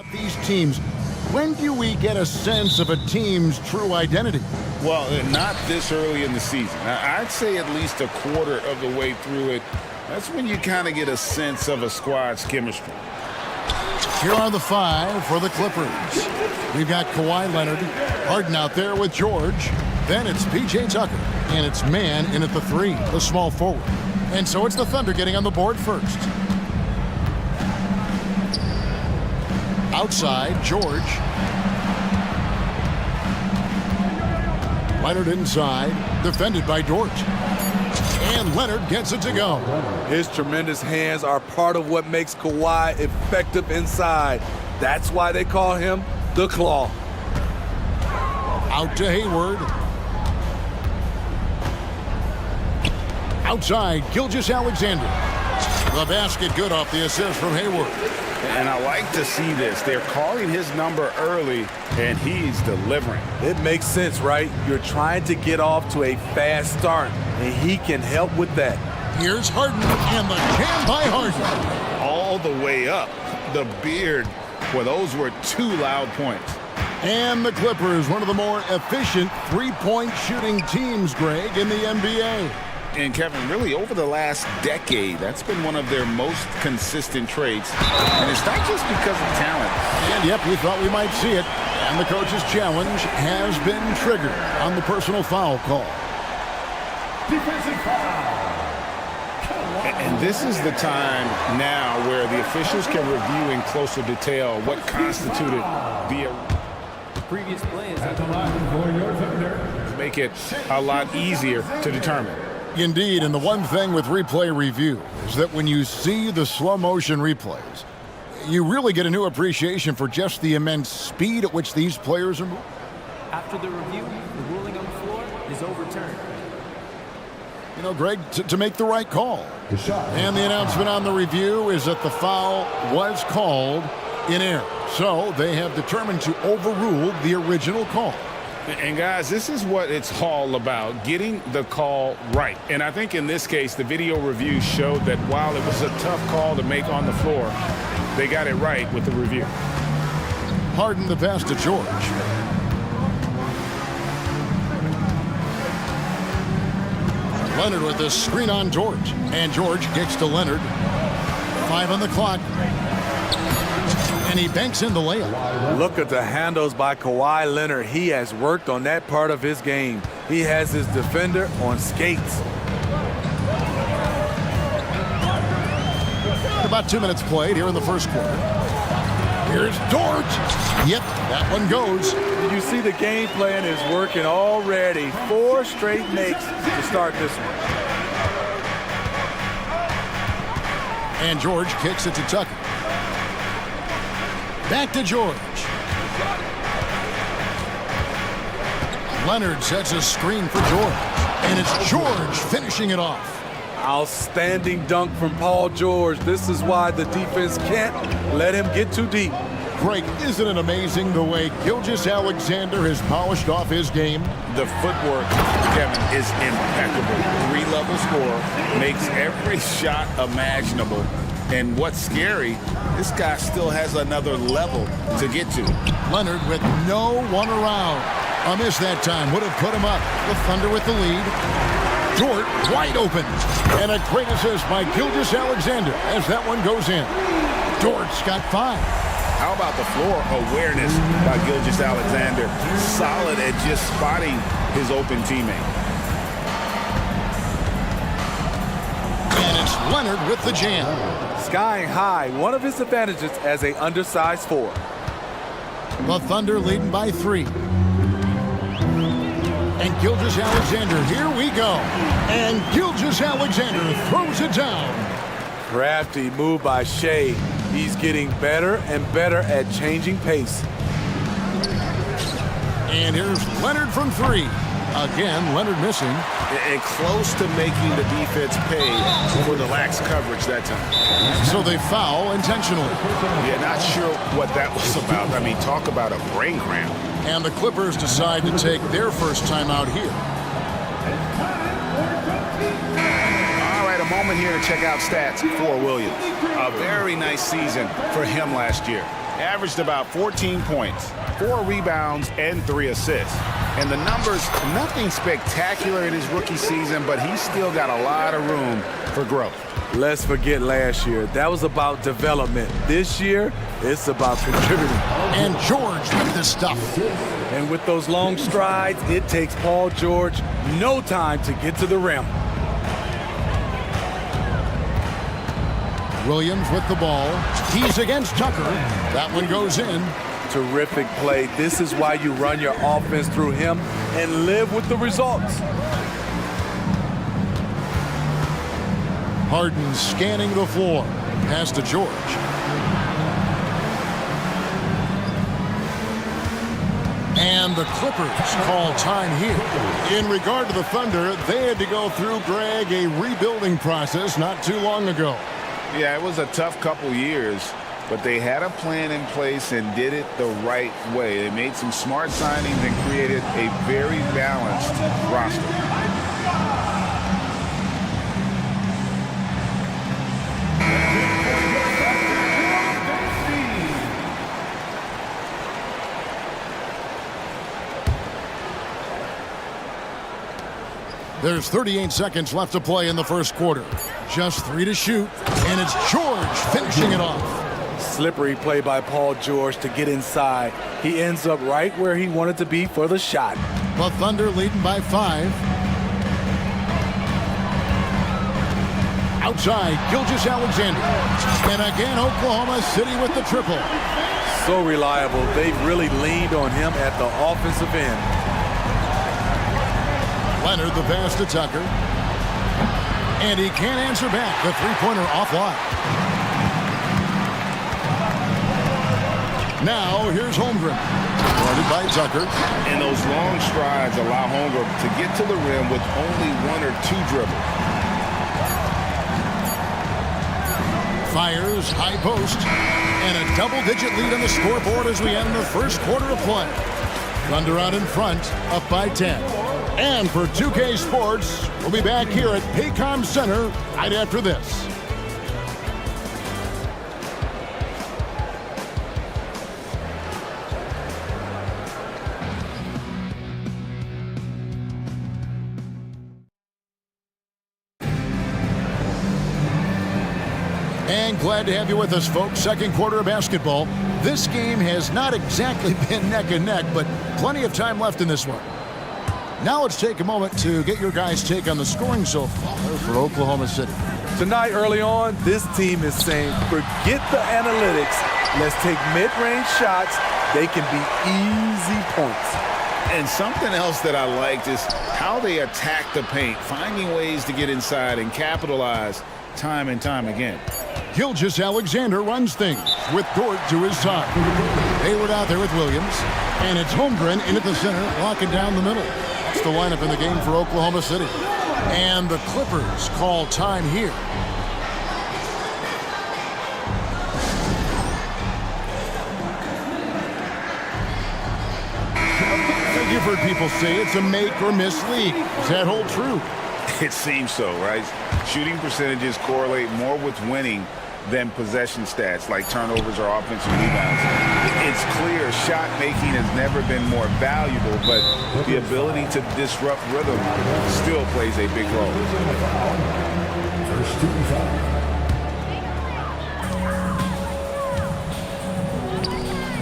These teams, when do we get a sense of a team's true identity? Well, not this early in the season. I'd say at least a quarter of the way through it. That's when you kind of get a sense of a squad's chemistry. Here are the five for the Clippers. We've got Kawhi Leonard, Harden out there with George. Then it's P.J. Tucker, and it's Man in at the three, the small forward. And so it's the Thunder getting on the board first. Outside, George. Leonard inside, defended by Dort. And Leonard gets it to go. His tremendous hands are part of what makes Kawhi effective inside. That's why they call him the Claw. Out to Hayward. Outside, Gilgeous-Alexander. The basket good off the assist from Hayward. And I like to see this. They're calling his number early, and he's delivering. It makes sense, right? You're trying to get off to a fast start, and he can help with that. Here's Harden, and the jam by Harden. All the way up. The beard. Well, those were two loud points. And the Clippers, one of the more efficient three-point shooting teams, Greg, in the NBA. And Kevin, really over the last decade, that's been one of their most consistent traits. And it's not just because of talent. And yep, we thought we might see it. And the coach's challenge has been triggered on the personal foul call. Defensive foul. And this is the time now where the officials can review in closer detail what constituted the previous plays. At the line for your Thunder. Make it a lot easier to determine. Indeed, and the one thing with replay review is that when you see the slow motion replays, you really get a new appreciation for just the immense speed at which these players are moving. After the review, the ruling on the floor is overturned. You know, Greg, to make the right call. And the announcement on the review is that the foul was called in error. So they have determined to overrule the original call. And guys, this is what it's all about, getting the call right. And I think in this case, the video review showed that while it was a tough call to make on the floor, they got it right with the review. Harden the pass to George. Leonard with the screen on George. And George kicks to Leonard. 5 on the clock. And he banks in the layup. Look at the handles by Kawhi Leonard. He has worked on that part of his game. He has his defender on skates. About 2 minutes played here in the first quarter. Here's Dort. Yep, that one goes. You see the game plan is working already. 4 straight makes to start this one. And George kicks it to Tucker. Back to George. Leonard sets a screen for George. And it's George finishing it off. Outstanding dunk from Paul George. This is why the defense can't let him get too deep. Greg, isn't it amazing the way Gilgeous-Alexander has polished off his game? The footwork, Kevin, is impeccable. 3-level score, makes every shot imaginable. And what's scary, this guy still has another level to get to. Leonard with no one around. A miss that time would have put him up. The Thunder with the lead. Dort wide open. And a great assist by Gilgeous-Alexander as that one goes in. Dort's got 5. How about the floor awareness by Gilgeous-Alexander? Solid at just spotting his open teammate. And it's Leonard with the jam. Skying high, one of his advantages as an undersized 4. The Thunder leading by 3. And Gilgeous-Alexander, here we go. And Gilgeous-Alexander throws it down. Crafty move by Shea. He's getting better and better at changing pace. And here's Leonard from 3. Again, Leonard missing. And close to making the defense pay for the lax coverage that time. So they foul intentionally. Yeah, not sure what that was about. I mean, talk about a brain cramp. And the Clippers decide to take their first time out here. All right, a moment here to check out stats for Williams. A very nice season for him last year. averaged about 14 points, 4 rebounds, and 3 assists. And the numbers, nothing spectacular in his rookie season, but he's still got a lot of room for growth. Let's forget last year. That was about development. This year, it's about contributing. And George with this stuff. And with those long strides, it takes Paul George no time to get to the rim. Williams with the ball. He's against Tucker. That one goes in. Terrific play. This is why you run your offense through him and live with the results. Harden scanning the floor. Pass to George. And the Clippers call time here. In regard to the Thunder, they had to go through, Greg, a rebuilding process not too long ago. Yeah, it was a tough couple years, but they had a plan in place and did it the right way. They made some smart signings and created a very balanced roster. There's 38 seconds left to play in the first quarter. Just 3 to shoot, and it's George finishing it off. Slippery play by Paul George to get inside. He ends up right where he wanted to be for the shot. The Thunder leading by 5. Outside, Gilgeous-Alexander. And again, Oklahoma City with the triple. So reliable. They've really leaned on him at the offensive end. Leonard the pass to Tucker. And he can't answer back. The three-pointer offline. Now, here's Holmgren. Guarded by Tucker. And those long strides allow Holmgren to get to the rim with only 1 or 2 dribbles. Fires, high post. And a double-digit lead on the scoreboard as we end the first quarter of play. Thunder out in front, up by 10. And for 2K Sports, we'll be back here at Paycom Center right after this. And glad to have you with us, folks. Second quarter of basketball. This game has not exactly been neck and neck, but plenty of time left in this one. Now let's take a moment to get your guys' take on the scoring so far for Oklahoma City. Tonight, early on, this team is saying, forget the analytics. Let's take mid-range shots. They can be easy points. And something else that I liked is how they attack the paint, finding ways to get inside and capitalize time and time again. Gilgeous-Alexander runs things with Dort to his side. Hayward out there with Williams. And it's Holmgren in at the center, locking down the middle. That's the lineup in the game for Oklahoma City. And the Clippers call time here. You've heard people say it's a make or miss league. Does that hold true? It seems so, right? Shooting percentages correlate more with winning than possession stats like turnovers or offensive rebounds. It's clear shot making has never been more valuable, but the ability to disrupt rhythm still plays a big role.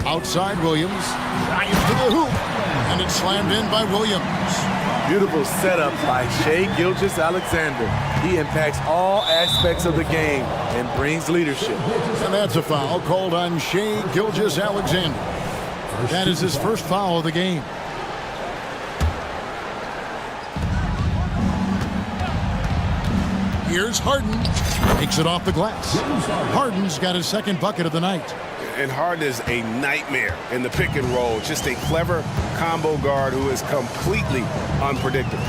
Outside Williams, drives to the hoop, and it's slammed in by Williams. Beautiful setup by Shai Gilgeous-Alexander. He impacts all aspects of the game and brings leadership. And that's a foul called on Shai Gilgeous-Alexander. That is his first foul of the game. Here's Harden. Makes it off the glass. Harden's got his second bucket of the night. And Harden is a nightmare in the pick and roll. Just a clever combo guard who is completely unpredictable.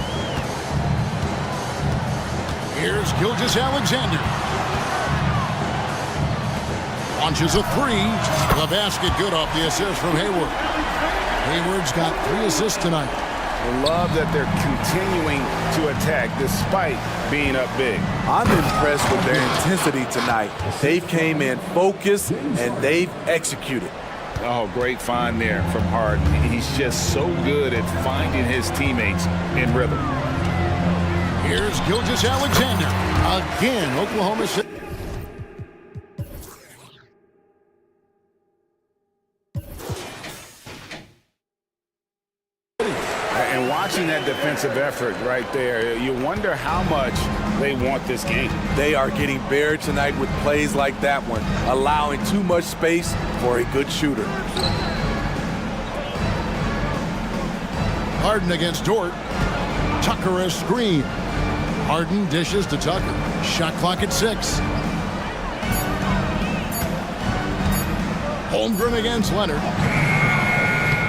Here's Gilgeous-Alexander. Launches a three. The basket good off the assist from Hayward. Hayward's got 3 assists tonight. I love that they're continuing to attack despite being up big. I'm impressed with their intensity tonight. They came in focused and they've executed. Oh, great find there from Harden. He's just so good at finding his teammates in rhythm. Here's Gilgeous-Alexander. Again, Oklahoma City. And watching that defensive effort right there, you wonder how much they want this game. They are getting buried tonight with plays like that one, allowing too much space for a good shooter. Harden against Dort. Tucker a screen. Harden dishes to Tucker. Shot clock at 6. Holmgren against Leonard.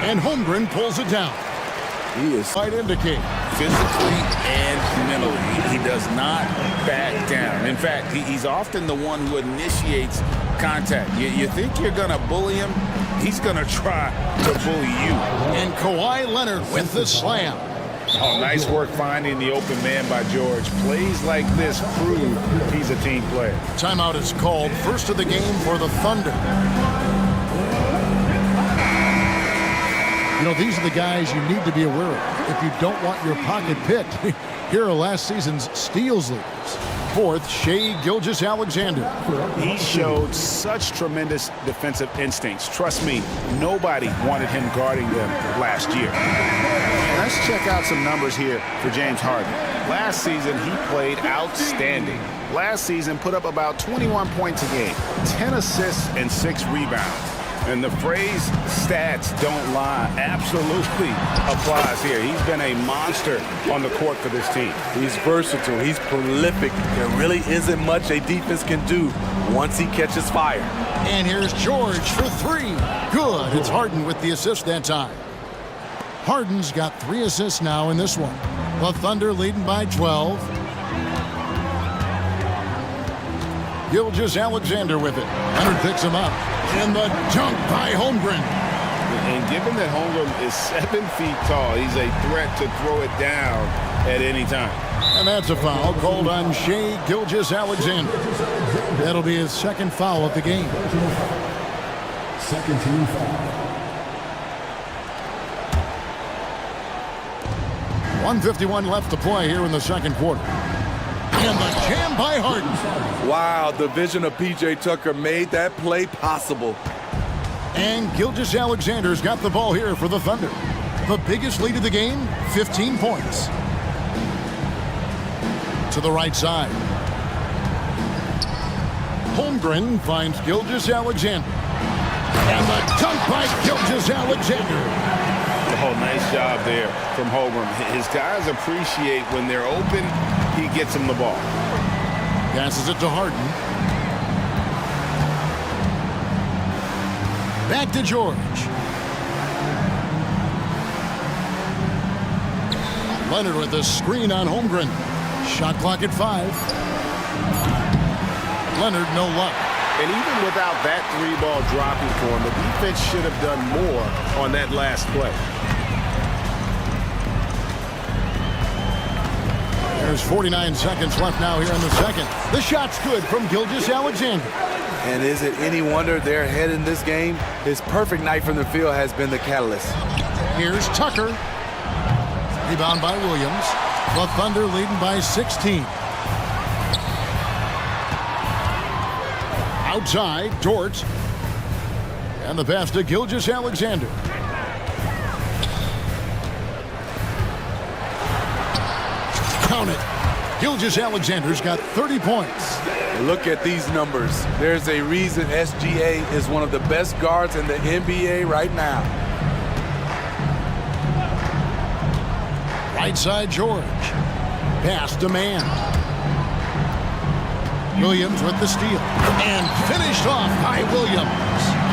And Holmgren pulls it down. He is Might indicate. Physically and mentally, he does not back down. In fact, he's often the one who initiates contact. You think you're going to bully him, he's going to try to bully you. And Kawhi Leonard with the slam. Oh, nice work finding the open man by George. Plays like this prove he's a team player. Timeout is called. First of the game for the Thunder. You know, these are the guys you need to be aware of if you don't want your pocket picked. Here are last season's steals leaders. Fourth, Shai Gilgeous-Alexander. He showed such tremendous defensive instincts. Trust me, nobody wanted him guarding them last year. Let's check out some numbers here for James Harden. Last season, he played outstanding. Last season, put up about 21 points a game, 10 assists, and 6 rebounds. And the phrase stats don't lie absolutely applies here. He's been a monster on the court for this team. He's versatile. He's prolific. There really isn't much a defense can do once he catches fire. And here's George for 3. Good. It's Harden with the assist that time. Harden's got 3 assists now in this one. The Thunder leading by 12. Gilgeous-Alexander with it. Leonard picks him up. And the dunk by Holmgren. And given that Holmgren is 7 feet tall, he's a threat to throw it down at any time. And that's a foul called on Shai Gilgeous-Alexander. That'll be his second foul of the game. Second team foul. 1:51 left to play here in the second quarter. And the jam by Harden. Wow, the vision of P.J. Tucker made that play possible. And Gilgeous-Alexander's got the ball here for the Thunder. The biggest lead of the game, 15 points. To the right side. Holmgren finds Gilgeous-Alexander. And the dunk by Gilgeous-Alexander. Oh, nice job there from Holmgren. His guys appreciate when they're open, he gets them the ball. Passes it to Harden. Back to George. Leonard with a screen on Holmgren. Shot clock at 5. Leonard, no luck. And even without that 3-ball dropping for him, the defense should have done more on that last play. There's 49 seconds left now here in the second. The shot's good from Gilgeous-Alexander. And is it any wonder they're ahead in this game? His perfect night from the field has been the catalyst. Here's Tucker. Rebound by Williams. The Thunder leading by 16. Outside, Dort. And the pass to Gilgeous-Alexander. Count it. Gilgeous-Alexander's got 30 points. Look at these numbers. There's a reason SGA is one of the best guards in the NBA right now. Right side, George. Pass to man. Williams with the steal. And finished off by Williams.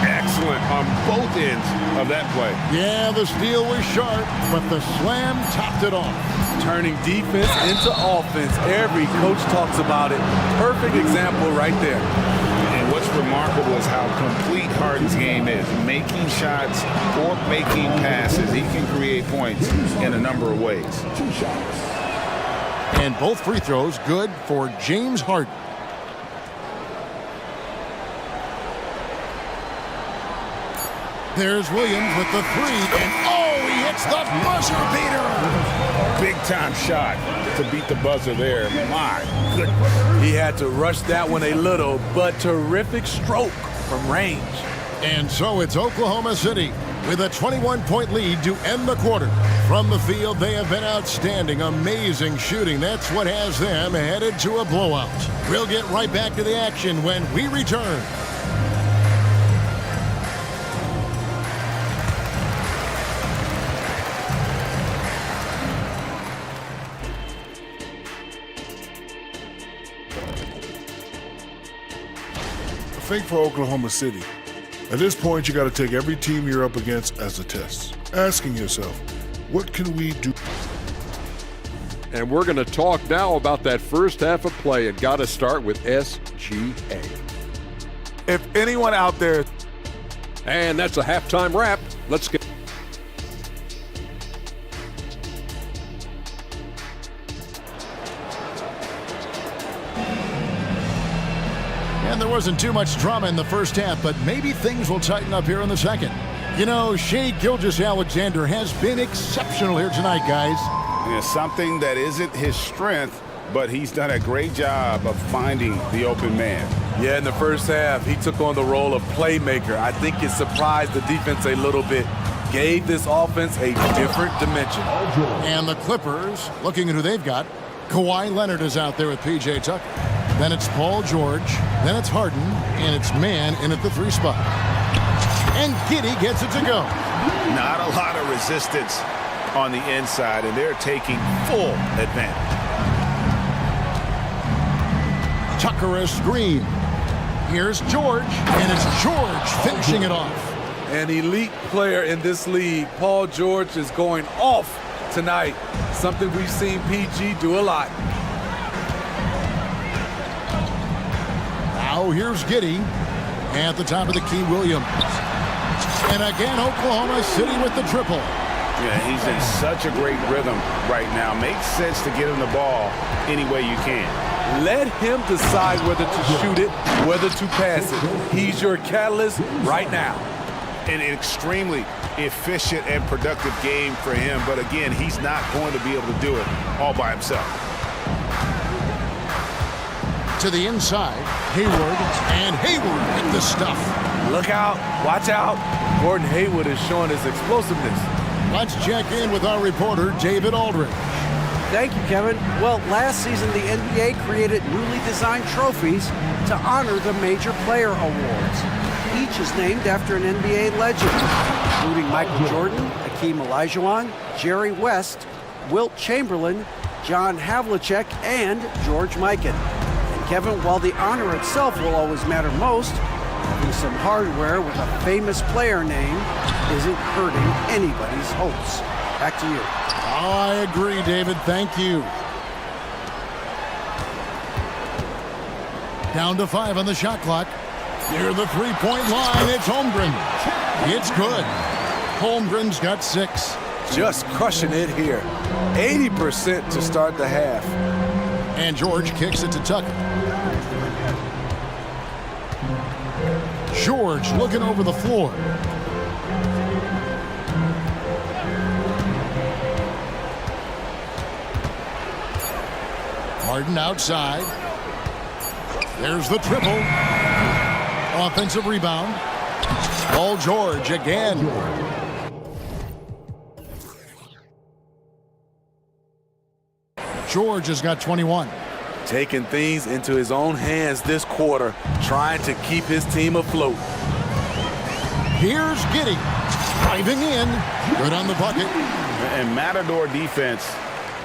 Excellent on both ends of that play. Yeah, the steal was sharp, but the slam topped it off. Turning defense into offense. Every coach talks about it. Perfect example right there. And what's remarkable is how complete Harden's game is. Making shots or making passes. He can create points in a number of ways. And both free throws good for James Harden. There's Williams with the three, and oh, he hits the buzzer beater. Big time shot to beat the buzzer there. My goodness. He had to rush that one a little, but terrific stroke from range. And so it's Oklahoma City with a 21-point lead to end the quarter. From the field, they have been outstanding, amazing shooting. That's what has them headed to a blowout. We'll get right back to the action when we return. Fake for Oklahoma City. At this point, you got to take every team you're up against as a test, asking yourself, what can we do? And we're going to talk now about that first half of play, and got to start with SGA. If anyone out there... And that's a halftime wrap. Let's get... And there wasn't too much drama in the first half, but maybe things will tighten up here in the second. You know, Shai Gilgeous-Alexander has been exceptional here tonight, guys. Yeah, something that isn't his strength, but he's done a great job of finding the open man. Yeah, in the first half, he took on the role of playmaker. I think it surprised the defense a little bit, gave this offense a different dimension. And the Clippers, looking at who they've got, Kawhi Leonard is out there with P.J. Tucker. Then it's Paul George, then it's Harden, and it's man in at the three spot. And Giddey gets it to go. Not a lot of resistance on the inside, and they're taking full advantage. Tucker a screen. Here's George, and it's George finishing it off. An elite player in this league, Paul George, is going off tonight. Something we've seen PG do a lot. Now here's Giddey. At the top of the key, Williams. And again, Oklahoma City with the triple. Yeah, he's in such a great rhythm right now. Makes sense to get him the ball any way you can. Let him decide whether to shoot it, whether to pass it. He's your catalyst right now. An extremely efficient and productive game for him, but again, he's not going to be able to do it all by himself. To the inside, Hayward, and Hayward hit the stuff. Look out, watch out. Gordon Hayward is showing his explosiveness. Let's check in with our reporter, David Aldridge. Thank you, Kevin. Well, last season, the NBA created newly designed trophies to honor the major player awards. Each is named after an NBA legend, including Michael Jordan, Hakeem Olajuwon, Jerry West, Wilt Chamberlain, John Havlicek, and George Mikan. And Kevin, while the honor itself will always matter most, having some hardware with a famous player name isn't hurting anybody's hopes. Back to you. Oh, I agree, David. Thank you. Down to 5 on the shot clock. Near the three-point line, it's Holmgren. It's good. Holmgren's got 6. Just crushing it here. 80% to start the half. And George kicks it to Tucker. George looking over the floor. Harden outside. There's the triple. Offensive rebound. Paul George again. George has got 21. Taking things into his own hands this quarter, trying to keep his team afloat. Here's Giddey. Driving in. Good on the bucket. And Matador defense,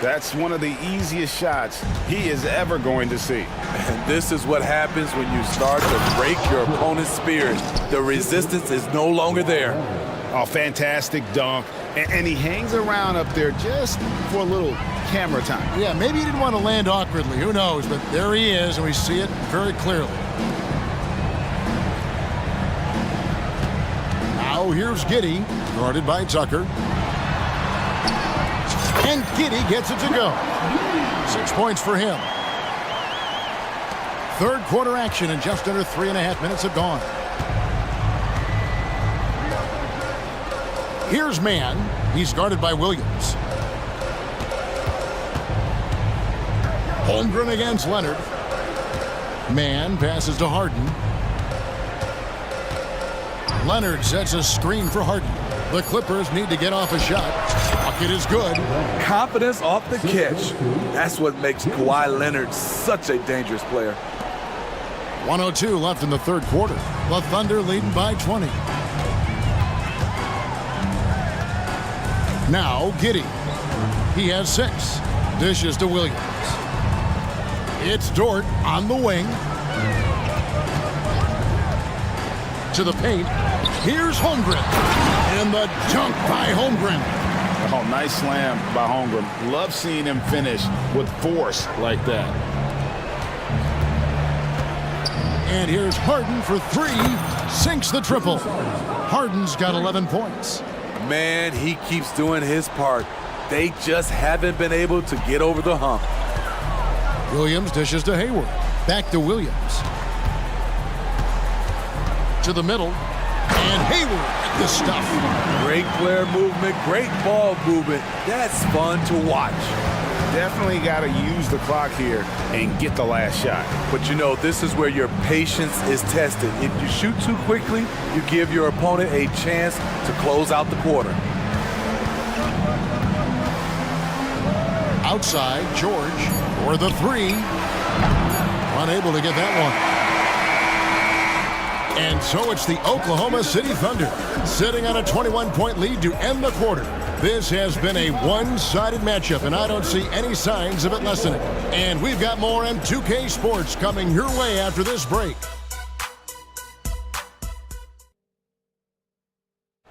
that's one of the easiest shots he is ever going to see. And this is what happens when you start to break your opponent's spirit. The resistance is no longer there. Oh, fantastic dunk. And he hangs around up there just for a little camera time. Yeah, maybe he didn't want to land awkwardly. Who knows? But there he is, and we see it very clearly. Now here's Giddy, guarded by Tucker. And Giddy gets it to go. 6 points for him. Third quarter action, and just under 3.5 minutes have gone. Here's Mann. He's guarded by Williams. Holmgren against Leonard. Mann passes to Harden. Leonard sets a screen for Harden. The Clippers need to get off a shot. Bucket is good. Confidence off the catch. That's what makes Kawhi Leonard such a dangerous player. 1:02 left in the third quarter. The Thunder leading by 20. Now Giddy. He has 6. Dishes to Williams. It's Dort on the wing. To the paint. Here's Holmgren. And the dunk by Holmgren. Oh, nice slam by Holmgren. Love seeing him finish with force like that. And here's Harden for 3. Sinks the triple. Harden's got 11 points. Man, he keeps doing his part. They just haven't been able to get over the hump. Williams dishes to Hayward. Back to Williams. To the middle. And Hayward at the stuff. Great player movement, great ball movement. That's fun to watch. Definitely got to use the clock here and get the last shot. But you know, this is where your patience is tested. If you shoot too quickly, you give your opponent a chance to close out the quarter. Outside, George for the 3. Unable to get that one. And so it's the Oklahoma City Thunder sitting on a 21-point lead to end the quarter. This has been a one-sided matchup, and I don't see any signs of it lessening. And we've got more M2K Sports coming your way after this break.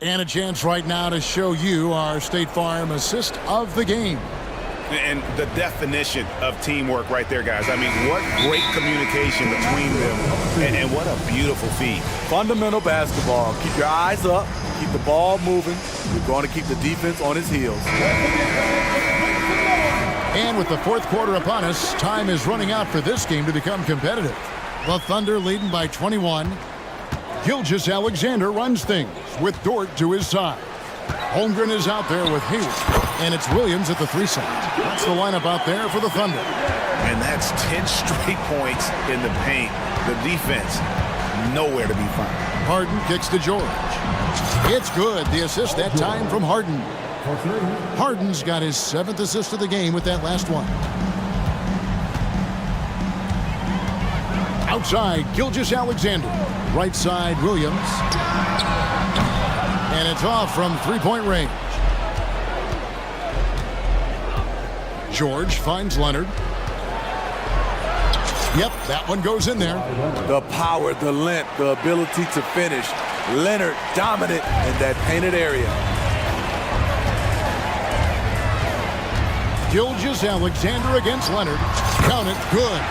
And a chance right now to show you our State Farm assist of the game. And the definition of teamwork right there, guys. I mean, what great communication between them, and what a beautiful feed. Fundamental basketball. Keep your eyes up, keep the ball moving. You're going to keep the defense on his heels. And with the fourth quarter upon us, time is running out for this game to become competitive. The Thunder leading by 21. Gilgeous-Alexander runs things with Dort to his side. Holmgren is out there with Hayward, and it's Williams at the 3 side. That's the lineup out there for the Thunder. And that's 10 straight points in the paint. The defense, nowhere to be found. Harden kicks to George. It's good. The assist that time from Harden. Harden's got his 7th assist of the game with that last one. Outside, Gilgeous-Alexander. Right side, Williams. And it's off from 3-point range. George finds Leonard. Yep, that one goes in there. The power, the length, the ability to finish. Leonard dominant in that painted area. Gilgeous-Alexander against Leonard. Count it, good.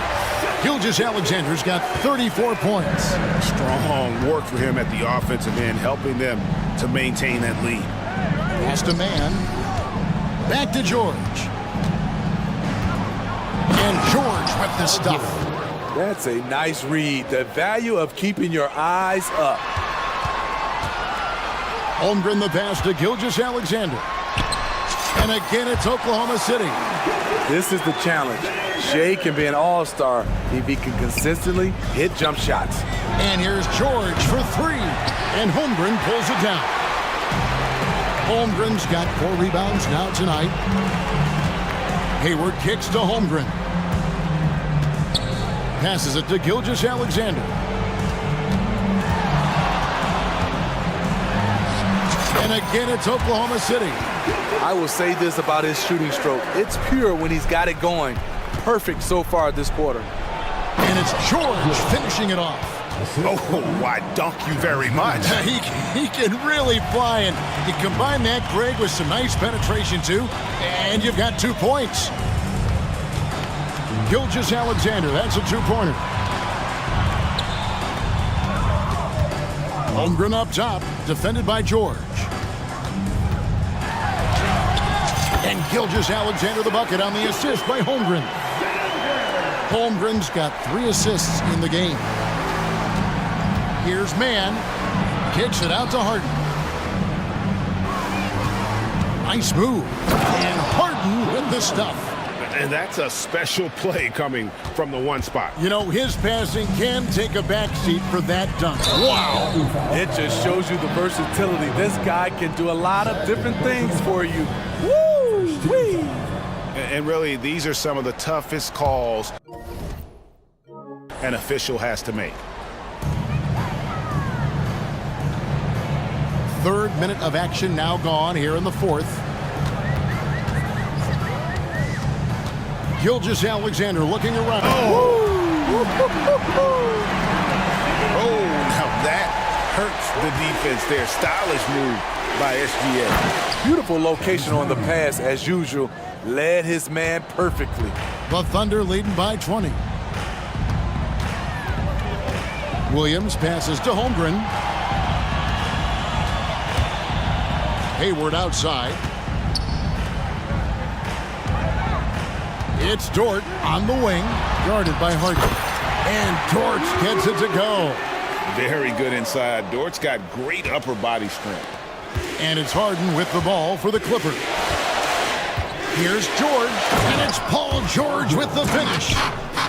Gilgeous-Alexander's got 34 points. Strong work for him at the offensive end, helping them to maintain that lead. Pass to Mann. Back to George. And George with the stuff. That's a nice read. The value of keeping your eyes up. Holmgren the pass to Gilgeous-Alexander. And again, it's Oklahoma City. This is the challenge. Shea can be an all-star if he can consistently hit jump shots. And here's George for 3. And Holmgren pulls it down. Holmgren's got 4 rebounds now tonight. Hayward kicks to Holmgren. Passes it to Gilgeous-Alexander. And again, it's Oklahoma City. I will say this about his shooting stroke. It's pure when he's got it going. Perfect so far this quarter. And it's George finishing it off. Oh, why dunk you very much. He can really fly, and you combine that, Greg, with some nice penetration too, and you've got 2 points. Gilgeous-Alexander, that's a 2-pointer. Holmgren up top, defended by George. And Gilgeous-Alexander the bucket on the assist by Holmgren. Holmgren's got 3 assists in the game. Here's Mann. Kicks it out to Harden. Nice move. And Harden with the stuff. And that's a special play coming from the one spot. You know, his passing can take a backseat for that dunk. Wow. It just shows you the versatility. This guy can do a lot of different things for you. Woo-wee! And really, these are some of the toughest calls an official has to make. 3rd minute of action now gone here in the 4th. Gilgeous-Alexander looking around. Oh, now that hurts the defense there. Stylish move by SGA. Beautiful location on the pass, as usual. Led his man perfectly. The Thunder leading by 20. Williams passes to Holmgren. Hayward outside. It's Dort on the wing, guarded by Harden. And Dort gets it to go. Very good inside. Dort's got great upper body strength. And it's Harden with the ball for the Clippers. Here's George, and it's Paul George with the finish.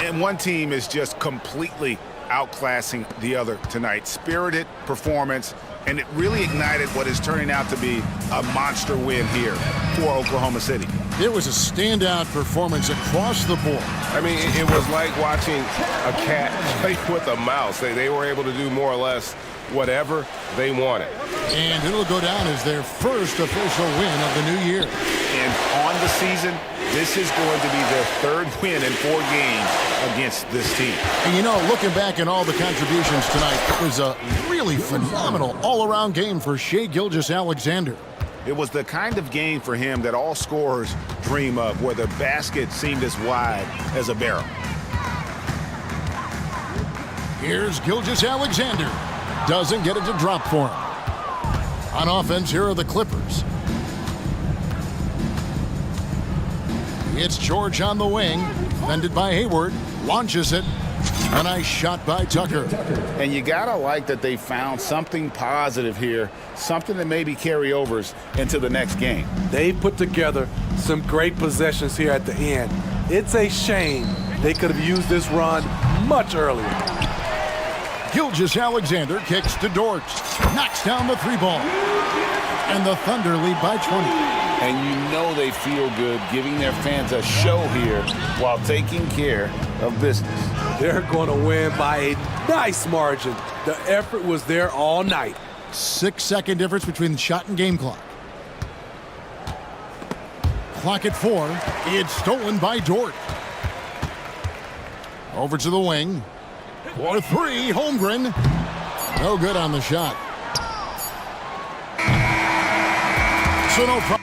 And one team is just completely outclassing the other tonight. Spirited performance, and it really ignited what is turning out to be a monster win here for Oklahoma City. It was a standout performance across the board. I mean, it was like watching a cat play with a mouse. They were able to do more or less whatever they wanted. And it'll go down as their first official win of the new year. And on the season, this is going to be their 3rd win in 4 games against this team. And you know, looking back at all the contributions tonight, it was a really phenomenal all-around game for Shai Gilgeous-Alexander. It was the kind of game for him that all scorers dream of, where the basket seemed as wide as a barrel. Here's Gilgeous-Alexander. Doesn't get it to drop for him. On offense, here are the Clippers. It's George on the wing, defended by Hayward, launches it. A nice shot by Tucker. And you gotta like that they found something positive here, something that maybe carryovers into the next game. They put together some great possessions here at the end. It's a shame they could have used this run much earlier. Gilgeous-Alexander kicks to Dort, knocks down the 3-ball. And the Thunder lead by 20. And you know they feel good giving their fans a show here while taking care of business. They're going to win by a nice margin. The effort was there all night. 6-second difference between the shot and game clock. Clock at 4. It's stolen by Dort. Over to the wing. For 3, Holmgren. No good on the shot. So no problem.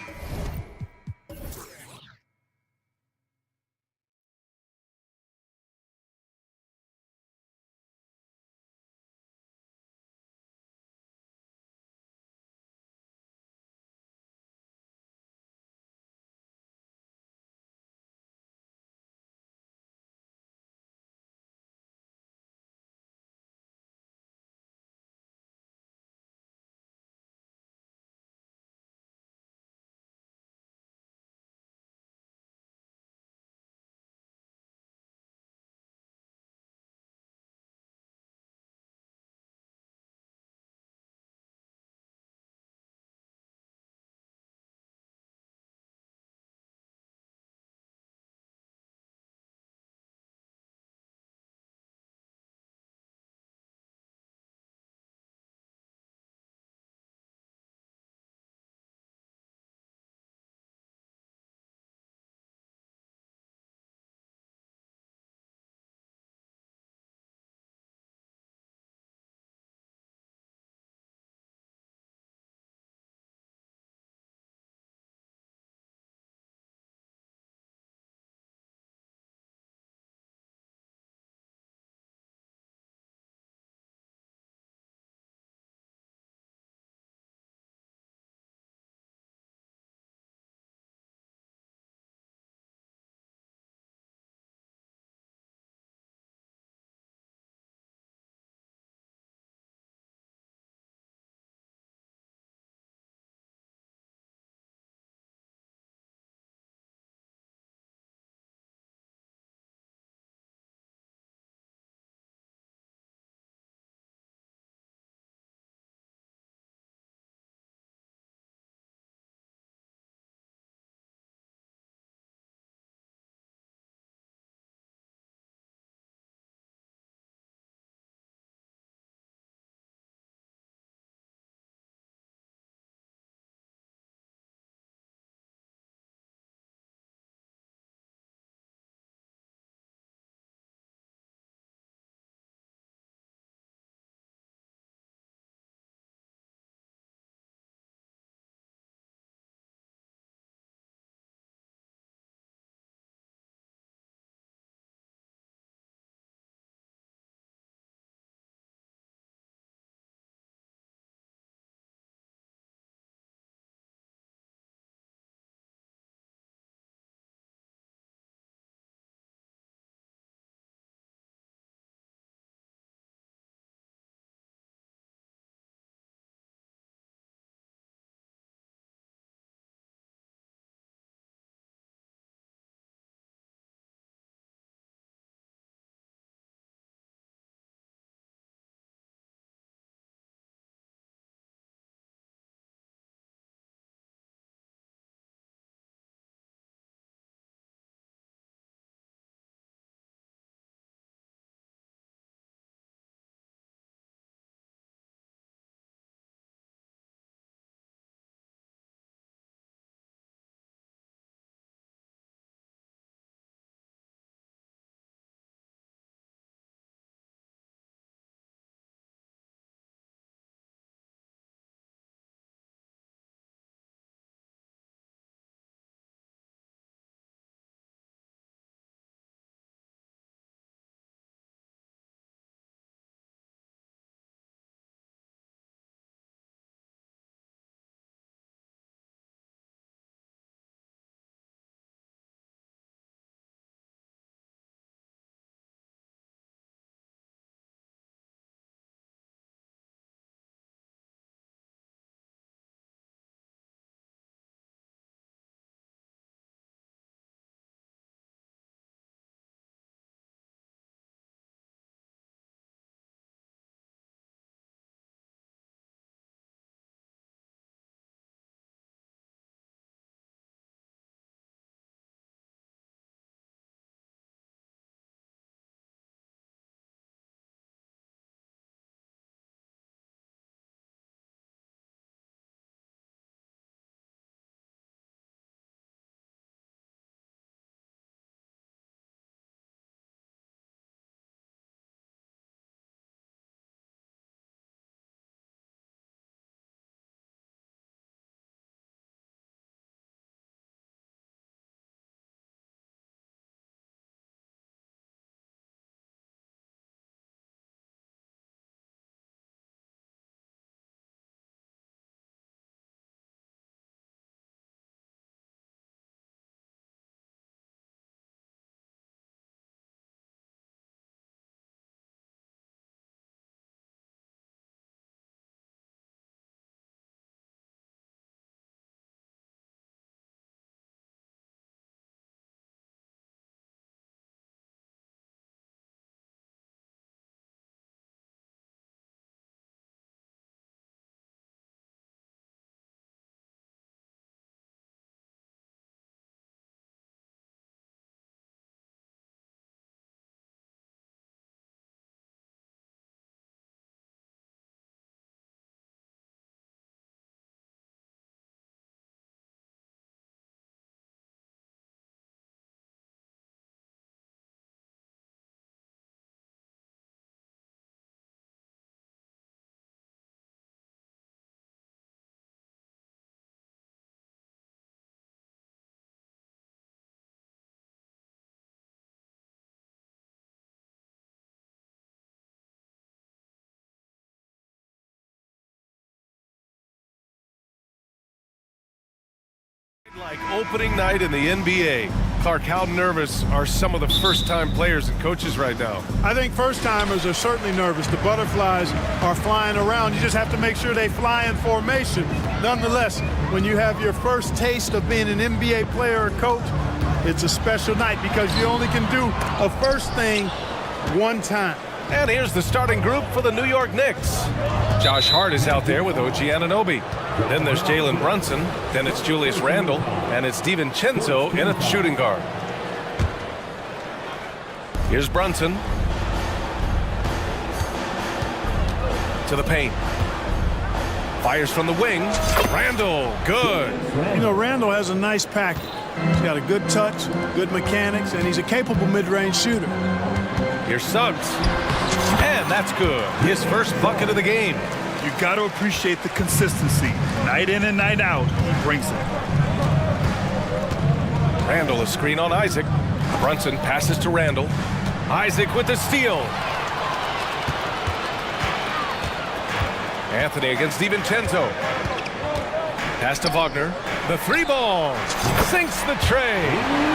Like opening night in the NBA. Clark, how nervous are some of the first-time players and coaches right now? I think first-timers are certainly nervous. The butterflies are flying around. You just have to make sure they fly in formation. Nonetheless, when you have your first taste of being an NBA player or coach, it's a special night because you only can do a first thing one time. And here's the starting group for the New York Knicks. Josh Hart is out there with OG Anunoby. Then there's Jalen Brunson. Then it's Julius Randle. And it's DiVincenzo in a shooting guard. Here's Brunson. To the paint. Fires from the wing. Randle, good. You know, Randle has a nice package. He's got a good touch, good mechanics, and he's a capable mid-range shooter. Here's Suggs. And that's good. His first bucket of the game. You got to appreciate the consistency. Night in and night out, he brings it. Randle, a screen on Isaac. Brunson passes to Randle. Isaac with the steal. Anthony against DiVincenzo. Pass to Wagner. The three ball. Sinks the tray.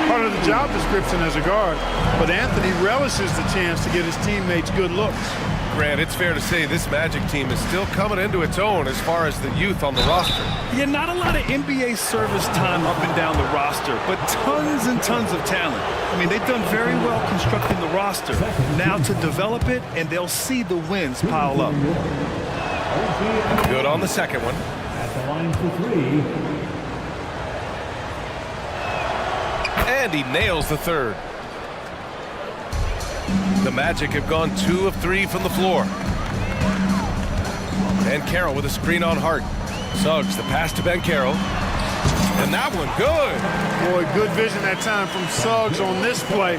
Part of the job description as a guard, but Anthony relishes the chance to get his teammates good looks. Grant, it's fair to say this Magic team is still coming into its own as far as the youth on the roster. Yeah, not a lot of NBA service time up and down the roster, but tons and tons of talent. I mean, they've done very well constructing the roster. Now to develop it, and they'll see the wins pile up. Good on the second one. At the line for three. And he nails the third. The Magic have gone 2 of 3 from the floor. Banchero with a screen on Hart. Suggs, the pass to Banchero. And that one, good. Boy, good vision that time from Suggs on this play,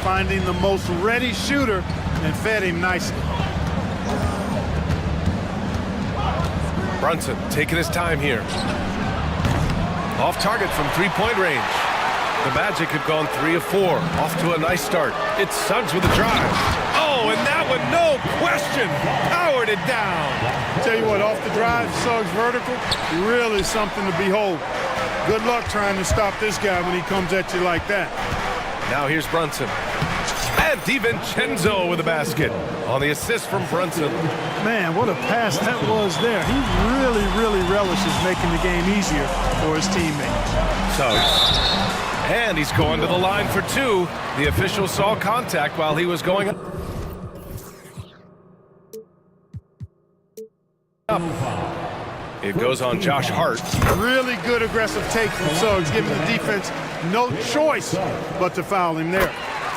finding the most ready shooter and fed him nicely. Brunson taking his time here. Off target from three-point range. The Magic have gone 3 of 4. Off to a nice start. It's Suggs with a drive. Oh, and that one, no question, powered it down. Tell you what, off the drive, Suggs vertical, really something to behold. Good luck trying to stop this guy when he comes at you like that. Now here's Brunson. And DiVincenzo with a basket on the assist from Brunson. Man, what a pass that was there. He really relishes making the game easier for his teammates. Suggs. And he's going to the line for 2. The official saw contact while he was going up. It goes on Josh Hart. Really good aggressive take from Suggs, giving the defense no choice but to foul him there.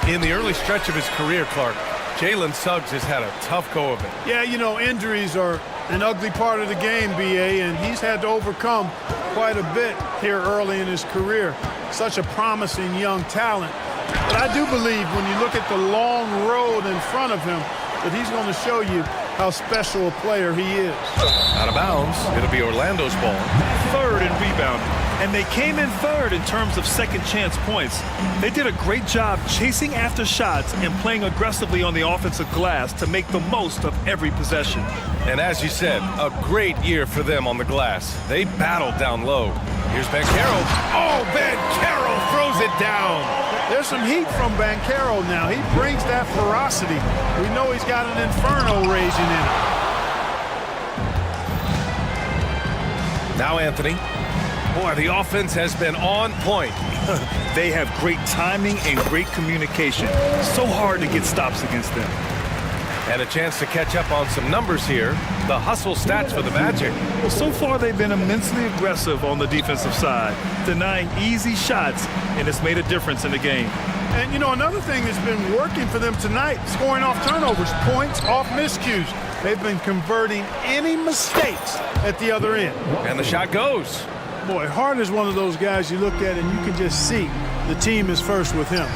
In the early stretch of his career, Clark, Jalen Suggs has had a tough go of it. Yeah, you know, injuries are an ugly part of the game, BA, and he's had to overcome quite a bit here early in his career. Such a promising young talent. But I do believe when you look at the long road in front of him that he's going to show you how special a player he is. Out of bounds, it'll be Orlando's ball. Third in rebounding. And they came in third in terms of second chance points. They did a great job chasing after shots and playing aggressively on the offensive glass to make the most of every possession. And as you said, a great year for them on the glass. They battled down low. Here's Banchero. Oh, Banchero throws it down. There's some heat from Banchero now. He brings that ferocity. We know he's got an inferno raging in him. Now Anthony. Boy, the offense has been on point. They have great timing and great communication. So hard to get stops against them. And a chance to catch up on some numbers here. The hustle stats for the Magic. Well, so far they've been immensely aggressive on the defensive side, denying easy shots, and it's made a difference in the game. And, you know, another thing that's been working for them tonight, scoring off turnovers, points off miscues. They've been converting any mistakes at the other end. And the shot goes. Boy, Hart is one of those guys you look at and you can just see the team is first with him.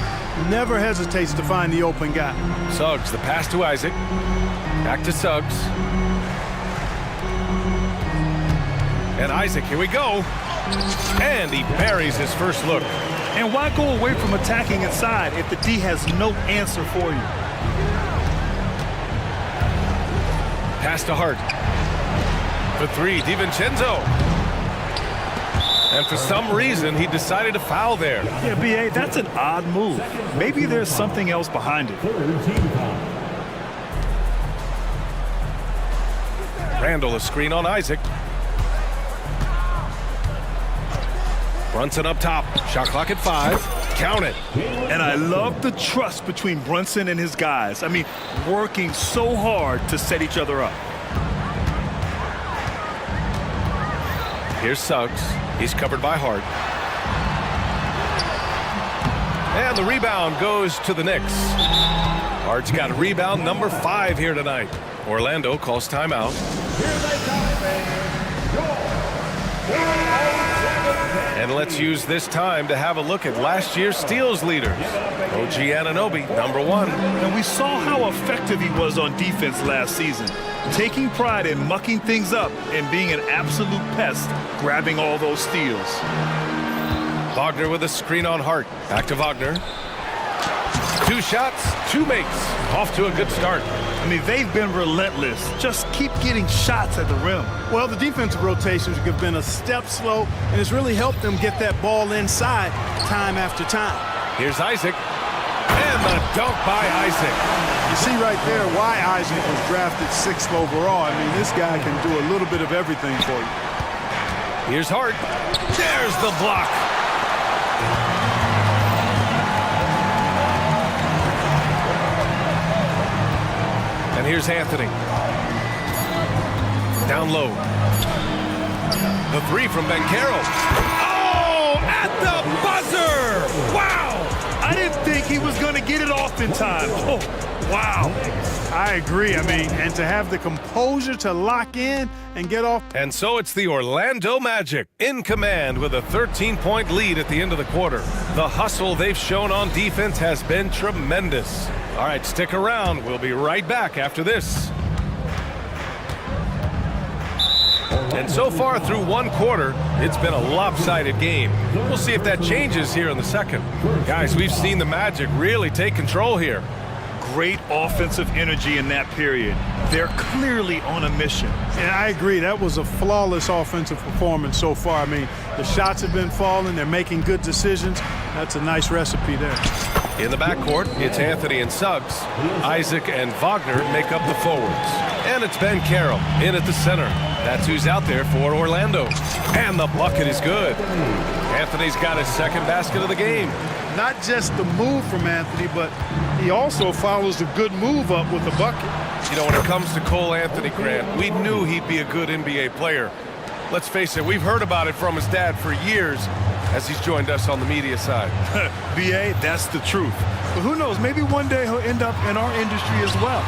Never hesitates to find the open guy. Suggs, the pass to Isaac. Back to Suggs. And Isaac, here we go. And he buries his first look. And why go away from attacking inside if the D has no answer for you? Pass to Hart. For 3, DiVincenzo. And for some reason, he decided to foul there. Yeah, B.A., that's an odd move. Maybe there's something else behind it. Randall, a screen on Isaac. Brunson up top. Shot clock at 5. Count it. And I love the trust between Brunson and his guys. I mean, working so hard to set each other up. Here's Suggs. He's covered by Hart. And the rebound goes to the Knicks. Hart's got rebound number 5 here tonight. Orlando calls timeout. And let's use this time to have a look at last year's steals leaders. OG Anunoby, number 1. And we saw how effective he was on defense last season, taking pride in mucking things up and being an absolute pest, grabbing all those steals. Wagner with a screen on Hart. Back to Wagner. 2 shots, 2 makes. Off to a good start. I mean, they've been relentless. Just keep getting shots at the rim. Well, the defensive rotations have been a step slow, and it's really helped them get that ball inside time after time. Here's Isaac. And the dunk by Isaac. You see right there why Isaac was drafted 6th overall. I mean, this guy can do a little bit of everything for you. Here's Hart. There's the block. And here's Anthony. Down low. The 3 from Bencaro. Oh, at the buzzer! Wow! I didn't think he was going to get it off in time. Oh, wow. I agree. I mean, and to have the composure to lock in and get off. And so it's the Orlando Magic in command with a 13-point lead at the end of the quarter. The hustle they've shown on defense has been tremendous. All right, stick around. We'll be right back after this. And so far through 1 quarter, it's been a lopsided game. We'll see if that changes here in the second. Guys, we've seen the Magic really take control here. Great offensive energy in that period. They're clearly on a mission. And I agree, that was a flawless offensive performance so far. I mean, the shots have been falling, they're making good decisions. That's a nice recipe there. In the backcourt, it's Anthony and Suggs. Isaac and Wagner make up the forwards. And it's Ben Carroll in at the center. That's who's out there for Orlando. And the bucket is good. Anthony's got his 2nd basket of the game. Not just the move from Anthony, but he also follows a good move up with a bucket. You know, when it comes to Cole Anthony, Grant, we knew he'd be a good NBA player. Let's face it, we've heard about it from his dad for years as he's joined us on the media side. B.A., that's the truth. But who knows, maybe one day he'll end up in our industry as well.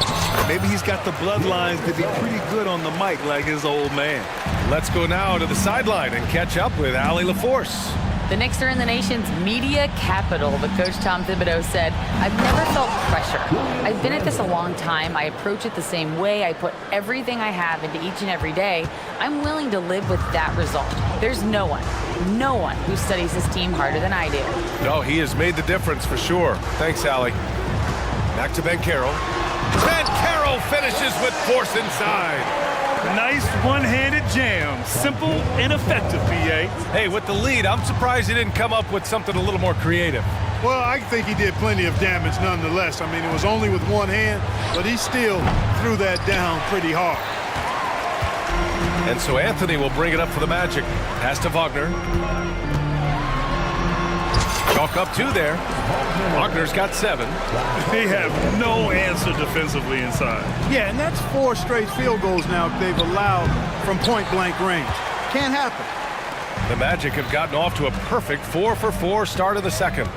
Maybe he's got the bloodlines to be pretty good on the mic like his old man. Let's go now to the sideline and catch up with Allie LaForce. The Knicks are in the nation's media capital, but Coach Tom Thibodeau said, "I've never felt pressure. I've been at this a long time. I approach it the same way. I put everything I have into each and every day. I'm willing to live with that result. There's no one who studies this team harder than I do." No, he has made the difference for sure. Thanks, Allie. Back to Ben Carroll. Ben Carroll finishes with force inside. Nice one-handed jam. Simple and effective, B.A. Hey, with the lead, I'm surprised he didn't come up with something a little more creative. Well, I think he did plenty of damage nonetheless. I mean, it was only with one hand, but he still threw that down pretty hard. And so Anthony will bring it up for the Magic. Pass to Wagner. Chalk up 2 there. Wagner's got 7. They have no answer defensively inside. Yeah, and that's 4 straight field goals now they've allowed from point-blank range. Can't happen. The Magic have gotten off to a perfect 4-for-4 start of the second.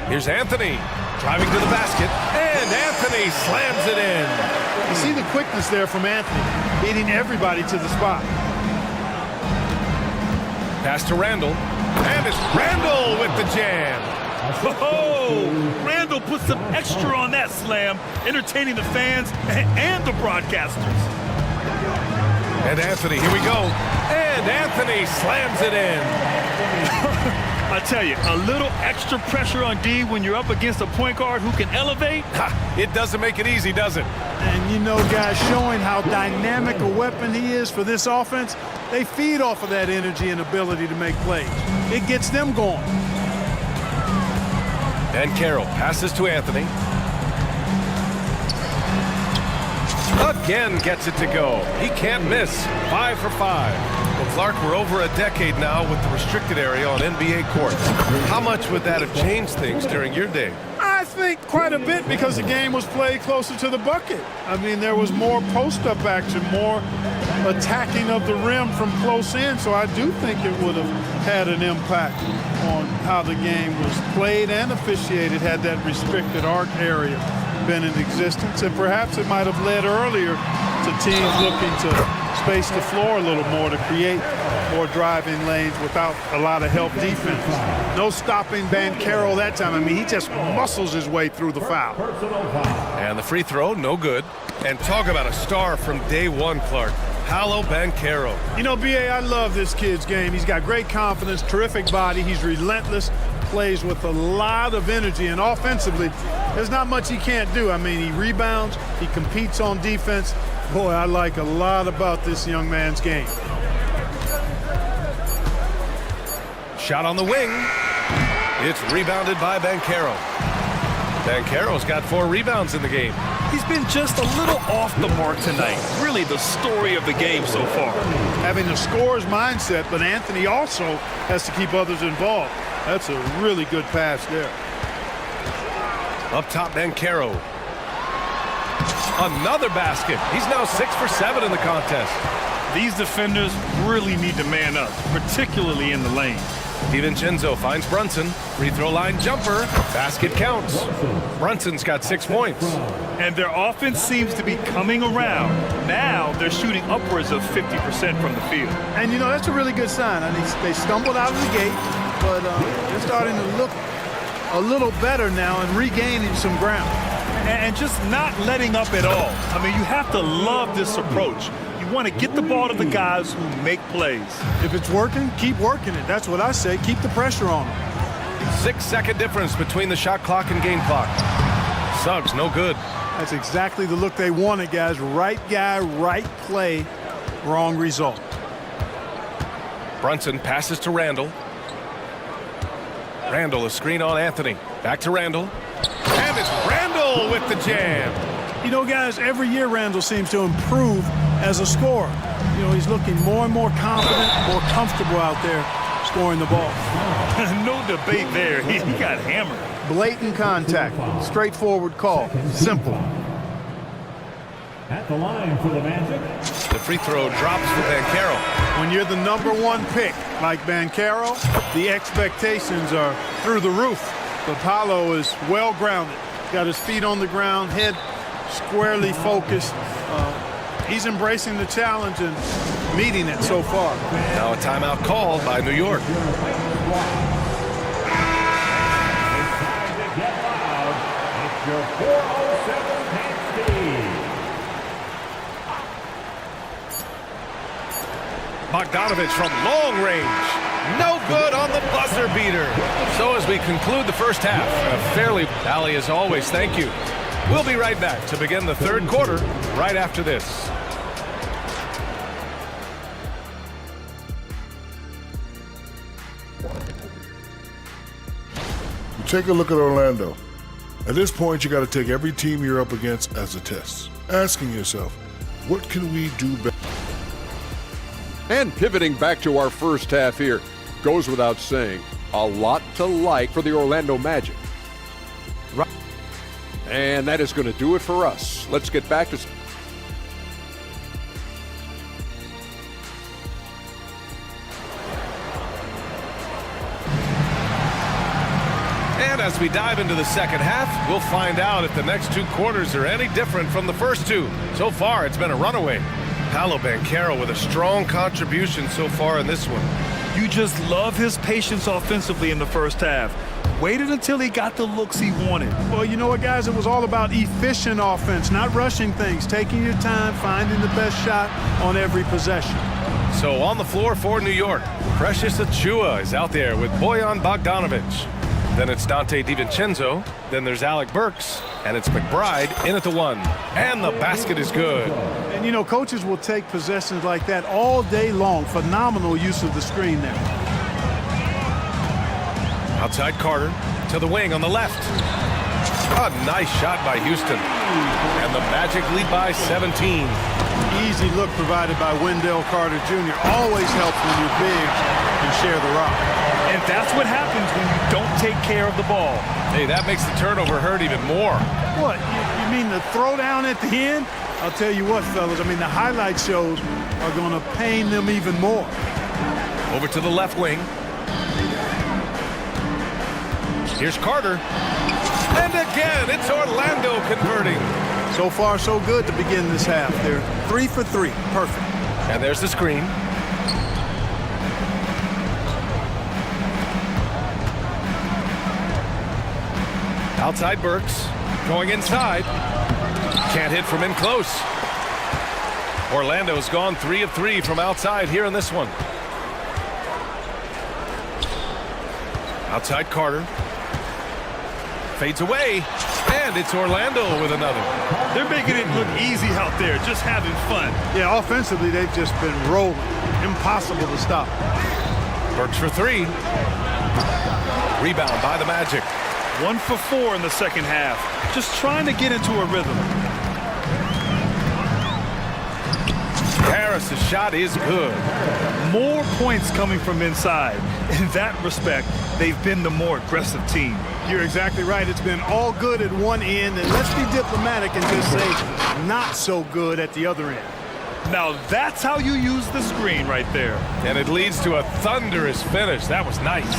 Here's Anthony driving to the basket, and Anthony slams it in. You see the quickness there from Anthony, beating everybody to the spot. Pass to Randall, and it's Randall with the jam. Oh, Randall put some extra on that slam, entertaining the fans and the broadcasters. And Anthony, here we go. And Anthony slams it in. I tell you, a little extra pressure on D when you're up against a point guard who can elevate. It doesn't make it easy, does it? And you know, guys, showing how dynamic a weapon he is for this offense, they feed off of that energy and ability to make plays. It gets them going. And Carroll passes to Anthony. Again gets it to go. He can't miss. 5 for 5. Well, Clark, we're over a decade now with the restricted area on NBA courts. How much would that have changed things during your day? I think quite a bit because the game was played closer to the bucket. I mean, there was more post-up action, more attacking of the rim from close in, so I do think it would have had an impact on how the game was played and officiated had that restricted arc area been in existence, and perhaps it might have led earlier to teams looking to space the floor a little more to create more driving lanes without a lot of help defense. No stopping Banchero that time. I mean, he just muscles his way through the foul. And the free throw, no good. And talk about a star from day one, Clark. Paolo Banchero. You know, B.A., I love this kid's game. He's got great confidence, terrific body. He's relentless, plays with a lot of energy, and offensively, there's not much he can't do. I mean, he rebounds, he competes on defense. Boy, I like a lot about this young man's game. Shot on the wing. It's rebounded by Banchero. Banchero's got 4 rebounds in the game. He's been just a little off the mark tonight. Really the story of the game so far. Having a scorer's mindset, but Anthony also has to keep others involved. That's a really good pass there. Up top, Banchero. Another basket. He's now 6 for 7 in the contest. These defenders really need to man up, particularly in the lane. DiVincenzo finds Brunson. Free throw line jumper. Basket counts. Brunson's got 6 points. And their offense seems to be coming around. Now they're shooting upwards of 50% from the field. And, you know, that's a really good sign. I mean, they stumbled out of the gate, but they're starting to look a little better now and regaining some ground. And just not letting up at all. I mean, you have to love this approach. You want to get the ball to the guys who make plays. If it's working, keep working it. That's what I say. Keep the pressure on them. 6-second difference between the shot clock and game clock. Suggs, no good. That's exactly the look they wanted, guys. Right guy, right play, wrong result. Brunson passes to Randall. Randall, a screen on Anthony. Back to Randall. And it's Randall with the jam. You know, guys, every year Randall seems to improve as a scorer. You know, he's looking more and more confident, more comfortable out there scoring the ball. No debate there. He got hammered. Blatant contact. Straightforward call. Simple. At the line for the Magic. The free throw drops for Banchero. When you're the #1 pick like Banchero, the expectations are through the roof. But Paolo is well grounded. Got his feet on the ground, head squarely focused. He's embracing the challenge and meeting it so far. Now a timeout called by New York. Bogdanovich from long range. No good on the buzzer beater. So as we conclude the first half, a fairly Allie as always, thank you. We'll be right back to begin the third quarter right after this. Take a look at Orlando. At this point, you got to take every team you're up against as a test, asking yourself, what can we do better? And pivoting back to our first half here, goes without saying, a lot to like for the Orlando Magic. And that is going to do it for us. Let's get back to... And as we dive into the second half, we'll find out if the next 2 quarters are any different from the first 2. So far, it's been a runaway. Paolo Banchero with a strong contribution so far in this one. You just love his patience offensively in the first half. Waited until he got the looks he wanted. Well, you know what, guys? It was all about efficient offense, not rushing things, taking your time, finding the best shot on every possession. So on the floor for New York, Precious Achiuwa is out there with Bojan Bogdanovic. Then it's Dante DiVincenzo. Then there's Alec Burks. And it's McBride in at the one. And the basket is good. And, you know, coaches will take possessions like that all day long. Phenomenal use of the screen there. Outside Carter to the wing on the left. A nice shot by Houston. And the Magic lead by 17. Easy look provided by Wendell Carter Jr. Always helps when you're big and share the rock. And that's what happens when you don't take care of the ball. Hey, that makes the turnover hurt even more. What, you mean the throwdown at the end? I'll tell you what, fellas, I mean, the highlight shows are going to pain them even more. Over to the left wing. Here's Carter. And again, it's Orlando converting. So far, so good to begin this half. They're 3 for 3. Perfect. And there's the screen. Outside Burks. Going inside. Can't hit from in close. Orlando's gone 3 of 3 from outside here in this one. Outside Carter. Fades away. And it's Orlando with another. They're making it look easy out there, just having fun. Yeah, offensively, they've just been rolling. Impossible to stop. Burks for 3. Rebound by the Magic. 1 for 4 in the second half. Just trying to get into a rhythm. Harris's shot is good. More points coming from inside. In that respect, they've been the more aggressive team. You're exactly right. It's been all good at one end, and let's be diplomatic and just say not so good at the other end. Now that's how you use the screen right there. And it leads to a thunderous finish. That was nice.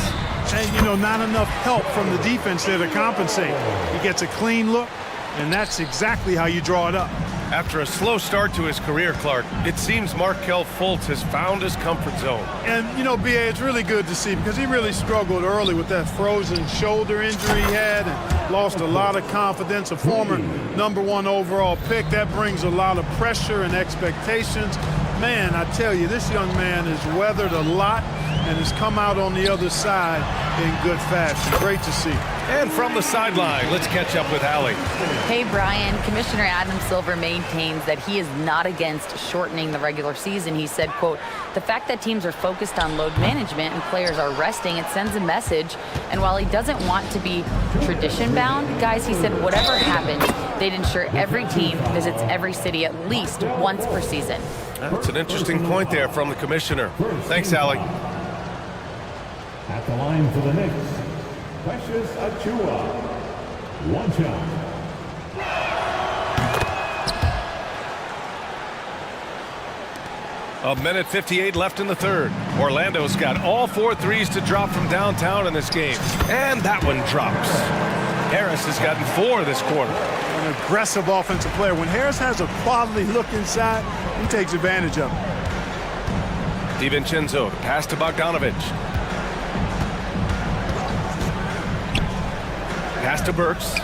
And, you know, not enough help from the defense there to compensate. He gets a clean look, and that's exactly how you draw it up. After a slow start to his career, Clark, it seems Markelle Fultz has found his comfort zone. And, you know, B.A., it's really good to see because he really struggled early with that frozen shoulder injury he had and lost a lot of confidence. A former #1 overall pick, that brings a lot of pressure and expectations. Man, I tell you, this young man has weathered a lot and has come out on the other side in good fashion. Great to see. And from the sideline, let's catch up with Allie. Hey, Brian. Commissioner Adam Silver maintains that he is not against shortening the regular season. He said, quote, the fact that teams are focused on load management and players are resting, it sends a message. And while he doesn't want to be tradition-bound, guys, he said whatever happens, they'd ensure every team visits every city at least once per season. That's an interesting point there from the commissioner. Thanks, Allie. At the line for the Knicks, Precious Achiuwa. 1 shot. A minute 58 left in the third. Orlando's got all 4 threes to drop from downtown in this game. And that one drops. Harris has gotten 4 this quarter. An aggressive offensive player. When Harris has a quality look inside, he takes advantage of it. DiVincenzo, pass to Bogdanovic. Pass to Burks.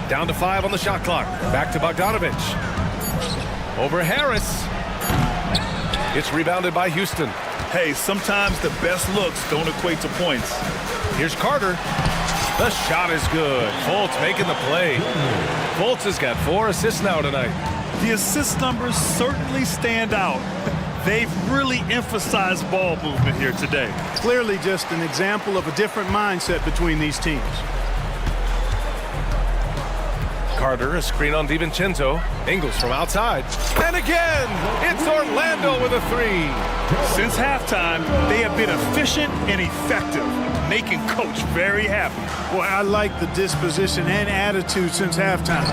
Down to 5 on the shot clock. Back to Bogdanovic. Over Harris. It's rebounded by Houston. Hey, sometimes the best looks don't equate to points. Here's Carter. The shot is good. Fultz making the play. Fultz has got 4 assists now tonight. The assist numbers certainly stand out. They've really emphasized ball movement here today. Clearly just an example of a different mindset between these teams. Carter, a screen on DiVincenzo. Ingles from outside. And again, it's Orlando with a 3. Since halftime, they have been efficient and effective, making Coach very happy. Boy, I like the disposition and attitude since halftime.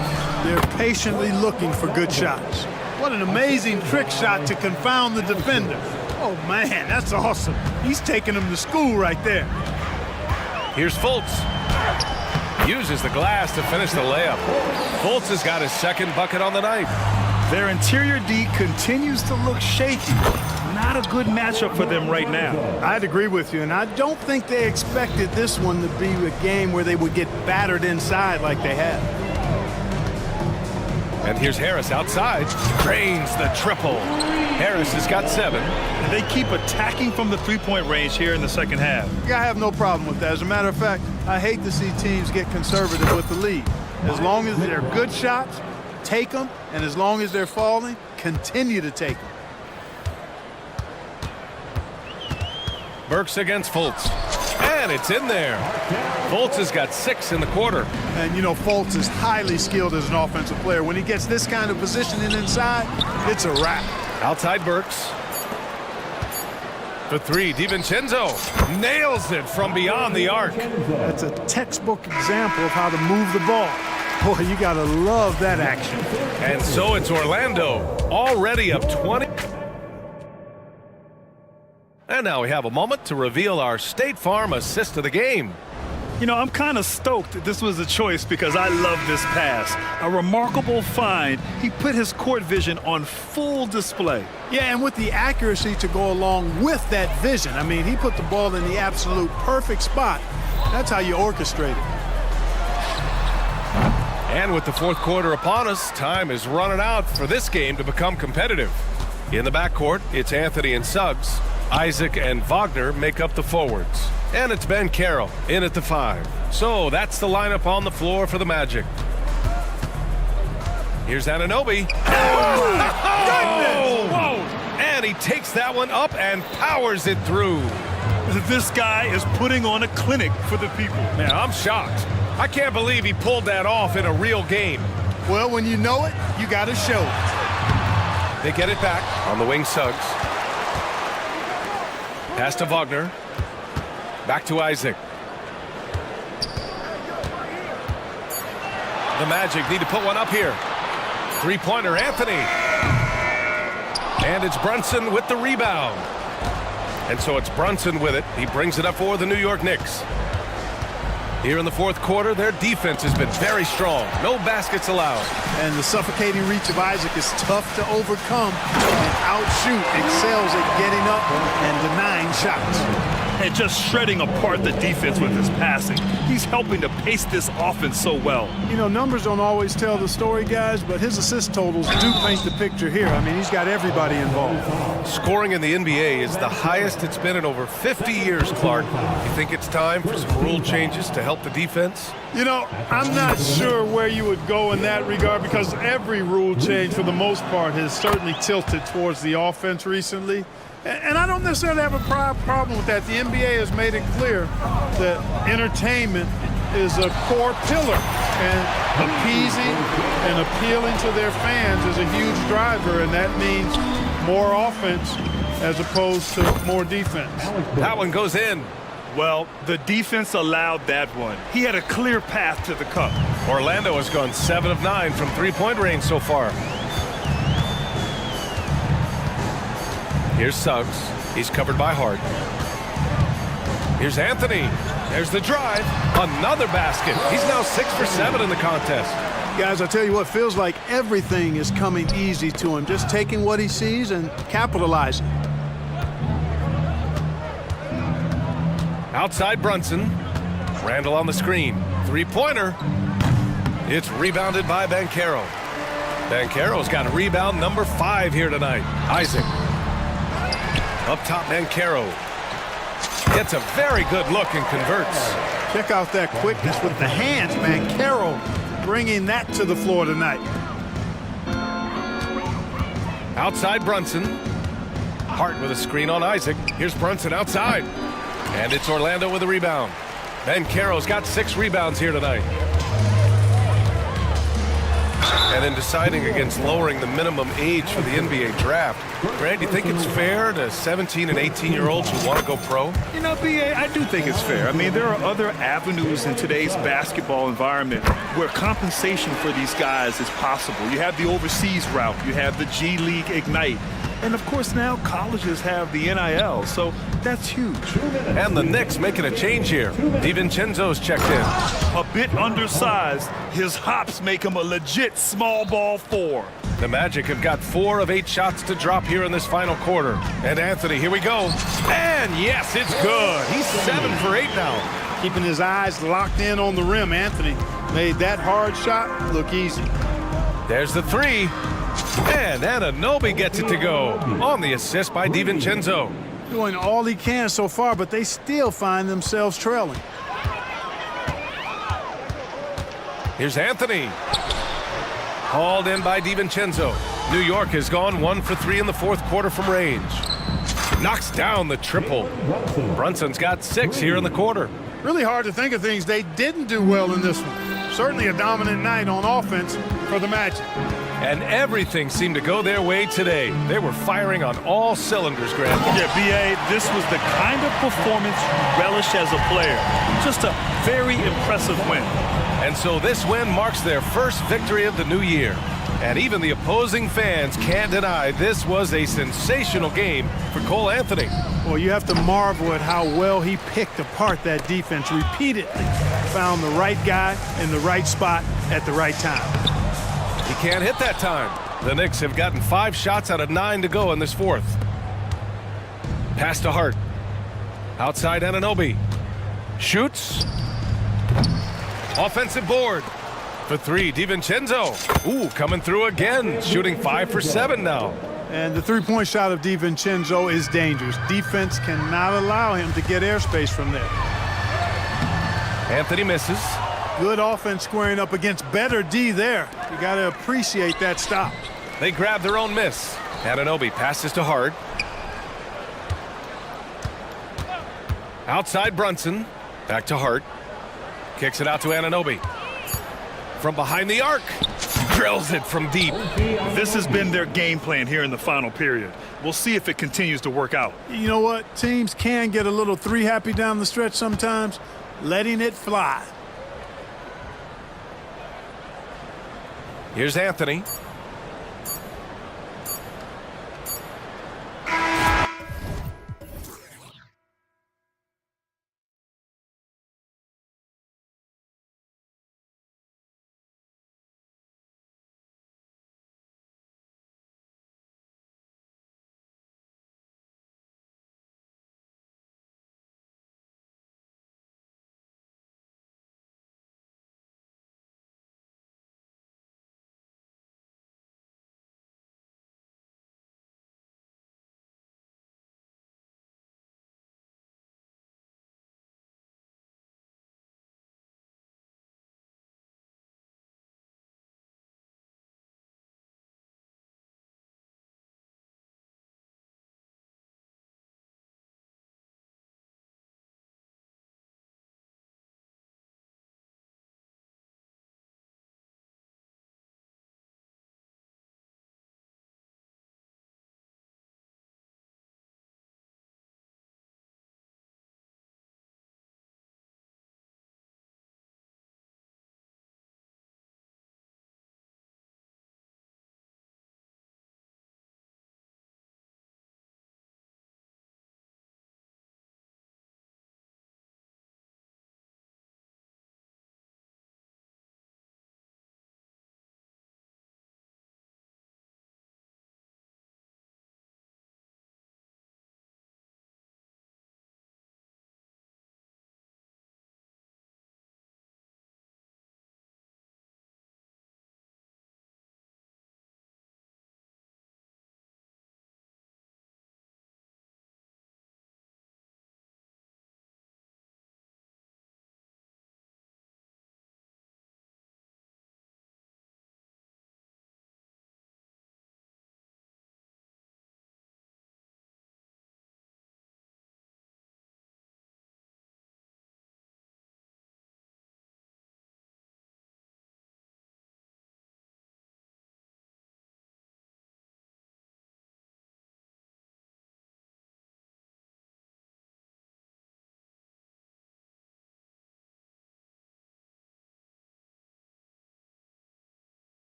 They're patiently looking for good shots. What an amazing trick shot to confound the defender. Oh, man, that's awesome. He's taking him to school right there. Here's Fultz. Uses the glass to finish the layup. Fultz has got his 2nd bucket on the night. Their interior D continues to look shaky. Not a good matchup for them right now. I'd agree with you, and I don't think they expected this one to be a game where they would get battered inside like they have. And here's Harris outside. Drains the triple. Harris has got 7. And they keep attacking from the three-point range here in the second half. I have no problem with that. As a matter of fact, I hate to see teams get conservative with the lead. As long as they're good shots, take them. And as long as they're falling, continue to take them. Burks against Fultz. And it's in there. Fultz has got 6 in the quarter. And, you know, Fultz is highly skilled as an offensive player. When he gets this kind of positioning inside, it's a wrap. Outside Burks. For 3, DiVincenzo nails it from beyond the arc. That's a textbook example of how to move the ball. Boy, you got to love that action. And so it's Orlando, already up 20. And now we have a moment to reveal our State Farm assist of the game. You know, I'm kind of stoked that this was a choice because I love this pass. A remarkable find. He put his court vision on full display. Yeah, and with the accuracy to go along with that vision. I mean, he put the ball in the absolute perfect spot. That's how you orchestrate it. And with the fourth quarter upon us, time is running out for this game to become competitive. In the backcourt, it's Anthony and Suggs. Isaac and Wagner make up the forwards. And it's Ben Carroll in at the 5. So that's the lineup on the floor for the Magic. Here's Anunoby. Oh, goodness! Whoa! And he takes that one up and powers it through. This guy is putting on a clinic for the people. Man, I'm shocked. I can't believe he pulled that off in a real game. Well, when you know it, you got to show it. They get it back on the wing. Suggs. Pass to Wagner. Back to Isaac. The Magic need to put one up here. Three-pointer, Anthony. And it's Brunson with the rebound. And so it's Brunson with it. He brings it up for the New York Knicks. Here in the fourth quarter, their defense has been very strong. No baskets allowed. And the suffocating reach of Isaac is tough to overcome. And outshoot excels at getting up and denying shots. And just shredding apart the defense with his passing. He's helping to pace this offense so well. You know, numbers don't always tell the story, guys, but his assist totals do paint the picture here. I mean, he's got everybody involved. Scoring in the NBA is the highest it's been in over 50 years, Clark. You think it's time for some rule changes to help the defense? You know, I'm not sure where you would go in that regard because every rule change, for the most part, has certainly tilted towards the offense recently. And I don't necessarily have a problem with that. The NBA has made it clear that entertainment is a core pillar, and appeasing and appealing to their fans is a huge driver, and that means more offense as opposed to more defense. That one goes in. Well, the defense allowed that one. He had a clear path to the cup. Orlando has gone 7 of 9 from three-point range so far. Here's Suggs. He's covered by Hart. Here's Anthony. There's the drive. Another basket. He's now 6 for 7 in the contest. Guys, I tell you what, feels like everything is coming easy to him. Just taking what he sees and capitalizing. Outside Brunson. Randall on the screen. Three-pointer. It's rebounded by Banchero. Banchero's got a rebound number 5 here tonight. Isaac. Up top, Banchero. Gets a very good look and converts. Check out that quickness with the hands. Banchero bringing that to the floor tonight. Outside Brunson. Hart with a screen on Isaac. Here's Brunson outside. And it's Orlando with a rebound. Banchero's got 6 rebounds here tonight. And in deciding against lowering the minimum age for the NBA draft, Grant, do you think it's fair to 17 and 18-year-olds who want to go pro? You know, BA, I do think it's fair. I mean, there are other avenues in today's basketball environment where compensation for these guys is possible. You have the overseas route. You have the G League Ignite. And, of course, now colleges have the NIL, so that's huge. And the Knicks making a change here. DiVincenzo's checked in. A bit undersized. His hops make him a legit small ball 4. The Magic have got 4 of 8 shots to drop here in this final quarter. And Anthony, here we go. And yes, it's good. He's 7 for 8 now. Keeping his eyes locked in on the rim, Anthony made that hard shot look easy. There's the three. And Anunoby gets it to go on the assist by DiVincenzo. Doing all he can so far, but they still find themselves trailing. Here's Anthony. Hauled in by DiVincenzo. New York has gone 1 for 3 in the fourth quarter from range. Knocks down the triple. Brunson's got 6 here in the quarter. Really hard to think of things they didn't do well in this one. Certainly a dominant night on offense for the Magic. And everything seemed to go their way today. They were firing on all cylinders, Grant. Yeah, B.A., this was the kind of performance you relish as a player. Just a very impressive win. And so this win marks their first victory of the new year. And even the opposing fans can't deny this was a sensational game for Cole Anthony. Well, you have to marvel at how well he picked apart that defense repeatedly. Found the right guy in the right spot at the right time. He can't hit that time. The Knicks have gotten 5 shots out of 9 to go in this fourth. Pass to Hart. Outside Anunoby. Shoots. Offensive board. For 3, DiVincenzo. Ooh, coming through again. Shooting 5 for 7 now. And the three-point shot of DiVincenzo is dangerous. Defense cannot allow him to get airspace from there. Anthony misses. Good offense squaring up against better D there. You got to appreciate that stop. They grab their own miss. Anunoby passes to Hart. Outside Brunson. Back to Hart. Kicks it out to Anunoby. From behind the arc. Drills it from deep. This has been their game plan here in the final period. We'll see if it continues to work out. You know what? Teams can get a little three-happy down the stretch sometimes. Letting it fly. Here's Anthony.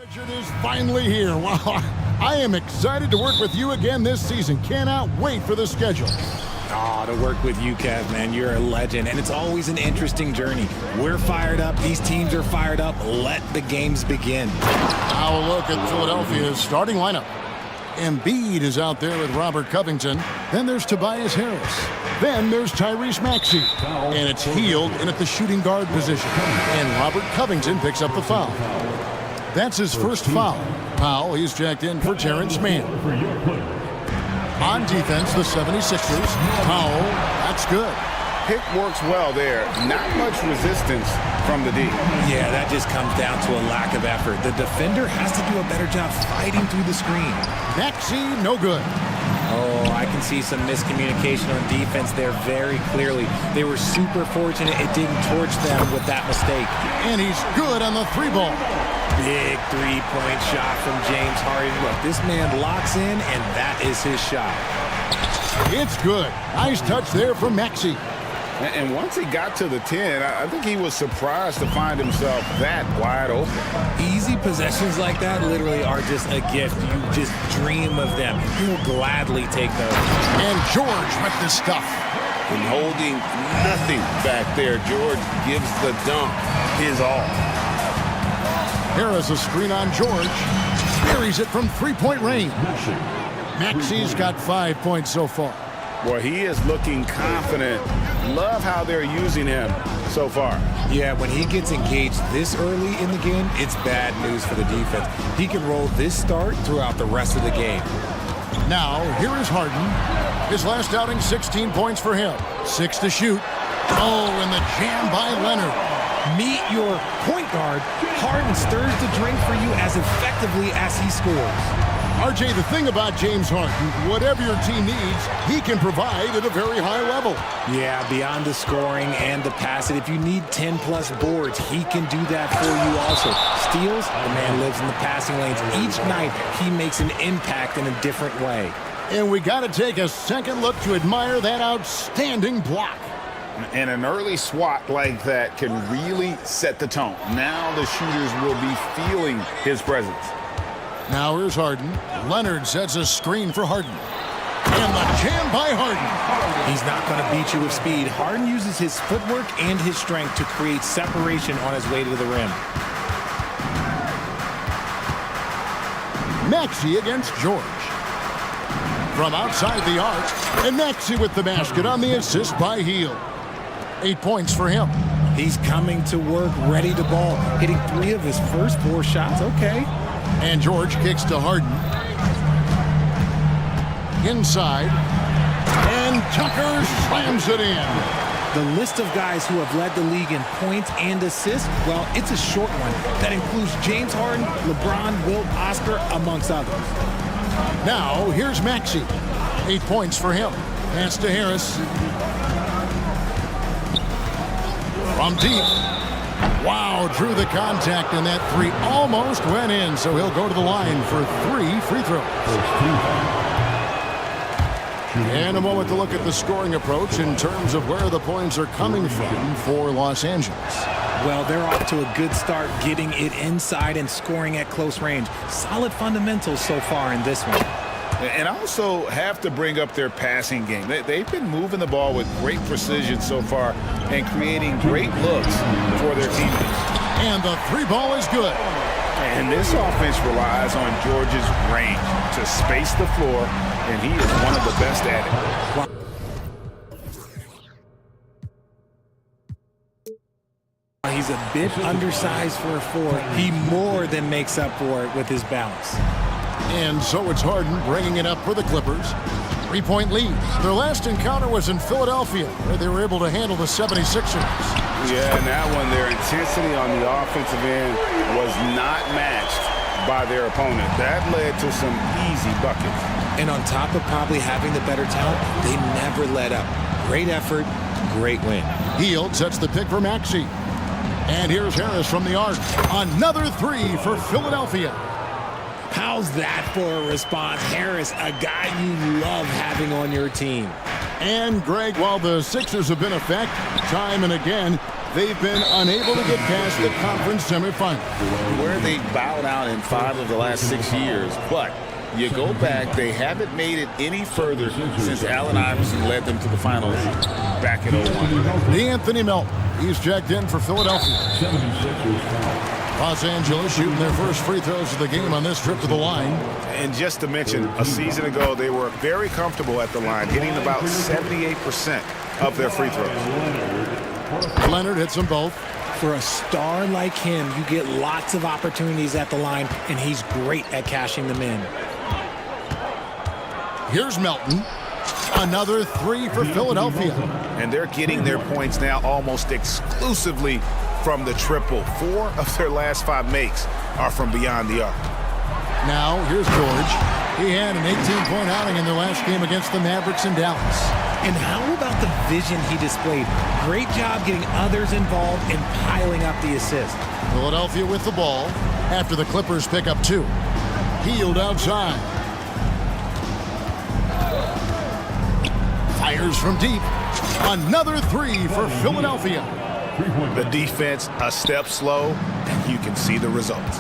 Richard is finally here. Wow, I am excited to work with you again this season. Cannot wait for the schedule. Oh, to work with you, Kev, man. You're a legend, and it's always an interesting journey. We're fired up. These teams are fired up. Let the games begin. Now a look at Philadelphia's starting lineup. Embiid is out there with Robert Covington. Then there's Tobias Harris. Then there's Tyrese Maxey. And it's Hield in at the shooting guard position. And Robert Covington picks up the foul. That's his first foul. Powell, he's jacked in for Terrence Mann. On defense, the 76ers. Powell, that's good. Pick works well there. Not much resistance from the D. Yeah, that just comes down to a lack of effort. The defender has to do a better job fighting through the screen. Maxey, no good. Oh, I can see some miscommunication on defense there very clearly. They were super fortunate it didn't torch them with that mistake. And he's good on the three ball. Big three-point shot from James Harden. Look, this man locks in, and that is his shot. It's good. Nice touch there from Maxey. And once he got to the 10, I think he was surprised to find himself that wide open. Easy possessions like that literally are just a gift. You just dream of them. You will gladly take those. And George with the stuff. And holding nothing back there, George gives the dunk his all. Harris a screen on George. Buries it from three-point range. Maxey's got 5 points so far. Boy, he is looking confident. Love how they're using him so far. Yeah, when he gets engaged this early in the game, it's bad news for the defense. He can roll this start throughout the rest of the game. Now, here is Harden. His last outing, 16 points for him. 6 to shoot. Oh, and the jam by Leonard. Meet your point guard. Harden stirs the drink for you as effectively as he scores. RJ, the thing about James Harden, whatever your team needs, he can provide at a very high level. Yeah, beyond the scoring and the passing, if you need 10-plus boards, he can do that for you also. Steals, the man lives in the passing lanes. Each night, he makes an impact in a different way. And we got to take a second look to admire that outstanding block. And an early swat like that can really set the tone. Now the shooters will be feeling his presence. Now here's Harden. Leonard sets a screen for Harden. And the jam by Harden. He's not going to beat you with speed. Harden uses his footwork and his strength to create separation on his way to the rim. Maxey against George. From outside the arc, and Maxey with the basket on the assist by Hield. 8 points for him. He's coming to work, ready to ball, hitting 3 of his first 4 shots. Okay. And George kicks to Harden. Inside. And Tucker slams it in. The list of guys who have led the league in points and assists, well, it's a short one. That includes James Harden, LeBron, Wilt, Oscar, amongst others. Now, here's Maxey. 8 points for him. Pass to Harris. From deep. Wow, drew the contact, and that 3 almost went in, so he'll go to the line for 3 free throws. And a moment to look at the scoring approach in terms of where the points are coming from for Los Angeles. Well, they're off to a good start getting it inside and scoring at close range. Solid fundamentals so far in this one. And also have to bring up their passing game. They've been moving the ball with great precision so far and creating great looks for their teammates. And the 3 ball is good. And this offense relies on George's range to space the floor, and he is one of the best at it. He's a bit undersized for a 4. He more than makes up for it with his balance. And so it's Harden bringing it up for the Clippers. 3-point lead. Their last encounter was in Philadelphia, where they were able to handle the 76ers. Yeah, and that one, their intensity on the offensive end was not matched by their opponent. That led to some easy buckets. And on top of probably having the better talent, they never let up. Great effort, great win. Hield sets the pick for Maxey. And here's Harris from the arc. Another 3 for Philadelphia. How's that for a response? Harris, a guy you love having on your team. And, Greg, while the Sixers have been effective time and again, they've been unable to get past the conference semifinal. Where they bowed out in 5 of the last 6 years, but you go back, they haven't made it any further since Allen Iverson led them to the finals back in 01. Anthony Melton, he's checked in for Philadelphia. Los Angeles shooting their first free throws of the game on this trip to the line. And just to mention, a season ago, they were very comfortable at the line, hitting about 78% of their free throws. Leonard hits them both. For a star like him, you get lots of opportunities at the line, and he's great at cashing them in. Here's Melton. Another three for Philadelphia. And they're getting their points now almost exclusively from the triple. 4 of their last 5 makes are from beyond the arc. Now, here's George. He had an 18-point outing in their last game against the Mavericks in Dallas. And how about the vision he displayed? Great job getting others involved and piling up the assist. Philadelphia with the ball after the Clippers pick up 2. Hield outside. Fires from deep. Another 3 for Philadelphia. The defense a step slow, and you can see the results.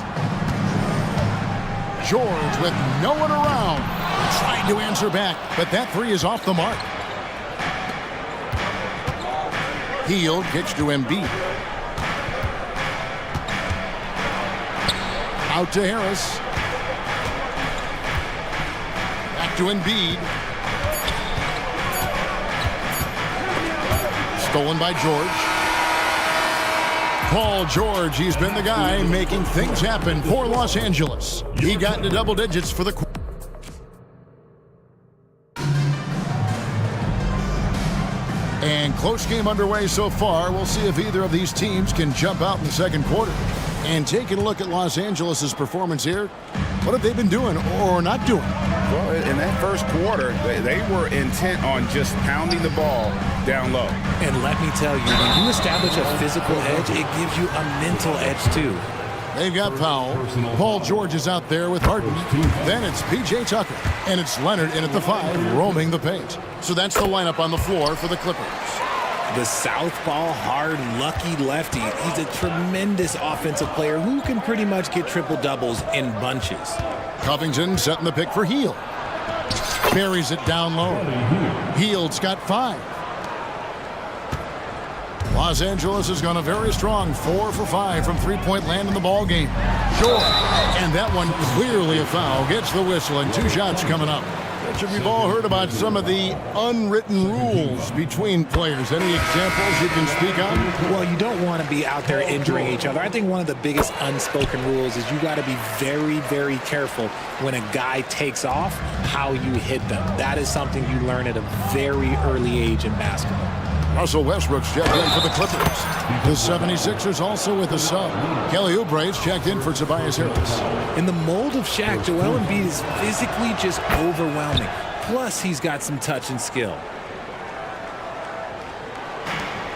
George with no one around. Trying to answer back, but that 3 is off the mark. Hield gets to Embiid. Out to Harris. Back to Embiid. Stolen by George. Paul George, he's been the guy making things happen for Los Angeles. He got into double digits for the... And close game underway so far. We'll see if either of these teams can jump out in the second quarter. And taking a look at Los Angeles' performance here, what have they been doing or not doing? Well, in that first quarter, they were intent on just pounding the ball down low. And let me tell you, when you establish a physical edge, it gives you a mental edge too. They've got Powell. Paul George is out there with Harden. Then it's P.J. Tucker. And it's Leonard in at the 5, roaming the paint. So that's the lineup on the floor for the Clippers. The southpaw, hard, lucky lefty. He's a tremendous offensive player who can pretty much get triple-doubles in bunches. Covington setting the pick for Hield. Buries it down low. Hield's got 5. Los Angeles has gone a very strong 4 for 5 from three-point land in the ball game. Sure. And that one clearly a foul. Gets the whistle and 2 shots coming up. We've all heard about some of the unwritten rules between players. Any examples you can speak on? Well, you don't want to be out there injuring each other. I think one of the biggest unspoken rules is you got to be very, very careful when a guy takes off, how you hit them. That is something you learn at a very early age in basketball. Russell Westbrook's checked in for the Clippers. The 76ers also with a sub. Kelly Oubre's checked in for Tobias Harris. In the mold of Shaq, Joel Embiid is physically just overwhelming. Plus, he's got some touch and skill.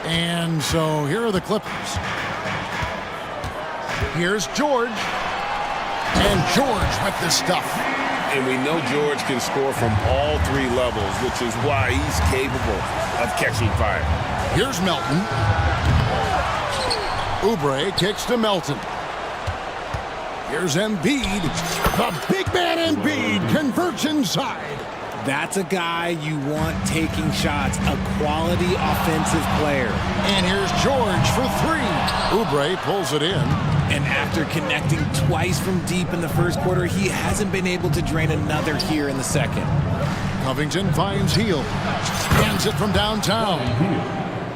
And so here are the Clippers. Here's George. And George with the stuff. And we know George can score from all 3 levels, which is why he's capable of catching fire. Here's Melton. Oubre kicks to Melton. Here's Embiid. The big man Embiid converts inside. That's a guy you want taking shots, a quality offensive player. And here's George for 3. Oubre pulls it in. And after connecting twice from deep in the first quarter, he hasn't been able to drain another here in the second. Covington finds Hield. Hands it from downtown.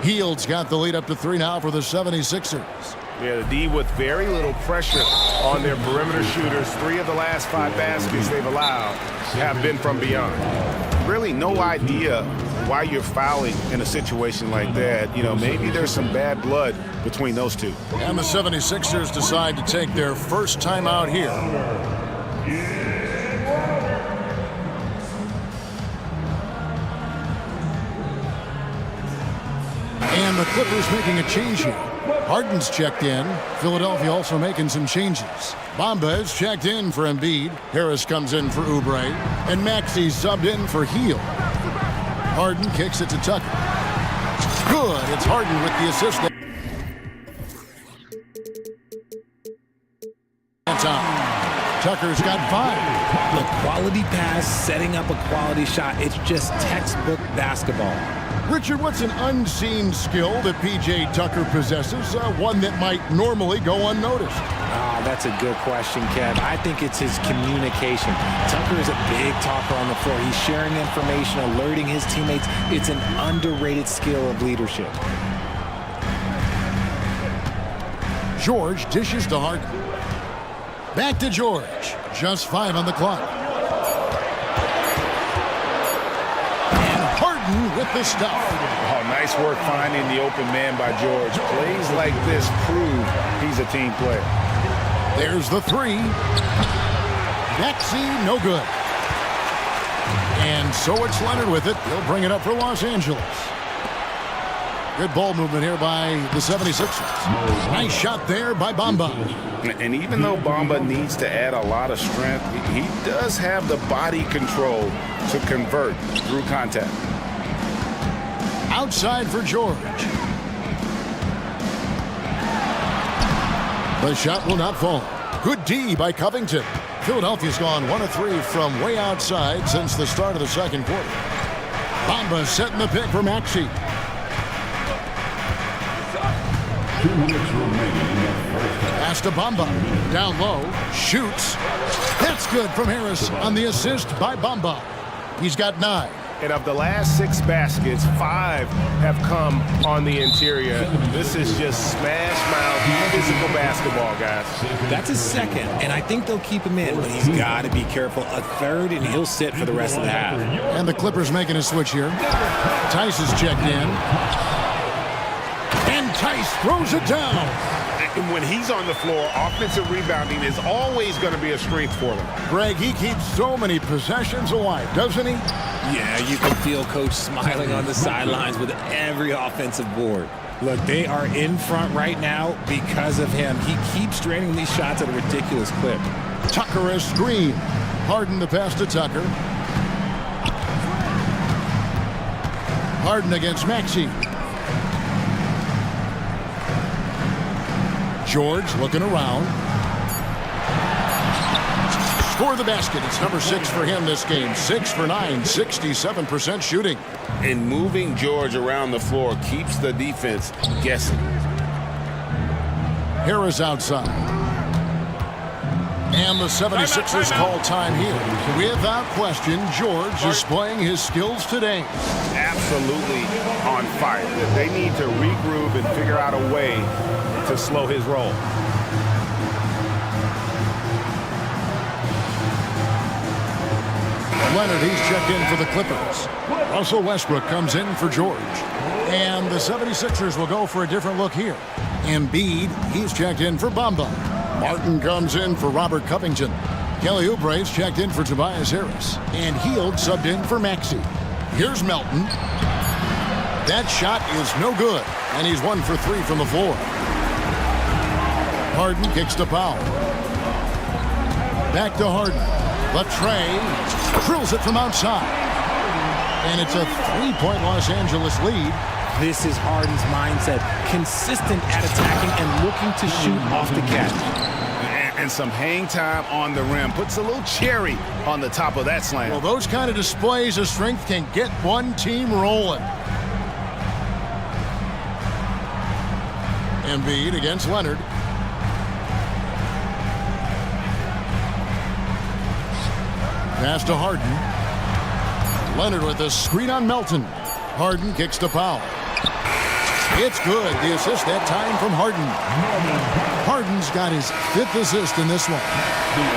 Hield's got the lead up to 3 now for the 76ers. Yeah, the D with very little pressure on their perimeter shooters. 3 of the last 5 baskets they've allowed have been from beyond. Really no idea why you're fouling in a situation like that. You know, maybe there's some bad blood between those 2. And the 76ers decide to take their first time out here. And the Clippers making a change here. Harden's checked in. Philadelphia also making some changes. Bamba's checked in for Embiid. Harris comes in for Oubre. And Maxi's subbed in for Hield. Harden kicks it to Tucker. Good. It's Harden with the assist. Tucker's got 5. Look, quality pass, setting up a quality shot. It's just textbook basketball. Richard, what's an unseen skill that P.J. Tucker possesses, one that might normally go unnoticed? That's a good question, Kev. I think it's his communication. Tucker is a big talker on the floor. He's sharing information, alerting his teammates. It's an underrated skill of leadership. George dishes to Harden. Back to George. Just 5 on the clock. And Harden with the stuff. Oh, nice work finding the open man by George. Plays like this prove he's a team player. There's the 3. Maxey, no good. And so it's Leonard with it. He'll bring it up for Los Angeles. Good ball movement here by the 76ers. Nice shot there by Bamba. And even though Bamba needs to add a lot of strength, he does have the body control to convert through contact. Outside for George. The shot will not fall. Good D by Covington. Philadelphia's gone 1 of 3 from way outside since the start of the second quarter. Bamba setting the pick for Maxey. 2 minutes remaining in the first half. Pass to Bamba. Down low. Shoots. That's good from Harris on the assist by Bamba. He's got 9. And of the last 6 baskets, 5 have come on the interior. This is just smash mouth physical basketball, guys. That's his second, and I think they'll keep him in, but he's got to be careful. A third, and he'll sit for the rest of the half. And the Clippers making a switch here. Tice is checked in. And Tice throws it down. And when he's on the floor, offensive rebounding is always going to be a strength for them. Greg, he keeps so many possessions alive, doesn't he? Yeah, you can feel Coach smiling on the sidelines with every offensive board. Look, they are in front right now because of him. He keeps draining these shots at a ridiculous clip. Tucker a screen. Harden the pass to Tucker. Harden against Maxey. George looking around. Score the basket. It's number 6 for him this game. 6 for 9, 67% shooting. And moving George around the floor keeps the defense guessing. Harris outside. And the 76ers call time here. Without question, George is displaying his skills today. Absolutely on fire. They need to regroup and figure out a way to slow his roll. Leonard, he's checked in for the Clippers. Russell Westbrook comes in for George. And the 76ers will go for a different look here. Embiid, he's checked in for Bamba. Martin comes in for Robert Covington. Kelly Oubre's checked in for Tobias Harris. And Hield subbed in for Maxey. Here's Melton. That shot is no good. And he's 1 for 3 from the floor. Harden kicks to Powell. Back to Harden. Latrey drills it from outside. And it's a 3-point Los Angeles lead. This is Harden's mindset. Consistent at attacking and looking to shoot off the catch. And some hang time on the rim. Puts a little cherry on the top of that slam. Well, those kind of displays of strength can get one team rolling. Embiid against Leonard. Pass to Harden. Leonard with a screen on Melton. Harden kicks to Powell. It's good. The assist that time from Harden. Harden's got his 5th assist in this one.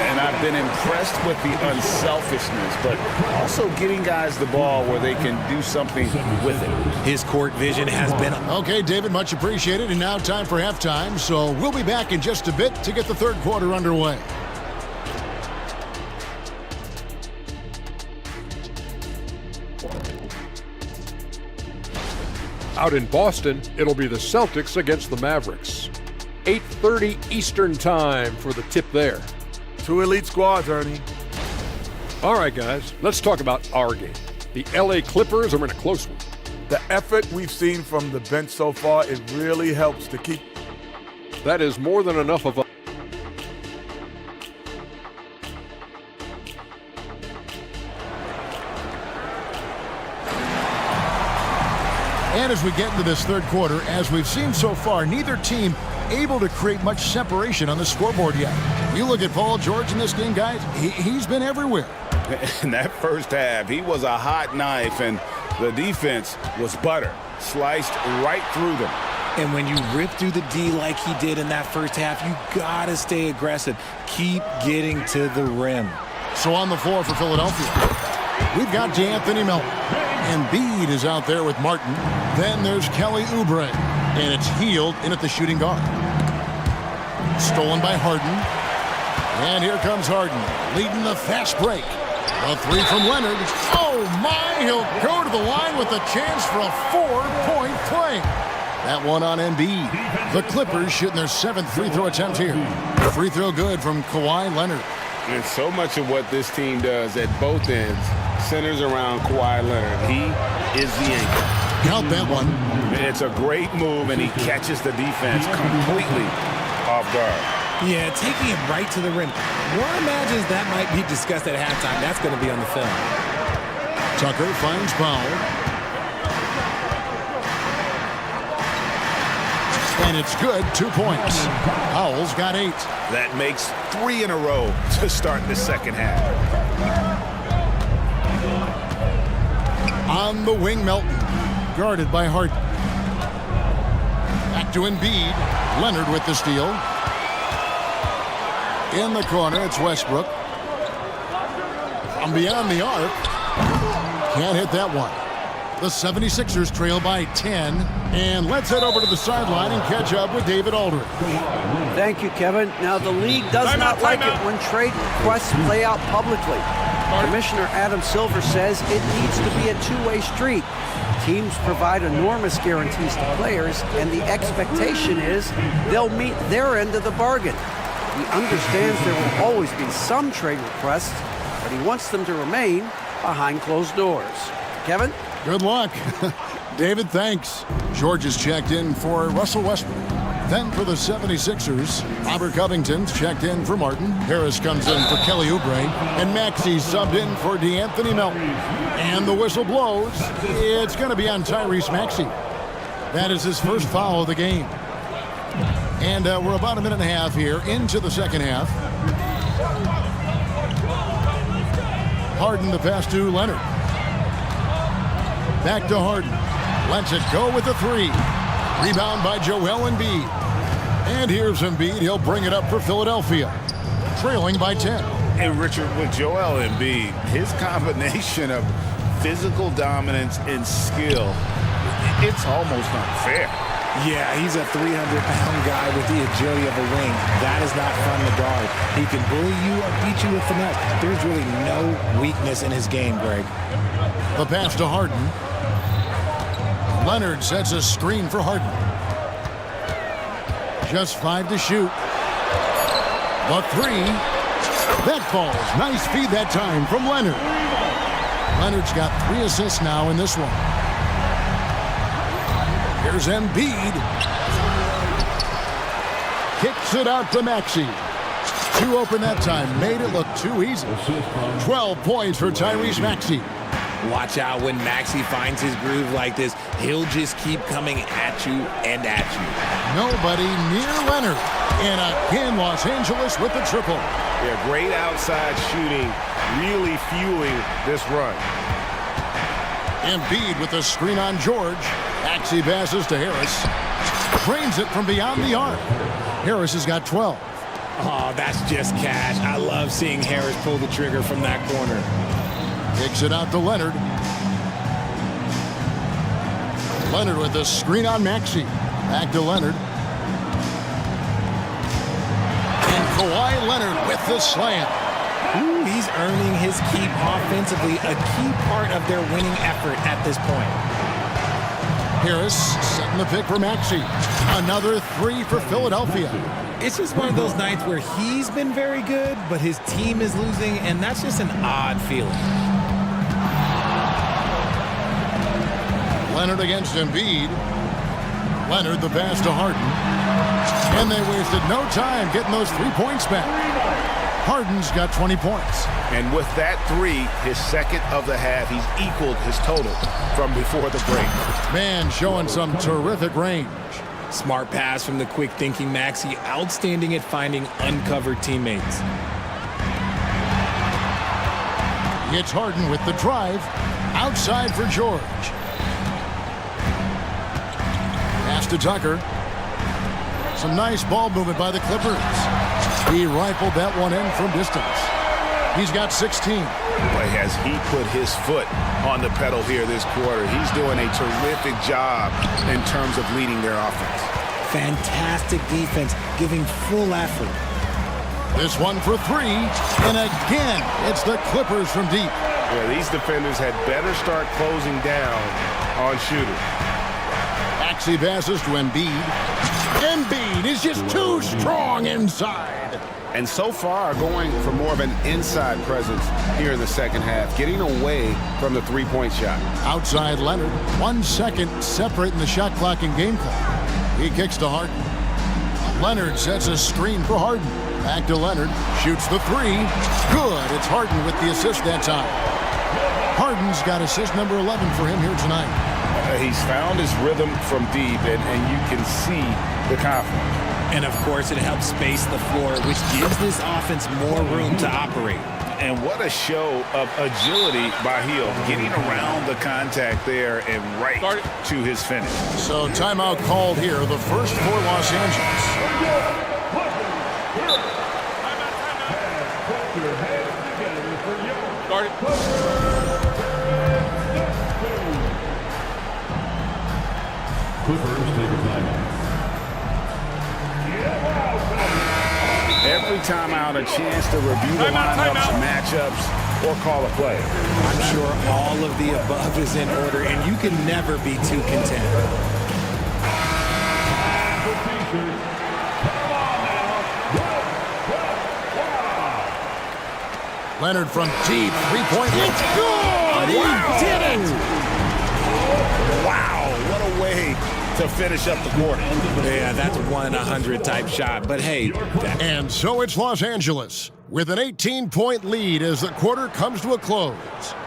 And I've been impressed with the unselfishness, but also getting guys the ball where they can do something with it. His court vision has been... Okay, David, much appreciated. And now time for halftime. So we'll be back in just a bit to get the third quarter underway. Out in Boston, it'll be the Celtics against the Mavericks. 8:30 Eastern time for the tip there. 2 elite squads, Ernie. All right, guys, let's talk about our game. The LA Clippers are in a close one. The effort we've seen from the bench so far, it really helps to keep... That is more than enough of a... And as we get into this third quarter, as we've seen so far, neither team able to create much separation on the scoreboard yet. You look at Paul George in this game, guys, he's been everywhere. In that first half, he was a hot knife, and the defense was butter, sliced right through them. And when you rip through the D like he did in that first half, you gotta stay aggressive. Keep getting to the rim. So on the floor for Philadelphia, we've got D'Anthony Melton. Embiid is out there with Martin. Then there's Kelly Oubre. And it's Healed in at the shooting guard. Stolen by Harden. And here comes Harden, leading the fast break. A three from Leonard. Oh, my! He'll go to the line with a chance for a 4-point play. That one on Embiid. The Clippers shooting their 7th free throw attempt here. Free throw good from Kawhi Leonard. And so much of what this team does at both ends centers around Kawhi Leonard. He is the anchor. Count that one. It's a great move, and he catches the defense completely off guard. Yeah, taking him right to the rim. One imagines that might be discussed at halftime. That's going to be on the film. Tucker finds Powell. And it's good, 2 points. Powell's got 8. That makes 3 in a row to start the second half. On the wing, Melton. Guarded by Harden. Back to Embiid. Leonard with the steal. In the corner, it's Westbrook. From beyond the arc. Can't hit that one. The 76ers trail by 10. And let's head over to the sideline and catch up with David Aldridge. Thank you, Kevin. Now, the league does not like it when trade requests play out publicly. Commissioner Adam Silver says it needs to be a two-way street. Teams provide enormous guarantees to players, and the expectation is they'll meet their end of the bargain. He understands there will always be some trade requests, but he wants them to remain behind closed doors. Kevin? Good luck. David, thanks. George is checked in for Russell Westbrook. Then for the 76ers, Robert Covington's checked in for Martin. Harris comes in for Kelly Oubre. And Maxey subbed in for D'Anthony Melton. And the whistle blows. It's going to be on Tyrese Maxey. That is his first foul of the game. And we're about a minute and a half here into the second half. Harden the pass to Leonard. Back to Harden. Lets it go with the 3. Rebound by Joel Embiid. And here's Embiid. He'll bring it up for Philadelphia. Trailing by 10. And Richard, with Joel Embiid, his combination of physical dominance and skill, it's almost unfair. Yeah, he's a 300-pound guy with the agility of a wing. That is not fun to guard. He can bully you or beat you with finesse. There's really no weakness in his game, Greg. The pass to Harden. Leonard sets a screen for Harden. Just 5 to shoot. The 3. That falls. Nice feed that time from Leonard. Leonard's got 3 assists now in this one. Here's Embiid. Kicks it out to Maxey. 2 open that time. Made it look too easy. 12 points for Tyrese Maxey. Watch out when Maxey finds his groove like this. He'll just keep coming at you and at you. Nobody near Leonard. And again, Los Angeles with the triple. Yeah, great outside shooting, really fueling this run. Embiid with the screen on George. Maxey passes to Harris. Drains it from beyond the arc. Harris has got 12. Oh, that's just cash. I love seeing Harris pull the trigger from that corner. Kicks it out to Leonard. Leonard with the screen on Maxey. Back to Leonard. And Kawhi Leonard with the slam. Ooh, he's earning his keep offensively, a key part of their winning effort at this point. Harris setting the pick for Maxey. Another 3 for Philadelphia. It's just one of those nights where he's been very good, but his team is losing, and that's just an odd feeling. Leonard against Embiid. Leonard the pass to Harden. And they wasted no time getting those 3 points back. Harden's got 20 points. And with that three, his second of the half, he's equaled his total from before the break. Man showing some terrific range. Smart pass from the quick-thinking Maxey. Outstanding at finding uncovered teammates. It's Harden with the drive. Outside for George. Pass to Tucker. Some nice ball movement by the Clippers. He rifled that one in from distance. He's got 16. Boy, has he put his foot on the pedal here this quarter. He's doing a terrific job in terms of leading their offense. Fantastic defense, giving full effort. This one for three, and again, it's the Clippers from deep. Yeah, these defenders had better start closing down on shooters. Maxey passes to Embiid. Embiid is just too strong inside. And so far, going for more of an inside presence here in the second half, getting away from the three-point shot. Outside Leonard, 1 second separating the shot clock and game clock. He kicks to Harden. Leonard sets a screen for Harden. Back to Leonard, shoots the three. Good, it's Harden with the assist that time. Harden's got assist number 11 for him here tonight. He's found his rhythm from deep, and you can see the confidence. And of course, it helps space the floor, which gives this offense more room to operate. And what a show of agility by Hill, getting around the contact there and right to his finish. So timeout called here, the first for Los Angeles. Clippers take a timeout. Every time out, a chance to review the lineups, matchups, or call a play. I'm sure all of the above is in order, and you can never be too content. Leonard from deep, three-point. It's good! He did it! Wow, what a way to finish up the quarter. Yeah, that's 1-100 type shot, but hey. And so it's Los Angeles with an 18-point lead as the quarter comes to a close.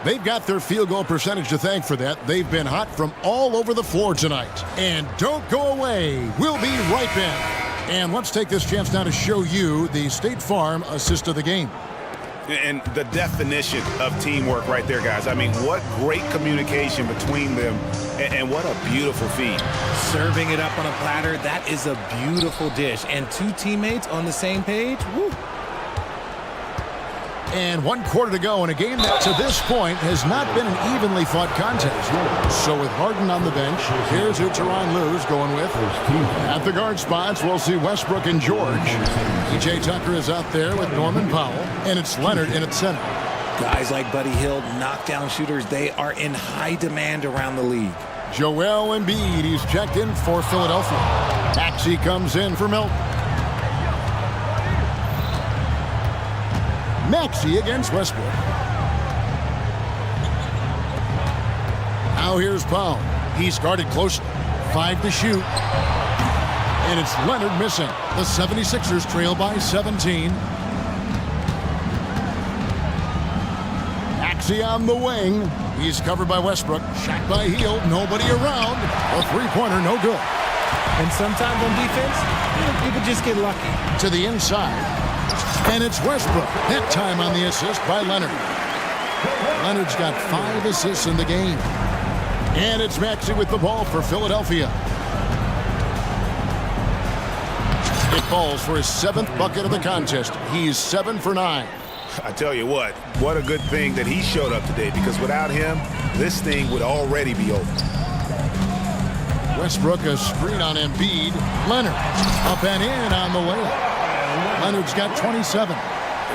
They've got their field goal percentage to thank for that. They've been hot from all over the floor tonight. And don't go away. We'll be right back. And let's take this chance now to show you the State Farm assist of the game. And the definition of teamwork right there, guys. I mean, what great communication between them, and what a beautiful feed. Serving it up on a platter, that is a beautiful dish. And two teammates on the same page, woo. And 1 quarter to go in a game that to this point has not been an evenly fought contest. So with Harden on the bench, here's who Tyronn Lue's going with. At the guard spots, we'll see Westbrook and George. PJ Tucker is out there with Norman Powell, and it's Leonard in at center. Guys like Buddy Hield, knockdown shooters, they are in high demand around the league. Joel Embiid, he's checked in for Philadelphia. Maxey comes in for Milton. Maxey against Westbrook. Now here's Powell. He's guarded closely. 5 to shoot. And it's Leonard missing. The 76ers trail by 17. Maxey on the wing. He's covered by Westbrook. Shot by Hield. Nobody around. A three-pointer, no good. And sometimes on defense, you could just get lucky. To the inside. And it's Westbrook, that time on the assist by Leonard. Leonard's got 5 assists in the game. And it's Maxey with the ball for Philadelphia. It falls for his 7th bucket of the contest. He's 7 for 9. I tell you what a good thing that he showed up today, because without him, this thing would already be over. Westbrook, a screen on Embiid. Leonard up and in on the layup. Leonard's got 27.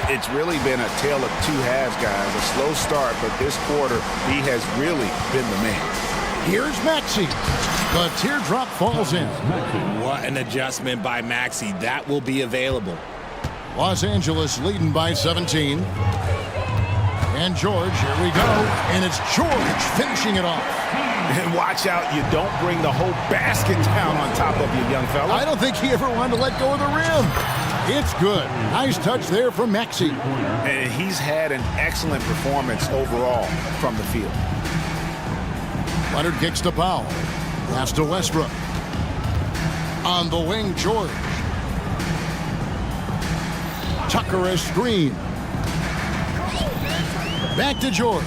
It's really been a tale of two halves, guys. A slow start, but this quarter, he has really been the man. Here's Maxey. The teardrop falls in. What an adjustment by Maxey. That will be available. Los Angeles leading by 17. And George, here we go. And it's George finishing it off. And watch out, you don't bring the whole basket down on top of you, young fella. I don't think he ever wanted to let go of the rim. It's good. Nice touch there from Maxey. And he's had an excellent performance overall from the field. Leonard kicks to Powell. Pass to Westbrook. On the wing, George. Tucker a screen. Back to George.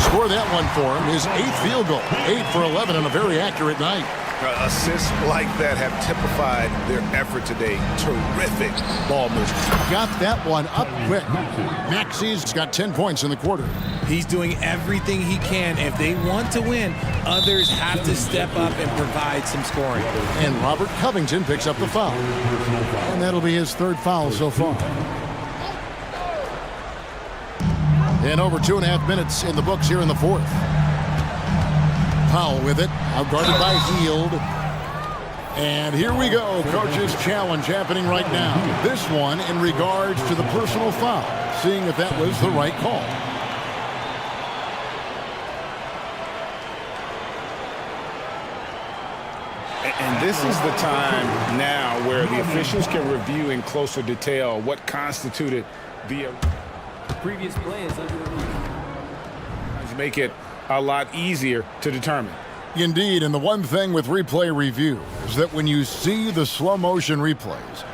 Score that one for him. His 8th field goal. 8 for 11 on a very accurate night. Assists like that have typified their effort today. Terrific ball movement. Got that one up quick. Maxey's got 10 points in the quarter. He's doing everything he can. If they want to win, others have to step up and provide some scoring. And Robert Covington picks up the foul. And that'll be his 3rd foul so far. And over 2.5 minutes in the books here in the 4th. Powell with it, outguarded by Hield. And here we go, coach's challenge happening right now. This one in regards to the personal foul, seeing if that was the right call. And this is the time now where the officials can review in closer detail what constituted the previous play is under review. Make it a lot easier to determine. Indeed, and the one thing with replay review is that when you see the slow motion replays,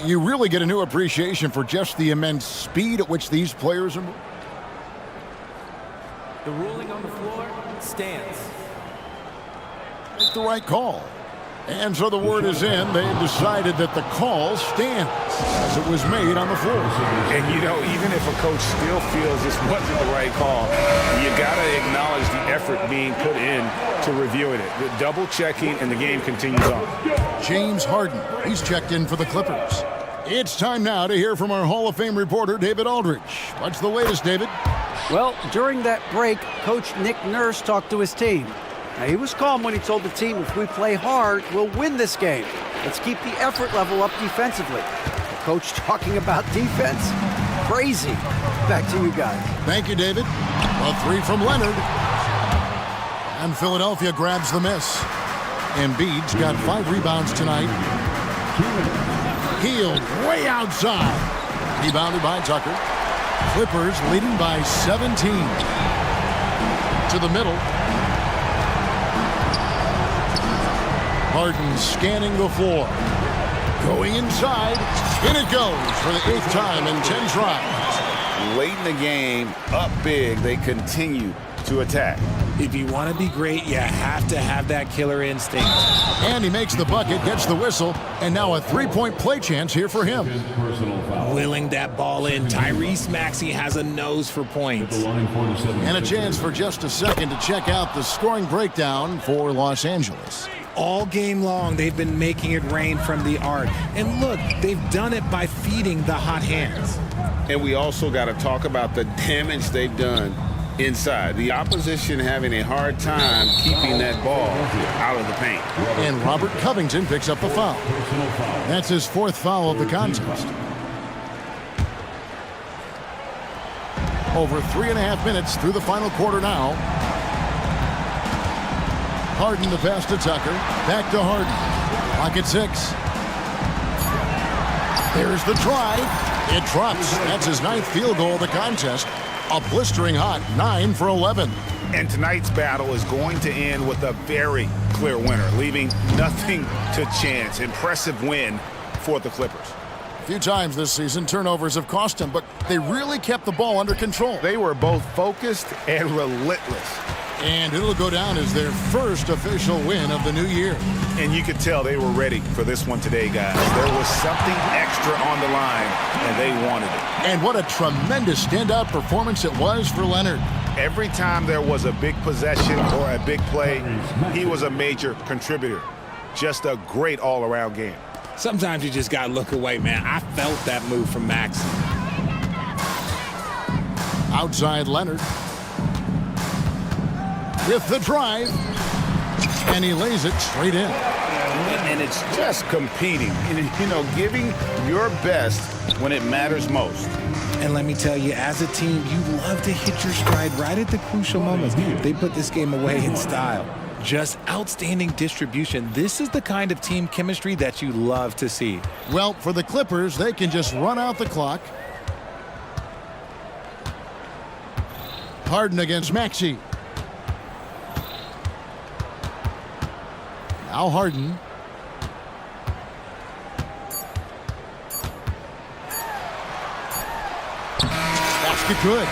you really get a new appreciation for just the immense speed at which these players are moving. The ruling on the floor stands. It's the right call. And so the word is in. They've decided that the call stands as it was made on the floor. And, you know, even if a coach still feels this wasn't the right call, you got to acknowledge the effort being put in to reviewing it. The double checking, and the game continues on. James Harden, he's checked in for the Clippers. It's time now to hear from our Hall of Fame reporter, David Aldridge. What's the latest, David? Well, during that break, Coach Nick Nurse talked to his team. Now, he was calm when he told the team, if we play hard, we'll win this game. Let's keep the effort level up defensively. The coach talking about defense? Crazy. Back to you guys. Thank you, David. A 3 from Leonard. And Philadelphia grabs the miss. Embiid's got 5 rebounds tonight. Hield way outside. Rebounded by Tucker. Clippers leading by 17. To the middle. Harden scanning the floor. Going inside. In it goes for the 8th time in 10 tries. Late in the game, up big, they continue to attack. If you want to be great, you have to have that killer instinct. And he makes the bucket, gets the whistle, and now a 3-point play chance here for him. Willing that ball in. Tyrese Maxey has a nose for points. And a chance for just a second to check out the scoring breakdown for Los Angeles. All game long, they've been making it rain from the arc. And look, they've done it by feeding the hot hands. And we also got to talk about the damage they've done inside. The opposition having a hard time keeping that ball out of the paint. And Robert Covington picks up the foul. That's his 4th foul of the contest. Over 3.5 minutes through the final quarter now. Harden the pass to Tucker. Back to Harden. Clock at 6. There's the try. It drops. That's his 9th field goal of the contest. A blistering hot 9 for 11. And tonight's battle is going to end with a very clear winner, leaving nothing to chance. Impressive win for the Clippers. A few times this season, turnovers have cost them, but they really kept the ball under control. They were both focused and relentless. And it'll go down as their first official win of the new year. And you could tell they were ready for this one today, guys. There was something extra on the line, and they wanted it. And what a tremendous standout performance it was for Leonard. Every time there was a big possession or a big play, he was a major contributor. Just a great all-around game. Sometimes you just got to look away, man. I felt that move from Max. Outside Leonard. With the drive, and he lays it straight in. And it's just competing, you know, giving your best when it matters most. And let me tell you, as a team, you love to hit your stride right at the crucial moments. They put this game away in style. Just outstanding distribution. This is the kind of team chemistry that you love to see. Well, for the Clippers, they can just run out the clock. Harden against Maxey. Now Harden. Basket good.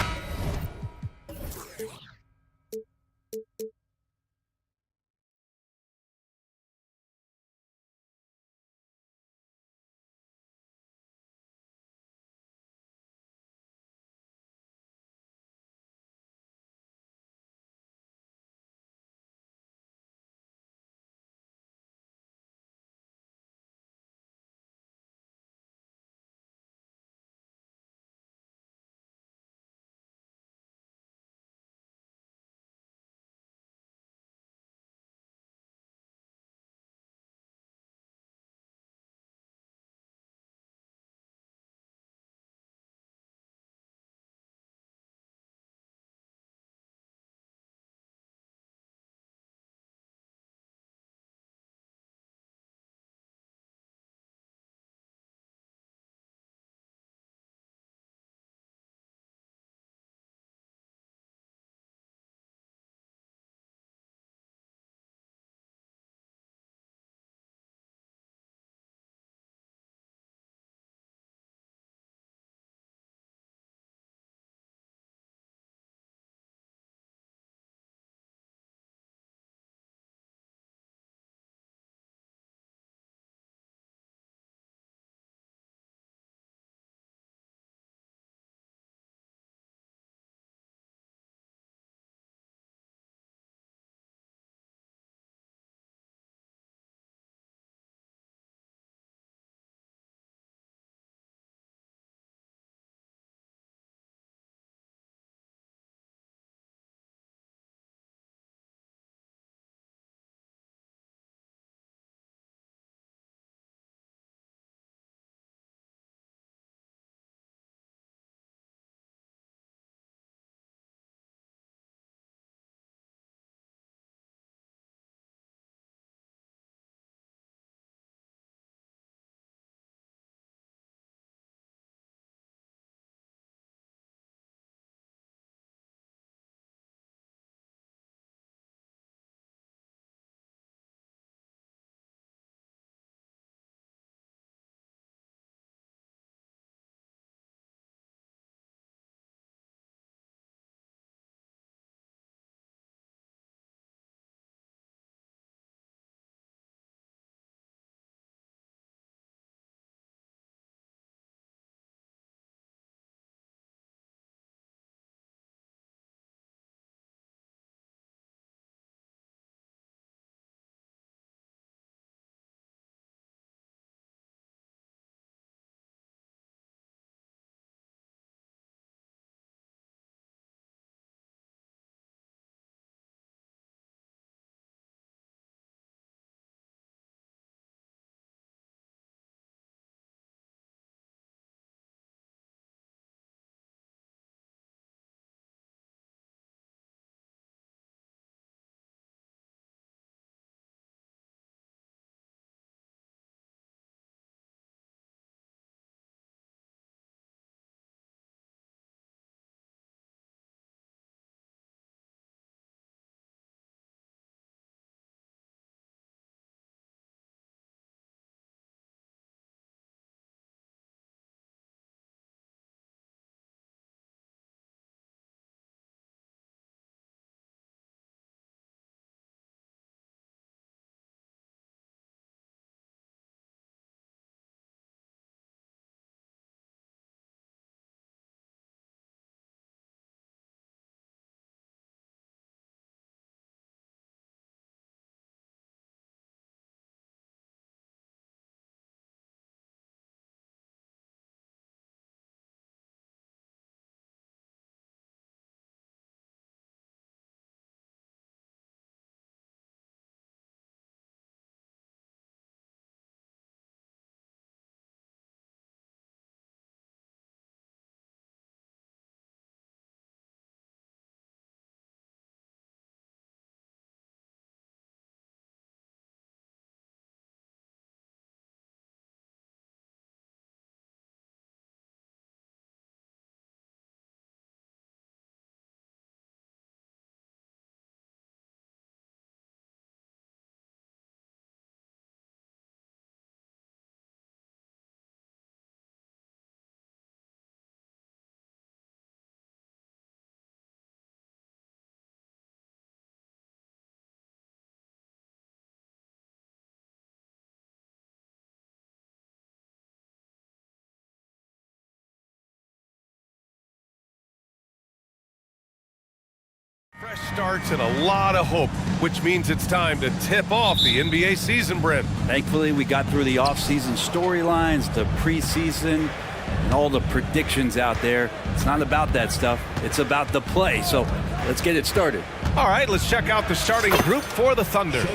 starts and a lot of hope, which means it's time to tip off the NBA season, Brent. Thankfully, we got through the off-season storylines, the preseason, and all the predictions out there. It's not about that stuff. It's about the play. So let's get it started. All right, let's check out the starting group for the Thunder.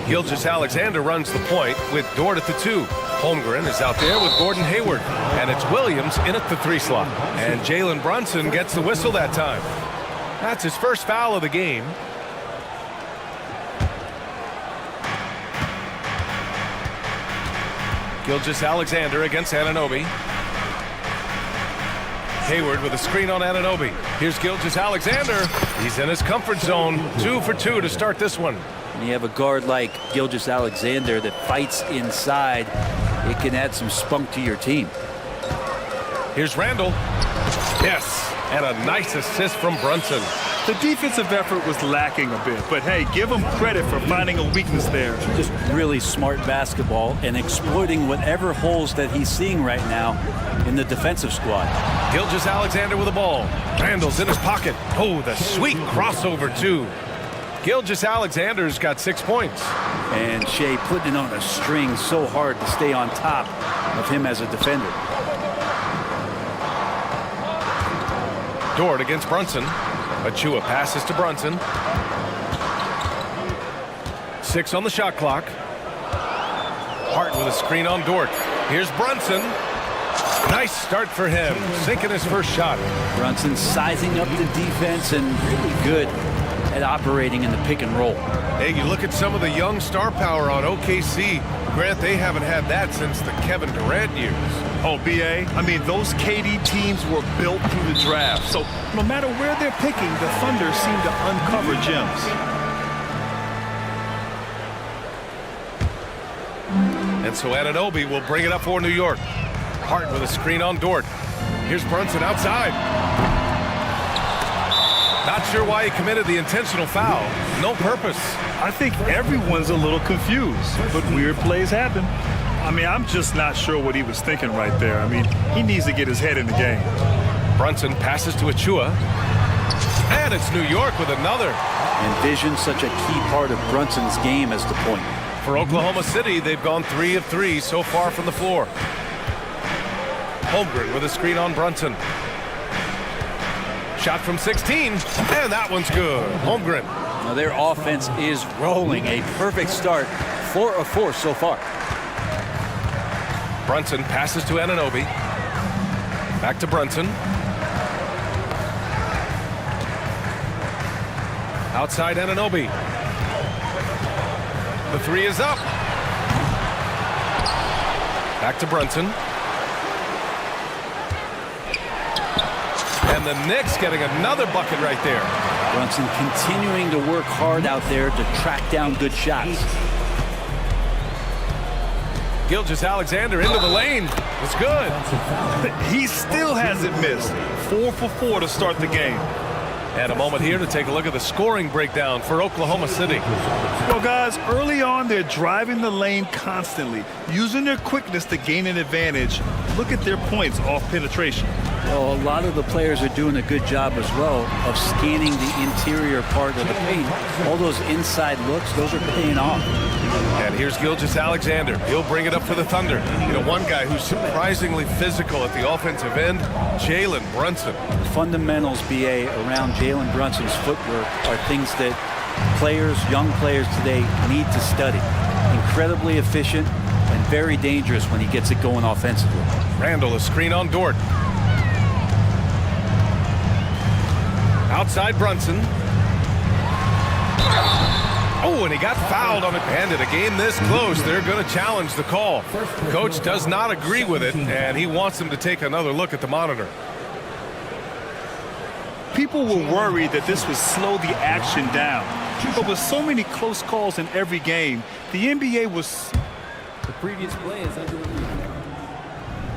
Gilgeous-Alexander runs the point with Dort at the 2. Holmgren is out there with Gordon Hayward. And it's Williams in at the 3 slot. And Jalen Brunson gets the whistle that time. That's his first foul of the game. Gilgeous-Alexander against Anunoby. Hayward with a screen on Anunoby. Here's Gilgeous-Alexander. He's in his comfort zone. 2 for 2 to start this one. When you have a guard like Gilgeous-Alexander that fights inside, it can add some spunk to your team. Here's Randall. Yes, and a nice assist from Brunson. The defensive effort was lacking a bit, but hey, give him credit for finding a weakness there. Just really smart basketball and exploiting whatever holes that he's seeing right now in the defensive squad. Gilgeous-Alexander with the ball. Randall's in his pocket. Oh, the sweet crossover too. Gilgeous-Alexander's got 6 points. And Shea putting it on a string so hard to stay on top of him as a defender. Dort against Brunson. Achua passes to Brunson. 6 on the shot clock. Hart with a screen on Dort. Here's Brunson. Nice start for him, sinking his first shot. Brunson sizing up the defense and really good at operating in the pick and roll. Hey, you look at some of the young star power on OKC. Grant, they haven't had that since the Kevin Durant years. Oh, B.A., I mean, those KD teams were built through the draft. So no matter where they're picking, the Thunder seem to uncover gems. And so Anunoby will bring it up for New York. Hart with a screen on Dort. Here's Brunson outside. Not sure why he committed the intentional foul. No purpose. I think everyone's a little confused, but weird plays happen. I mean, I'm just not sure what he was thinking right there. I mean, he needs to get his head in the game. Brunson passes to Achua. And it's New York with another. Envision such a key part of Brunson's game as the point. For Oklahoma City, they've gone 3 of 3 so far from the floor. Holmgren with a screen on Brunson. Shot from 16, and that one's good. Holmgren. Now their offense is rolling. A perfect start. 4 of 4 so far. Brunson passes to Anunoby. Back to Brunson. Outside Anunoby. The 3 is up. Back to Brunson. And the Knicks getting another bucket right there. Brunson continuing to work hard out there to track down good shots. Gilgeous-Alexander into the lane. It's good. He still hasn't missed. 4 for 4 to start the game. And a moment here to take a look at the scoring breakdown for Oklahoma City. Well, guys, early on, they're driving the lane constantly, using their quickness to gain an advantage. Look at their points off penetration. Well, a lot of the players are doing a good job as well of scanning the interior part of the paint. All those inside looks, those are paying off. And here's Gilgeous-Alexander. He'll bring it up for the Thunder. You know, one guy who's surprisingly physical at the offensive end, Jalen Brunson. Fundamentals, BA, around Jalen Brunson's footwork are things that players, young players today need to study. Incredibly efficient and very dangerous when he gets it going offensively. Randall, a screen on Dort. Outside Brunson. Oh, and he got fouled on it. And in a game this close, they're going to challenge the call. Coach does not agree with it, and he wants him to take another look at the monitor. People were worried that this would slow the action down. But with so many close calls in every game, the NBA was... The previous play is under review.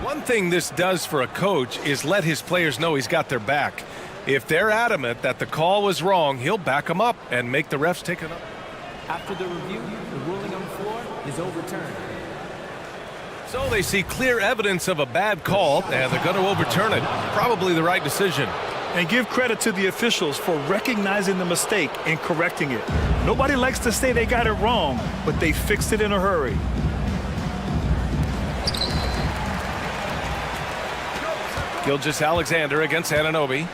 One thing this does for a coach is let his players know he's got their back. If they're adamant that the call was wrong, he'll back them up and make the refs take it up. After the review, the ruling on the floor is overturned. So they see clear evidence of a bad call, and they're going to overturn it. Probably the right decision. And give credit to the officials for recognizing the mistake and correcting it. Nobody likes to say they got it wrong, but they fixed it in a hurry. Gilgeous-Alexander against Anunoby.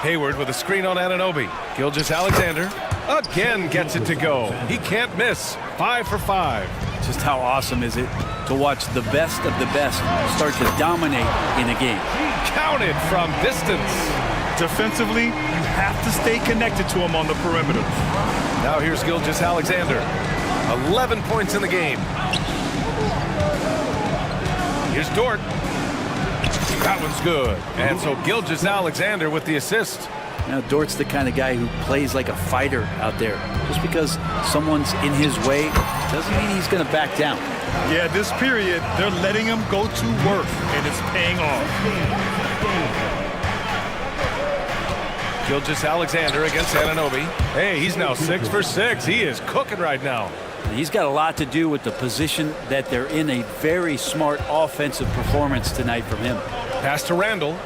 Hayward with a screen on Anunoby. Gilgeous-Alexander again gets it to go. He can't miss. 5 for 5. Just how awesome is it to watch the best of the best start to dominate in a game. Counted from distance. Defensively, you have to stay connected to him on the perimeter. Now here's Gilgeous-Alexander. 11 points in the game. Here's Dort. That one's good. And so Gilgeous-Alexander with the assist. Now, Dort's the kind of guy who plays like a fighter out there. Just because someone's in his way doesn't mean he's going to back down. Yeah, this period, they're letting him go to work, and it's paying off. Gilgeous-Alexander against Anunoby. Hey, he's now 6 for 6. He is cooking right now. He's got a lot to do with the position that they're in. A very smart offensive performance tonight from him. Pass to Randall.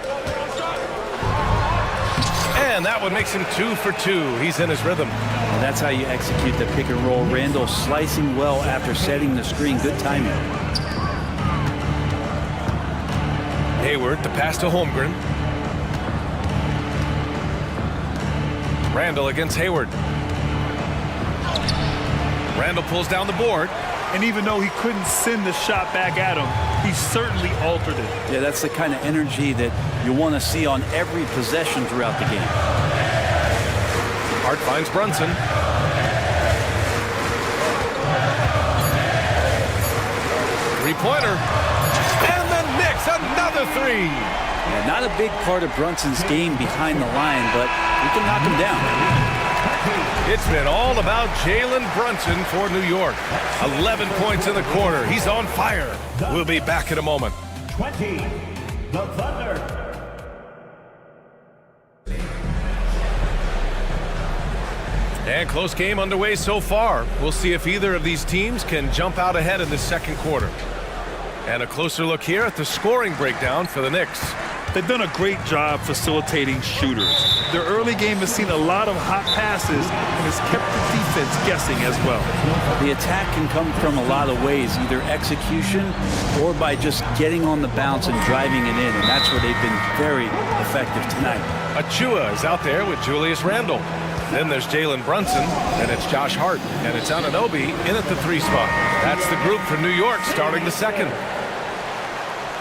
And that one makes him 2 for 2. He's in his rhythm. And that's how you execute the pick and roll. Randall slicing well after setting the screen. Good timing. Hayward, the pass to Holmgren. Randall against Hayward. Randall pulls down the board. And even though he couldn't send the shot back at him, he certainly altered it. Yeah, that's the kind of energy that you want to see on every possession throughout the game. Hart finds Brunson. Three-pointer. And the Knicks, another three. Yeah, not a big part of Brunson's game behind the line, but we can knock him down. It's been all about Jalen Brunson for New York. 11 points in the quarter. He's on fire. We'll be back in a moment. 20, the Thunder. And close game underway so far. We'll see if either of these teams can jump out ahead in the second quarter. And a closer look here at the scoring breakdown for the Knicks. They've done a great job facilitating shooters. Their early game has seen a lot of hot passes and has kept the defense guessing as well. The attack can come from a lot of ways, either execution or by just getting on the bounce and driving it in, and that's where they've been very effective tonight. Achua is out there with Julius Randle. Then there's Jalen Brunson, and it's Josh Hart, and it's Anunoby in at the 3 spot. That's the group for New York starting the second.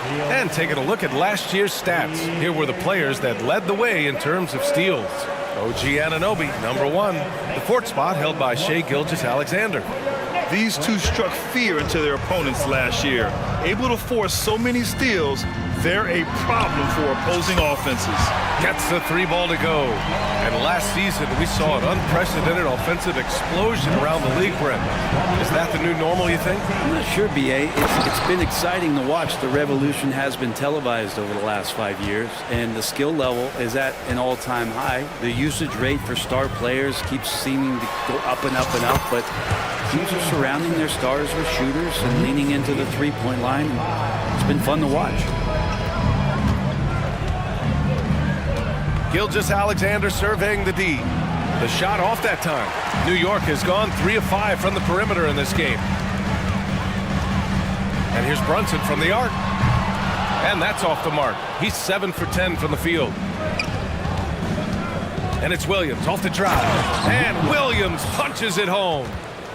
And taking a look at last year's stats, here were the players that led the way in terms of steals. OG Anunoby, number 1. The 4th spot held by Shai Gilgeous-Alexander. These two struck fear into their opponents last year. Able to force so many steals, they're a problem for opposing offenses. Gets the 3 ball to go. And last season, we saw an unprecedented offensive explosion around the league, Brent. Is that the new normal, you think? I'm not sure, B.A. It's been exciting to watch. The revolution has been televised over the last 5 years, and the skill level is at an all-time high. The usage rate for star players keeps seeming to go up and up and up, but teams are surrounding their stars with shooters and leaning into the three-point line. It's been fun to watch. Gilgeous-Alexander surveying the D. The shot off that time. New York has gone 3 of 5 from the perimeter in this game. And here's Brunson from the arc. And that's off the mark. He's 7 for 10 from the field. And it's Williams off the drive. And Williams punches it home.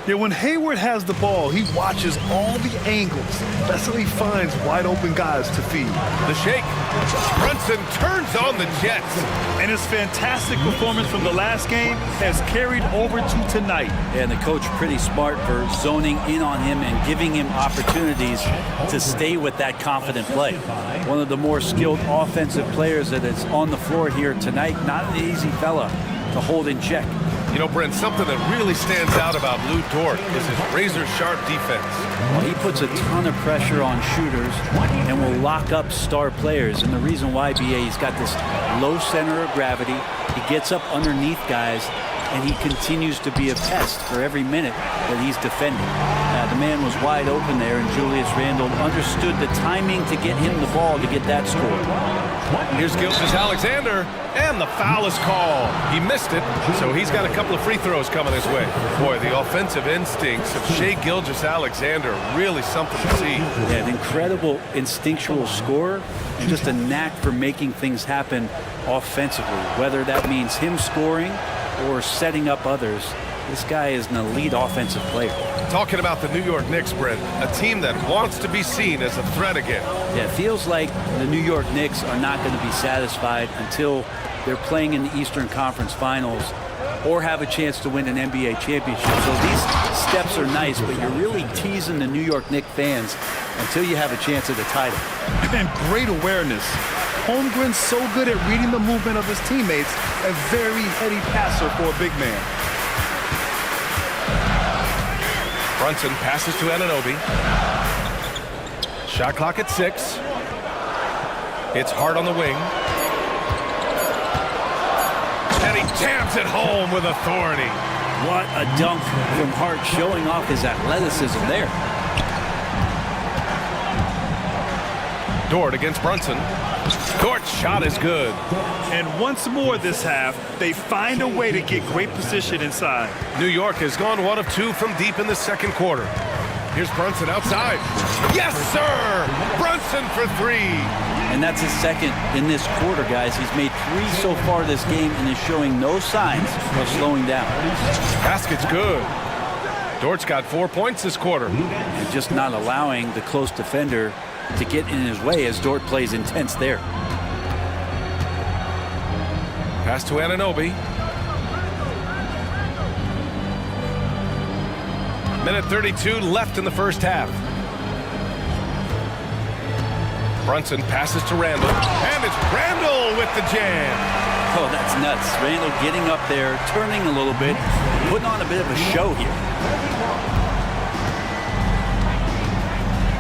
Yeah, when Hayward has the ball, he watches all the angles. That's how he finds wide open guys to feed. The shake. Brunson turns on the Jets. And his fantastic performance from the last game has carried over to tonight. And the coach pretty smart for zoning in on him and giving him opportunities to stay with that confident play. One of the more skilled offensive players that is on the floor here tonight. Not an easy fella to hold in check. You know, Brent, something that really stands out about Lou Dort is his razor-sharp defense. Well, he puts a ton of pressure on shooters and will lock up star players. And the reason why, B.A., he's got this low center of gravity. He gets up underneath guys, and he continues to be a pest for every minute that he's defending. The man was wide open there, and Julius Randle understood the timing to get him the ball to get that score. Here's Gilgeous-Alexander, and the foul is called. He missed it, so he's got a couple of free throws coming his way. Boy, the offensive instincts of Shai Gilgeous-Alexander, really something to see. Yeah, an incredible instinctual scorer and just a knack for making things happen offensively, whether that means him scoring or setting up others. This guy is an elite offensive player. Talking about the New York Knicks, Brent, a team that wants to be seen as a threat again. Yeah, it feels like the New York Knicks are not going to be satisfied until they're playing in the Eastern Conference Finals or have a chance to win an NBA championship. So these steps are nice, but you're really teasing the New York Knicks fans until you have a chance at the title. And great awareness. Holmgren's so good at reading the movement of his teammates, a very heady passer for a big man. Brunson passes to Anunoby. Shot clock at 6. It's Hart on the wing. And he jams it home with authority. What a dunk from Hart, showing off his athleticism there. Dort against Brunson. Dort's shot is good. And once more this half, they find a way to get great position inside. New York has gone 1 of 2 from deep in the second quarter. Here's Brunson outside. Yes, sir! Brunson for 3. And that's his second in this quarter, guys. He's made 3 so far this game and is showing no signs of slowing down. Basket's good. Dort's got 4 points this quarter. And just not allowing the close defender to get in his way as Dort plays intense there. Pass to Anunoby. Minute 32 left in the first half. Brunson passes to Randall, and it's Randall with the jam. Oh, that's nuts. Randall getting up there, turning a little bit, putting on a bit of a show here.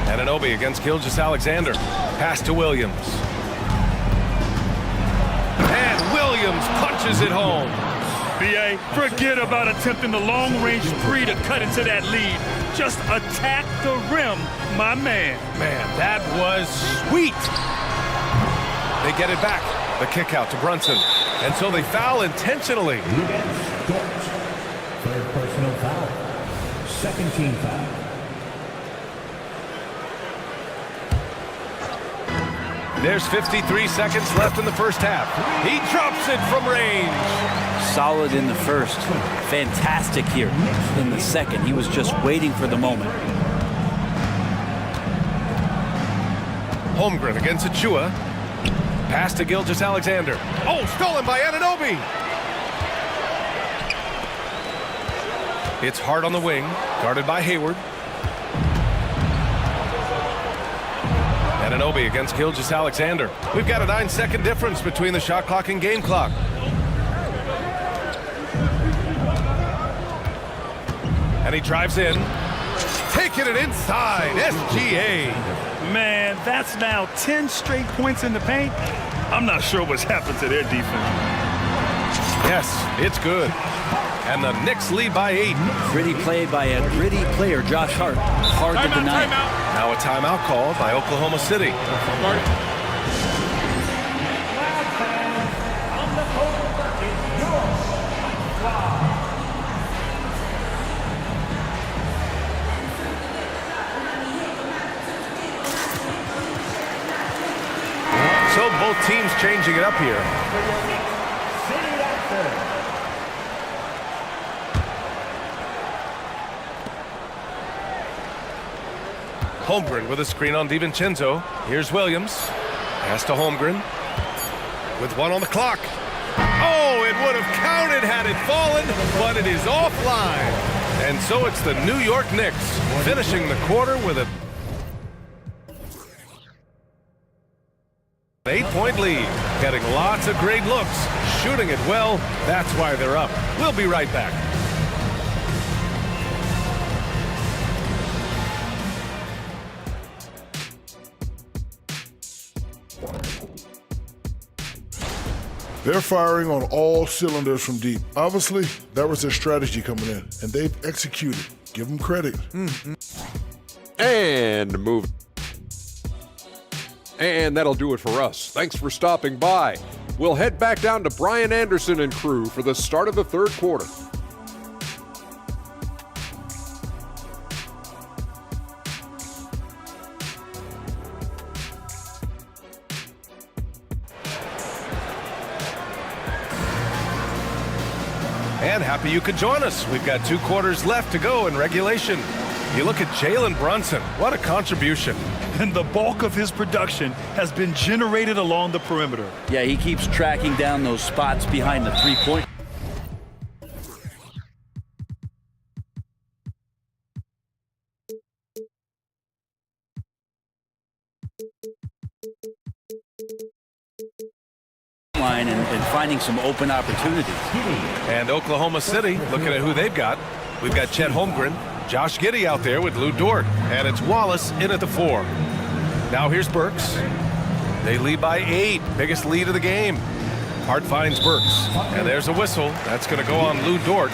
Anunoby against Gilgeous-Alexander. Pass to Williams. And Williams punches it home. B.A., forget about attempting the long-range 3 to cut into that lead. Just attack the rim, my man. Man, that was sweet. They get it back. The kick out to Brunson. And so they foul intentionally. Third personal foul. Second team foul. There's 53 seconds left in the first half. He drops it from range. Solid in the first. Fantastic here in the second. He was just waiting for the moment. Holmgren against Achua. Pass to Gilgeous-Alexander. Oh, stolen by Anunoby. It's Hart on the wing, guarded by Hayward. Anunoby against Gilgeous-Alexander. We've got a 9-second difference between the shot clock and game clock. And he drives in. Taking it inside. SGA. Man, that's now 10 straight points in the paint. I'm not sure what's happened to their defense. Yes, it's good. And the Knicks lead by 8. Gritty play by a gritty player, Josh Hart. Hard to deny. Now a timeout called by Oklahoma City. So both teams changing it up here. Holmgren with a screen on DiVincenzo. Here's Williams. Pass to Holmgren. With 1 on the clock. Oh, it would have counted had it fallen, but it is offline. And so it's the New York Knicks finishing the quarter with a 8-point lead. Getting lots of great looks. Shooting it well. That's why they're up. We'll be right back. They're firing on all cylinders from deep. Obviously, that was their strategy coming in, and they've executed. Give them credit. And move. And that'll do it for us. Thanks for stopping by. We'll head back down to Brian Anderson and crew for the start of the third quarter. And happy you could join us. We've got 2 quarters left to go in regulation. You look at Jalen Brunson. What a contribution. And the bulk of his production has been generated along the perimeter. Yeah, he keeps tracking down those spots behind the three-point. line and finding some open opportunities. And Oklahoma City, looking at who they've got. We've got Chet Holmgren, Josh Giddey out there with Lou Dort, and it's Wallace in at the 4. Now here's Burks. They lead by 8, biggest lead of the game. Hart finds Burks, and there's a whistle. That's going to go on Lou Dort.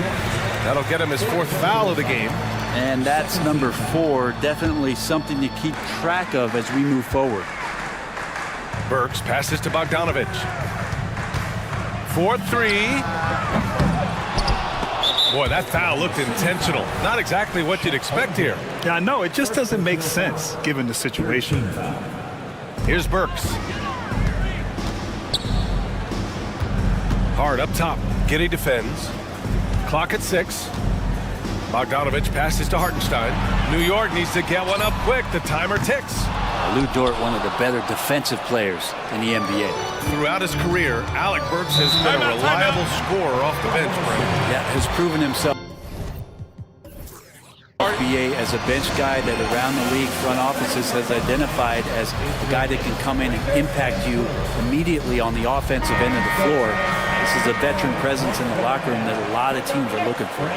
That'll get him his 4th foul of the game. And that's number 4, definitely something to keep track of as we move forward. Burks passes to Bogdanovich. 4-3. Boy, that foul looked intentional. Not exactly what you'd expect here. Yeah, I know. It just doesn't make sense given the situation. Here's Burks. Hard up top. Giddey defends. Clock at 6. Bogdanovich passes to Hartenstein. New York needs to get one up quick. The timer ticks. Lou Dort, one of the better defensive players in the NBA. Throughout his career, Alec Burks has been a reliable scorer off the bench, bro. Yeah, has proven himself. NBA as a bench guy that around the league front offices has identified as a guy that can come in and impact you immediately on the offensive end of the floor. This is a veteran presence in the locker room that a lot of teams are looking for.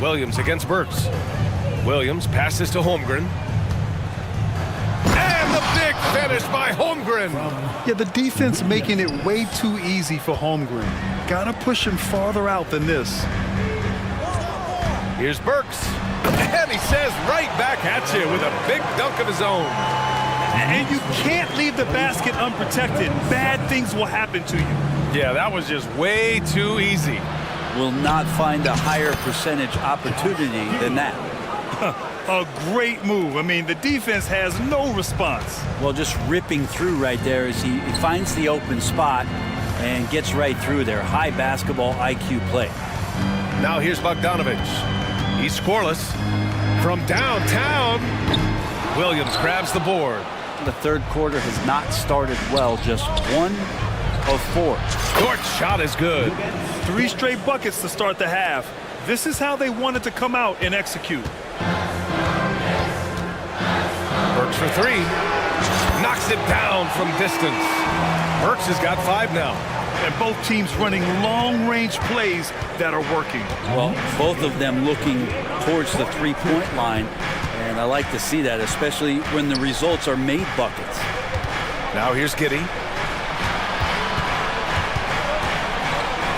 Williams against Burks. Williams passes to Holmgren. And the big finish by Holmgren. Yeah, the defense making it way too easy for Holmgren. Gotta push him farther out than this. Here's Burks. And he says right back at you with a big dunk of his own. And you can't leave the basket unprotected. Bad things will happen to you. Yeah, that was just way too easy. Will not find a higher percentage opportunity than that. A great move. I mean, the defense has no response. Well, just ripping through right there as he finds the open spot and gets right through there. High basketball IQ play. Now here's Bogdanovich. He's scoreless from downtown. Williams grabs the board. The third quarter has not started well. Just 1 of 4. Dort's shot is good. 3 straight buckets to start the half. This is how they wanted to come out and execute. Burks for 3. Knocks it down from distance. Burks has got 5 now. And both teams running long-range plays that are working. Well, both of them looking towards the three-point line. And I like to see that, especially when the results are made buckets. Now here's Giddey.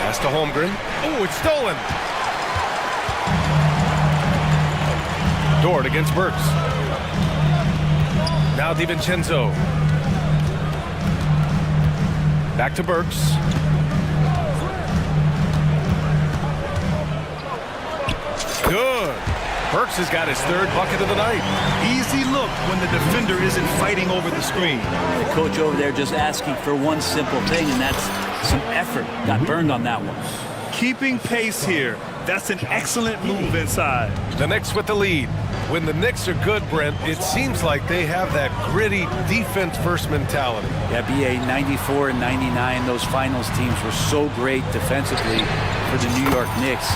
Pass to Holmgren. Oh, it's stolen. Dort against Burks. Now DiVincenzo. Back to Burks. Good. Burks has got his 3rd bucket of the night. Easy look when the defender isn't fighting over the screen. The coach over there just asking for one simple thing, and that's some effort. Got burned on that one. Keeping pace here. That's an excellent move inside. The Knicks with the lead. When the Knicks are good, Brent, it seems like they have that gritty defense-first mentality. Yeah, BA 94 and 99, those finals teams were so great defensively for the New York Knicks.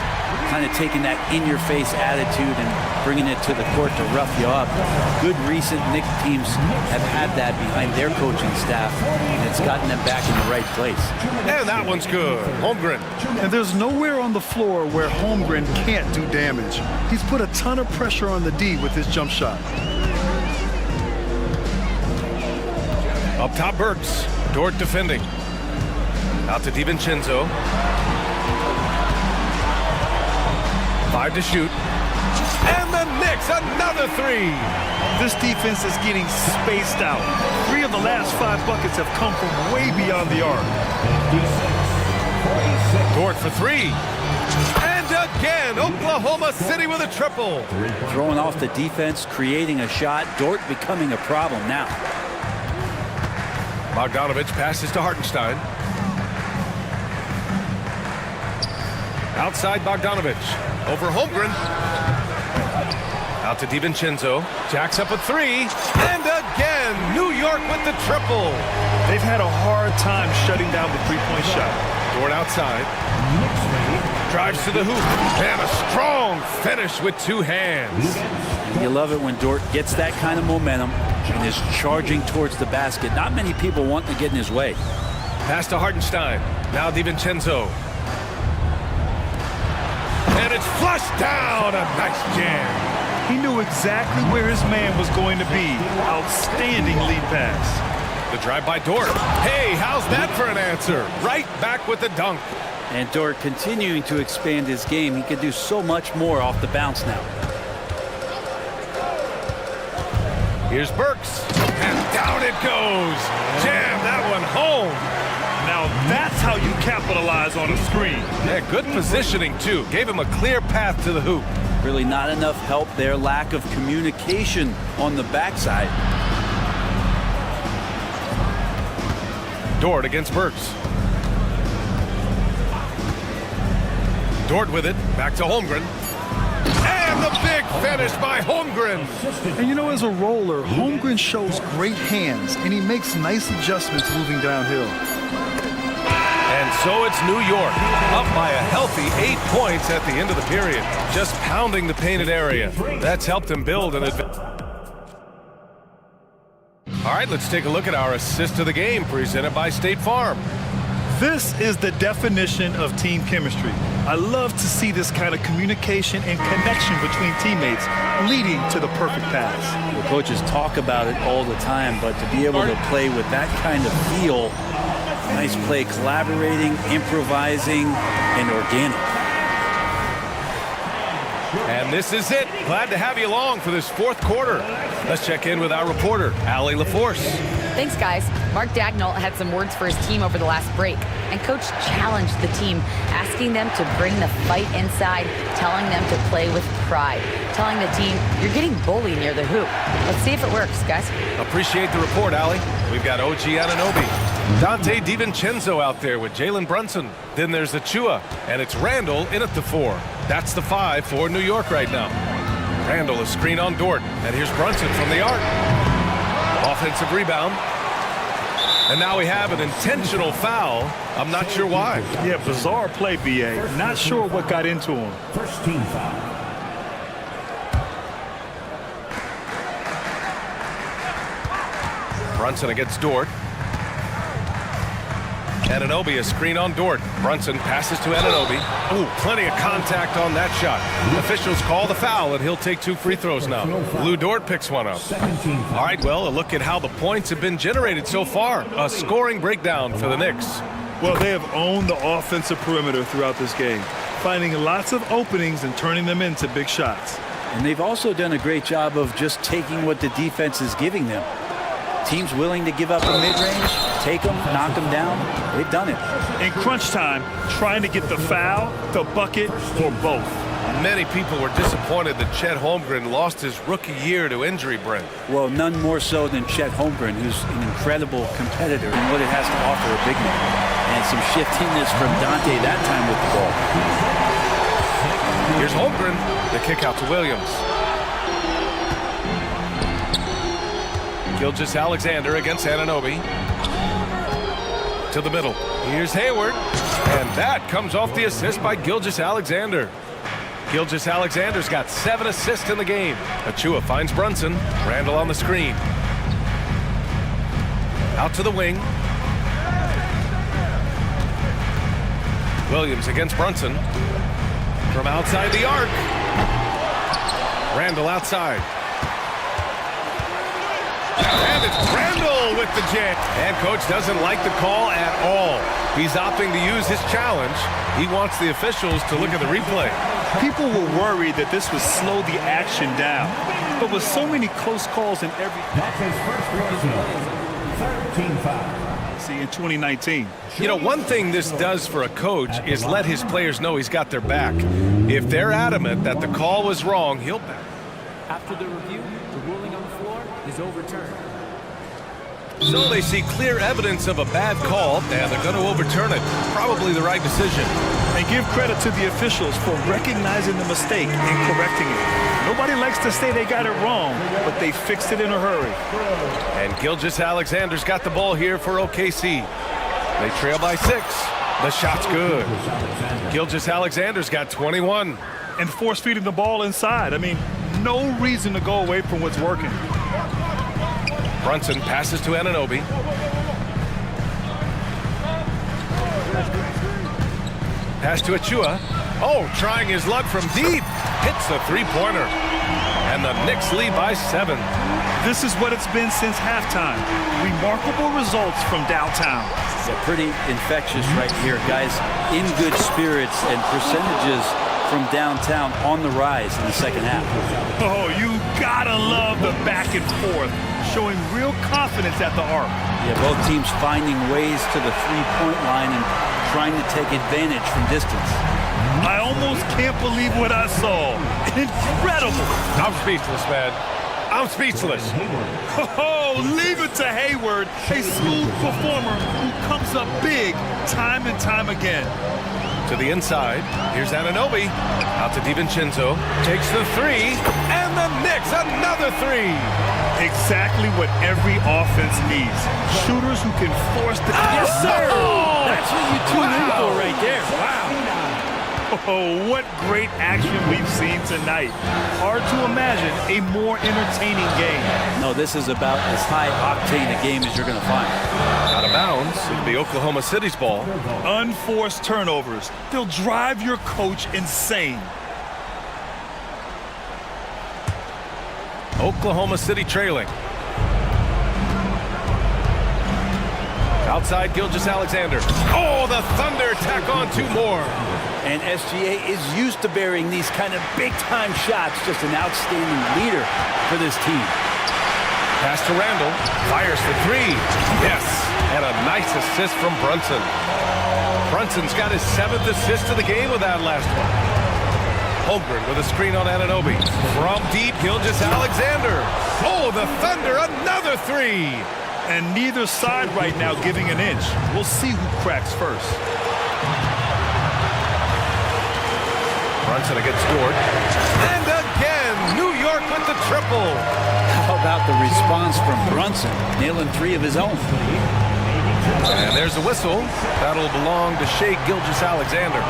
Kind of taking that in-your-face attitude and bringing it to the court to rough you up. Good recent Knicks teams have had that behind their coaching staff, and it's gotten them back in the right place. And that one's good. Holmgren. And there's nowhere on the floor where Holmgren can't do damage. He's put a ton of pressure on the D with his jump shot. Up top, Burks. Dort defending. Out to DiVincenzo. 5 to shoot. Knicks another three. This defense is getting spaced out. 3 of the last 5 buckets have come from way beyond the arc. Dort for 3. And again, Oklahoma City with a triple. Throwing off the defense, creating a shot. Dort becoming a problem now. Bogdanovich passes to Hartenstein. Outside Bogdanovich. Over Holmgren. Out to DiVincenzo. Jacks up a 3. And again, New York with the triple. They've had a hard time shutting down the three-point shot. Dort outside. Drives to the hoop. And a strong finish with 2 hands. You love it when Dort gets that kind of momentum and is charging towards the basket. Not many people want to get in his way. Pass to Hartenstein. Now DiVincenzo. And it's flushed down. A nice jam. He knew exactly where his man was going to be. Outstanding lead pass. The drive by Dort. Hey, how's that for an answer? Right back with the dunk. And Dort continuing to expand his game. He can do so much more off the bounce now. Here's Burks. And down it goes. Jam that one home. Now that's how you capitalize on a screen. Yeah, good positioning, too. Gave him a clear path to the hoop. Really not enough help there. Lack of communication on the backside. Dort against Burks. Dort with it. Back to Holmgren. And the big finish by Holmgren. And you know, as a roller, Holmgren shows great hands, and he makes nice adjustments moving downhill. And so it's New York, up by a healthy 8 points at the end of the period. Just pounding the painted area. That's helped him build an advantage. All right, let's take a look at our assist of the game presented by State Farm. This is the definition of team chemistry. I love to see this kind of communication and connection between teammates leading to the perfect pass. The coaches talk about it all the time, but to be able to play with that kind of feel, nice play, collaborating, improvising, and organic. And this is it. Glad to have you along for this 4th quarter. Let's check in with our reporter, Allie LaForce. Thanks, guys. Mark Dagnall had some words for his team over the last break, and Coach challenged the team, asking them to bring the fight inside, telling them to play with pride, telling the team, you're getting bullied near the hoop. Let's see if it works, guys. Appreciate the report, Allie. We've got OG Anunoby. Dante DiVincenzo out there with Jalen Brunson. Then there's Achua, and it's Randall in at the 4. That's the 5 for New York right now. Randall is screen on Dort, and here's Brunson from the arc. Offensive rebound. And now we have an intentional foul. I'm not sure why. Yeah, bizarre play, BA. Not sure what got into him. First team foul. Brunson against Dort. Anunoby, a screen on Dort. Brunson passes to Anunoby. Ooh, plenty of contact on that shot. Officials call the foul, and he'll take 2 free throws now. Lou Dort picks one up. All right, well, a look at how the points have been generated so far. A scoring breakdown for the Knicks. Well, they have owned the offensive perimeter throughout this game, finding lots of openings and turning them into big shots. And they've also done a great job of just taking what the defense is giving them. Teams willing to give up a mid-range, take them, knock them down. They've done it. In crunch time, trying to get the foul, the bucket, or both. Many people were disappointed that Chet Holmgren lost his rookie year to injury, Brent. Well, none more so than Chet Holmgren, who's an incredible competitor in what it has to offer a big man. And some shiftiness from Dante that time with the ball. Here's Holmgren, the kick out to Williams. Gilgeous-Alexander against Anunoby. To the middle. Here's Hayward. And that comes off the assist by Gilgeous-Alexander. Gilgeous-Alexander's got 7 assists in the game. Achua finds Brunson. Randall on the screen. Out to the wing. Williams against Brunson. From outside the arc. Randall outside. And it's Randall with the jam. And coach doesn't like the call at all. He's opting to use his challenge. He wants the officials to look at the replay. People were worried that this would slow the action down. But with so many close calls in every... That's his first personal. 13 fouls. See, in 2019. You know, one thing this does for a coach is let his players know he's got their back. If they're adamant that the call was wrong, he'll back. After the review, the ruling on the floor is overturned. So they see clear evidence of a bad call, and they're going to overturn it. Probably the right decision. And give credit to the officials for recognizing the mistake and correcting it. Nobody likes to say they got it wrong, but they fixed it in a hurry. And Gilgeous-Alexander's got the ball here for OKC. They trail by 6. The shot's good. Gilgeous-Alexander's got 21. And force-feeding the ball inside. I mean, no reason to go away from what's working. Brunson passes to Anunoby. Pass to Achua. Oh, trying his luck from deep. Hits the three-pointer. And the Knicks lead by 7. This is what it's been since halftime. Remarkable results from downtown. It's pretty infectious right here, guys. In good spirits and percentages from downtown on the rise in the second half. Oh, you gotta love the back and forth, showing real confidence at the arc. Yeah, both teams finding ways to the three-point line and trying to take advantage from distance. I almost can't believe what I saw. Incredible. I'm speechless, man. I'm speechless. Oh, leave it to Hayward, a smooth performer who comes up big time and time again. To the inside, here's Anunoby. Out to DiVincenzo. Takes the 3, and the Knicks another 3. Exactly what every offense needs. Shooters who can force the... Yes, sir! Oh! That's what you tune in for right there. Wow. Oh, what great action we've seen tonight. Hard to imagine a more entertaining game. No, this is about as high-octane a game as you're going to find. Out of bounds. It'll be Oklahoma City's ball. Unforced turnovers. They'll drive your coach insane. Oklahoma City trailing. Outside Gilgeous-Alexander. Oh, the Thunder tack on 2 more. And SGA is used to burying these kind of big-time shots. Just an outstanding leader for this team. Pass to Randall. Fires for 3. Yes. And a nice assist from Brunson. Brunson's got his 7th assist of the game with that last one. Holmgren with a screen on Anunoby. From deep, Gilgeous-Alexander. Oh, the Thunder, another 3. And neither side right now giving an inch. We'll see who cracks first. Brunson against Dort. And again, New York with the triple. How about the response from Brunson, nailing 3 of his own? And there's a whistle. That'll belong to Shai Gilgeous-Alexander.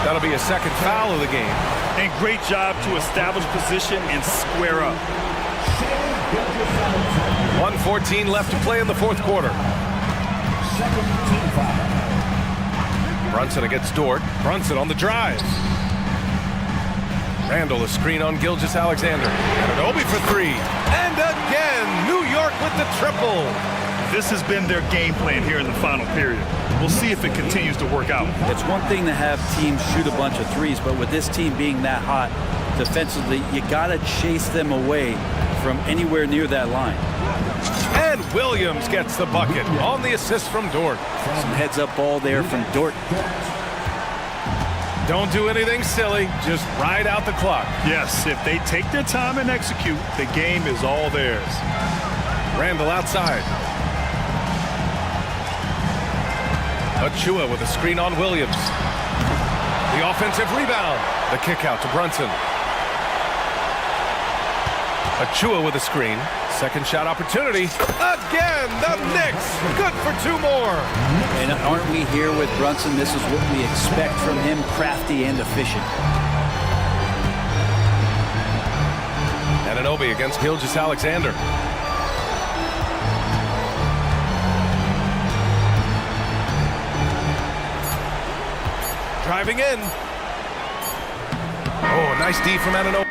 That'll be a second foul of the game. And great job to establish position and square up. 1:14 left to play in the 4th quarter. Brunson against Dort. Brunson on the drive. Randall a screen on Gilgeous-Alexander. Anunoby for 3. And again, New York with the triple. This has been their game plan here in the final period. We'll see if it continues to work out. It's one thing to have teams shoot a bunch of threes, but with this team being that hot defensively, you got to chase them away from anywhere near that line. And Williams gets the bucket on the assist from Dort. Some heads-up ball there from Dort. Don't do anything silly. Just ride out the clock. Yes, if they take their time and execute, the game is all theirs. Randall outside. Achua with a screen on Williams. The offensive rebound. The kick out to Brunson. Achua with a screen. Second shot opportunity. Again, the Knicks. Good for 2 more. And aren't we here with Brunson? This is what we expect from him, crafty and efficient. Anunoby against Gilgeous-Alexander. Driving in. Oh, nice D from Anunoby.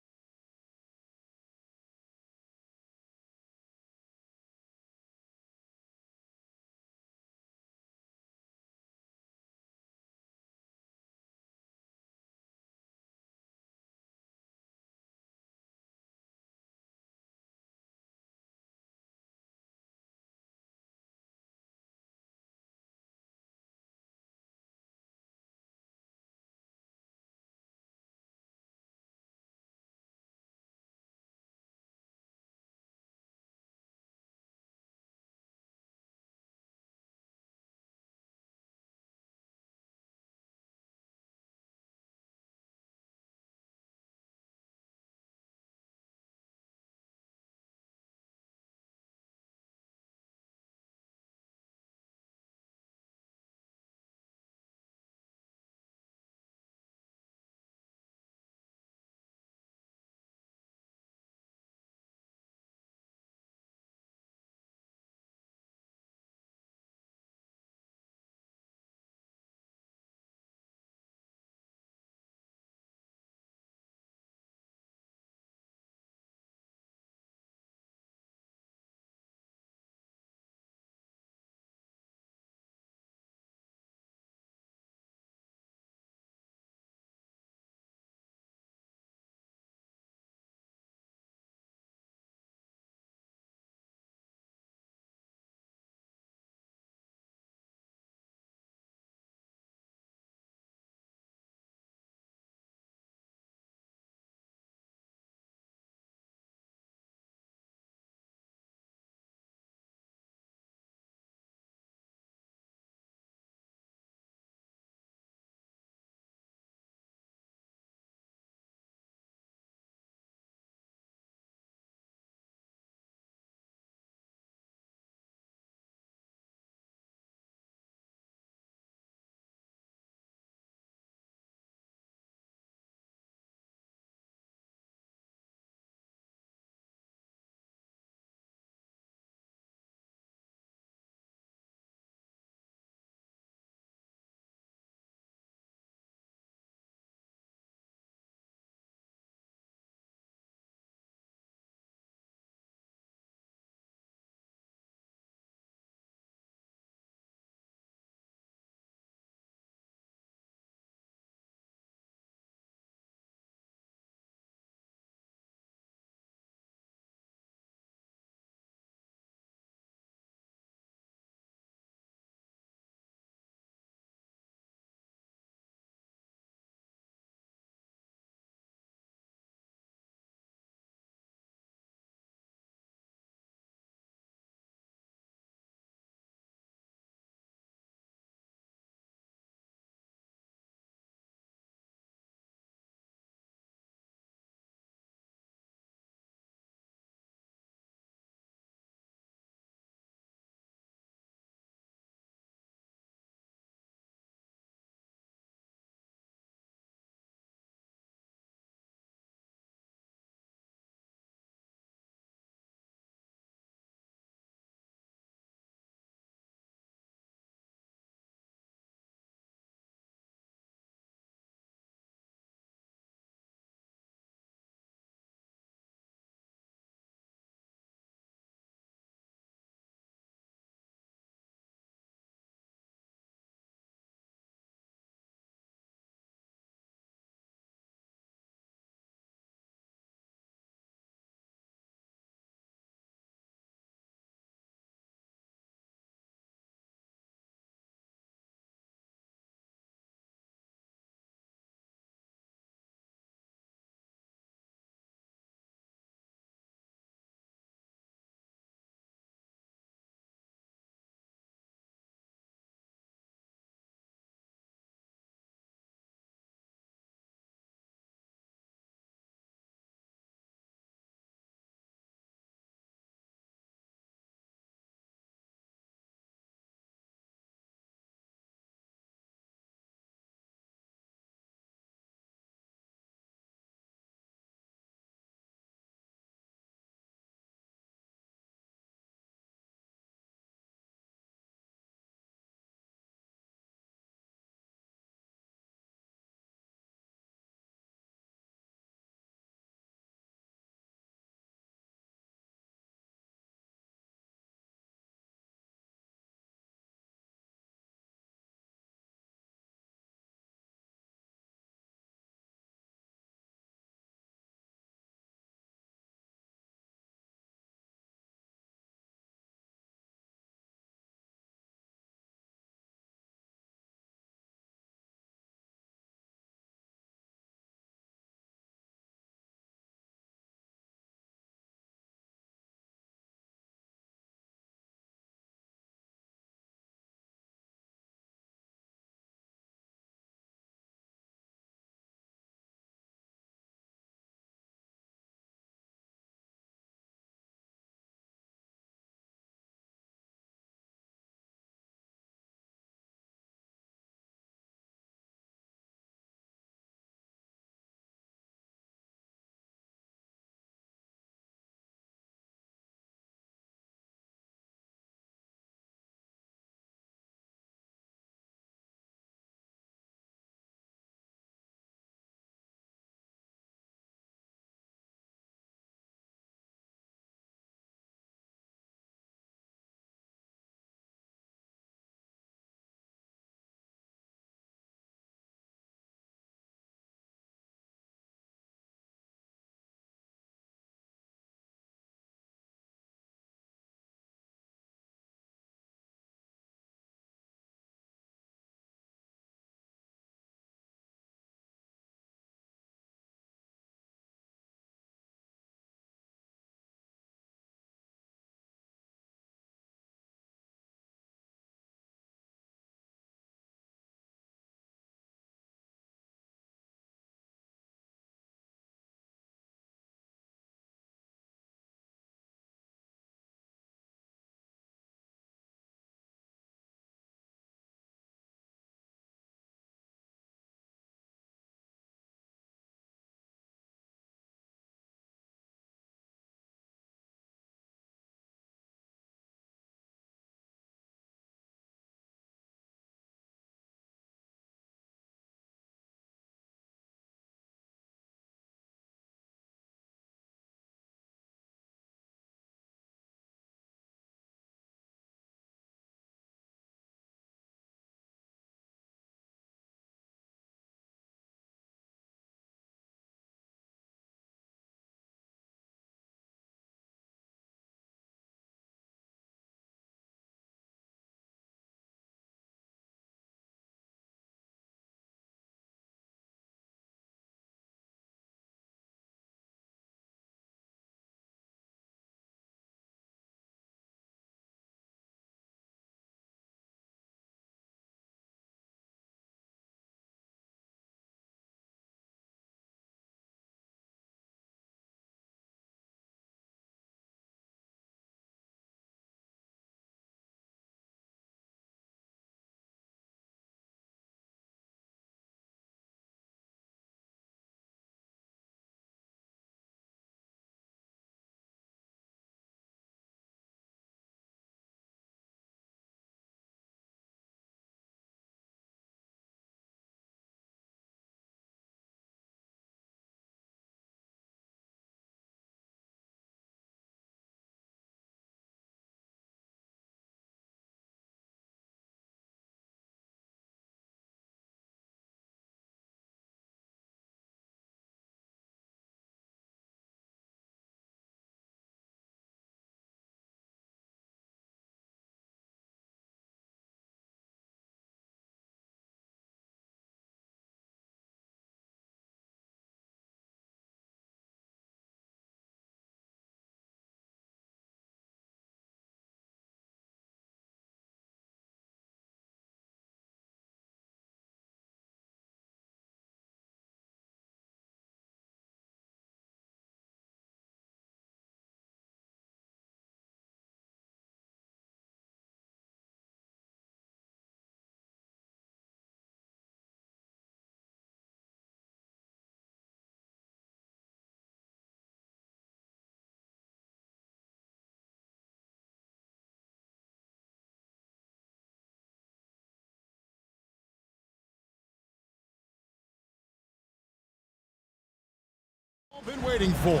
Been waiting for.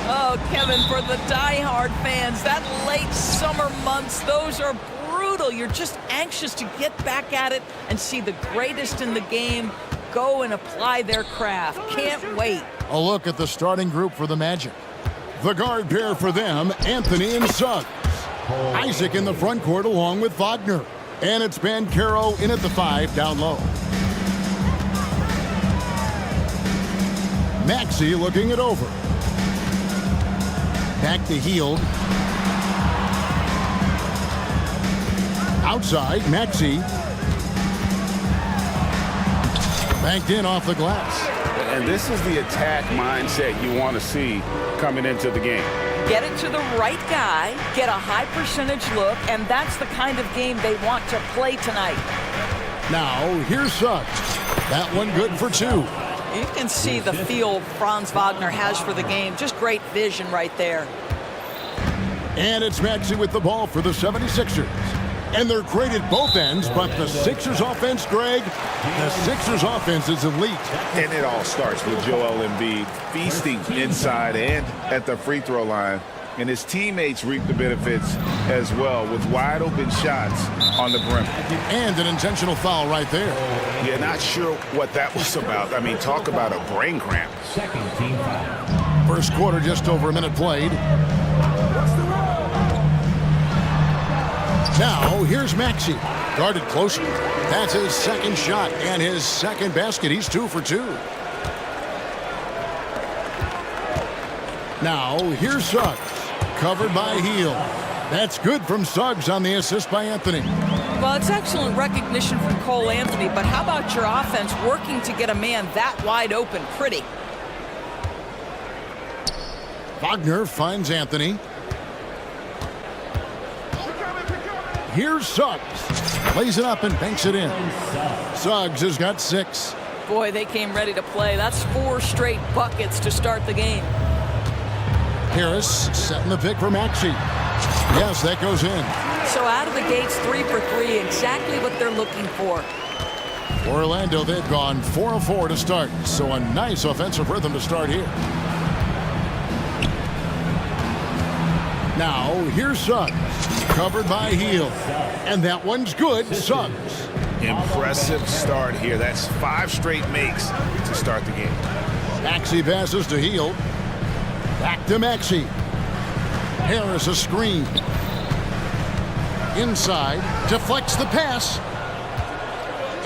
Oh, Kevin, for the diehard fans, that late summer months, those are brutal. You're just anxious to get back at it and see the greatest in the game go and apply their craft. Can't wait. A look at the starting group for the Magic. The guard pair for them, Anthony and Suggs. Isaac in the front court along with Wagner. And it's Bancaro in at the 5 down low. Maxey looking it over. Back to Hield. Outside, Maxey. Banked in off the glass. And this is the attack mindset you want to see coming into the game. Get it to the right guy, get a high percentage look, and that's the kind of game they want to play tonight. Now, here's Suggs. That one good for 2. You can see the feel Franz Wagner has for the game. Just great vision right there. And it's Maxey with the ball for the 76ers. And they're great at both ends, but the Sixers offense, Greg, the Sixers offense is elite. And it all starts with Joel Embiid feasting inside and at the free throw line. And his teammates reap the benefits as well with wide open shots on the perimeter. And an intentional foul right there. Yeah, not sure what that was about. I mean, talk about a brain cramp. Second team foul. First quarter, just over a minute played. Now, here's Maxey. Guarded closer. That's his second shot and his second basket. He's 2 for 2. Now, here's Suggs. Covered by Hield. That's good from Suggs on the assist by Anthony. Well, it's excellent recognition from Cole Anthony, but how about your offense working to get a man that wide open? Pretty. Wagner finds Anthony. Here's Suggs. Plays it up and banks it in. Suggs has got 6. Boy, they came ready to play. That's 4 straight buckets to start the game. Harris setting the pick for Maxey. Yes, that goes in. So out of the gates, 3 for 3, exactly what they're looking for. Orlando, they've gone 4 of 4 to start, so a nice offensive rhythm to start here. Now, here's Suggs. Covered by Hield. And that one's good. Suggs. Impressive start here. That's 5 straight makes to start the game. Maxey passes to Hield. Back to Maxey. Harris a screen. Inside. Deflects the pass.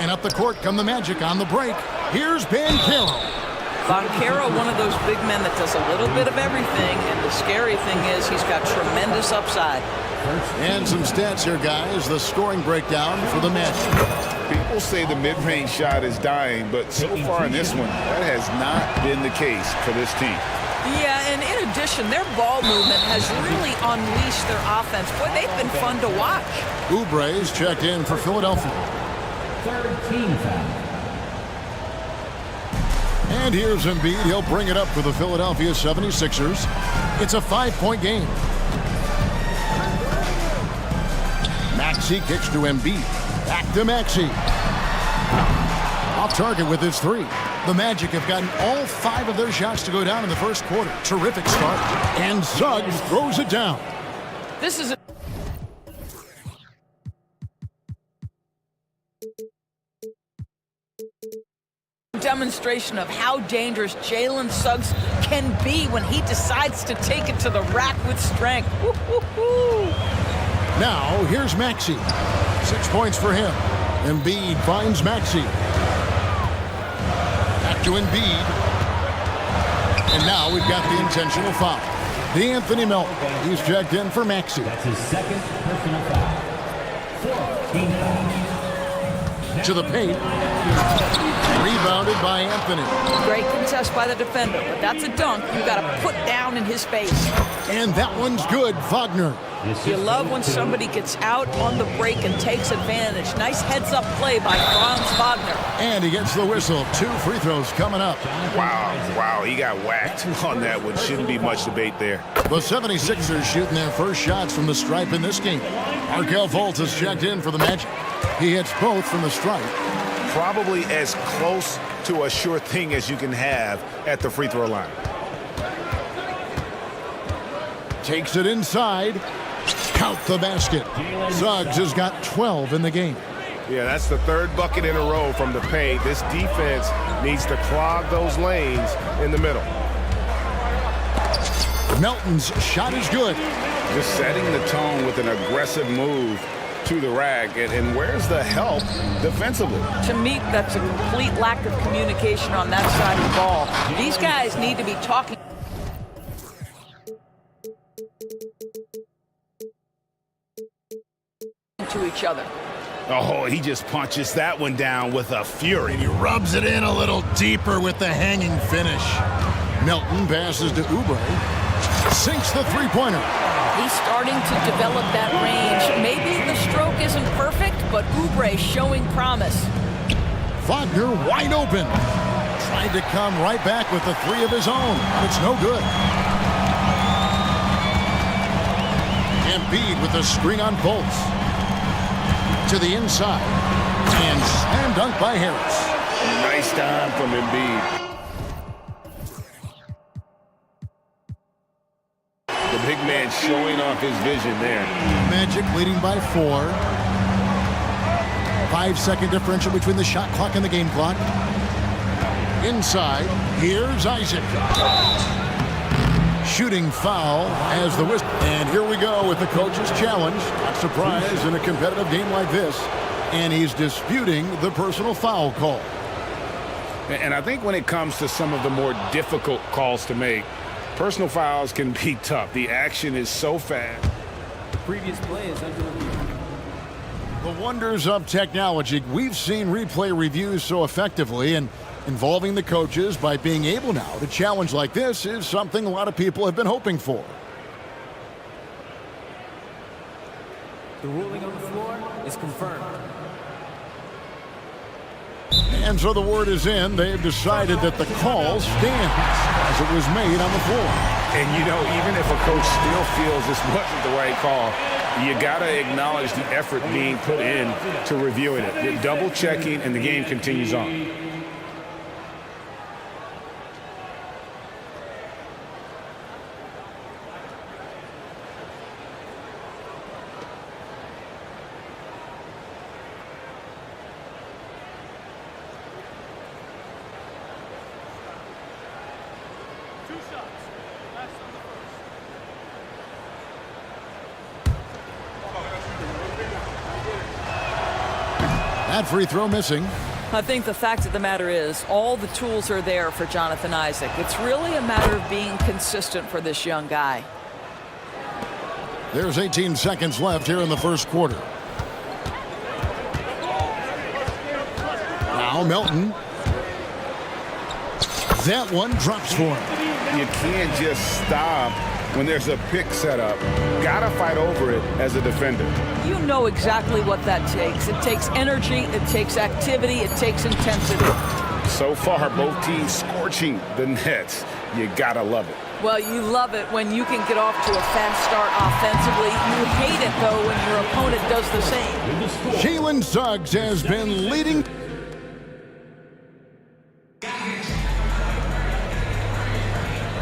And up the court come the Magic on the break. Here's Bancaro. Bancaro, one of those big men that does a little bit of everything, and the scary thing is he's got tremendous upside. And some stats here, guys. The scoring breakdown for the Magic. People say the mid-range shot is dying, but so far in this one, that has not been the case for this team. Yeah, and in addition, their ball movement has really unleashed their offense. Boy, they've been fun to watch. Oubre's checked in for Philadelphia. Third team foul. And here's Embiid. He'll bring it up for the Philadelphia 76ers. It's a 5-point game. Maxey kicks to Embiid. Back to Maxey. Off target with his 3. The Magic have gotten all 5 of their shots to go down in the first quarter. Terrific start. And Suggs throws it down. This is a demonstration of how dangerous Jalen Suggs can be when he decides to take it to the rack with strength. Woo-hoo-hoo. Now, here's Maxey. 6 points for him. Embiid finds Maxey. Back to Embiid. And now we've got the intentional foul. D'Anthony Melton. He's checked in for Maxey. That's his second personal foul. 4th team foul. To the paint. Rebounded by Anthony. Great contest by the defender, but that's a dunk you got to put down in his face. And that one's good, Wagner. You love when somebody gets out on the break and takes advantage. Nice heads-up play by Franz Wagner. And he gets the whistle. 2 free throws coming up. Wow, he got whacked on that one. Shouldn't be much debate there. The 76ers shooting their first shots from the stripe in this game. Markelle Fultz has checked in for the Magic. He hits both from the stripe. Probably as close to a sure thing as you can have at the free throw line. Takes it inside. Count the basket. Suggs has got 12 in the game. Yeah, that's the third bucket in a row from the paint. This defense needs to clog those lanes in the middle. Melton's shot is good. Just setting the tone with an aggressive move to the rack. And where's the help defensively? To me, that's a complete lack of communication on that side of the ball. These guys need to be talking to each other. Oh, he just punches that one down with a fury. And he rubs it in a little deeper with the hanging finish. Melton passes to Oubre. Sinks the three-pointer. He's starting to develop that range. Maybe the stroke isn't perfect, but Oubre showing promise. Wagner wide open. Tried to come right back with the three of his own. It's no good. Embiid with a screen on Fultz. To the inside. And slam dunk by Harris. Nice time from Embiid. The big man showing off his vision there. Magic leading by 4. 5-second differential between the shot clock and the game clock. Inside, here's Isaac. Shooting foul as the whistle. And here we go with the coach's challenge. Not surprised in a competitive game like this. And he's disputing the personal foul call. And I think when it comes to some of the more difficult calls to make, personal fouls can be tough. The action is so fast. The previous play is under review. The wonders of technology. We've seen replay reviews so effectively, and involving the coaches by being able now to challenge like this is something a lot of people have been hoping for. The ruling on the floor is confirmed. And so the word is in. They've decided that the call stands as it was made on the floor. And, you know, even if a coach still feels this wasn't the right call, you got to acknowledge the effort being put in to reviewing it. You're double-checking, and the game continues on. That free throw missing. I think the fact of the matter is all the tools are there for Jonathan Isaac. It's really a matter of being consistent for this young guy. There's 18 seconds left here in the first quarter. Now Melton. That one drops for him. You can't just stop when there's a pick set up. Gotta fight over it as a defender. You know exactly what that takes. It takes energy, it takes activity, it takes intensity. So far, both teams scorching the nets. You gotta love it. Well, you love it when you can get off to a fast start offensively. You hate it, though, when your opponent does the same. Jalen Suggs has been leading.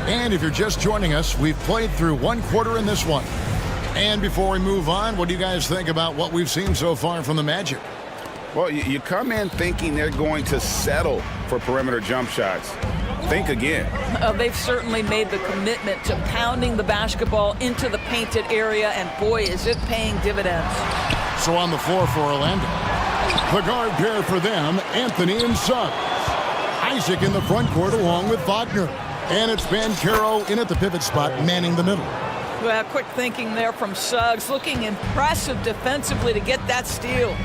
And if you're just joining us, we've played through one quarter in this one. And before we move on, what do you guys think about what we've seen so far from the Magic? Well, you come in thinking they're going to settle for perimeter jump shots. Think again. They've certainly made the commitment to pounding the basketball into the painted area, and boy, is it paying dividends. So on the floor for Orlando, the guard pair for them, Anthony and Suggs. Isaac in the front court along with Wagner. And it's Banchero in at the pivot spot, manning the middle. Well, quick thinking there from Suggs, looking impressive defensively to get that steal.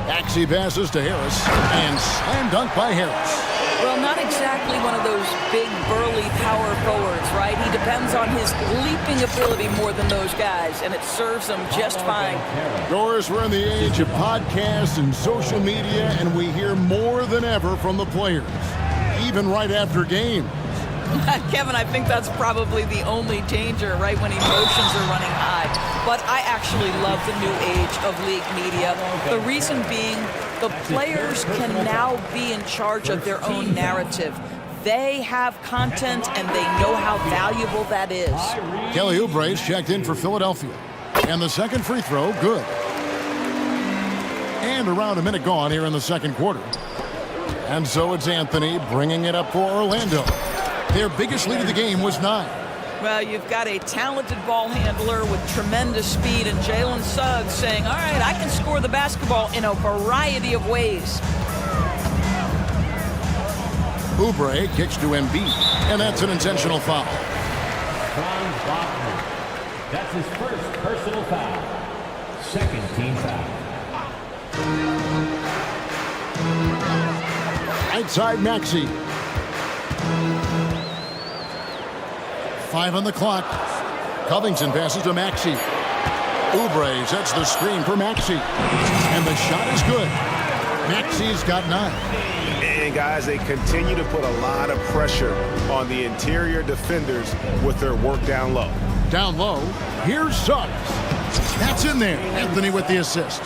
Axie passes to Harris, and slam dunk by Harris. Well, not exactly one of those big, burly power forwards, right? He depends on his leaping ability more than those guys, and it serves him just fine. Doris, we're in the age of podcasts and social media, and we hear more than ever from the players, even right after games. Kevin, I think that's probably the only danger, right, when emotions are running high. But I actually love the new age of league media. The reason being, the players can now be in charge of their own narrative. They have content, and they know how valuable that is. Kelly Oubre's checked in for Philadelphia. And the second free throw, good. And around a minute gone here in the second quarter. And so it's Anthony bringing it up for Orlando. Their biggest lead of the game was 9. Well, you've got a talented ball handler with tremendous speed, and Jalen Suggs saying, all right, I can score the basketball in a variety of ways. Oubre kicks to Embiid, and that's an intentional foul. That's his first personal foul. Second team foul. Outside Maxey. 5 on the clock. Covington passes to Maxey. Oubre sets the screen for Maxey. And the shot is good. Maxey's got 9. And guys, they continue to put a lot of pressure on the interior defenders with their work down low. Down low, here's Suggs. That's in there. Anthony with the assist.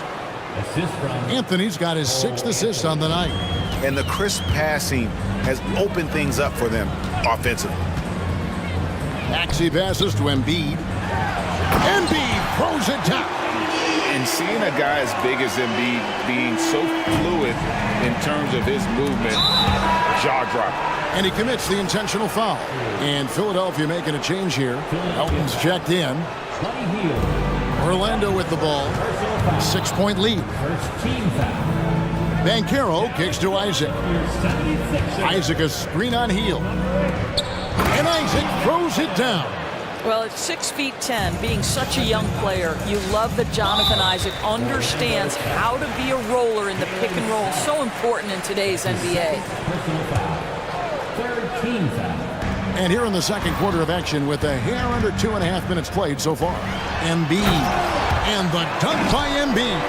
Anthony's got his 6th assist on the night. And the crisp passing has opened things up for them offensively. Maxey passes to Embiid. Embiid throws it down. And seeing a guy as big as Embiid being so fluid in terms of his movement, jaw drop. And he commits the intentional foul. And Philadelphia making a change here. Elton's checked in. Orlando with the ball. 6-point lead. Banchero kicks to Isaac. Isaac a screen on heel. And Isaac throws it down. Well, at 6'10", being such a young player, you love that Jonathan Isaac understands how to be a roller in the pick and roll. So important in today's NBA. And here in the second quarter of action with a hair under 2.5 minutes played so far. Embiid. And the dunk by Embiid.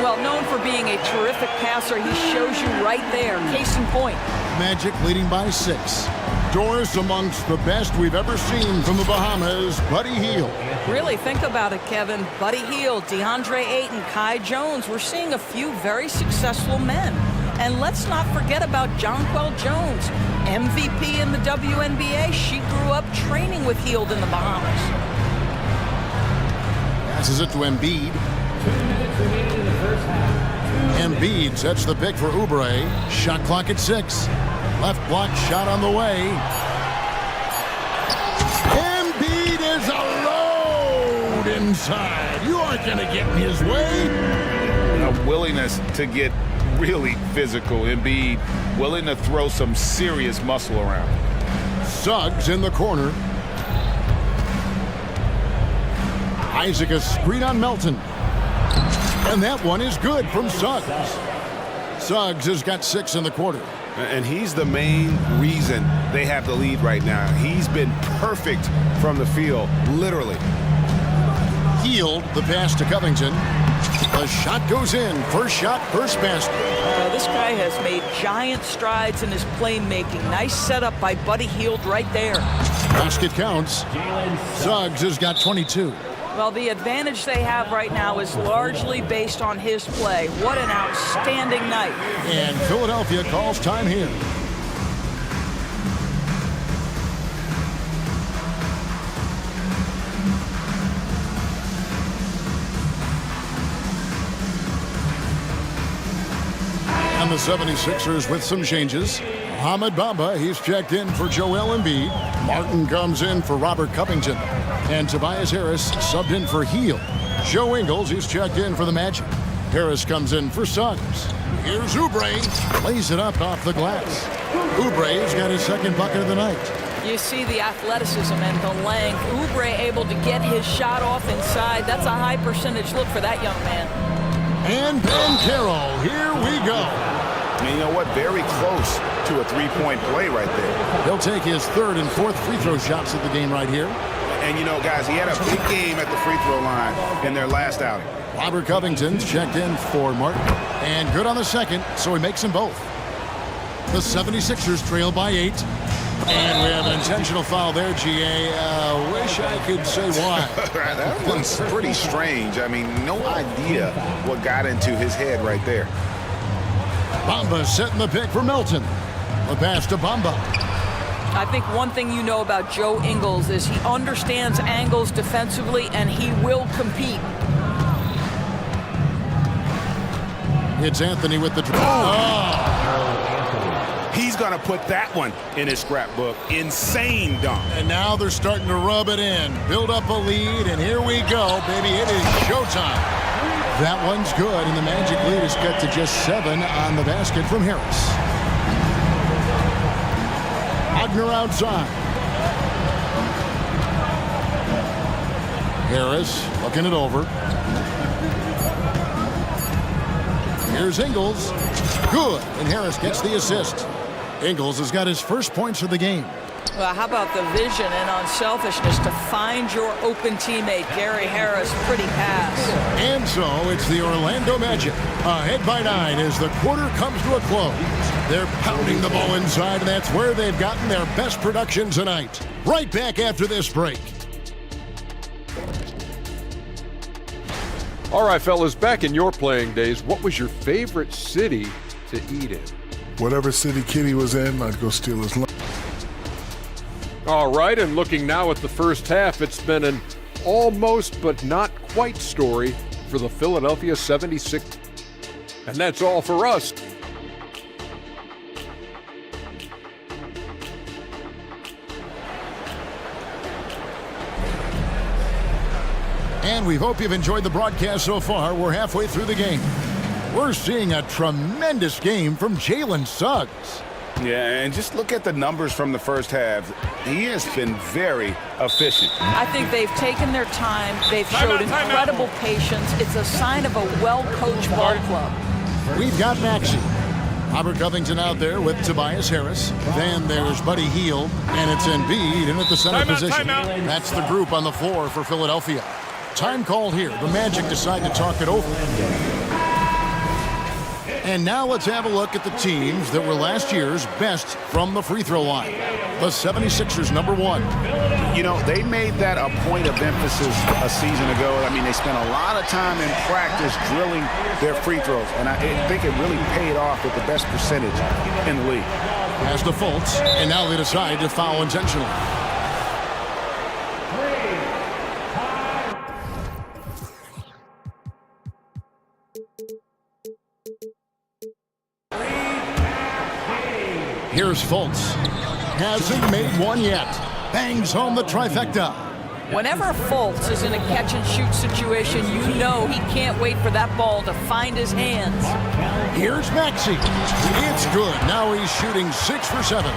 Well, known for being a terrific passer, he shows you right there. Case in point. Magic leading by 6. Doris amongst the best we've ever seen from the Bahamas, Buddy Hield. Really, think about it, Kevin. Buddy Hield, DeAndre Ayton, Kai Jones. We're seeing a few very successful men. And let's not forget about Jonquel Jones, MVP in the WNBA. She grew up training with Hield in the Bahamas. Passes it to Embiid. Embiid sets the pick for Oubre. Shot clock at 6. Left block shot on the way. Embiid is a load inside. You aren't going to get in his way. A willingness to get really physical. Embiid willing to throw some serious muscle around. Suggs in the corner. Isaac a screen on Melton. And that one is good from Suggs. Suggs has got 6 in the quarter. And he's the main reason they have the lead right now. He's been perfect from the field, literally. Hield, the pass to Covington. The shot goes in. First shot, first basket. This guy has made giant strides in his playmaking. Nice setup by Buddy Hield right there. Basket counts. Suggs has got 22. Well, the advantage they have right now is largely based on his play. What an outstanding night. And Philadelphia calls time here. And the 76ers with some changes. Mohamed Bamba, he's checked in for Joel Embiid. Martin comes in for Robert Covington. And Tobias Harris subbed in for Hield. Joe Ingles, he's checked in for the Magic. Harris comes in for Suggs. Here's Oubre. Lays it up off the glass. Oubre's got his second bucket of the night. You see the athleticism and the length. Oubre able to get his shot off inside. That's a high percentage look for that young man. And Banchero, here we go. And you know what? Very close to a three-point play right there. He'll take his 3rd and 4th free throw shots of the game right here. And you know, guys, he had a big game at the free throw line in their last outing. Robert Covington's checked in for Martin. And good on the second, so he makes them both. The 76ers trail by 8. And we have an intentional foul there, GA. Wish I could say why. That one's pretty strange. I mean, no idea what got into his head right there. Bamba setting the pick for Melton. The pass to Bamba. I think one thing you know about Joe Ingles is he understands angles defensively, and he will compete. It's Anthony with the He's going to put that one in his scrapbook. Insane dunk. And now they're starting to rub it in, build up a lead, and here we go, baby. It is showtime. That one's good, and the Magic lead is cut to just 7 on the basket from Harris. Wagner outside. Harris looking it over. Here's Ingles. Good, and Harris gets the assist. Ingles has got his first points of the game. Well, how about the vision and unselfishness to find your open teammate, Gary Harris? Pretty pass. And so it's the Orlando Magic, ahead by 9 as the quarter comes to a close. They're pounding the ball inside, and that's where they've gotten their best production tonight. Right back after this break. All right, fellas, back in your playing days, what was your favorite city to eat in? Whatever city Kitty was in, I'd go steal his lunch. All right, and looking now at the first half, it's been an almost but not quite story for the Philadelphia 76ers. And that's all for us. And we hope you've enjoyed the broadcast so far. We're halfway through the game. We're seeing a tremendous game from Jalen Suggs. Yeah, and just look at the numbers from the first half. He has been very efficient. I think they've taken their time. They've showed incredible patience. It's a sign of a well-coached ball club. We've got Maxey. Robert Covington out there with Tobias Harris. Then there's Buddy Hield, and it's Embiid in at the center position. That's the group on the floor for Philadelphia. Time called here. The Magic decide to talk it over. And now let's have a look at the teams that were last year's best from the free throw line. The 76ers, number 1. You know, they made that a point of emphasis a season ago. I mean, they spent a lot of time in practice drilling their free throws, and I think it really paid off with the best percentage in the league. Pass to Fultz, and now they decide to foul intentionally. Here's Fultz. Hasn't made one yet. Bangs home the trifecta. Whenever Fultz is in a catch-and-shoot situation, you know he can't wait for that ball to find his hands. Here's Maxey. It's good. Now he's shooting 6 for 7.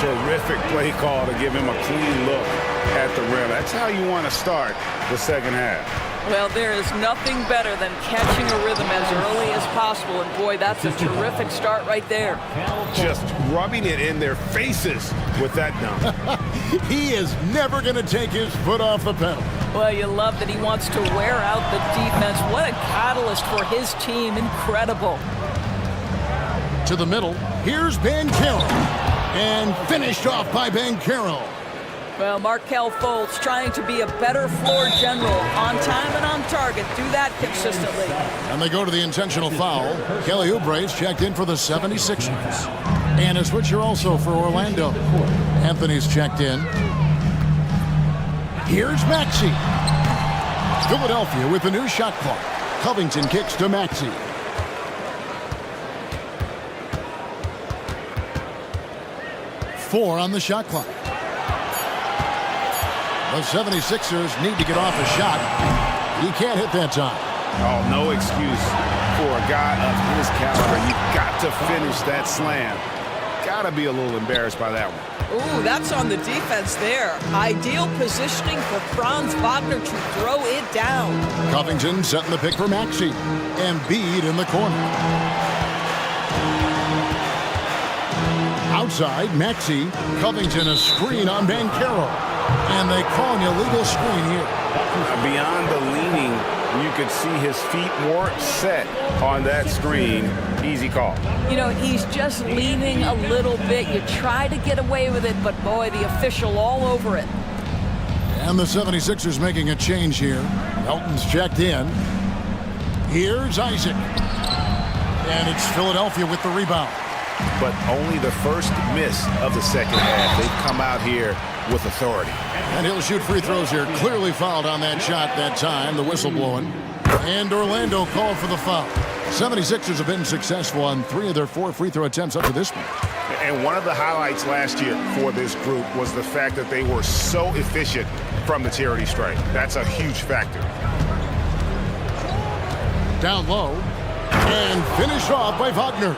Terrific play call to give him a clean look at the rim. That's how you want to start the second half. Well, there is nothing better than catching a rhythm as early as possible, and boy, that's a terrific start right there. Just rubbing it in their faces with that dunk. He is never going to take his foot off the pedal. Well, you love that he wants to wear out the defense. What a catalyst for his team. Incredible. To the middle, here's Banchero. And finished off by Banchero. Well, Markelle Fultz trying to be a better floor general, on time and on target. Do that consistently. And they go to the intentional foul. Kelly Oubre's checked in for the 76ers. And a switcher also for Orlando. Anthony's checked in. Here's Maxey. Philadelphia with the new shot clock. Covington kicks to Maxey. Four on the shot clock. The 76ers need to get off a shot. He can't hit that time. Oh, no excuse for a guy of his caliber. You've got to finish that slam. Got to be a little embarrassed by that one. Ooh, that's on the defense there. Ideal positioning for Franz Wagner to throw it down. Covington setting the pick for Maxey. Embiid in the corner. Outside, Maxey. Covington a screen on Banchero. And they call an illegal screen here. Beyond the leaning, you could see his feet weren't set on that screen. Easy call. You know, he's just leaning a little bit. You try to get away with it, but boy, the official all over it. And the 76ers making a change here. Elton's checked in. Here's Isaac. And it's Philadelphia with the rebound. but only the first miss of the second half. They've come out here with authority. And he'll shoot free throws here. Clearly fouled on that shot that time. The whistle blowing. And Orlando called for the foul. 76ers have been successful on 3 of their 4 free throw attempts up to this point. And one of the highlights last year for this group was the fact that they were so efficient from the charity stripe. That's a huge factor. Down low. And finished off by Wagner.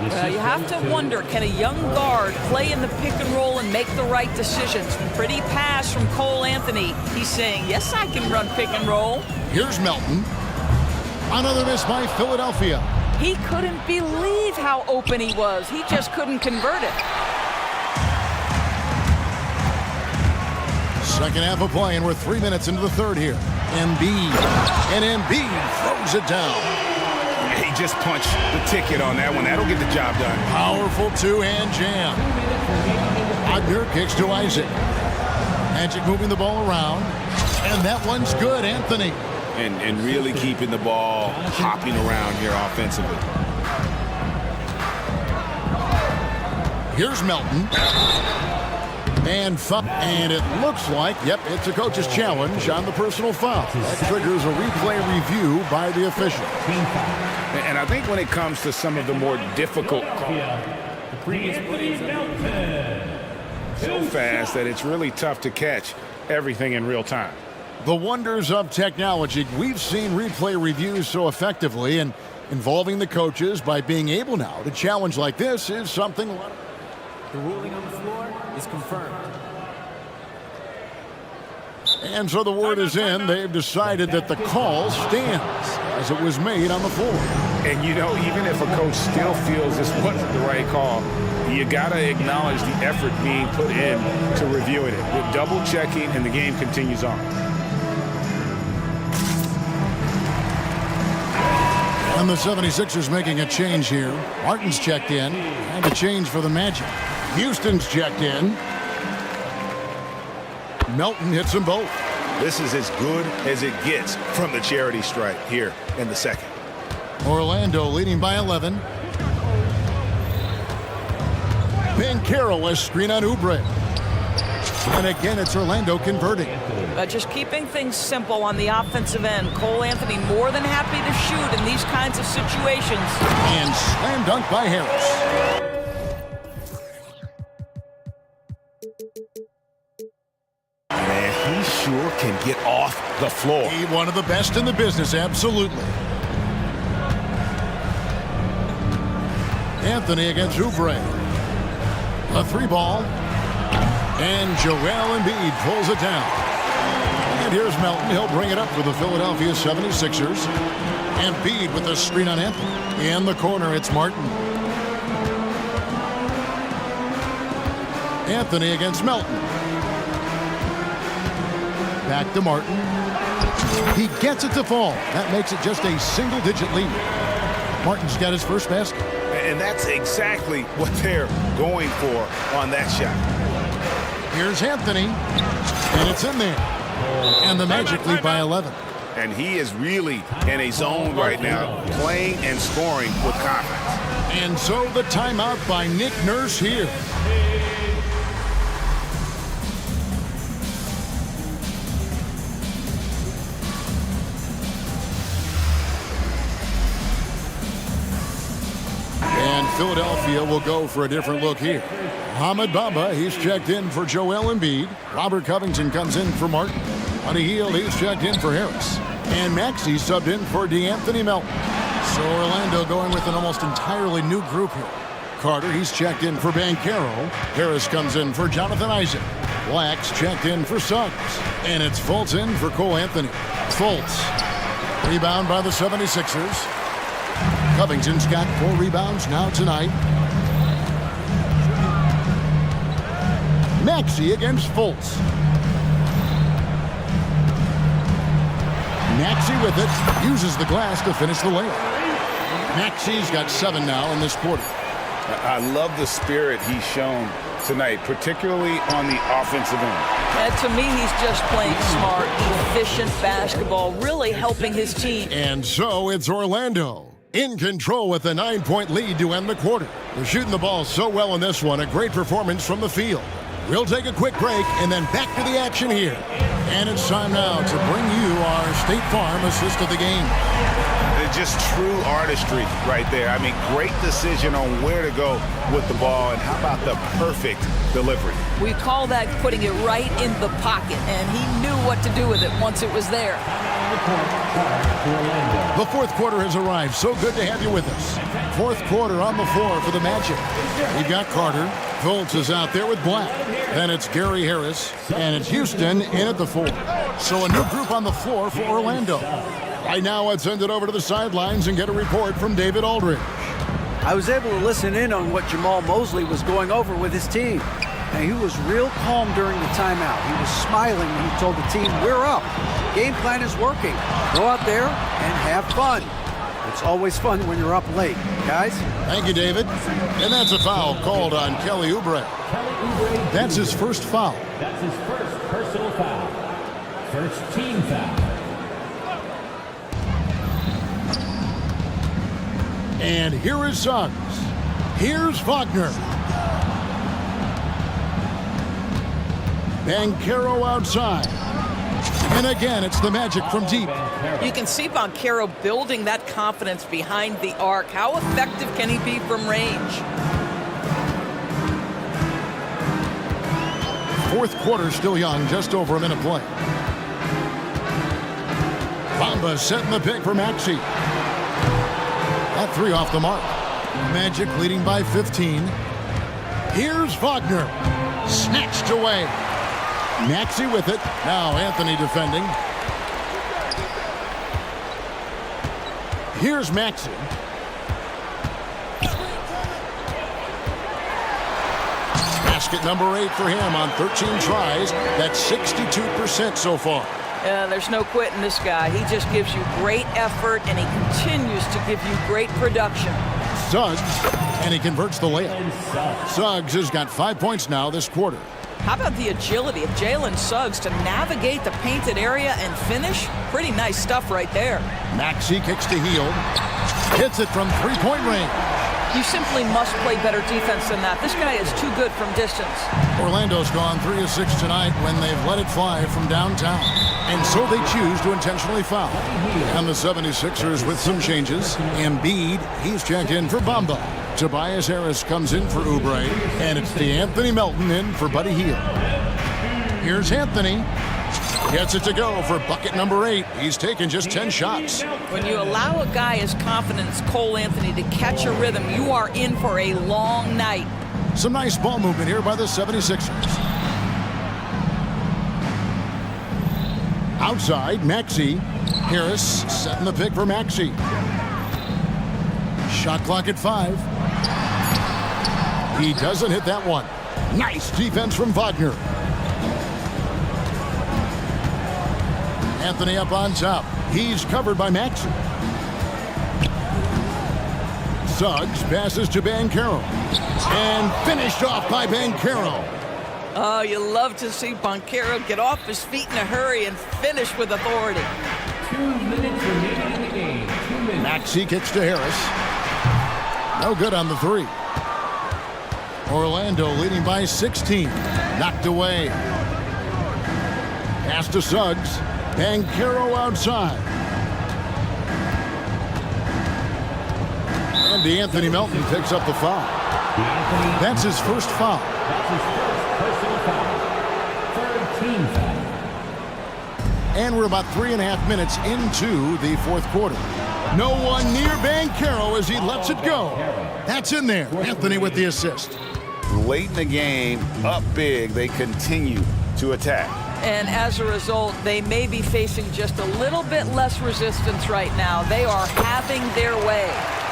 You have to wonder, can a young guard play in the pick and roll and make the right decisions? Pretty pass from Cole Anthony. He's saying, yes, I can run pick and roll. Here's Melton. Another miss by Philadelphia. He couldn't believe how open he was. He just couldn't convert it. Second half of play, and we're 3 minutes into the third here. Embiid. And Embiid throws it down. He just punched the ticket on that one. That'll get the job done. Powerful two-hand jam. Wagner kicks to Isaac. Magic moving the ball around. And that one's good, Anthony. And really keeping the ball hopping around here offensively. Here's Melton. And it looks like, yep, it's a coach's challenge on the personal foul. That triggers a replay review by the official. And I think when it comes to some of the more difficult calls, so fast that it's really tough to catch everything in real time. The wonders of technology. We've seen replay reviews so effectively, and involving the coaches by being able now to challenge like this is something. The ruling on the floor is confirmed. And so the word is in. They've decided that the call stands as it was made on the floor. And you know, even if a coach still feels this wasn't the right call, you got to acknowledge the effort being put in to reviewing it. With double checking, and the game continues on. And the 76ers making a change here. Martin's checked in. And a change for the Magic. Houston's checked in. Melton hits them both. This is as good as it gets from the charity stripe here in the second. Orlando leading by 11. Banchero, a screen on Oubre. And again, it's Orlando converting. Just keeping things simple on the offensive end. Cole Anthony more than happy to shoot in these kinds of situations. And slam dunk by Harris. Man, he sure can get off the floor. He one of the best in the business, absolutely. Anthony against Oubre. A 3-ball. And Joel Embiid pulls it down. And here's Melton. He'll bring it up for the Philadelphia 76ers. Embiid with the screen on Anthony. In the corner, it's Martin. Anthony against Melton. Back to Martin. He gets it to fall. That makes it just a single-digit lead. Martin's got his first basket. And that's exactly what they're going for on that shot. Here's Anthony. And it's in there. And the Magic lead by 11. And he is really in a zone right now, playing and scoring with confidence. And so the timeout by Nick Nurse here. And Philadelphia will go for a different look here. Hamid Bamba, he's checked in for Joel Embiid. Robert Covington comes in for Martin. Buddy Hield, he's checked in for Harris. And Maxey subbed in for DeAnthony Melton. So Orlando going with an almost entirely new group here. Carter, he's checked in for Banchero. Harris comes in for Jonathan Isaac. Black's checked in for Suggs. And it's Fultz in for Cole Anthony. Fultz. Rebound by the 76ers. Covington's got 4 rebounds now tonight. Maxey against Fultz. Maxey with it, uses the glass to finish the layup. Maxey's got 7 now in this quarter. I love the spirit he's shown tonight, particularly on the offensive end. And to me, he's just playing smart, efficient basketball, really helping his team. And so it's Orlando In control with a 9-point lead to end the quarter. They're shooting the ball so well in this one. A great performance from the field. We'll take a quick break and then back to the action here. And it's time now to bring you our State Farm assist of the game. Just true artistry right there. I mean, great decision on where to go with the ball, and how about the perfect delivery? We call that putting it right in the pocket, and he knew what to do with it once it was there. The fourth quarter has arrived. So good to have you with us. Fourth quarter on the floor for the Magic. We've got Carter. Fultz is out there with Black. Then it's Gary Harris, and it's Houston in at the 4. So a new group on the floor for Orlando. Right now, let's send it over to the sidelines and get a report from David Aldridge. I was able to listen in on what Jamal Mosley was going over with his team. And he was real calm during the timeout. He was smiling when he told the team, we're up. Game plan is working. Go out there and have fun. It's always fun when you're up late, guys. Thank you, David. And that's a foul called on Kelly Oubre. That's his first foul. That's his first personal foul. First team foul. And here is Suggs. Here's Wagner. Banchero outside. And again, it's the Magic from deep. You can see Banchero building that confidence behind the arc. How effective can he be from range? Fourth quarter still young, just over a minute play. Bamba setting the pick for Maxey. That 3 off the mark. Magic leading by 15. Here's Wagner. Snatched away. Maxey with it. Now Anthony defending. Here's Maxey. Basket number 8 for him on 13 tries. That's 62% so far. There's no quitting this guy. He just gives you great effort, and he continues to give you great production. Suggs, and he converts the layup. Suggs has got 5 points now this quarter. How about the agility of Jalen Suggs to navigate the painted area and finish? Pretty nice stuff right there. Maxey kicks to Hield. Hits it from three-point range. You simply must play better defense than that. This guy is too good from distance. Orlando's gone 3 of 6 tonight when they've let it fly from downtown. And so they choose to intentionally foul. And the 76ers with some changes. Embiid, he's checked in for Bamba. Tobias Harris comes in for Oubre. And it's DeAnthony Melton in for Buddy Hield. Here's Anthony. Gets it to go for bucket number 8. He's taken just 10 shots. When you allow a guy as confident as Cole Anthony to catch a rhythm, you are in for a long night. Some nice ball movement here by the 76ers. Outside, Maxey. Harris setting the pick for Maxey. Shot clock at 5. He doesn't hit that one. Nice defense from Wagner. Anthony up on top. He's covered by Maxey. Suggs passes to Banchero. And finished off by Banchero. Oh, you love to see Banchero get off his feet in a hurry and finish with authority. 2 minutes remaining in the game. 2 minutes. Maxey kicks to Harris. No good on the 3. Orlando leading by 16. Knocked away. Pass to Suggs. Banchero outside. And DeAnthony Melton picks up the foul. That's his first foul. That's his first personal foul. Third team foul. And we're about 3.5 minutes into the fourth quarter. No one near Banchero as he lets it go. That's in there. Anthony with the assist. Late in the game, up big, they continue to attack. And as a result, they may be facing just a little bit less resistance right now. They are having their way.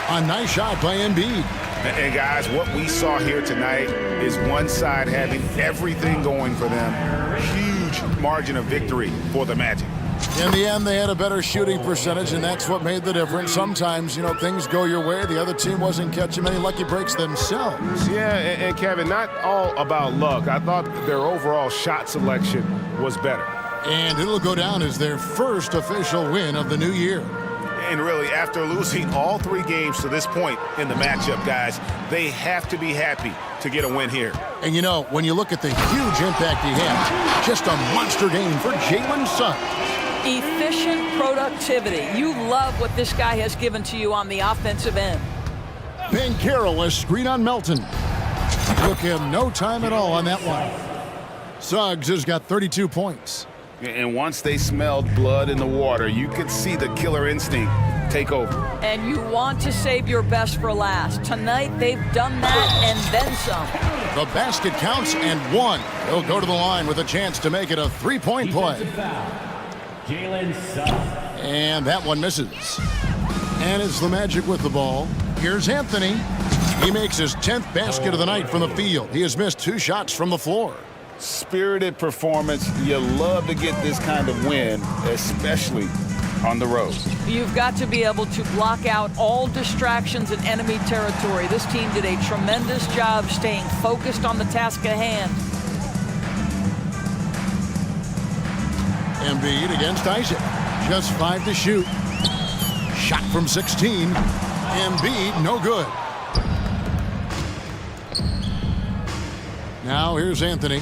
A nice shot by Embiid. And guys, what we saw here tonight is one side having everything going for them. Huge margin of victory for the Magic. In the end, they had a better shooting percentage, and that's what made the difference. Sometimes, things go your way. The other team wasn't catching many lucky breaks themselves. Yeah, and Kevin, not all about luck. I thought their overall shot selection was better. And it'll go down as their first official win of the new year. And really, after losing all 3 games to this point in the matchup, guys, they have to be happy to get a win here. And you know, when you look at the huge impact he had, just a monster game for Jalen Suggs. Efficient productivity. You love what this guy has given to you on the offensive end. Ben Carroll, a screen on Melton. Took him no time at all on that one. Suggs has got 32 points. And once they smelled blood in the water, you could see the killer instinct take over. And you want to save your best for last. Tonight, they've done that and then some. The basket counts and 1. He'll go to the line with a chance to make it a 3-point play. Jalen Suggs. And that one misses. And it's the Magic with the ball. Here's Anthony. He makes his 10th basket of the night from the field. He has missed 2 shots from the floor. Spirited performance. You love to get this kind of win, especially on the road. You've got to be able to block out all distractions in enemy territory. This team did a tremendous job staying focused on the task at hand. Embiid against Isaac. Just 5 to shoot. Shot from 16. Embiid, no good. Now here's Anthony.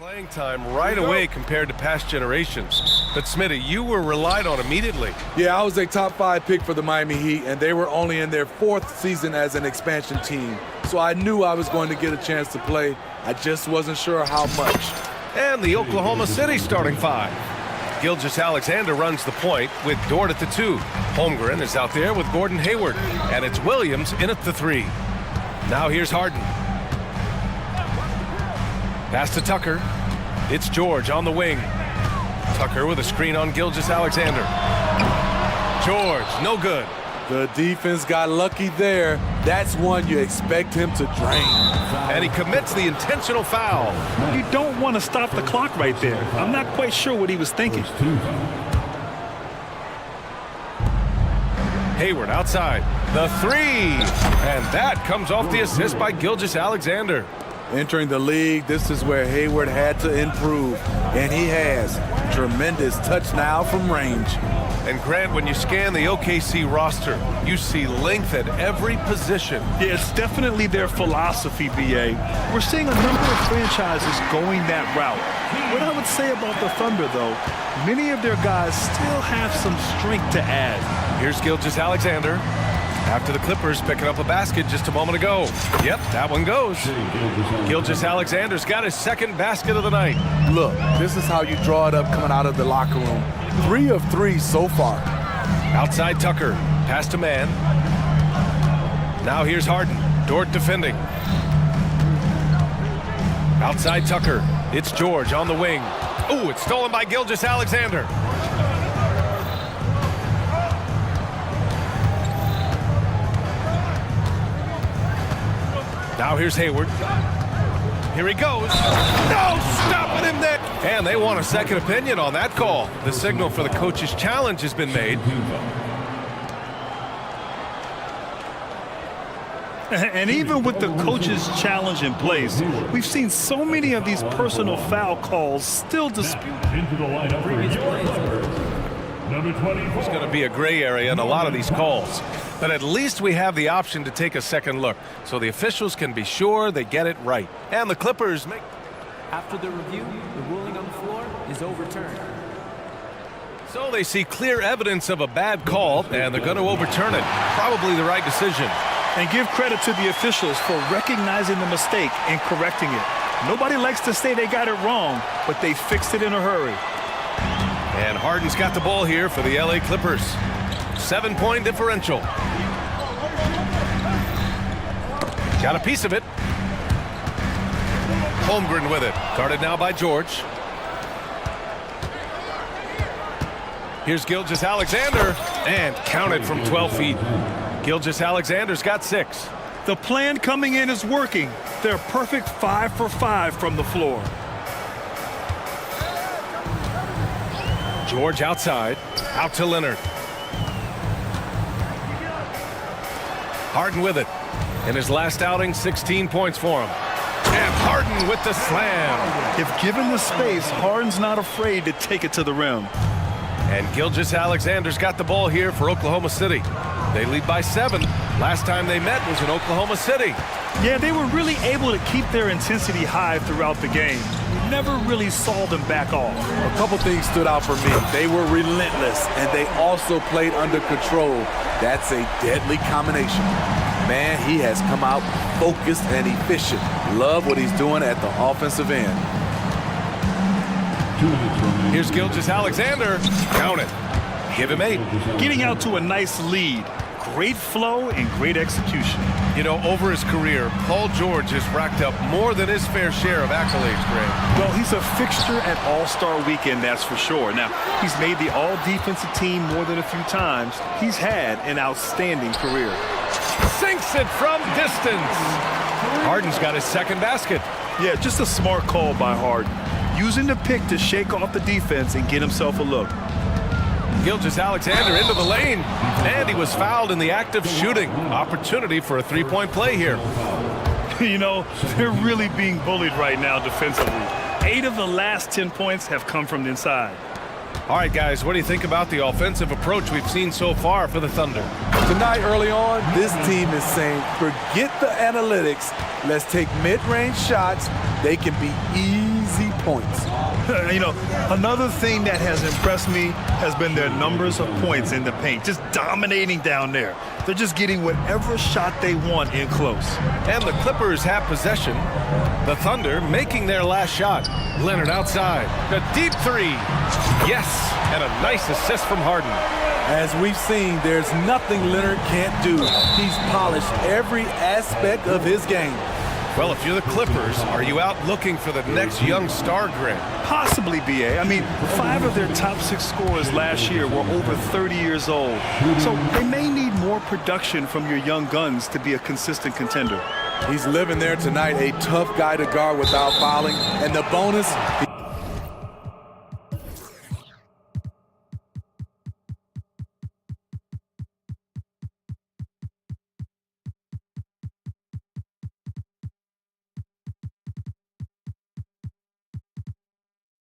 Playing time right away compared to past generations. But Smitty, you were relied on immediately. Yeah, I was a top 5 pick for the Miami Heat, and they were only in their 4th season as an expansion team. So I knew I was going to get a chance to play. I just wasn't sure how much. And the Oklahoma City starting 5. Gilgeous-Alexander runs the point with Dort at the 2. Holmgren is out there with Gordon Hayward. And it's Williams in at the 3. Now here's Harden. Pass to Tucker. It's George on the wing. Tucker with a screen on Gilgeous-Alexander. George, no good. The defense got lucky there. That's one you expect him to drain. And he commits the intentional foul. You don't want to stop the clock right there. I'm not quite sure what he was thinking. Hayward outside. The 3. And that comes off the assist by Gilgeous-Alexander. Entering the league, this is where Hayward had to improve, and he has. Tremendous touch now from range. And Grant, when you scan the OKC roster, you see length at every position. Yeah, it's definitely their philosophy, BA. We're seeing a number of franchises going that route. What I would say about the Thunder, though, many of their guys still have some strength to add. Here's Gilgeous-Alexander. After the Clippers picking up a basket just a moment ago. Yep, that one goes. Gilgeous-Alexander's got his 2nd basket of the night. Look, this is how you draw it up coming out of the locker room. 3 of 3 so far. Outside Tucker. Pass to man. Now here's Harden. Dort defending. Outside Tucker. It's George on the wing. Ooh, it's stolen by Gilgeous-Alexander. Now here's Hayward. Here he goes. No, stopping him there. And they want a second opinion on that call. The signal for the coach's challenge has been made. And even with the coach's challenge in place, we've seen so many of these personal foul calls still disputed. Into the lineup for number 24. There's going to be a gray area in a lot of these calls. But at least we have the option to take a second look, so the officials can be sure they get it right. And the Clippers make... After the review, the ruling on the floor is overturned. So they see clear evidence of a bad call, and they're going to overturn it. Probably the right decision. And give credit to the officials for recognizing the mistake and correcting it. Nobody likes to say they got it wrong, but they fixed it in a hurry. And Harden's got the ball here for the LA Clippers. 7-point differential. Got a piece of it. Holmgren with it. Guarded now by George. Here's Gilgeous-Alexander. And counted from 12 feet. Gilgeous-Alexander's got 6. The plan coming in is working. They're perfect 5 for 5 from the floor. George outside. Out to Leonard. Harden with it. In his last outing, 16 points for him. And Harden with the slam. If given the space, Harden's not afraid to take it to the rim. And Gilgeous-Alexander's got the ball here for Oklahoma City. They lead by 7. Last time they met was in Oklahoma City. Yeah, they were really able to keep their intensity high throughout the game. Never really saw them back off. A couple things stood out for me. They were relentless, and they also played under control. That's a deadly combination. Man, he has come out focused and efficient. Love what he's doing at the offensive end. Here's Gilgeous-Alexander. Count it. Give him 8. Getting out to a nice lead. Great flow and great execution. You know, over his career, Paul George has racked up more than his fair share of accolades, Greg. Well, he's a fixture at All-Star Weekend, that's for sure. Now, he's made the All-Defensive Team more than a few times. He's had an outstanding career. Sinks it from distance. Harden's got his 2nd basket. Yeah, just a smart call by Harden. Using the pick to shake off the defense and get himself a look. Gilgeous-Alexander into the lane, and he was fouled in the act of shooting. Opportunity for a 3-point play here. You know, they're really being bullied right now defensively. 8 of the last 10 points have come from the inside. All right, guys, what do you think about the offensive approach we've seen so far for the Thunder? Tonight, early on, this team is saying, forget the analytics. Let's take mid-range shots. They can be easy points. You know, another thing that has impressed me has been their numbers of points in the paint, just dominating down there. They're just getting whatever shot they want in close. And the Clippers have possession. The Thunder making their last shot. Leonard outside. A deep three. Yes, and a nice assist from Harden. As we've seen, there's nothing Leonard can't do. He's polished every aspect of his game. Well, if you're the Clippers, are you out looking for the next young star grid? Possibly, BA. I mean, 5 of their top 6 scorers last year were over 30 years old. So they may need more production from your young guns to be a consistent contender. He's living there tonight, a tough guy to guard without fouling. And the bonus...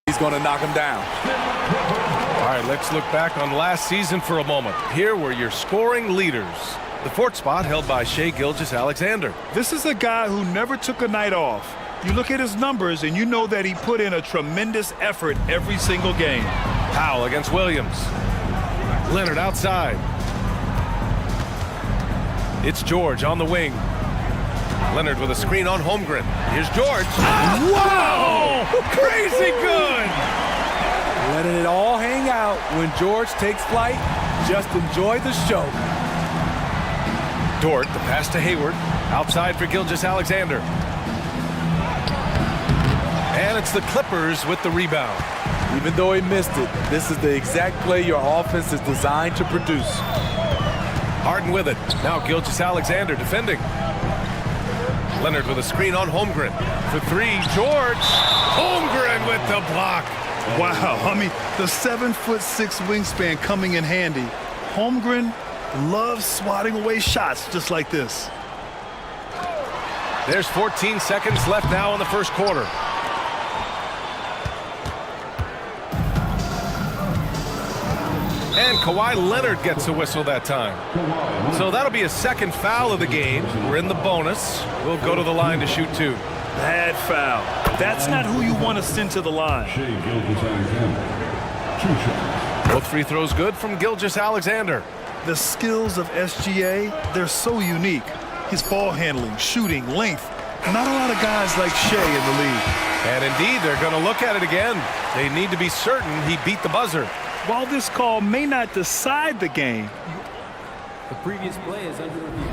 He's going to knock him down. All right, let's look back on last season for a moment. Here were your scoring leaders. The 4th spot held by Shai Gilgeous-Alexander. This is a guy who never took a night off. You look at his numbers and you know that he put in a tremendous effort every single game. Powell against Williams. Leonard outside. It's George on the wing. Leonard with a screen on Holmgren. Here's George. Wow! Crazy good! Letting it all hang out when George takes flight. Just enjoy the show. Dort, the pass to Hayward. Outside for Gilgeous-Alexander. And it's the Clippers with the rebound. Even though he missed it, this is the exact play your offense is designed to produce. Harden with it. Now Gilgeous-Alexander defending. Leonard with a screen on Holmgren. For 3, George. Holmgren with the block. Wow, I mean, the 7'6" wingspan coming in handy. Holmgren loves swatting away shots just like this. There's 14 seconds left now in the first quarter. And Kawhi Leonard gets a whistle that time. So that'll be a second foul of the game. We're in the bonus. We'll go to the line to shoot 2. Bad foul. That's not who you want to send to the line. Both free throws good from Gilgeous-Alexander. The skills of SGA, they're so unique. His ball handling, shooting, length. Not a lot of guys like Shai in the league. And indeed, they're going to look at it again. They need to be certain he beat the buzzer. While this call may not decide the game, the previous play is under review.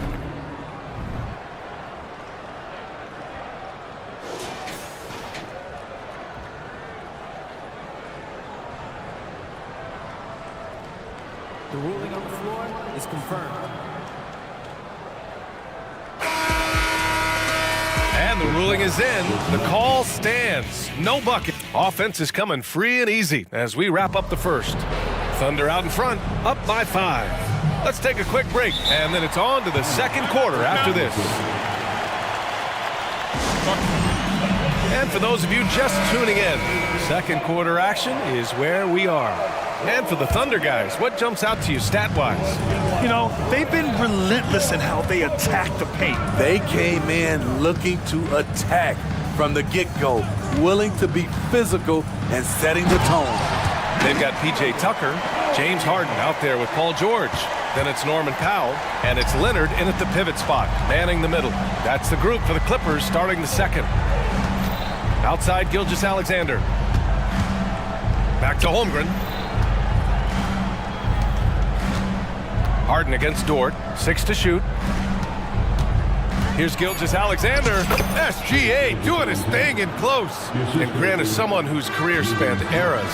The ruling on the floor is confirmed. And the ruling is in. The call stands. No bucket. Offense is coming free and easy as we wrap up the first. Thunder out in front, up by 5. Let's take a quick break, and then it's on to the second quarter after this. And for those of you just tuning in, second quarter action is where we are. And for the Thunder guys, what jumps out to you stat-wise? You know, they've been relentless in how they attack the paint. They came in looking to attack from the get-go, willing to be physical and setting the tone. They've got P.J. Tucker, James Harden out there with Paul George. Then it's Norman Powell, and it's Leonard in at the pivot spot, manning the middle. That's the group for the Clippers starting the second. Outside Gilgeous-Alexander. Back to Holmgren. Harden against Dort, 6 to shoot. Here's Gilgeous-Alexander. SGA doing his thing in close. And Grant is someone whose career spanned eras.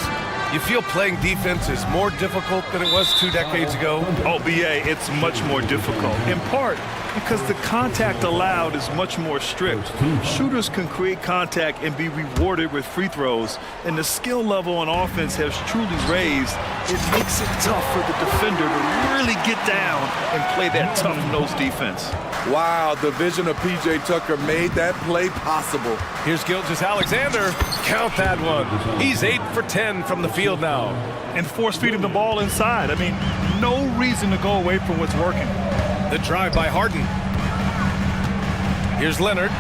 You feel playing defense is more difficult than it was 2 decades ago? Oh, BA, it's much more difficult. In part because the contact allowed is much more strict. Shooters can create contact and be rewarded with free throws, and the skill level on offense has truly raised. It makes it tough for the defender to really get down and play that tough-nosed defense. Wow, the vision of P.J. Tucker made that play possible. Here's Gilgeous-Alexander. Count that one. He's 8 for 10 from the field now. And force-feeding the ball inside. I mean, no reason to go away from what's working. The drive by Harden. Here's Leonard.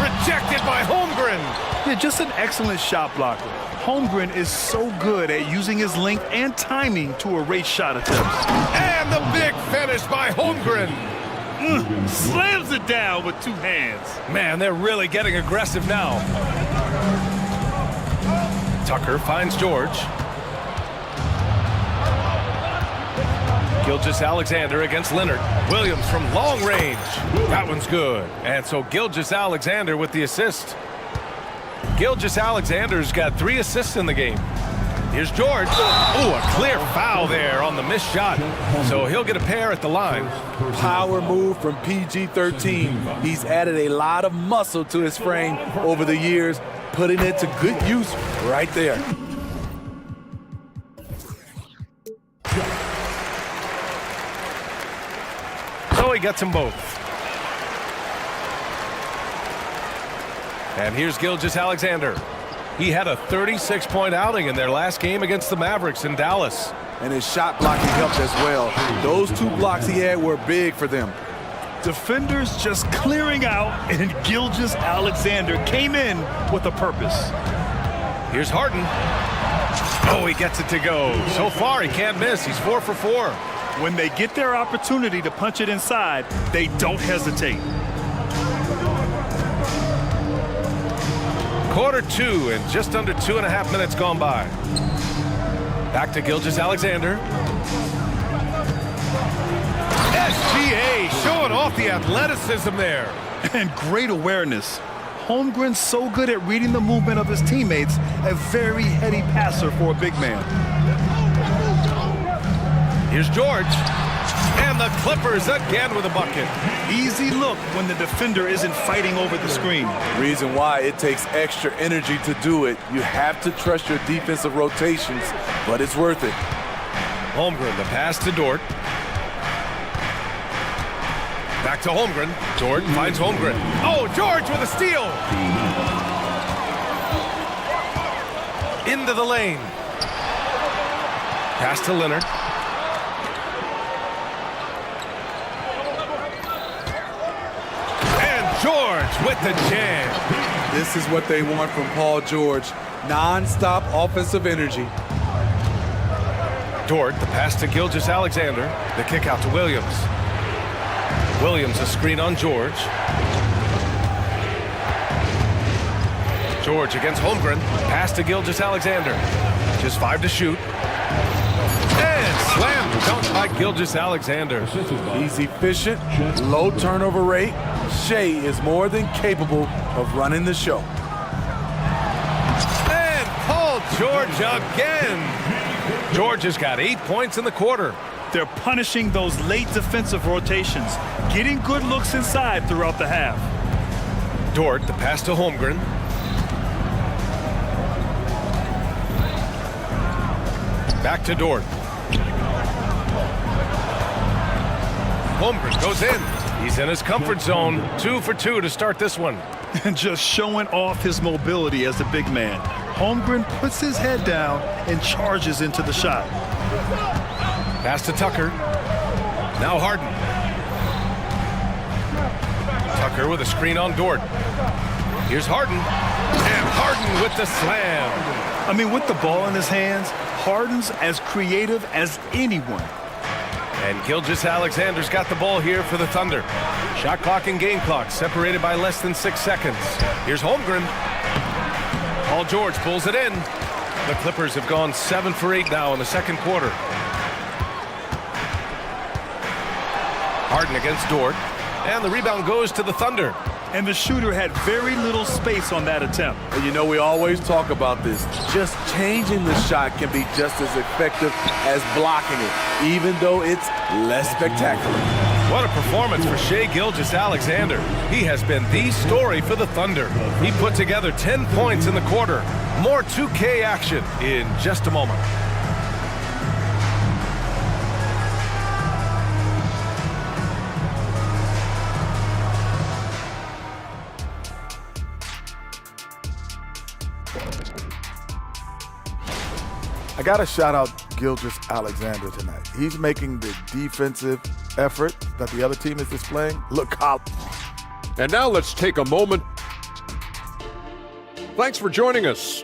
Rejected by Holmgren. Yeah, just an excellent shot blocker. Holmgren is so good at using his length and timing to erase shot attempts. And the big finish by Holmgren. Slams it down with 2 hands. Man, they're really getting aggressive now. Tucker finds George. Gilgeous-Alexander against Leonard. Williams from long range. That one's good. And so Gilgeous-Alexander with the assist. Gilgeous-Alexander's got 3 assists in the game. Here's George. Oh, a clear foul there on the missed shot. So he'll get a pair at the line. Power move from PG-13. He's added a lot of muscle to his frame over the years, putting it to good use right there. So he gets them both. And here's Gilgeous-Alexander. He had a 36-point outing in their last game against the Mavericks in Dallas. And his shot blocking helped as well. Those 2 blocks he had were big for them. Defenders just clearing out, and Gilgeous-Alexander came in with a purpose. Here's Harden. Oh, he gets it to go. So far, he can't miss. He's 4 for 4. When they get their opportunity to punch it inside, they don't hesitate. Quarter 2 and just under 2.5 minutes gone by. Back to Gilgeous-Alexander. SGA showing off the athleticism there. And great awareness. Holmgren's so good at reading the movement of his teammates, a very heady passer for a big man. Here's George. And the Clippers again with a bucket. Easy look when the defender isn't fighting over the screen. Reason why it takes extra energy to do it. You have to trust your defensive rotations, but it's worth it. Holmgren, the pass to Dort. Back to Holmgren. George finds Holmgren. Oh, George with a steal. Into the lane. Pass to Leonard. George with the jam. This is what they want from Paul George. Non-stop offensive energy. Dort, the pass to Gilgeous-Alexander. The kick out to Williams. Williams, a screen on George. George against Holmgren. Pass to Gilgeous-Alexander. Just 5 to shoot. And slam dunk by Gilgeous-Alexander. He's efficient, low turnover rate. Shea is more than capable of running the show. And Paul George again. George has got 8 points in the quarter. They're punishing those late defensive rotations, getting good looks inside throughout the half. Dort, the pass to Holmgren. Back to Dort. Holmgren goes in. He's in his comfort zone. 2 for 2 to start this one. And just showing off his mobility as a big man. Holmgren puts his head down and charges into the shot. Pass to Tucker. Now Harden. Tucker with a screen on Dort. Here's Harden. And Harden with the slam. I mean, with the ball in his hands, Harden's as creative as anyone. And Gilgeous-Alexander's got the ball here for the Thunder. Shot clock and game clock separated by less than 6 seconds. Here's Holmgren. Paul George pulls it in. The Clippers have gone 7 for 8 now in the second quarter. Harden against Dort. And the rebound goes to the Thunder. And the shooter had very little space on that attempt. And you know, we always talk about this. Just changing the shot can be just as effective as blocking it, even though it's less spectacular. What a performance for Shai Gilgeous-Alexander. He has been the story for the Thunder. He put together 10 points in the quarter. More 2K action in just a moment. I got to shout out Gilgeous-Alexander tonight. He's making the defensive effort that the other team is displaying look out. And now let's take a moment. Thanks for joining us.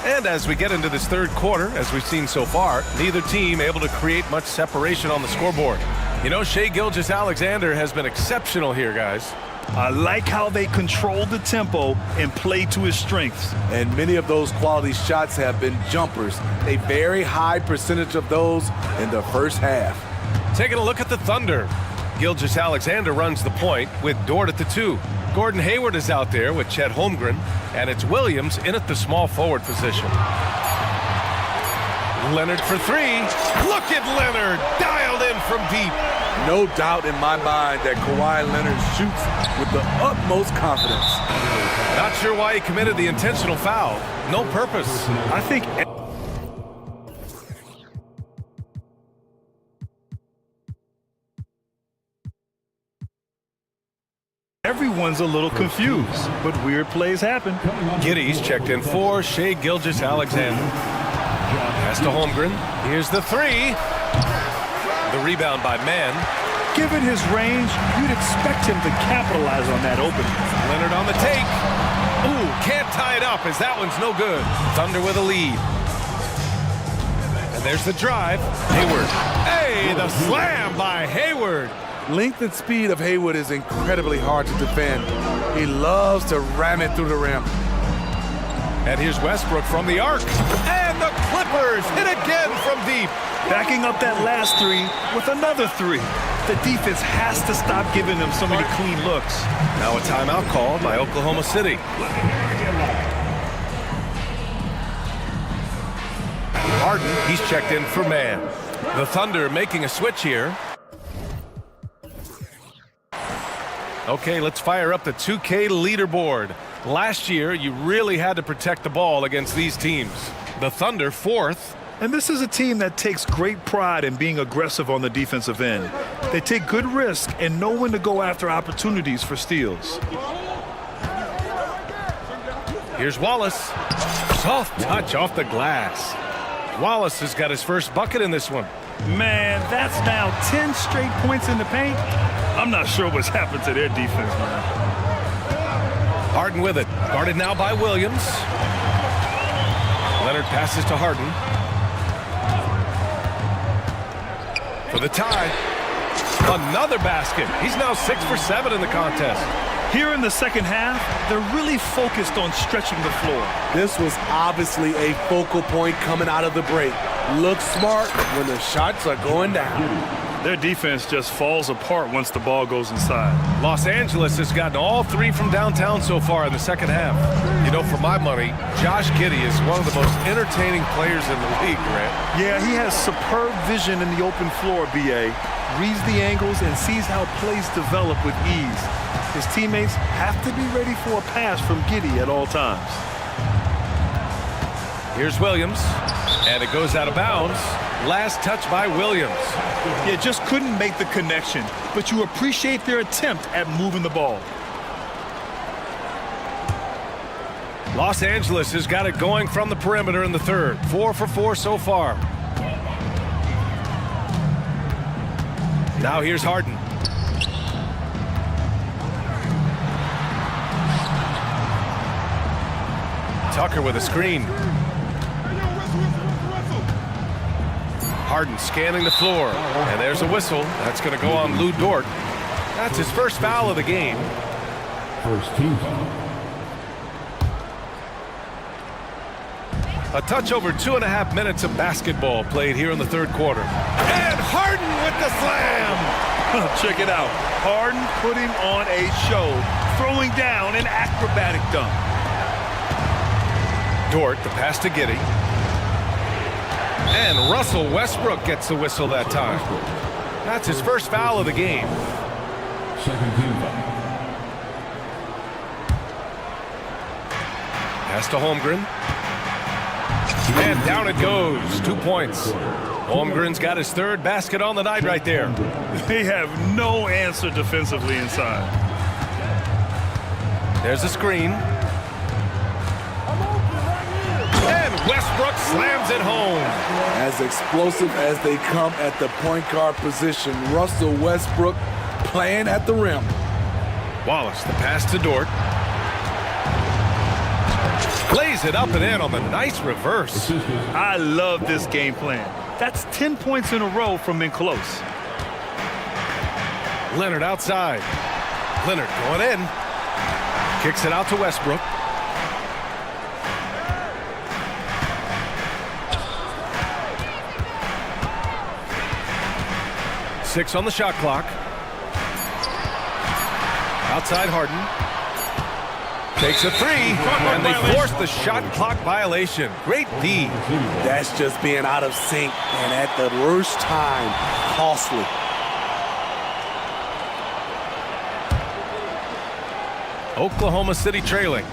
And as we get into this third quarter, as we've seen so far, neither team able to create much separation on the scoreboard. You know, Shai Gilgeous-Alexander has been exceptional here, guys. I like how they controlled the tempo and played to his strengths. And many of those quality shots have been jumpers. A very high percentage of those in the first half. Taking a look at the Thunder. Gilgeous-Alexander runs the point with Dort at the 2. Gordon Hayward is out there with Chet Holmgren, and it's Williams in at the small forward position. Leonard for 3. Look at Leonard, dialed in from deep. No doubt in my mind that Kawhi Leonard shoots with the utmost confidence. Not sure why he committed the intentional foul. No purpose. I think everyone's a little confused, but weird plays happen. Giddy's checked in for Shai Gilgeous-Alexander. Pass to Holmgren. Here's the 3. The rebound by Mann. Given his range, you'd expect him to capitalize on that opening. Leonard on the take. Ooh, can't tie it up as that one's no good. Thunder with a lead. And there's the drive. Hayward. Hey, the slam by Hayward. Length and speed of Hayward is incredibly hard to defend. He loves to ram it through the rim. And here's Westbrook from the arc. And the Clippers hit again from deep. Backing up that last 3 with another 3. The defense has to stop giving them so many clean looks. Now a timeout called by Oklahoma City. Harden, he's checked in for Mann. The Thunder making a switch here. Okay, let's fire up the 2K leaderboard. Last year, you really had to protect the ball against these teams. The Thunder 4th. And this is a team that takes great pride in being aggressive on the defensive end. They take good risk and know when to go after opportunities for steals. Here's Wallace. Soft touch off the glass. Wallace has got his first bucket in this one. Man, that's now 10 straight points in the paint. I'm not sure what's happened to their defense, man. Harden with it. Guarded now by Williams. Leonard passes to Harden. For the tie. Another basket. He's now 6 for 7 in the contest. Here in the second half, they're really focused on stretching the floor. This was obviously a focal point coming out of the break. Look smart when the shots are going down. Their defense just falls apart once the ball goes inside. Los Angeles has gotten all 3 from downtown so far in the second half. You know, for my money, Josh Giddey is one of the most entertaining players in the league, Grant. Yeah, he has superb vision in the open floor, B.A. Reads the angles and sees how plays develop with ease. His teammates have to be ready for a pass from Giddey at all times. Here's Williams, and it goes out of bounds. Last touch by Williams. Yeah, just couldn't make the connection, but you appreciate their attempt at moving the ball. Los Angeles has got it going from the perimeter in the third. 4 for 4 so far. Now here's Harden. Tucker with a screen. Harden scanning the floor, and there's a whistle. That's going to go on Lou Dort. That's his first foul of the game. First team foul. A touch over 2.5 minutes of basketball played here in the third quarter. And Harden with the slam! Check it out. Harden putting on a show, throwing down an acrobatic dunk. Dort, the pass to Giddey. And Russell Westbrook gets the whistle that time. That's his first foul of the game. Second team foul. Pass to Holmgren. And down it goes. 2 points. Holmgren's got his third basket on the night right there. They have no answer defensively inside. There's a screen. And Westbrook slams it home. As explosive as they come at the point guard position, Russell Westbrook playing at the rim. Wallace, the pass to Dort. Lays it up and in on the nice reverse. I love this game plan. That's 10 points in a row from in close. Leonard outside. Leonard going in. Kicks it out to Westbrook. Six on the shot clock. Outside Harden. Takes a three, and they force the shot clock violation. Great D. That's just being out of sync, and at the worst time, costly. Oklahoma City trailing.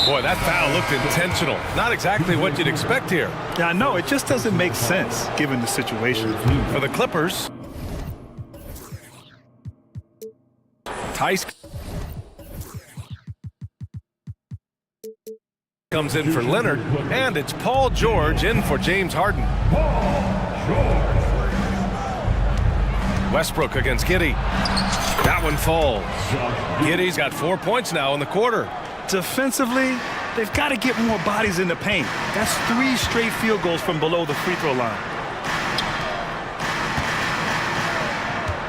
Boy, that foul looked intentional. Not exactly what you'd expect here. Yeah, I know. It just doesn't make sense, given the situation. For the Clippers, Tice comes in for Leonard, and it's Paul George in for James Harden. Westbrook against Giddey. That one falls. Giddey's got 4 points now in the quarter. Defensively, they've got to get more bodies in the paint. That's 3 straight field goals from below the free throw line.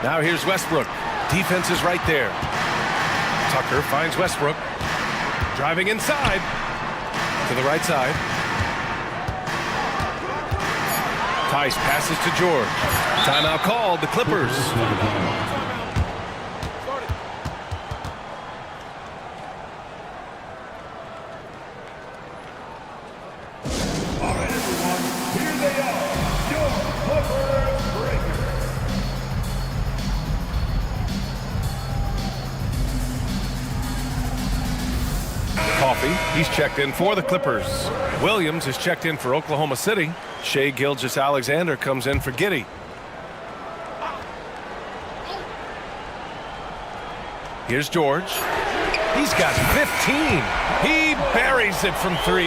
Now here's Westbrook. Defense is right there. Tucker finds Westbrook. Driving inside. To the right side. Tice passes to George. Timeout called, the Clippers. He's checked in for the Clippers. Williams is checked in for Oklahoma City. Shai Gilgeous-Alexander comes in for Giddey. Here's George. He's got 15. He buries it from 3.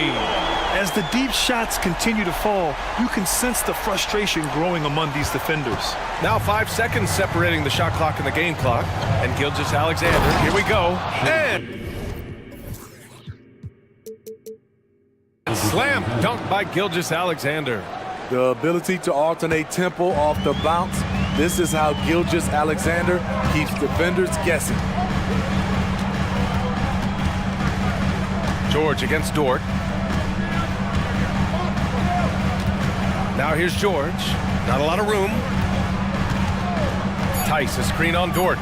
As the deep shots continue to fall, you can sense the frustration growing among these defenders. Now 5 seconds separating the shot clock and the game clock. And Gilgeous-Alexander, here we go. And slam dunk by Gilgeous-Alexander. The ability to alternate tempo off the bounce. This is how Gilgeous-Alexander keeps defenders guessing. George against Dort. Now here's George. Not a lot of room. Tice, a screen on Dort.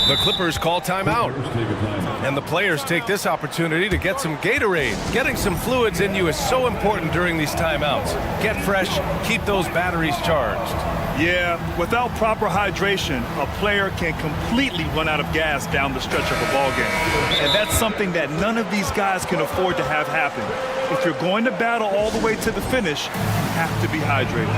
The Clippers call timeout. And the players take this opportunity to get some Gatorade. Getting some fluids in you is so important during these timeouts. Get fresh, keep those batteries charged. Yeah, without proper hydration, a player can completely run out of gas down the stretch of a ball game. And that's something that none of these guys can afford to have happen. If you're going to battle all the way to the finish, you have to be hydrated.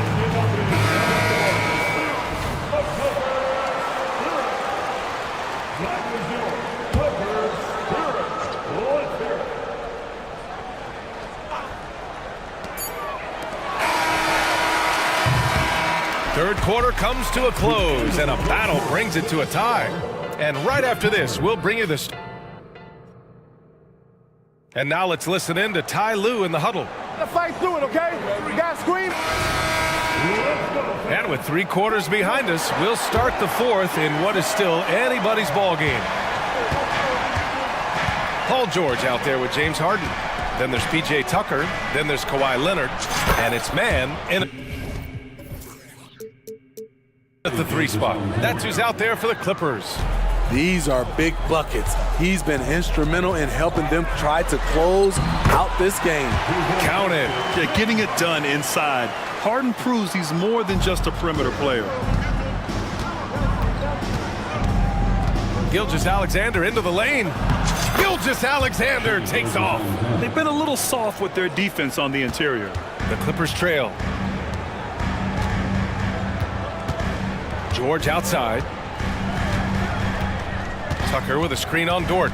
Third quarter comes to a close, and a battle brings it to a tie. And right after this, we'll bring you this. And now let's listen in to Ty Lue in the huddle. Let's fight through it, okay? You guys scream. And with 3 quarters behind us, we'll start the fourth in what is still anybody's ball game. Paul George out there with James Harden. Then there's P.J. Tucker. Then there's Kawhi Leonard. And it's man in at the 3 spot. That's who's out there for the Clippers. These are big buckets. He's been instrumental in helping them try to close out this game. Count it. Yeah, getting it done inside. Harden proves he's more than just a perimeter player. Gilgeous-Alexander into the lane. Gilgeous-Alexander takes off. They've been a little soft with their defense on the interior. The Clippers trail. George outside. Tucker with a screen on Dort.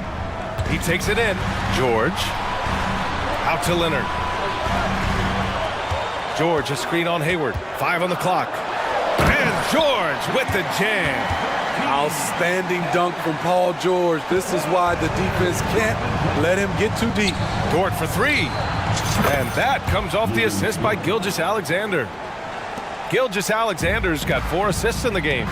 He takes it in. George. Out to Leonard. George, a screen on Hayward. 5 on the clock. And George with the jam. Outstanding dunk from Paul George. This is why the defense can't let him get too deep. Dort for 3. And that comes off the assist by Gilgeous-Alexander. Gilgeous-Alexander's got 4 assists in the game.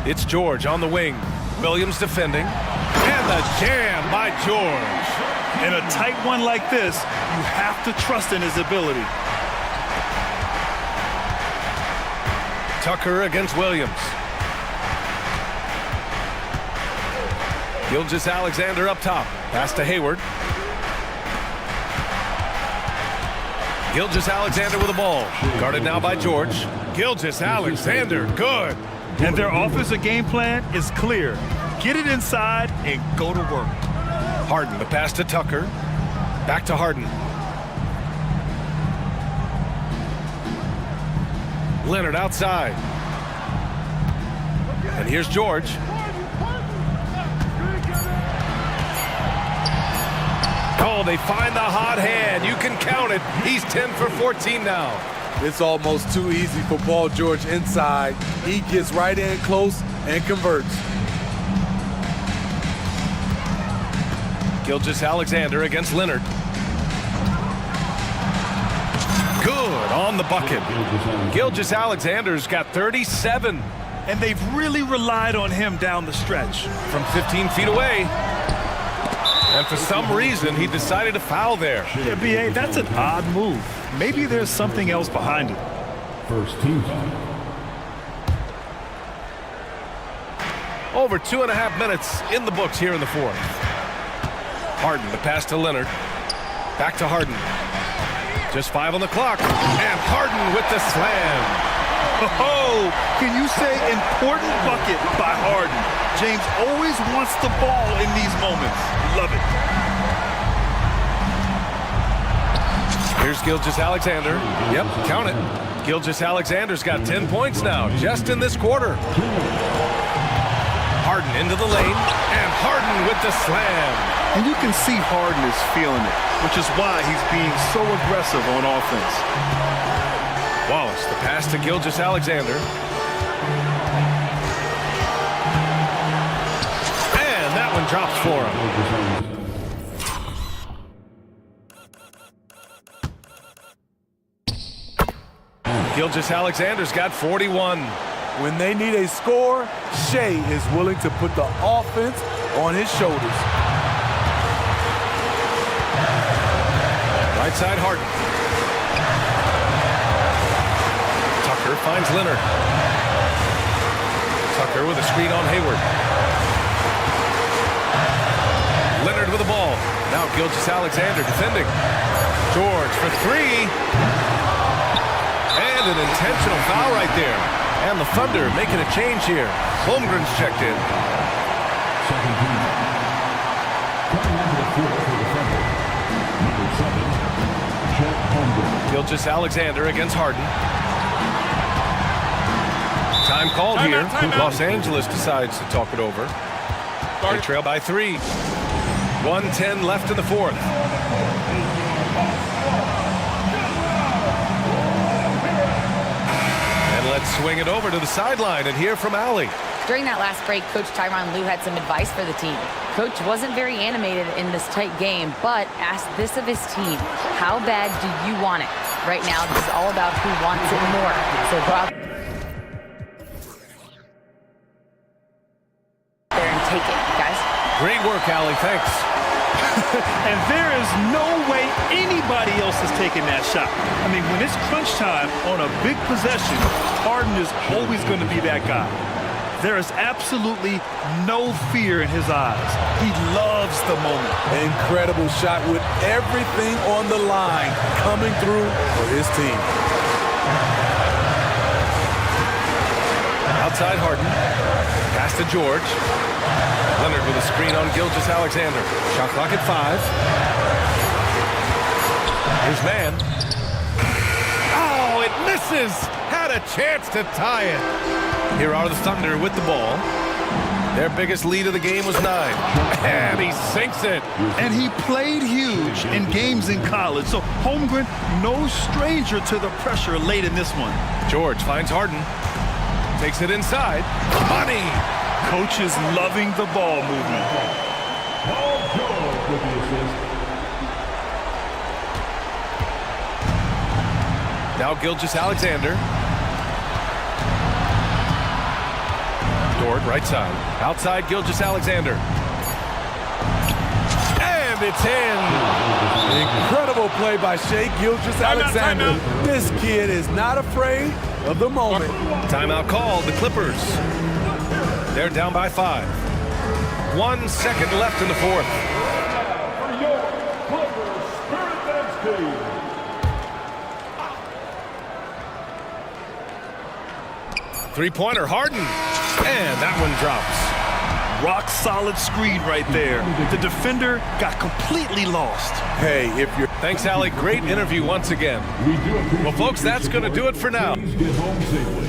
It's George on the wing. Williams defending. And the jam by George. In a tight one like this, you have to trust in his ability. Tucker against Williams. Gilgeous-Alexander up top. Pass to Hayward. Gilgeous-Alexander with the ball. Guarded now by George. Gilgeous-Alexander, good. And their offensive game plan is clear. Get it inside and go to work. Harden, the pass to Tucker. Back to Harden. Leonard outside. And here's George. Oh, they find the hot hand. You can count it. He's 10 for 14 now. It's almost too easy for Paul George inside. He gets right in close and converts. Gilgeous-Alexander against Leonard. Good on the bucket. Gilgeous-Alexander's got 37. And they've really relied on him down the stretch. From 15 feet away. And for some reason, he decided to foul there. Yeah, B.A., that's an odd move. Maybe there's something else behind it. First team foul. Over 2.5 minutes in the books here in the fourth. Harden, the pass to Leonard. Back to Harden. Just 5 on the clock. And Harden with the slam. Oh, can you say important bucket by Harden? James always wants the ball in these moments. Love it. Here's Gilgeous-Alexander. Yep, count it. Gilgeous-Alexander's got 10 points now, just in this quarter. Harden into the lane, and Harden with the slam. And you can see Harden is feeling it, which is why he's being so aggressive on offense. Wallace, the pass to Gilgeous-Alexander. And that one drops for him. Gilgeous-Alexander's got 41. When they need a score, Shea is willing to put the offense on his shoulders. Right side, Harden. Tucker finds Leonard. Tucker with a screen on Hayward. Leonard with the ball. Now Gilgeous-Alexander defending. George for 3. And an intentional foul right there. And the Thunder making a change here. Holmgren's checked in. Second team. Coming into the floor for the Thunder. Number 7, Chet Holmgren. Gilgeous-Alexander against Harden. Time called here. Los Angeles decides to talk it over. They trail by 3. 1:10 left in the fourth. And let's swing it over to the sideline and hear from Allie. During that last break, Coach Tyronn Lue had some advice for the team. Coach wasn't very animated in this tight game, but asked this of his team: how bad do you want it? Right now, this is all about who wants it more. So go out there and take it, guys. Great work, Allie. Thanks. And there is no way anybody else is taking that shot. I mean, when it's crunch time on a big possession, Harden is always going to be that guy. There is absolutely no fear in his eyes. He loves the moment. Incredible shot with everything on the line coming through for his team. Outside Harden. Pass to George. Leonard with a screen on Gilgeous-Alexander. Shot clock at 5. Here's man. Oh, it misses! Had a chance to tie it. Here are the Thunder with the ball. Their biggest lead of the game was 9. And he sinks it. And he played huge in games in college. So Holmgren, no stranger to the pressure late in this one. George finds Harden. Takes it inside. Money! Coach is loving the ball movement. Paul George with the assist. Now Gilgeous-Alexander. Dort, right side. Outside Gilgeous-Alexander. And it's in. Incredible play by Shai Gilgeous-Alexander. This kid is not afraid of the moment. Timeout called, the Clippers. They're down by 5. 1 second left in the fourth. For your Clippers Spirit Dance team. Three-pointer, Harden. And that one drops. Rock solid screen right there. The defender got completely lost. Hey, if you're... Thanks, Allie. Great interview once again. Well, folks, that's going to do it for now. Please get home safely.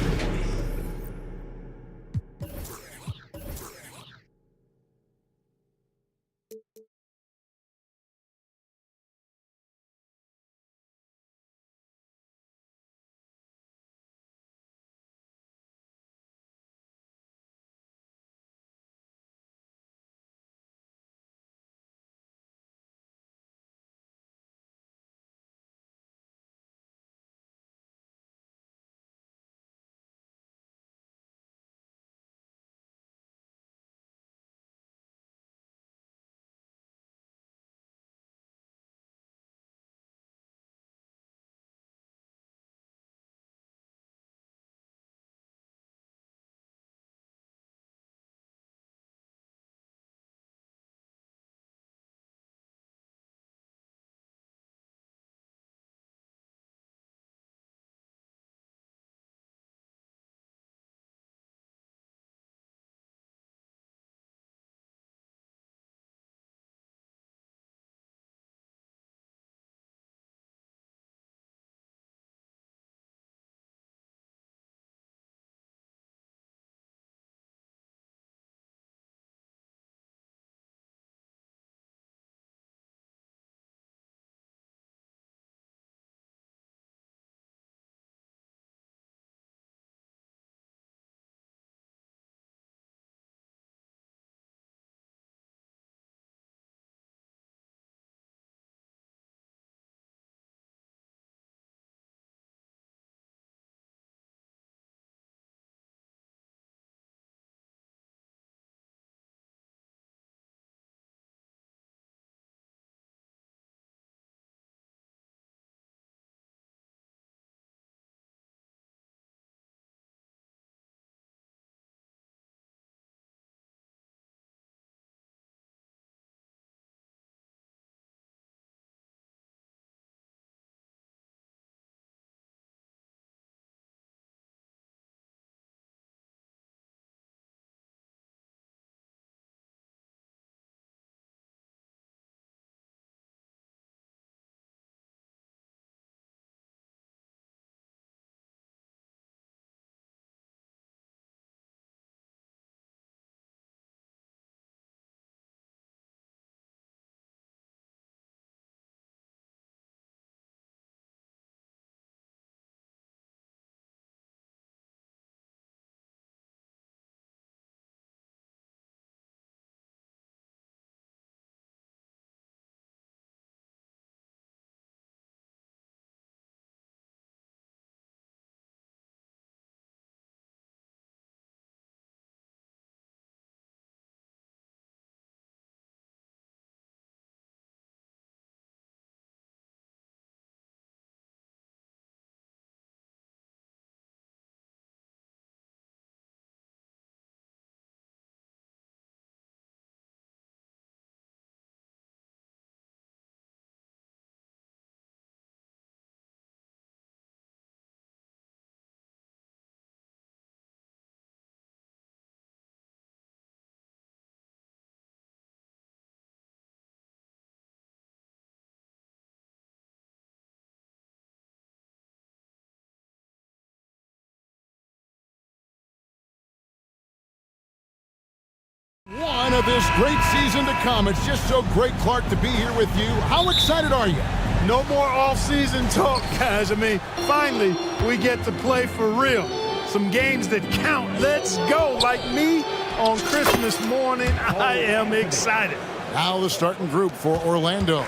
One of this great season to come. It's just so great, Clark, to be here with you. How excited are you? No more off-season talk, guys. I mean, finally, we get to play for real. Some games that count. Let's go. Like me on Christmas morning, I am excited. Now the starting group for Orlando.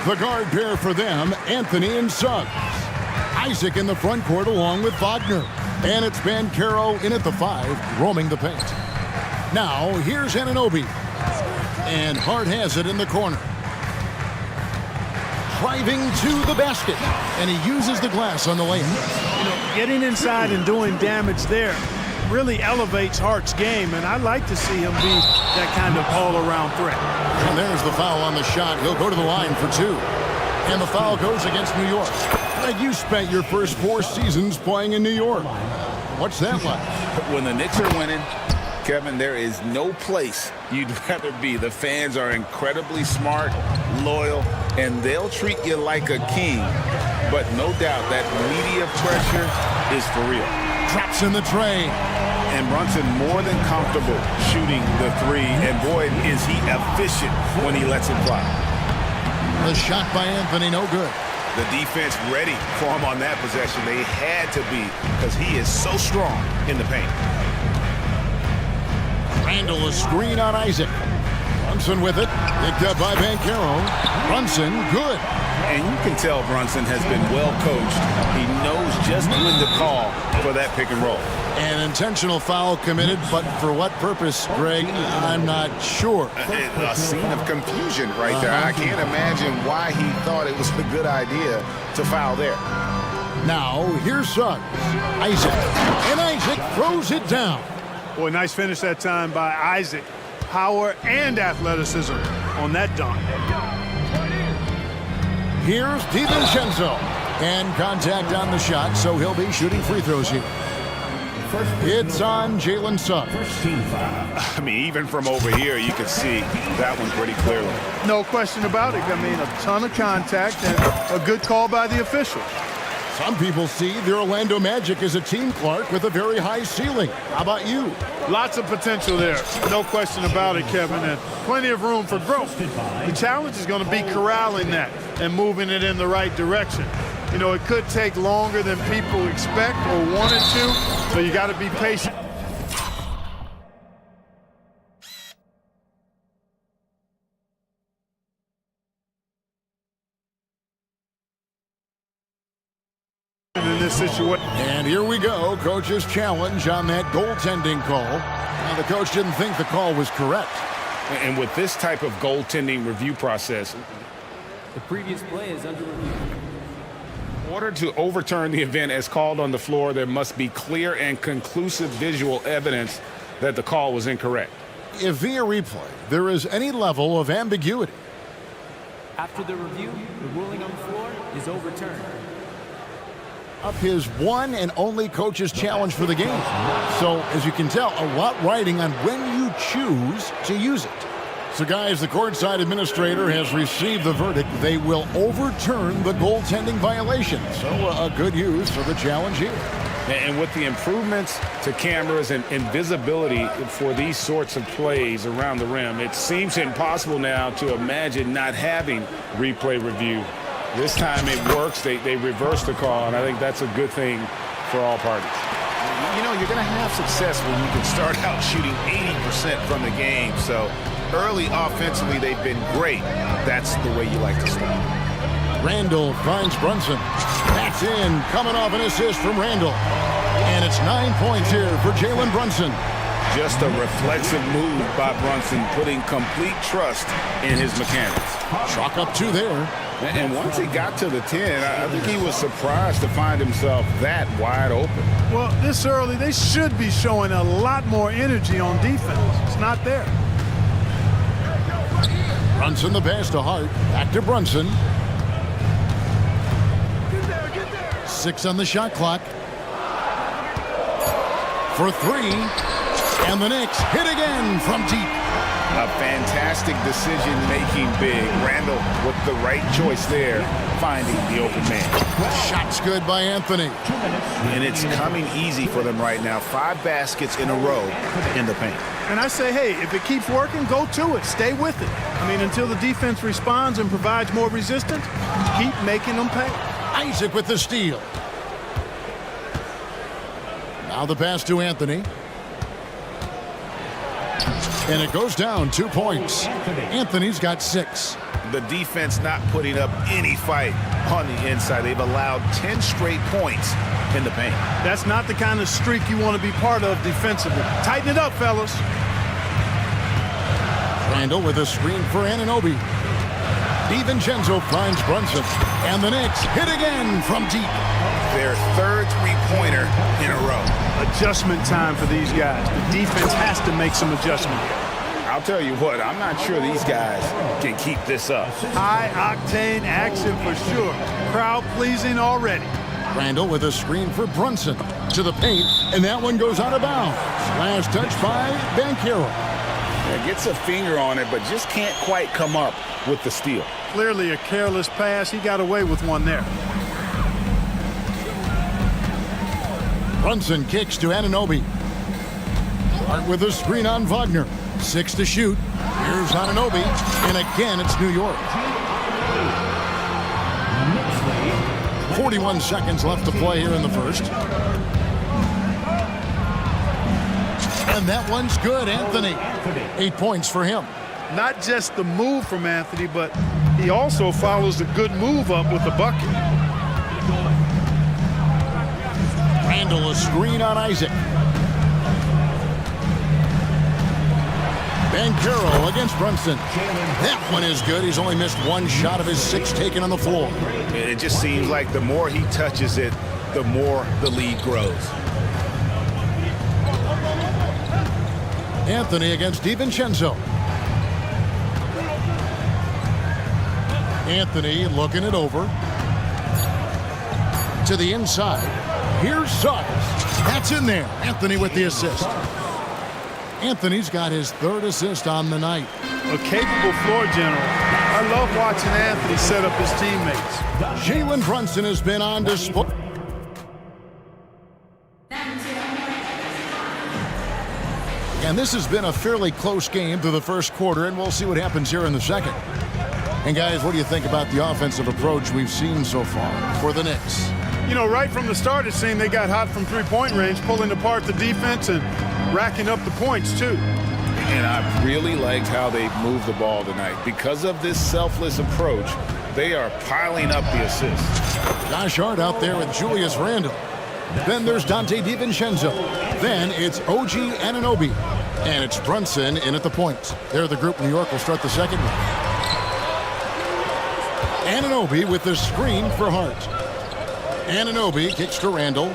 The guard pair for them, Anthony and Suggs. Isaac in the front court along with Wagner. And it's Bancaro in at the 5, roaming the paint. Now, here's Anunoby. And Hart has it in the corner. Driving to the basket. And he uses the glass on the layup. You know, getting inside and doing damage there really elevates Hart's game, and I like to see him be that kind of all-around threat. And there's the foul on the shot. He'll go to the line for 2. And the foul goes against New York. Now, you spent your first 4 seasons playing in New York. What's that like? When the Knicks are winning, Kevin, there is no place you'd rather be. The fans are incredibly smart, loyal, and they'll treat you like a king. But no doubt that media pressure is for real. Drops in the tray. And Brunson more than comfortable shooting the 3. And boy, is he efficient when he lets it fly. The shot by Anthony, no good. The defense ready for him on that possession. They had to be, because he is so strong in the paint. Randall, a screen on Isaac. Brunson with it. Picked up by Bancaro. Brunson, good. And you can tell Brunson has been well coached. He knows just when to call for that pick and roll. An intentional foul committed, but for what purpose, Greg? I'm not sure. A scene of confusion right there. I can't imagine why he thought it was a good idea to foul there. Now, here's Suggs. Isaac. And Isaac throws it down. Boy, nice finish that time by Isaac. Power and athleticism on that dunk. Here's DiVincenzo. And contact on the shot, so he'll be shooting free throws here. It's on Jalen Suggs. I mean, even from over here, you can see that one pretty clearly. No question about it. I mean, a ton of contact and a good call by the official. Some people see the Orlando Magic as a team, Clark, with a very high ceiling. How about you? Lots of potential there. No question about it, Kevin, and plenty of room for growth. The challenge is going to be corralling that and moving it in the right direction. You know, it could take longer than people expect or want it to, so you got to be patient. In this situation. And here we go, coach's challenge on that goaltending call. Now, the coach didn't think the call was correct. And with this type of goaltending review process, the previous play is under review. In order to overturn the event as called on the floor, there must be clear and conclusive visual evidence that the call was incorrect. If via replay there is any level of ambiguity. After the review, the ruling on the floor is overturned. Up his one and only coach's challenge for the game. So, as you can tell, a lot riding on when you choose to use it. So, guys, the courtside administrator has received the verdict. They will overturn the goaltending violation. So, a good use for the challenge here. And with the improvements to cameras and visibility for these sorts of plays around the rim, it seems impossible now to imagine not having replay review. This time it works. They reverse the call, and I think that's a good thing for all parties. You know, you're going to have success when you can start out shooting 80% from the game. So early offensively, they've been great. That's the way you like to start. Randall finds Brunson. That's in, coming off an assist from Randall. And it's 9 points here for Jalen Brunson. Just a reflexive move by Brunson, putting complete trust in his mechanics. Chalk up 2 there. And once he got to the 10, I think he was surprised to find himself that wide open. Well, this early, they should be showing a lot more energy on defense. It's not there. Brunson the pass to Hart. Back to Brunson. 6 on the shot clock. For 3. And the Knicks hit again from deep. A fantastic decision-making big. Randall with the right choice there, finding the open man. Shot's good by Anthony. And it's coming easy for them right now. 5 baskets in a row in the paint. And I say, hey, if it keeps working, go to it. Stay with it. I mean, until the defense responds and provides more resistance, keep making them pay. Isaac with the steal. Now the pass to Anthony. And it goes down 2 points. Anthony's got 6. The defense not putting up any fight on the inside. They've allowed 10 straight points in the paint. That's not the kind of streak you want to be part of defensively. Tighten it up, fellas. Randall with a screen for Anunoby. DiVincenzo finds Brunson. And the Knicks hit again from deep. Their third three-pointer in a row. Adjustment time for these guys. The defense has to make some adjustment. I'll tell you what, I'm not sure these guys can keep this up. High-octane action for sure. Crowd-pleasing already. Randall with a screen for Brunson to the paint, and that one goes out of bounds. Last touch by Banchero. Yeah, gets a finger on it, but just can't quite come up with the steal. Clearly a careless pass. He got away with one there. Brunson kicks to Anunoby. Hart with a screen on Wagner. 6 to shoot. Here's Anunoby, and again it's New York. 41 seconds left to play here in the first. And that one's good, Anthony. 8 points for him. Not just the move from Anthony, but he also follows the good move up with the bucket. Randall a screen on Isaac. Banchero against Brunson. That one is good. He's only missed 1 shot of his 6 taken on the floor. It just seems like the more he touches it, the more the lead grows. Anthony against DiVincenzo. Anthony looking it over. To the inside. Here's Suggs. That's in there. Anthony with the assist. Anthony's got his 3rd assist on the night. A capable floor general. I love watching Anthony set up his teammates. Jalen Brunson has been on display. And this has been a fairly close game through the first quarter, and we'll see what happens here in the second. And guys, what do you think about the offensive approach we've seen so far for the Knicks? You know, right from the start, it seemed they got hot from three-point range, pulling apart the defense and racking up the points, too. And I really liked how they moved the ball tonight. Because of this selfless approach, they are piling up the assists. Josh Hart out there with Julius Randle. Then there's Dante DiVincenzo. Then it's OG Anunoby. And it's Brunson in at the point. They're the group. New York will start the second one. Anunoby with the screen for Hart. Anunoby kicks to Randall.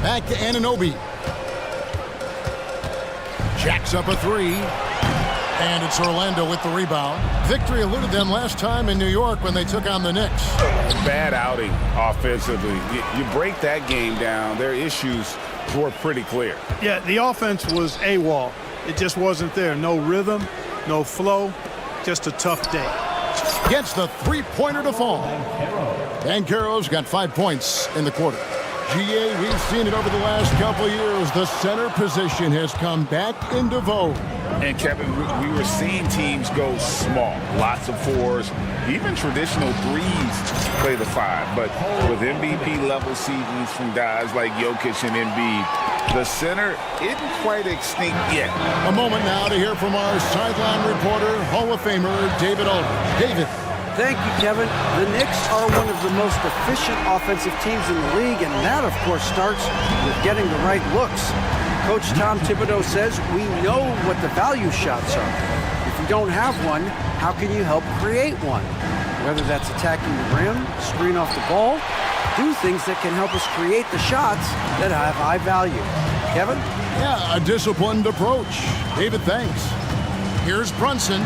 Back to Anunoby. Jacks up a 3. And it's Orlando with the rebound. Victory eluded them last time in New York when they took on the Knicks. Bad outing offensively. You break that game down, their issues were pretty clear. Yeah, the offense was AWOL. It just wasn't there. No rhythm, no flow, just a tough day. Gets the 3-pointer to fall. Banchero's got 5 points in the quarter. GA, we've seen it over the last couple years. The center position has come back into vogue. And Kevin, we were seeing teams go small. Lots of 4s, even traditional 3s play the 5. But with MVP-level seasons from guys like Jokic and Embiid, the center isn't quite extinct yet. A moment now to hear from our sideline reporter, Hall of Famer David Aldridge. David. Thank you, Kevin. The Knicks are one of the most efficient offensive teams in the league, and that, of course, starts with getting the right looks. Coach Tom Thibodeau says we know what the value shots are. If you don't have one, how can you help create one? Whether that's attacking the rim, screen off the ball, do things that can help us create the shots that have high value. Kevin? Yeah, a disciplined approach. David, thanks. Here's Brunson.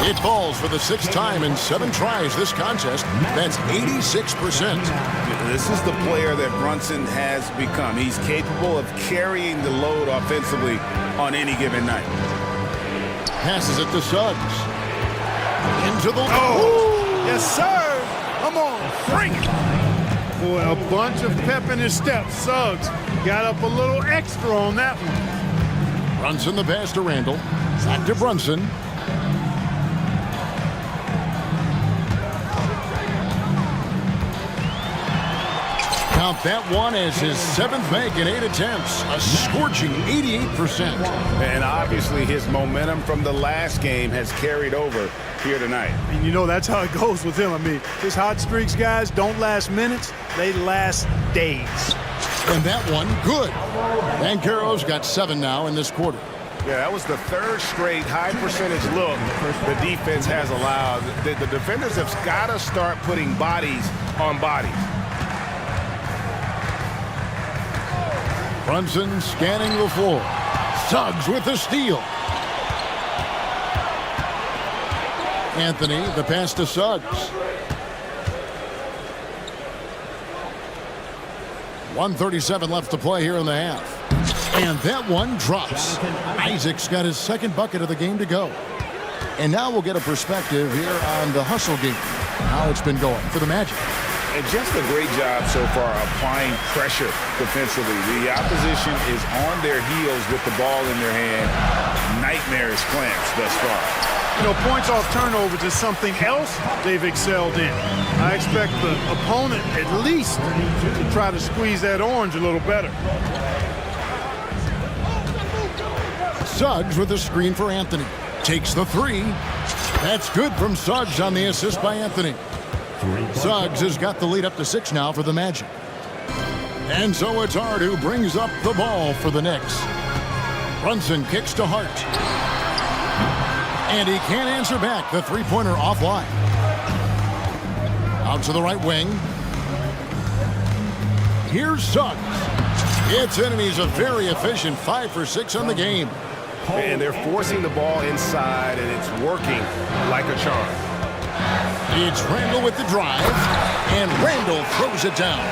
It falls for the 6th time in 7 tries this contest. That's 86%. This is the player that Brunson has become. He's capable of carrying the load offensively on any given night. Passes it to Suggs. Into the... Oh! Yes, sir! Come on, bring it! Boy, a bunch of pep in his step. Suggs got up a little extra on that one. Brunson the pass to Randall. Back to Brunson. Count that one as his 7th make in 8 attempts, a scorching 88%. And obviously his momentum from the last game has carried over here tonight. And you know, that's how it goes with him. I mean, his hot streaks, guys, don't last minutes, they last days. And that one, good. Banchero's got 7 now in this quarter. Yeah, that was the 3rd straight high percentage look the defense has allowed. The defenders have got to start putting bodies on bodies. Brunson scanning the floor. Suggs with the steal. Anthony, the pass to Suggs. 1:37 left to play here in the half. And that one drops. Isaac's got his 2nd bucket of the game to go. And now we'll get a perspective here on the hustle game, how it's been going for the Magic. And just a great job so far applying pressure defensively. The opposition is on their heels with the ball in their hand. Nightmarish clamps thus far. You know, points off turnovers is something else they've excelled in. I expect the opponent at least to try to squeeze that orange a little better. Suggs with a screen for Anthony. Takes the 3. That's good from Suggs on the assist by Anthony. Suggs has got the lead up to 6 now for the Magic. And so it's Hart who brings up the ball for the Knicks. Brunson kicks to Hart. And he can't answer back. The 3-pointer offline. Out to the right wing. Here's Suggs. It's in, and he's a very efficient 5 for 6 on the game. And they're forcing the ball inside, and it's working like a charm. It's Randall with the drive, and Randall throws it down.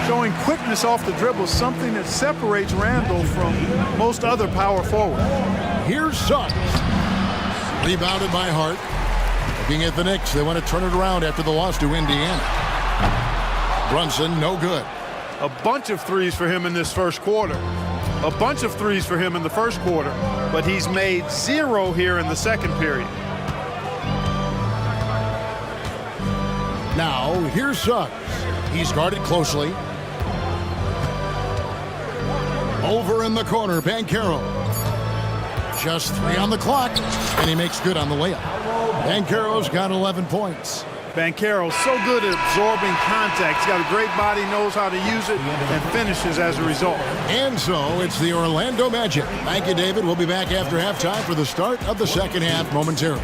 Showing quickness off the dribble, something that separates Randall from most other power forwards. Here's Suggs. Rebounded by Hart. Looking at the Knicks, they want to turn it around after the loss to Indiana. Brunson, no good. A bunch of threes for him in this first quarter. A bunch of threes for him in the first quarter, but he's made 0 here in the second period. Now, here's Suggs. He's guarded closely. Over in the corner, Banchero. Just 3 on the clock, and he makes good on the layup. Banchero's got 11 points. Banchero so good at absorbing contact. He's got a great body, knows how to use it, and finishes as a result. And so it's the Orlando Magic. Thank you, David. We'll be back after halftime for the start of the second half momentarily.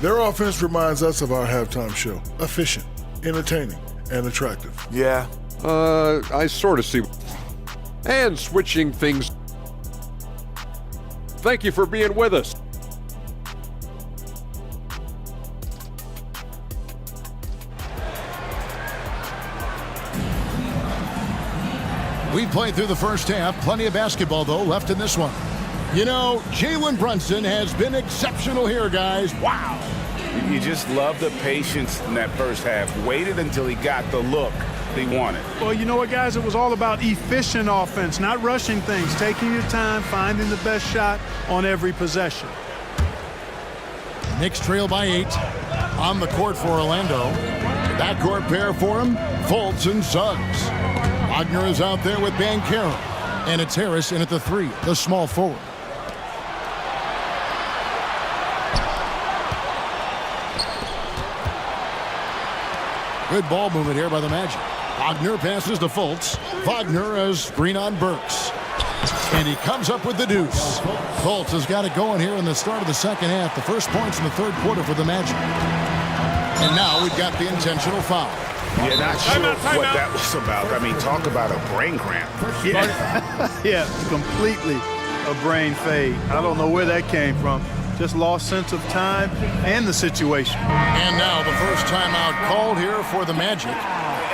Their offense reminds us of our halftime show. Efficient, entertaining, and attractive. Yeah. I sort of see. And switching things. Thank you for being with us. We played through the first half. Plenty of basketball, though, left in this one. You know, Jalen Brunson has been exceptional here, guys. Wow. You just love the patience in that first half. Waited until he got the look he wanted. Well, you know what, guys? It was all about efficient offense, not rushing things, taking your time, finding the best shot on every possession. Knicks trail by 8 on the court for Orlando. Backcourt pair for him, Fultz and Suggs. Wagner is out there with Banchero. And it's Harris in at the 3, the small forward. Good ball movement here by the Magic. Wagner passes to Fultz. Wagner has screen on Burks. And he comes up with the deuce. Fultz has got it going here in the start of the second half. The first points in the third quarter for the Magic. And now we've got the intentional foul. Yeah, not sure what that was about. I mean, talk about a brain cramp. Yeah, yeah, completely a brain fade. I don't know where that came from. Just lost sense of time and the situation. And now the first timeout called here for the Magic.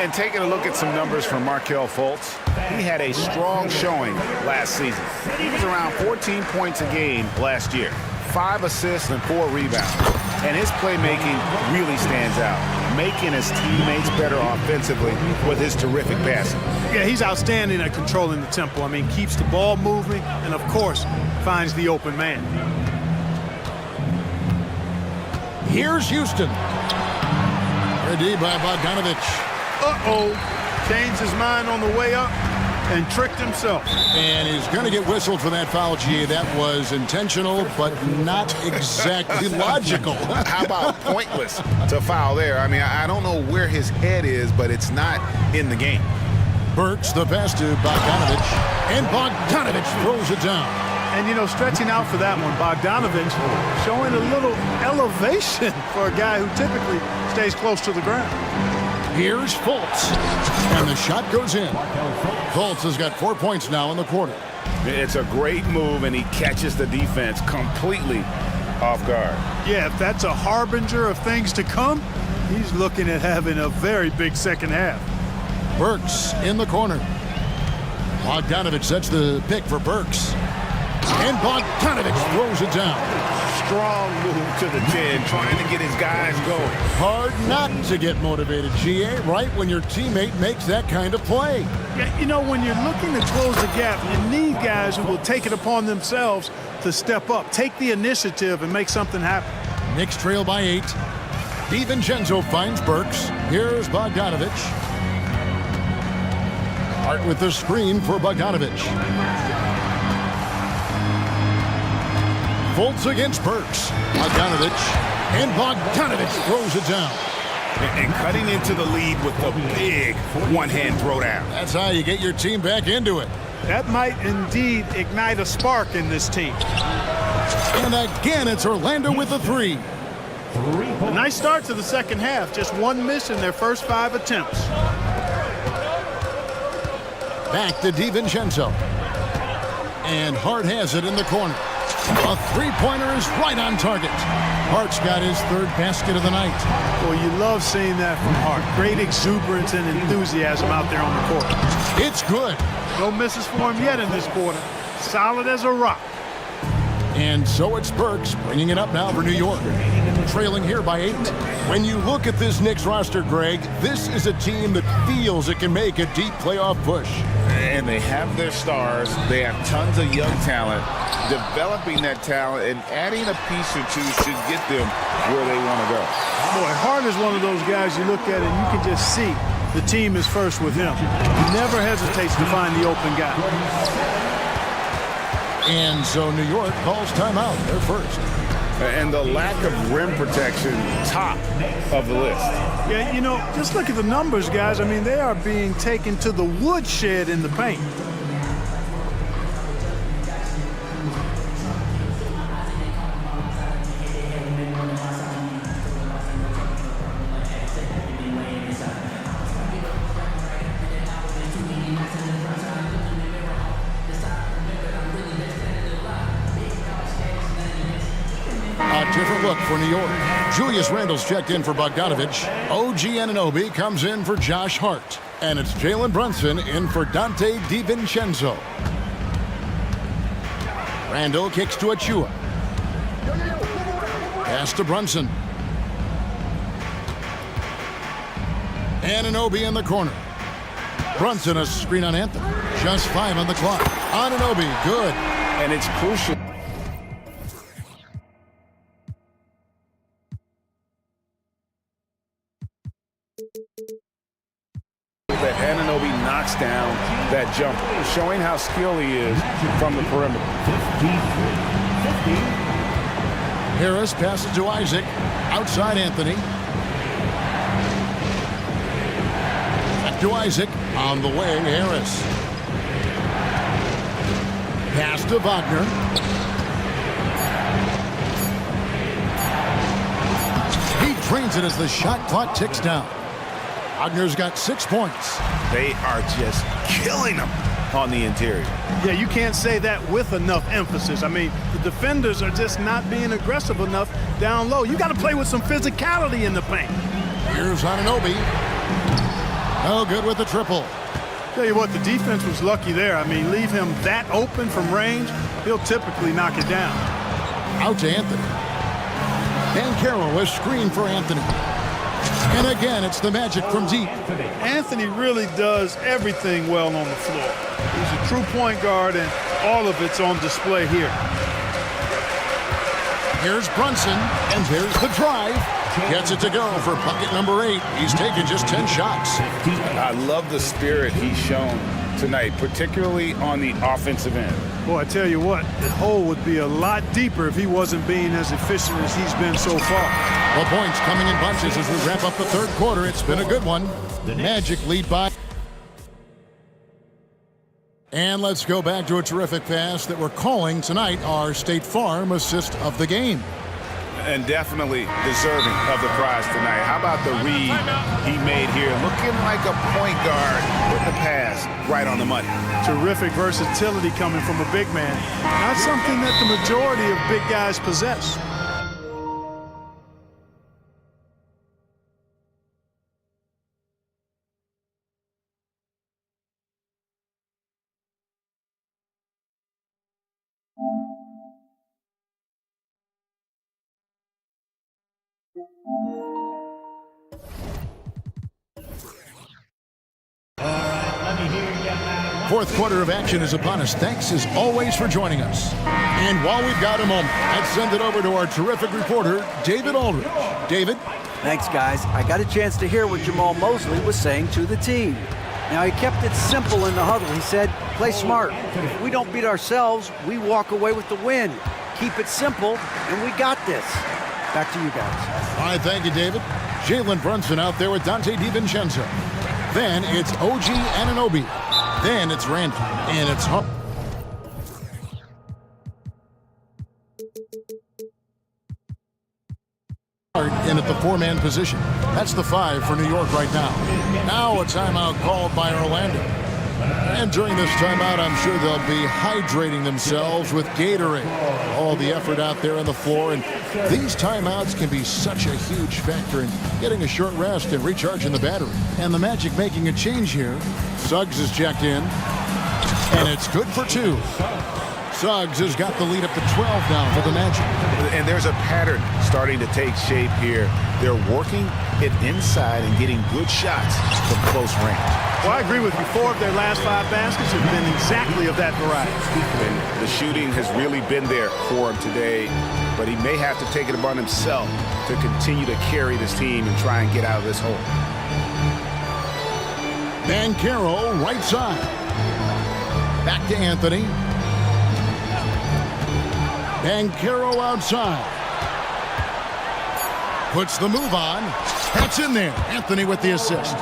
And taking a look at some numbers from Markelle Fultz, he had a strong showing last season. He was around 14 points a game last year, 5 assists and 4 rebounds. And his playmaking really stands out, making his teammates better offensively with his terrific passing. Yeah, he's outstanding at controlling the tempo. I mean, keeps the ball moving and, of course, finds the open man. Here's Houston. Ready by Bogdanovich. Uh-oh. Changed his mind on the way up and tricked himself. And he's going to get whistled for that foul, G. That was intentional, but not exactly logical. How about pointless to foul there? I mean, I don't know where his head is, but it's not in the game. Burks the pass to Bogdanovich, and Bogdanovich throws it down. And, you know, stretching out for that one, Bogdanovich showing a little elevation for a guy who typically stays close to the ground. Here's Fultz, and the shot goes in. Fultz has got 4 points now in the quarter. It's a great move, and he catches the defense completely off guard. Yeah, if that's a harbinger of things to come, he's looking at having a very big second half. Burks in the corner. Bogdanovich sets the pick for Burks. And Bogdanovich throws it down. Strong move to the 10, trying to get his guys going. Hard not to get motivated, GA, right when your teammate makes that kind of play. Yeah, you know, when you're looking to close the gap, you need guys who will take it upon themselves to step up, take the initiative, and make something happen. Knicks trail by 8. DiVincenzo finds Burks. Here's Bogdanovich. Hart with the screen for Bogdanovich. Fultz against Burks. Bogdanovich. And Bogdanovich throws it down. And cutting into the lead with the big one-hand throwdown. That's how you get your team back into it. That might indeed ignite a spark in this team. And again, it's Orlando with the 3. A nice start to the second half. Just 1 miss in their first 5 attempts. Back to DiVincenzo. And Hart has it in the corner. A three-pointer is right on target. Hart's got his 3rd basket of the night. Well, you love seeing that from Hart. Great exuberance and enthusiasm out there on the court. It's good. No misses for him yet in this quarter. Solid as a rock. And so it's Burks bringing it up now for New York. Trailing here by 8. When you look at this Knicks roster, Greg, this is a team that feels it can make a deep playoff push. And they have their stars. They have tons of young talent. Developing that talent and adding a piece or two should get them where they want to go. Boy, Hart is one of those guys you look at and you can just see the team is first with him. He never hesitates to find the open guy. And so New York calls timeout. They're first. And the lack of rim protection, top of the list. Yeah, you know, just look at the numbers, guys. I mean, they are being taken to the woodshed in the paint. Different look for New York. Julius Randle's checked in for Bogdanovich. OG Anunoby comes in for Josh Hart. And it's Jalen Brunson in for Dante DiVincenzo. Randle kicks to Achua. Pass to Brunson. Anunoby in the corner. Brunson a screen on Anthony. Just 5 on the clock. Anunoby, good. And it's crucial. That Anunoby knocks down that jumper, showing how skilled he is from the perimeter. Harris passes to Isaac. Outside Anthony. Back to Isaac. On the wing, Harris. Pass to Wagner. He drains it as the shot clock ticks down. Wagner's got 6 points. They are just killing them on the interior. Yeah, you can't say that with enough emphasis. I mean, the defenders are just not being aggressive enough down low. You got to play with some physicality in the paint. Here's Anunoby. No good with the triple. Tell you what, the defense was lucky there. I mean, leave him that open from range, he'll typically knock it down. Out to Anthony. Banchero is screen for Anthony. And again, it's the Magic from deep. Anthony really does everything well on the floor. He's a true point guard, and all of it's on display here. Here's Brunson, and there's the drive. Gets it to go for bucket number 8. He's taken just 10 shots. I love the spirit he's shown tonight, particularly on the offensive end. Boy, I tell you what, the hole would be a lot deeper if he wasn't being as efficient as he's been so far. Well, points coming in bunches as we wrap up the third quarter. It's been a good one. The Magic lead by. And let's go back to a terrific pass that we're calling tonight our State Farm assist of the game. And definitely deserving of the prize tonight. How about the read he made here? Looking like a point guard with the pass right on the money. Terrific versatility coming from a big man. Not something that the majority of big guys possess. Fourth quarter of action is upon us. Thanks as always for joining us. And while we've got a moment, let's send it over to our terrific reporter, David Aldridge. David? Thanks, guys. I got a chance to hear what Jamal Mosley was saying to the team. Now, he kept it simple in the huddle. He said, play smart. If we don't beat ourselves, we walk away with the win. Keep it simple, and we got this. Back to you guys. All right, thank you, David. Jalen Brunson out there with Dante DiVincenzo. Then it's OG Anunoby. Then it's Randy. And it's Hump. In at the four-man position. That's the 5 for New York right now. Now a timeout called by Orlando. And during this timeout, I'm sure they'll be hydrating themselves with Gatorade. All the effort out there on the floor. And these timeouts can be such a huge factor in getting a short rest and recharging the battery. And the Magic making a change here. Suggs is checked in. And it's good for 2. Suggs has got the lead up to 12 now for the Magic. And there's a pattern starting to take shape here. They're working it inside and getting good shots from close range. Well, I agree with you. 4 of their last 5 baskets have been exactly of that variety. And the shooting has really been there for him today, but he may have to take it upon himself to continue to carry this team and try and get out of this hole. Banchero right side. Back to Anthony. Banchero outside. Puts the move on. That's in there. Anthony with the assist.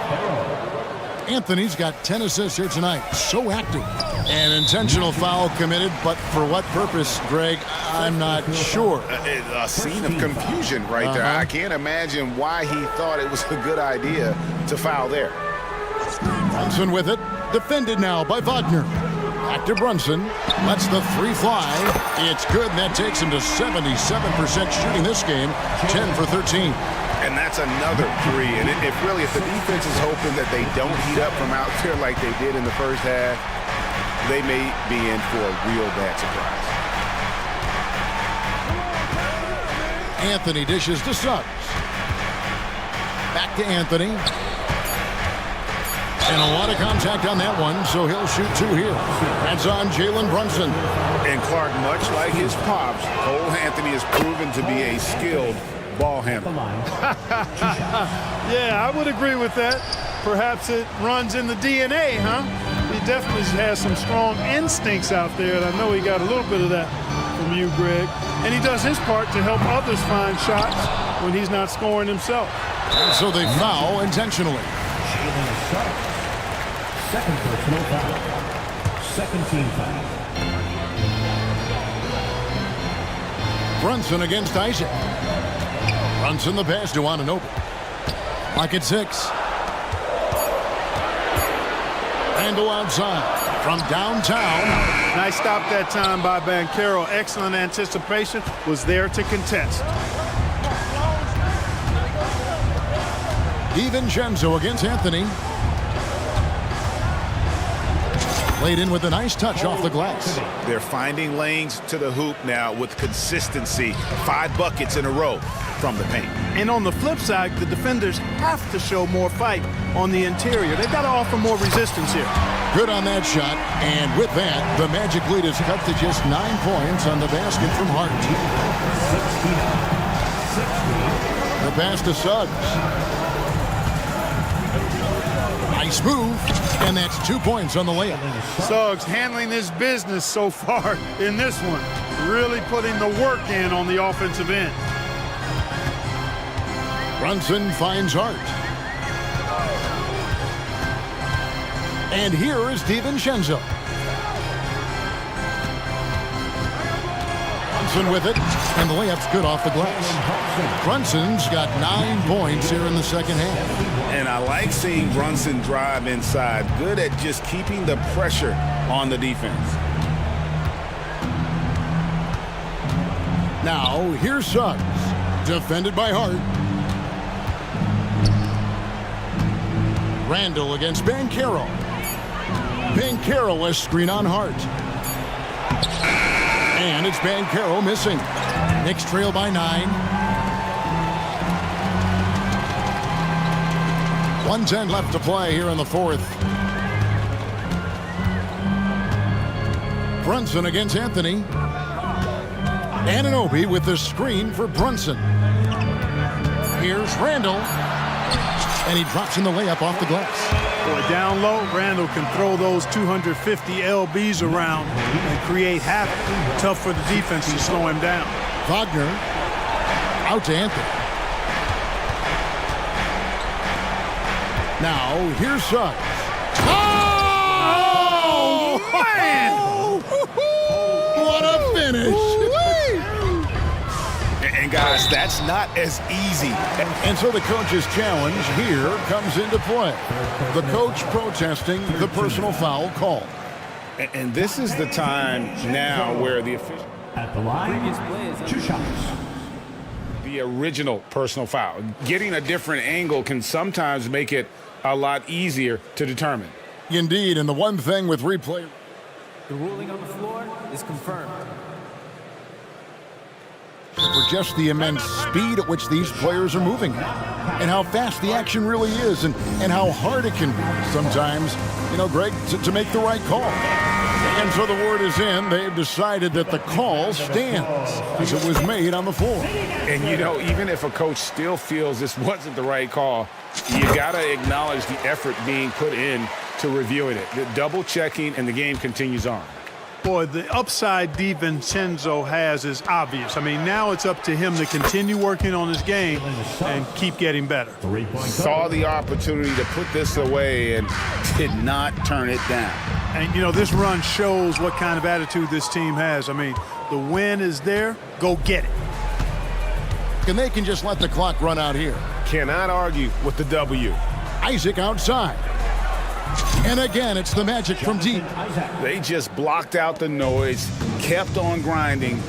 Anthony's got 10 assists here tonight. So active. An intentional foul committed, but for what purpose, Greg, I'm not sure. A scene of confusion right there. I can't imagine why he thought it was a good idea to foul there. Brunson with it. Defended now by Wagner. Back to Brunson. Lets the 3 fly. It's good, and that takes him to 77% shooting this game. 10 for 13. And that's another 3. And if the defense is hoping that they don't heat up from out there like they did in the first half, they may be in for a real bad surprise. Anthony dishes to Suggs. Back to Anthony. And a lot of contact on that one, so he'll shoot 2 here. That's on Jalen Brunson. And Clark, much like his pops, Cole Anthony has proven to be a skilled ball handler. Yeah, I would agree with that. Perhaps it runs in the DNA, huh? He definitely has some strong instincts out there, and I know he got a little bit of that from you, Greg. And he does his part to help others find shots when he's not scoring himself. And so they foul intentionally. Second personal foul. Second team foul. Brunson against Isaac. Brunson the pass to Anunoby. Lock at 6. Handle outside from downtown. Nice stop that time by Banchero. Excellent anticipation. Was there to contest. DiVincenzo against Anthony. Laid in with a nice touch off the glass. They're finding lanes to the hoop now with consistency. 5 buckets in a row from the paint. And on the flip side, the defenders have to show more fight on the interior. They've got to offer more resistance here. Good on that shot. And with that, the Magic lead is cut to just 9 points on the basket from Hart. The pass to Suggs. Nice move, and that's 2 points on the layup. Suggs handling his business so far in this one. Really putting the work in on the offensive end. Brunson finds Hart. And here is DiVincenzo. Brunson with it, and the layup's good off the glass. Brunson's got 9 points here in the second half. And I like seeing Brunson drive inside. Good at just keeping the pressure on the defense. Now, here's Suggs. Defended by Hart. Randall against Banchero. Banchero a screen on Hart. And it's Banchero missing. Knicks trail by 9. 1:10 left to play here in the fourth. Brunson against Anthony. Anunoby with the screen for Brunson. Here's Randall. And he drops in the layup off the glass. Boy, down low, Randall can throw those 250 LBs around and create havoc. Tough for the defense to slow him down. Wagner out to Anthony. Now, here's Suggs. Oh, man! What a finish! And guys, that's not as easy. And so the coach's challenge here comes into play. The coach protesting the personal foul call. And this is the time now where the official... At the line, 2 shots. The original personal foul. Getting a different angle can sometimes make it a lot easier to determine. Indeed, and the one thing with replay... The ruling on the floor is confirmed. For just the immense speed at which these players are moving and how fast the action really is and how hard it can be sometimes, you know, Greg, to make the right call. And so the word is in. They've decided that the call stands as it was made on the floor. And, you know, even if a coach still feels this wasn't the right call, you got to acknowledge the effort being put in to reviewing it. The double checking, and the game continues on. Boy, the upside DiVincenzo has is obvious. I mean, now it's up to him to continue working on his game and keep getting better. Saw the opportunity to put this away and did not turn it down. And, you know, this run shows what kind of attitude this team has. I mean, the win is there. Go get it. And they can just let the clock run out here. Cannot argue with the W. Isaac outside. And again, it's the Magic from deep. They just blocked out the noise, kept on grinding,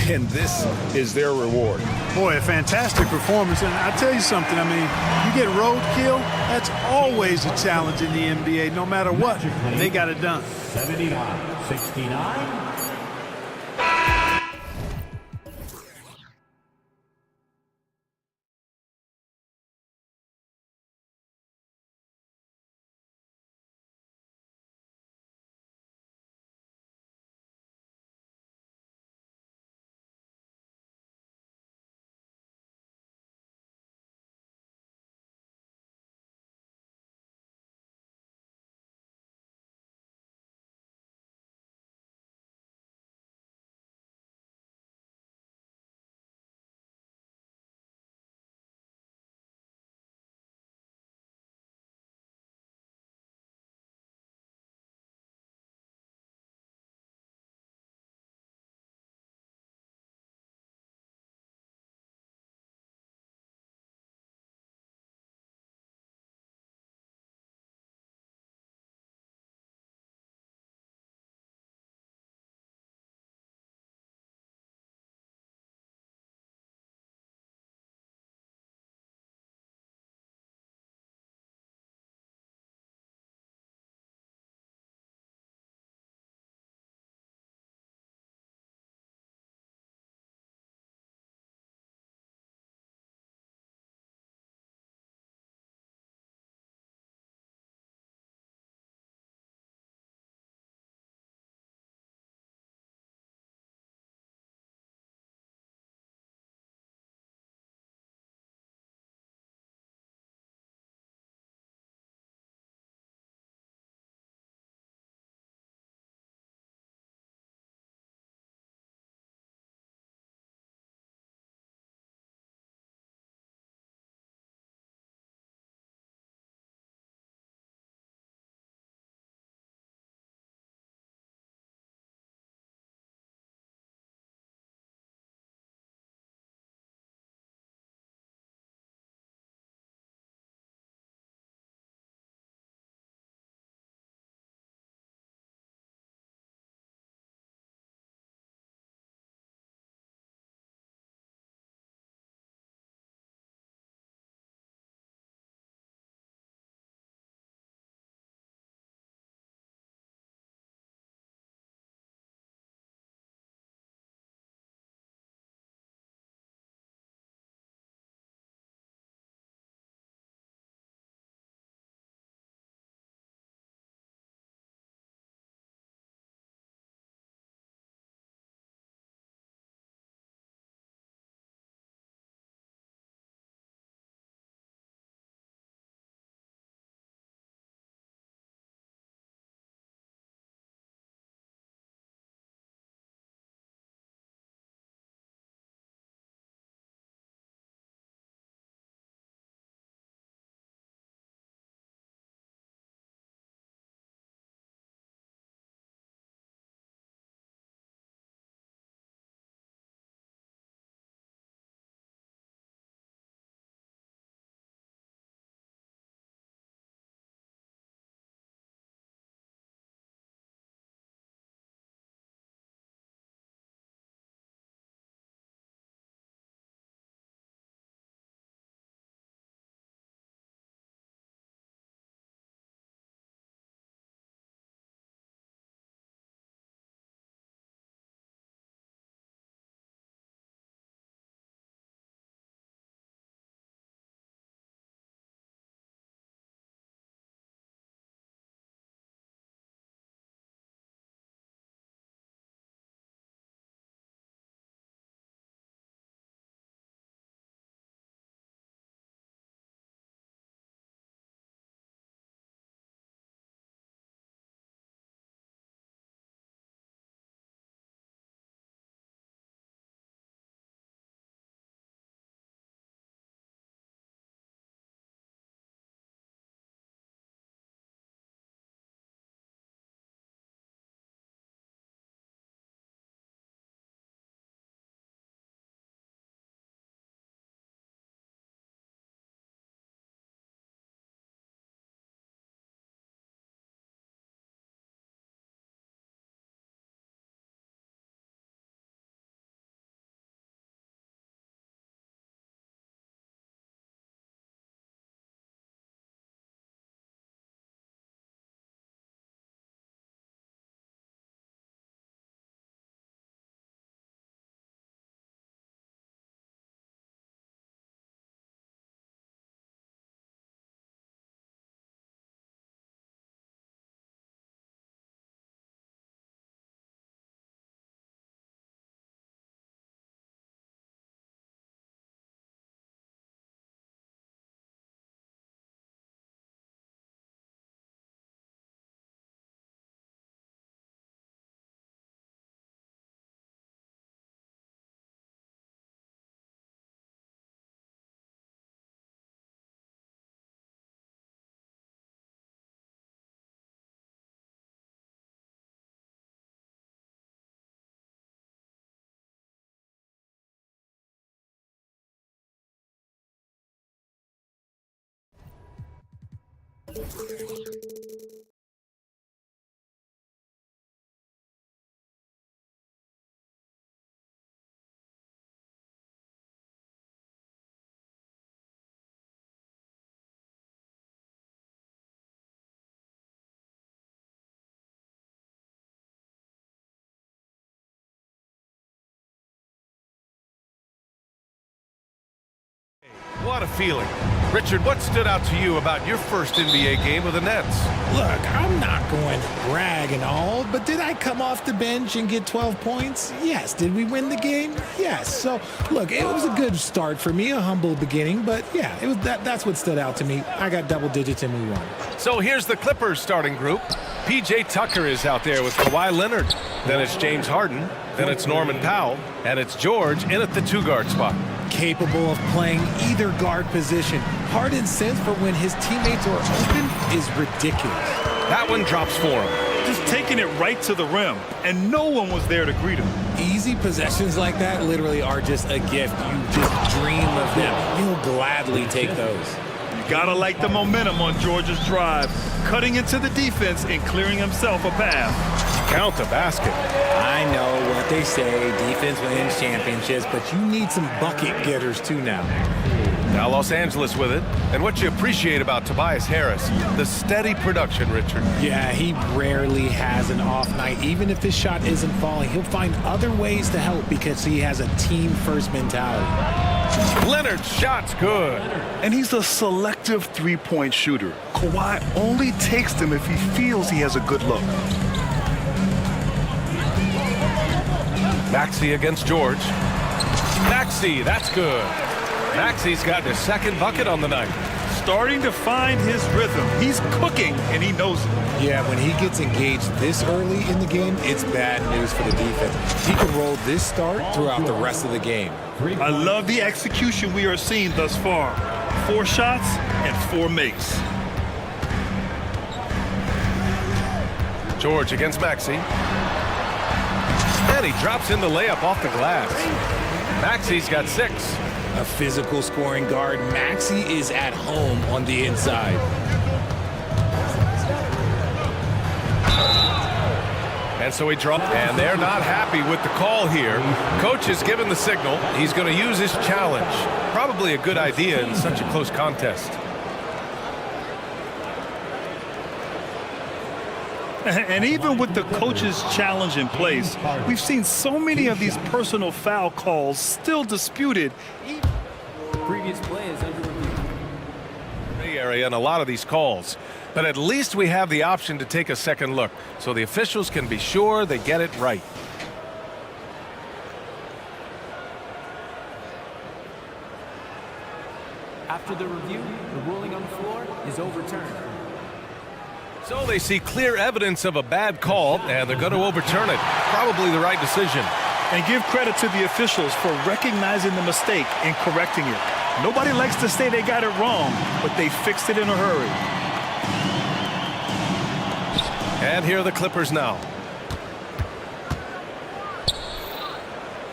and this is their reward. Boy, a fantastic performance. And I'll tell you something, I mean, you get roadkill, that's always a challenge in the NBA, no matter what. They got it done. 79-69. What a feeling. Richard, what stood out to you about your first NBA game with the Nets? Look, I'm not going to brag and all, but did I come off the bench and get 12 points? Yes. Did we win the game? Yes. So, look, it was a good start for me, a humble beginning, but yeah, it was that's what stood out to me. I got double digits and we won. So here's the Clippers starting group. PJ Tucker is out there with Kawhi Leonard. Then it's James Harden. Then it's Norman Powell. And it's George in at the two-guard spot. Capable of playing either guard position. Harden's sense for when his teammates are open is ridiculous. That one drops for him. Just taking it right to the rim, and no one was there to greet him. Easy possessions like that literally are just a gift. You just dream of them. You'll gladly take those. You gotta like the momentum on George's drive, cutting into the defense and clearing himself a path. Count the basket. I know what they say, defense wins championships, but you need some bucket getters too now. Now Los Angeles with it. And what you appreciate about Tobias Harris, the steady production, Richard. Yeah, he rarely has an off night. Even if his shot isn't falling, he'll find other ways to help because he has a team-first mentality. Leonard's shot's good. And he's a selective three-point shooter. Kawhi only takes them if he feels he has a good look. Maxey against George. Maxey, that's good. Maxey's got his second bucket on the night. Starting to find his rhythm. He's cooking, and he knows it. Yeah, when he gets engaged this early in the game, it's bad news for the defense. He can roll this start throughout the rest of the game. I love the execution we are seeing thus far. 4 shots and 4 makes. George against Maxey. And he drops in the layup off the glass. Maxey's got 6. A physical scoring guard, Maxey is at home on the inside. And so he dropped, and they're not happy with the call here. Coach has given the signal. He's going to use his challenge. Probably a good idea in such a close contest. And even with the coach's challenge in place, we've seen so many of these personal foul calls still disputed. Previous play is under review. Area in a lot of these calls, but at least we have the option to take a second look so the officials can be sure they get it right. After the review, the ruling on the floor is overturned. So they see clear evidence of a bad call, and they're going to overturn it. Probably the right decision. And give credit to the officials for recognizing the mistake and correcting it. Nobody likes to say they got it wrong, but they fixed it in a hurry. And here are the Clippers now.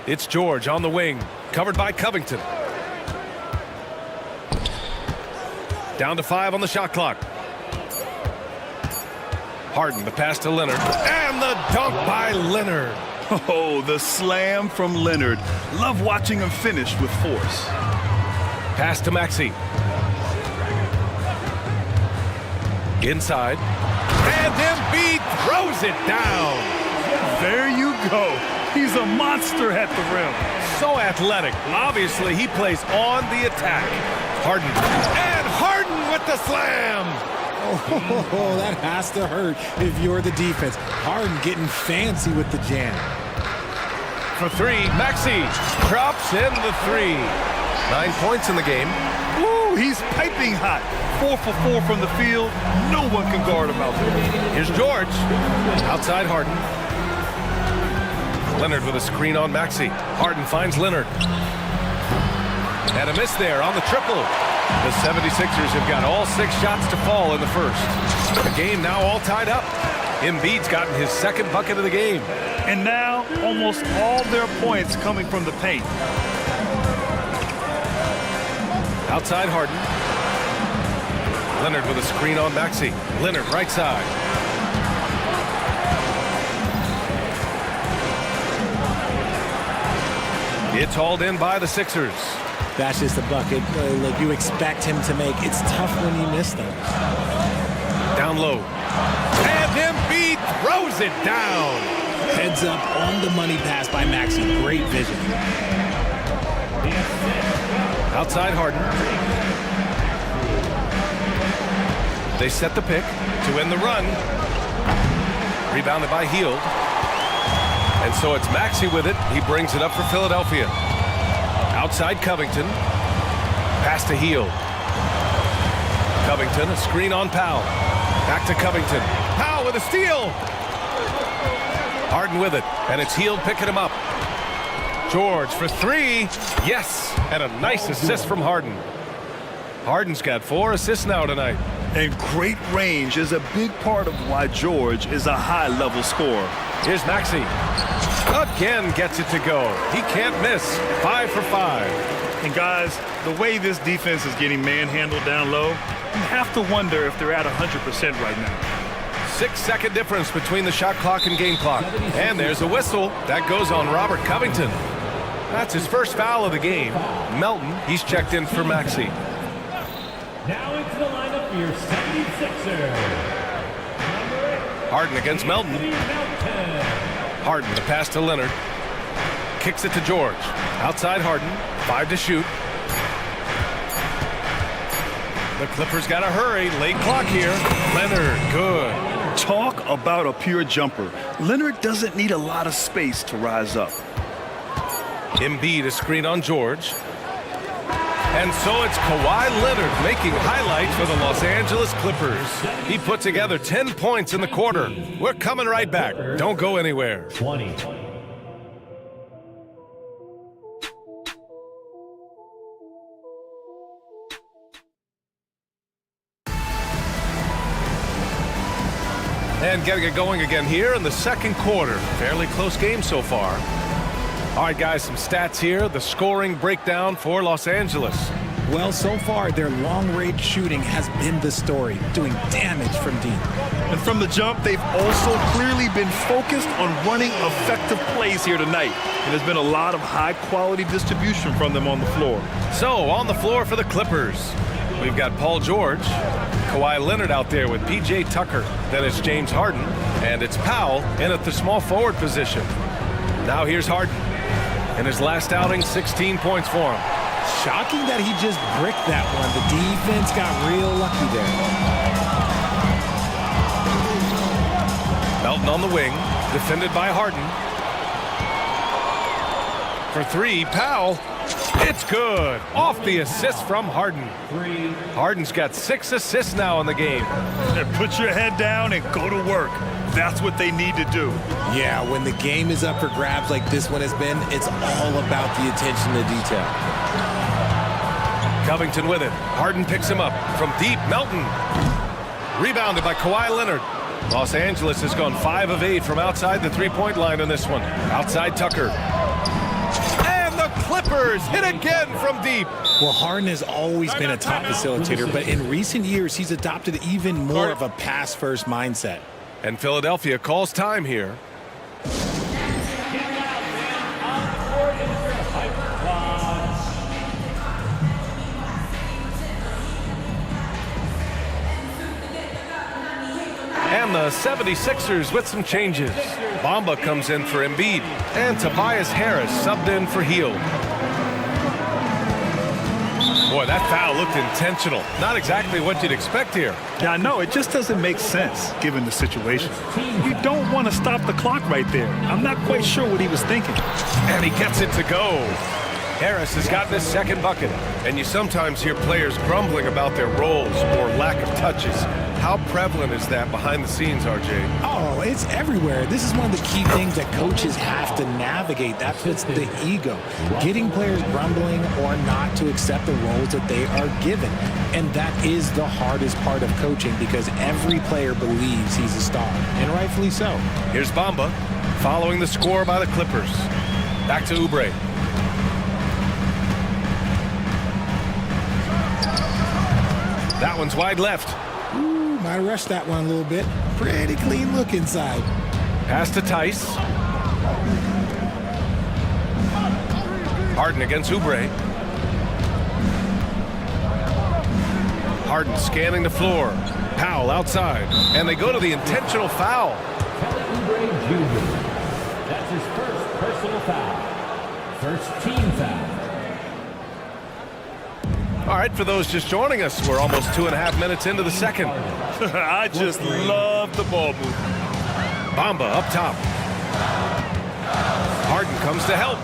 It's George on the wing, covered by Covington. Down to 5 on the shot clock. Harden, the pass to Leonard, and the dunk by Leonard. Oh, the slam from Leonard. Love watching him finish with force. Pass to Maxey. Inside. And Embiid throws it down. There you go. He's a monster at the rim. So athletic. Obviously, he plays on the attack. Harden. And Harden with the slam. Oh, that has to hurt if you're the defense. Harden getting fancy with the jam. For 3, Maxey drops in the 3. 9 points in the game. Ooh, he's piping hot. 4 for 4 from the field. No one can guard him out there. Here's George. Outside Harden. Leonard with a screen on Maxey. Harden finds Leonard. And a miss there on the triple. The 76ers have got all 6 shots to fall in the first. The game now all tied up. Embiid's gotten his second bucket of the game. And now almost all their points coming from the paint. Outside Harden. Leonard with a screen on Maxey. Leonard, right side. It's hauled in by the Sixers. That's just a bucket like you expect him to make. It's tough when you miss them. Down low. And Embiid throws it down. Heads up on the money pass by Maxey. Great vision. Outside Harden. They set the pick to win the run. Rebounded by Hield. And so it's Maxey with it. He brings it up for Philadelphia. Outside Covington. Pass to Hield. Covington, a screen on Powell. Back to Covington. Powell with a steal. Harden with it. And it's Hield picking him up. George for three. Yes. And a nice assist from Harden. Harden's got 4 assists now tonight. And great range is a big part of why George is a high-level scorer. Here's Maxey. Again gets it to go. He can't miss. 5 for 5. And guys, the way this defense is getting manhandled down low, you have to wonder if they're at 100% right now. 6-second difference between the shot clock and game clock. And there's a whistle. That goes on Robert Covington. That's his first foul of the game. Melton, he's checked in for Maxey. Now into the lineup for your 76er. Harden against Melton. Harden, the pass to Leonard. Kicks it to George. Outside Harden. 5 to shoot. The Clippers got to hurry. Late clock here. Leonard, good. Talk about a pure jumper. Leonard doesn't need a lot of space to rise up. Embiid, a screen on George. And so it's Kawhi Leonard making highlights for the Los Angeles Clippers. He put together 10 points in the quarter. We're coming right back. Don't go anywhere. 20. And getting it going again here in the second quarter. Fairly close game so far. All right, guys, some stats here. The scoring breakdown for Los Angeles. Well, so far, their long-range shooting has been the story, doing damage from deep. And from the jump, they've also clearly been focused on running effective plays here tonight. And there's been a lot of high-quality distribution from them on the floor. So, on the floor for the Clippers, we've got Paul George, Kawhi Leonard out there with P.J. Tucker. Then it's James Harden, and it's Powell in at the small forward position. Now here's Harden. In his last outing, 16 points for him. Shocking that he just bricked that one. The defense got real lucky there. Melton on the wing, defended by Harden. For 3, Powell. It's good. Off the assist from Harden. Harden's got 6 assists now in the game. Put your head down and go to work. That's what they need to do. Yeah, when the game is up for grabs like this one has been, it's all about the attention to detail. Covington with it. Harden picks him up from deep. Melton. Rebounded by Kawhi Leonard. Los Angeles has gone 5 of 8 from outside the three-point line in this one. Outside Tucker. And the Clippers hit again from deep. Well, Harden has always been a top facilitator, but in recent years, he's adopted even more of a pass-first mindset. And Philadelphia calls time here. And the 76ers with some changes. Bamba comes in for Embiid. And Tobias Harris subbed in for Hield. Boy, that foul looked intentional. Not exactly what you'd expect here. Yeah, I know. It just doesn't make sense, given the situation. You don't want to stop the clock right there. I'm not quite sure what he was thinking. And he gets it to go. Harris has gotten his second bucket. And you sometimes hear players grumbling about their roles or lack of touches. How prevalent is that behind the scenes, RJ? Oh, it's everywhere. This is one of the key things that coaches have to navigate. That puts the ego. Getting players grumbling or not to accept the roles that they are given. And that is the hardest part of coaching because every player believes he's a star, and rightfully so. Here's Bamba following the score by the Clippers. Back to Oubre. That one's wide left. Ooh, might rush that one a little bit. Pretty clean look inside. Pass to Tice. Harden against Oubre. Harden scanning the floor. Powell outside. And they go to the intentional foul. Oubre Jr. That's his first personal foul. First team foul. All right, for those just joining us, we're almost 2.5 minutes into the second. I just love the ball movement. Bamba up top. Harden comes to help.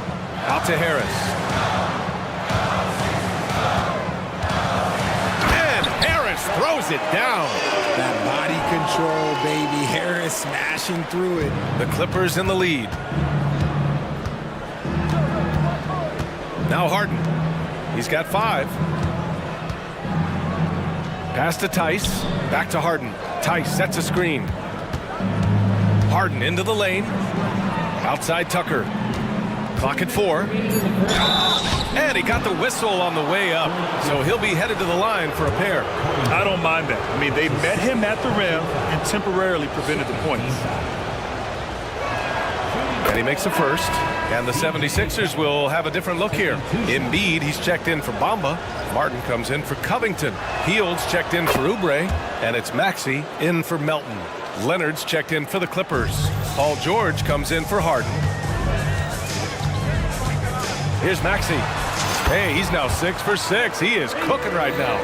Out to Harris. And Harris throws it down. That body control, baby. Harris smashing through it. The Clippers in the lead. Now Harden. He's got 5. Pass to Tice. Back to Harden. Tice sets a screen. Harden into the lane. Outside Tucker. Clock at 4. And he got the whistle on the way up. So he'll be headed to the line for a pair. I don't mind that. I mean, they met him at the rim and temporarily prevented the points. And he makes the first. And the 76ers will have a different look here. Embiid, he's checked in for Bamba. Martin comes in for Covington. Fields checked in for Oubre. And it's Maxey in for Melton. Leonard's checked in for the Clippers. Paul George comes in for Harden. Here's Maxey. Hey, he's now 6 for 6. He is cooking right now.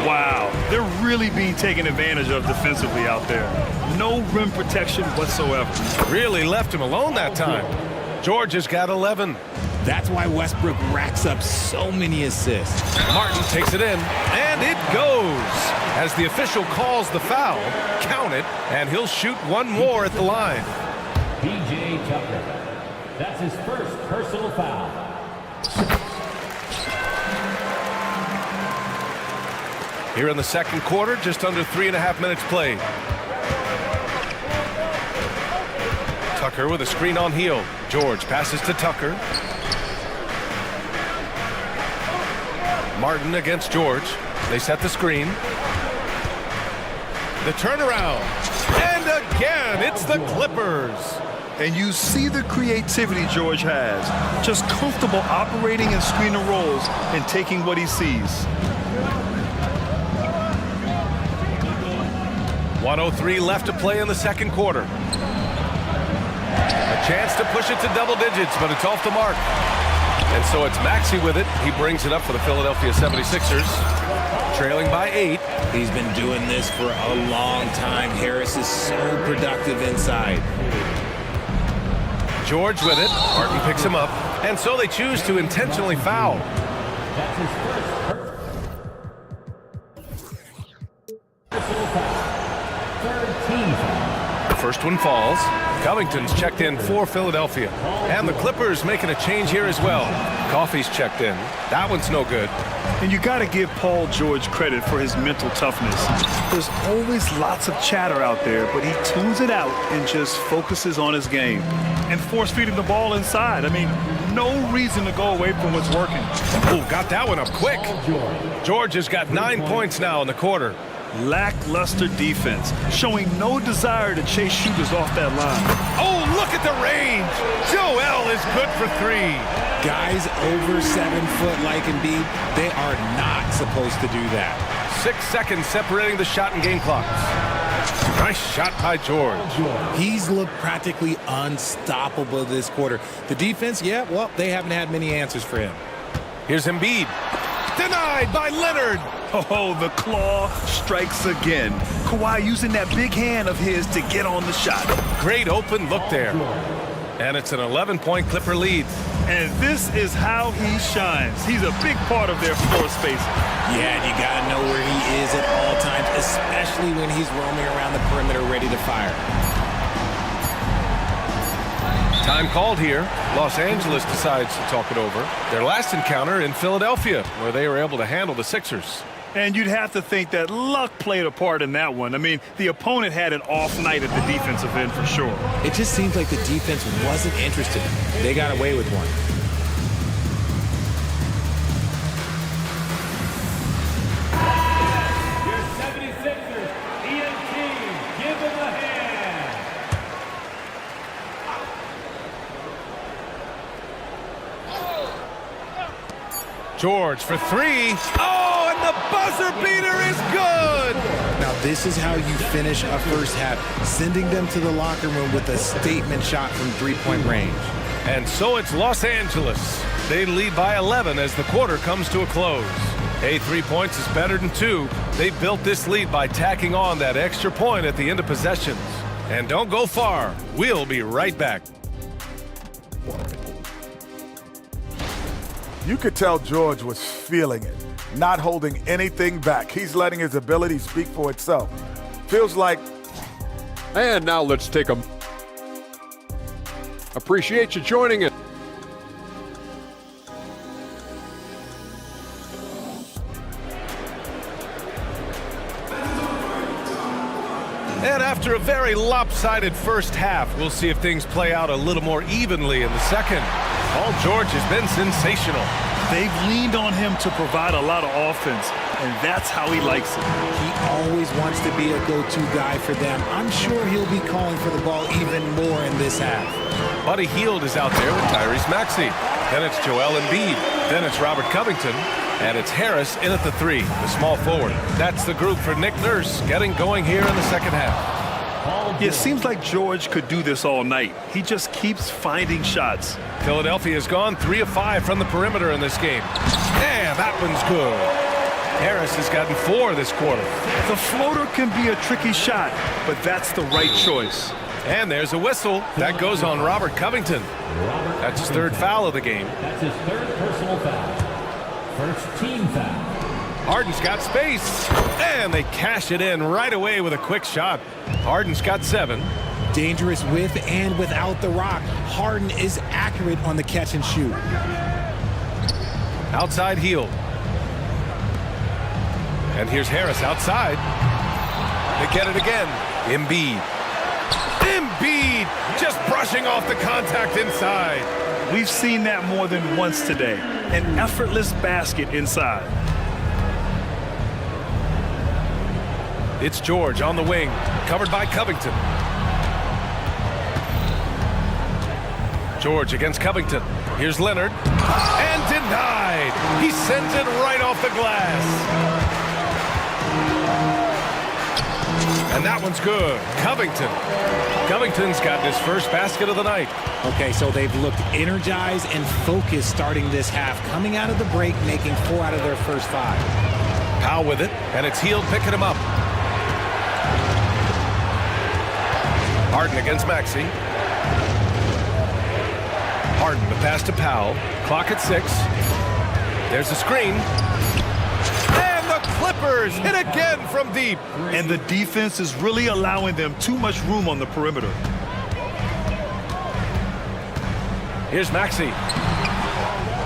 Wow, they're really being taken advantage of defensively out there. No rim protection whatsoever. Really left him alone that time. George has got 11. That's why Westbrook racks up so many assists. Martin takes it in, and it goes. As the official calls the foul, count it, and he'll shoot one more at the line. P.J. Tucker. That's his first personal foul. Here in the second quarter, just under 3.5 minutes played. Tucker with a screen on heel. George passes to Tucker. Martin against George. They set the screen. The turnaround. And again, it's the Clippers. And you see the creativity George has. Just comfortable operating in screen and rolls and taking what he sees. 1:03 left to play in the second quarter. A chance to push it to double digits, but it's off the mark. And so it's Maxey with it. He brings it up for the Philadelphia 76ers, trailing by 8. He's been doing this for a long time. Harris is so productive inside. George with it. Martin picks him up. And so they choose to intentionally foul. That's his first personal foul. Third team foul. The first one falls. Covington's checked in for Philadelphia. And the Clippers making a change here as well. Coffey's checked in. That one's no good. And you got to give Paul George credit for his mental toughness. There's always lots of chatter out there, but he tunes it out and just focuses on his game. And force-feeding the ball inside. I mean, no reason to go away from what's working. Oh, got that one up quick. George has got 9 points now in the quarter. Lackluster defense, showing no desire to chase shooters off that line. Oh, look at the range. Joel is good for 3. Guys over 7 foot like Embiid, they are not supposed to do that. 6 seconds separating the shot and game clocks. Nice shot by George. He's looked practically unstoppable this quarter. The defense, yeah, well, they haven't had many answers for him. Here's Embiid. Denied by Leonard. Oh, the claw strikes again. Kawhi using that big hand of his to get on the shot. Great open look there. And it's an 11-point Clipper lead. And this is how he shines. He's a big part of their floor space. Yeah, and you got to know where he is at all times, especially when he's roaming around the perimeter ready to fire. Time called here. Los Angeles decides to talk it over. Their last encounter in Philadelphia, where they were able to handle the Sixers. And you'd have to think that luck played a part in that one. I mean, the opponent had an off night at the defensive end for sure. It just seems like the defense wasn't interested. They got away with one. George for three. Oh, and the buzzer beater is good. Now, this is how you finish a first half, sending them to the locker room with a statement shot from three-point range. And so it's Los Angeles. They lead by 11 as the quarter comes to a close. Hey, 3 points is better than 2. They built this lead by tacking on that extra point at the end of possessions. And don't go far. We'll be right back. You could tell George was feeling it, not holding anything back. He's letting his ability speak for itself. Feels like... And now let's take a... Appreciate you joining us. And after a very lopsided first half, we'll see if things play out a little more evenly in the second. Paul George has been sensational. They've leaned on him to provide a lot of offense, and that's how he likes it. He always wants to be a go-to guy for them. I'm sure he'll be calling for the ball even more in this half. Buddy Hield is out there with Tyrese Maxey. Then it's Joel Embiid. Then it's Robert Covington. And it's Harris in at the 3, the small forward. That's the group for Nick Nurse getting going here in the second half. Yeah, it seems like George could do this all night. He just keeps finding shots. Philadelphia has gone 3 of 5 from the perimeter in this game. And that one's good. Harris has gotten 4 this quarter. The floater can be a tricky shot, but that's the right choice. And there's a whistle. That goes on Robert Covington. That's his 3rd foul of the game. That's his 3rd personal foul. First team foul. Harden's got space, and they cash it in right away with a quick shot. Harden's got 7. Dangerous with and without the rock. Harden is accurate on the catch and shoot. Outside Hield. And here's Harris outside. They get it again. Embiid. Embiid just brushing off the contact inside. We've seen that more than once today. An effortless basket inside. It's George on the wing, covered by Covington. George against Covington. Here's Leonard. And denied. He sends it right off the glass. And that one's good. Covington. Covington's got his first basket of the night. Okay, so they've looked energized and focused starting this half, coming out of the break, making 4 out of their first 5. Powell with it, and it's Hield picking him up. Harden against Maxey. Harden, the pass to Powell. Clock at 6. There's a screen. And the Clippers hit again from deep. And the defense is really allowing them too much room on the perimeter. Here's Maxey.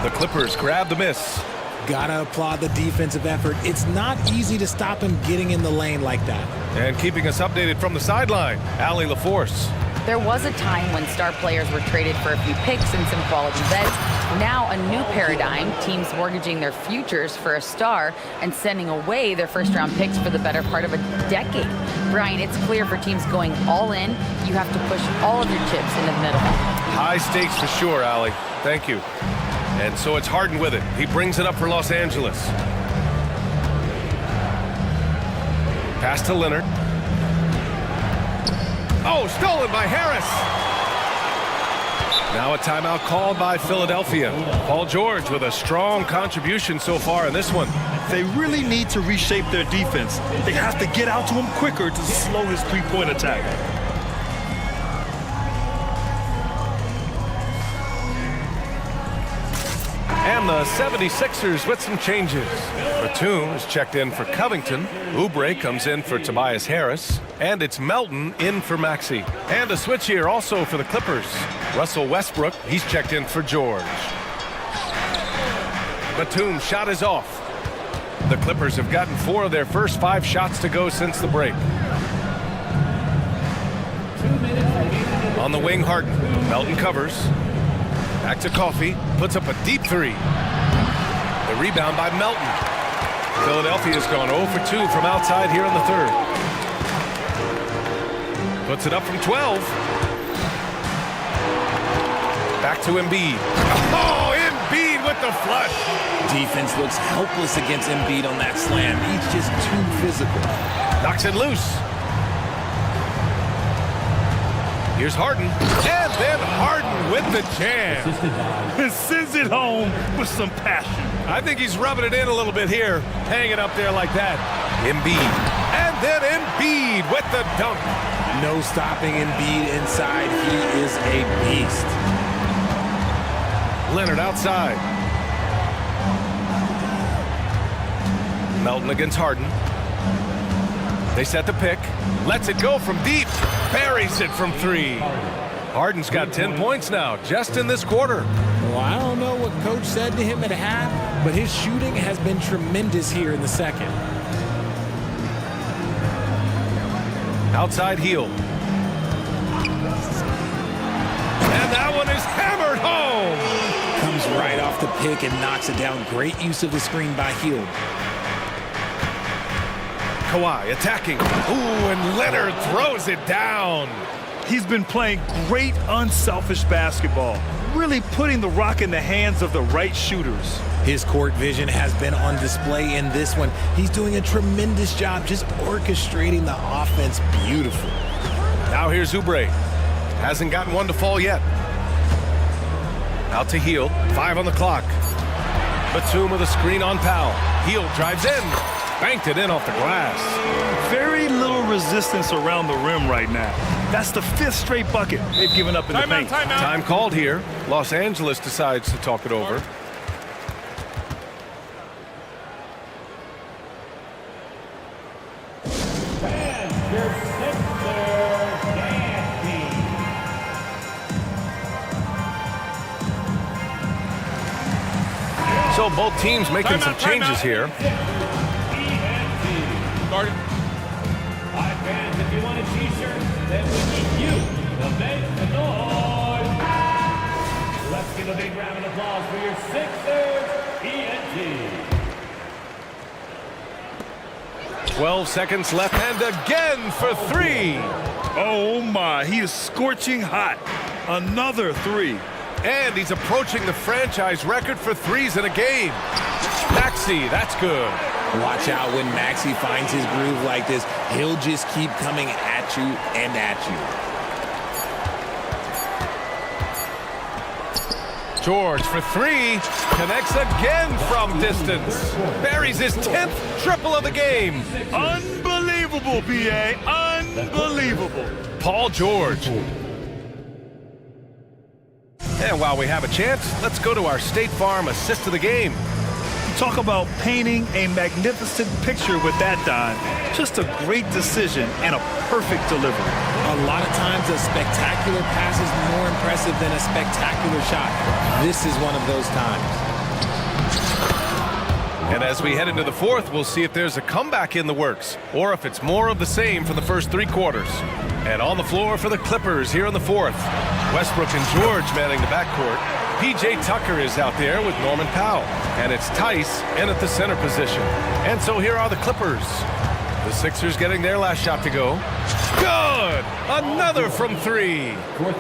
The Clippers grab the miss. Gotta applaud the defensive effort. It's not easy to stop him getting in the lane like that. And keeping us updated from the sideline, Allie LaForce. There was a time when star players were traded for a few picks and some quality vets. Now a new paradigm, teams mortgaging their futures for a star and sending away their first-round picks for the better part of a decade. Brian, it's clear for teams going all in, you have to push all of your chips into the middle. High stakes for sure, Allie. Thank you. And so it's Harden with it. He brings it up for Los Angeles. Pass to Leonard. Oh, stolen by Harris. Now a timeout called by Philadelphia. Paul George with a strong contribution so far in this one. They really need to reshape their defense. They have to get out to him quicker to slow his three-point attack. And the 76ers with some changes. Batum is checked in for Covington. Oubre comes in for Tobias Harris. And it's Melton in for Maxey. And a switch here also for the Clippers. Russell Westbrook, he's checked in for George. Batum's shot is off. The Clippers have gotten 4 of their first 5 shots to go since the break. On the wing, Harden. Melton covers. Back to Coffey, puts up a deep 3. The rebound by Melton. Philadelphia's gone 0 for 2 from outside here in the third. Puts it up from 12. Back to Embiid. Oh, Embiid with the flush. defense looks helpless against Embiid on that slam. He's just too physical. Knocks it loose. Here's Harden, and then Harden with the jam. And sends it home with some passion. I think he's rubbing it in a little bit here, hanging up there like that. Embiid, and then Embiid with the dunk. No stopping Embiid inside. He is a beast. Leonard outside. Melton against Harden. They set the pick. Lets it go from deep. Buries it from 3. Harden's got 10 points now, just in this quarter. Well, I don't know what coach said to him at half, but his shooting has been tremendous here in the second. Outside heel. And that one is hammered home. Comes right off the pick and knocks it down. Great use of the screen by Hield. Kawhi attacking. Ooh, and Leonard throws it down. He's been playing great unselfish basketball, really putting the rock in the hands of the right shooters. His court vision has been on display in this one. He's doing a tremendous job just orchestrating the offense beautifully. Now here's Oubre. Hasn't gotten one to fall yet. Out to Hield. 5 on the clock. Batum with a screen on Powell. Hield drives in. Banked it in off the glass. Very little resistance around the rim right now. That's the 5th straight bucket they've given up in the paint. Time called here. Los Angeles decides to talk it over. So both teams making some changes here. Guarded. All right, fans, if you want a t-shirt, then we need you to make the noise. Let's give a big round of applause for your Sixers, ENT. 12 seconds left, and again for 3. Oh my, he is scorching hot. Another 3. And he's approaching the franchise record for 3s in a game. Maxey, that's good. Watch out when Maxey finds his groove like this. He'll just keep coming at you and at you. George for 3. Connects again from distance. Buries his 10th triple of the game. Unbelievable, PA. Unbelievable. Paul George. And while we have a chance, let's go to our State Farm assist of the game. Talk about painting a magnificent picture with that dime. Just a great decision and a perfect delivery. A lot of times a spectacular pass is more impressive than a spectacular shot. This is one of those times. And as we head into the 4th, we'll see if there's a comeback in the works or if it's more of the same for the first 3 quarters. And on the floor for the Clippers here in the 4th. Westbrook and George manning the backcourt. P.J. Tucker is out there with Norman Powell. And it's Tice in at the center position. And so here are the Clippers. The Sixers getting their last shot to go. Good! Another from 3.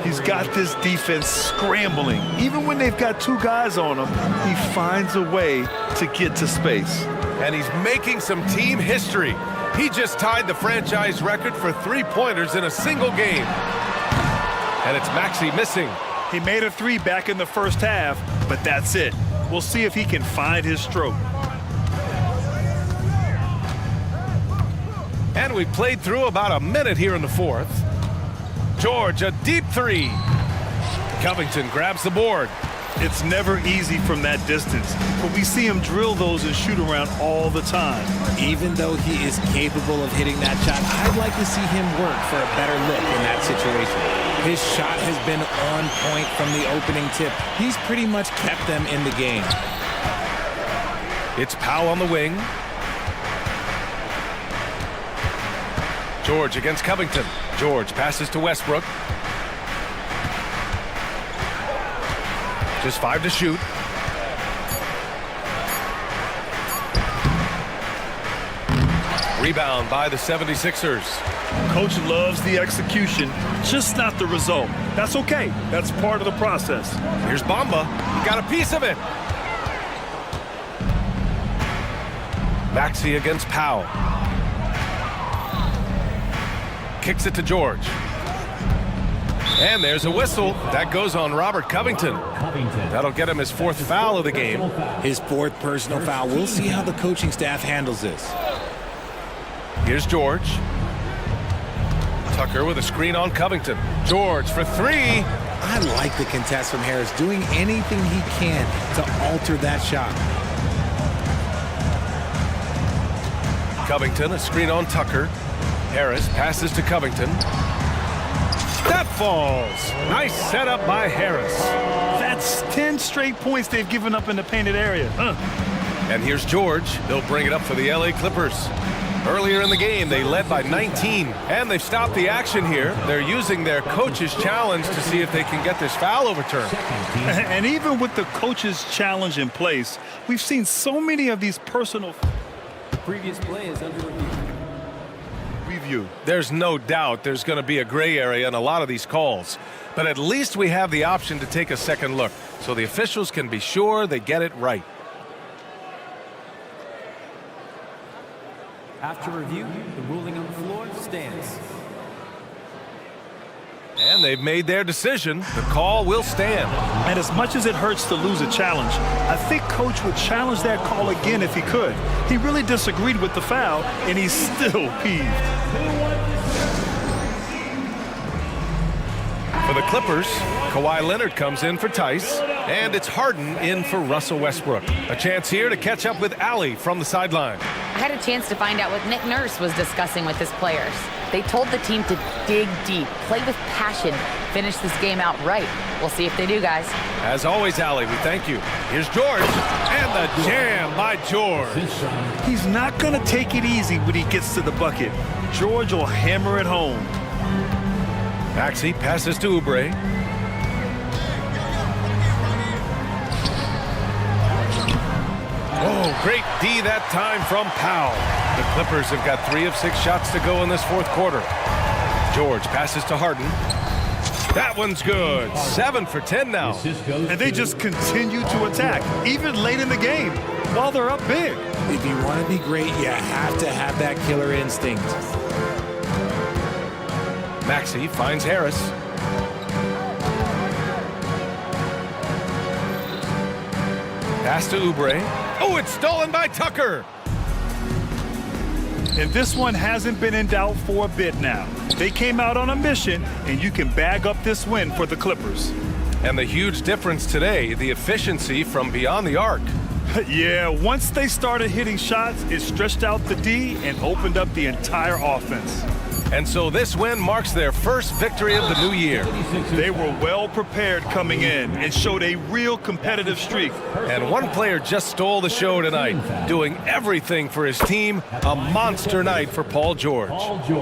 He's got this defense scrambling. Even when they've got 2 guys on him, he finds a way to get to space. And he's making some team history. He just tied the franchise record for 3-pointers in a single game. And it's Maxey missing. He made a 3 back in the first half, but that's it. We'll see if he can find his stroke. And we played through about a minute here in the 4th. George, a deep 3. Covington grabs the board. It's never easy from that distance, but we see him drill those and shoot around all the time. Even though he is capable of hitting that shot, I'd like to see him work for a better look in that situation. His shot has been on point from the opening tip. He's pretty much kept them in the game. It's Powell on the wing. George against Covington. George passes to Westbrook. Just 5 to shoot. Rebound by the 76ers. Coach loves the execution, just not the result. That's okay. That's part of the process. Here's Bamba. He got a piece of it. Maxey against Powell. Kicks it to George. And there's a whistle. That goes on Robert Covington. That'll get him his 4th foul of the game. His 4th personal foul. We'll see how the coaching staff handles this. Here's George. Tucker with a screen on Covington. George for 3. I like the contest from Harris, doing anything he can to alter that shot. Covington, a screen on Tucker. Harris passes to Covington. That falls. Nice setup by Harris. That's 10 straight points they've given up in the painted area. And here's George. He'll bring it up for the LA Clippers. Earlier in the game, they led by 19, and they've stopped the action here. They're using their coach's challenge to see if they can get this foul overturned. And even with the coach's challenge in place, we've seen so many of these personal... Previous play is under review. There's no doubt there's going to be a gray area in a lot of these calls, but at least we have the option to take a second look so the officials can be sure they get it right. After review, the ruling on the floor stands. And they've made their decision. The call will stand. And as much as it hurts to lose a challenge, I think Coach would challenge that call again if he could. He really disagreed with the foul, and he's still peeved. For the Clippers, Kawhi Leonard comes in for Tice, and it's Harden in for Russell Westbrook. A chance here to catch up with Allie from the sideline. I had a chance to find out what Nick Nurse was discussing with his players. They told the team to dig deep, play with passion, finish this game out right. We'll see if they do, guys. As always, Allie, we thank you. Here's George, and the jam by George. He's not going to take it easy when he gets to the bucket. George will hammer it home. Maxey passes to Oubre. Oh, great D that time from Powell. The Clippers have got 3 of 6 shots to go in this 4th quarter. George passes to Harden. That one's good. 7 for 10 now. And they just continue to attack, even late in the game, while they're up big. If you want to be great, you have to have that killer instinct. Maxey finds Harris. Pass to Oubre. Oh, it's stolen by Tucker. And this one hasn't been in doubt for a bit now. They came out on a mission, and you can bag up this win for the Clippers. And the huge difference today, the efficiency from beyond the arc. Yeah, once they started hitting shots, it stretched out the D and opened up the entire offense. And so this win marks their first victory of the new year. They were well prepared coming in and showed a real competitive streak. And one player just stole the show tonight, doing everything for his team. A monster night for Paul George.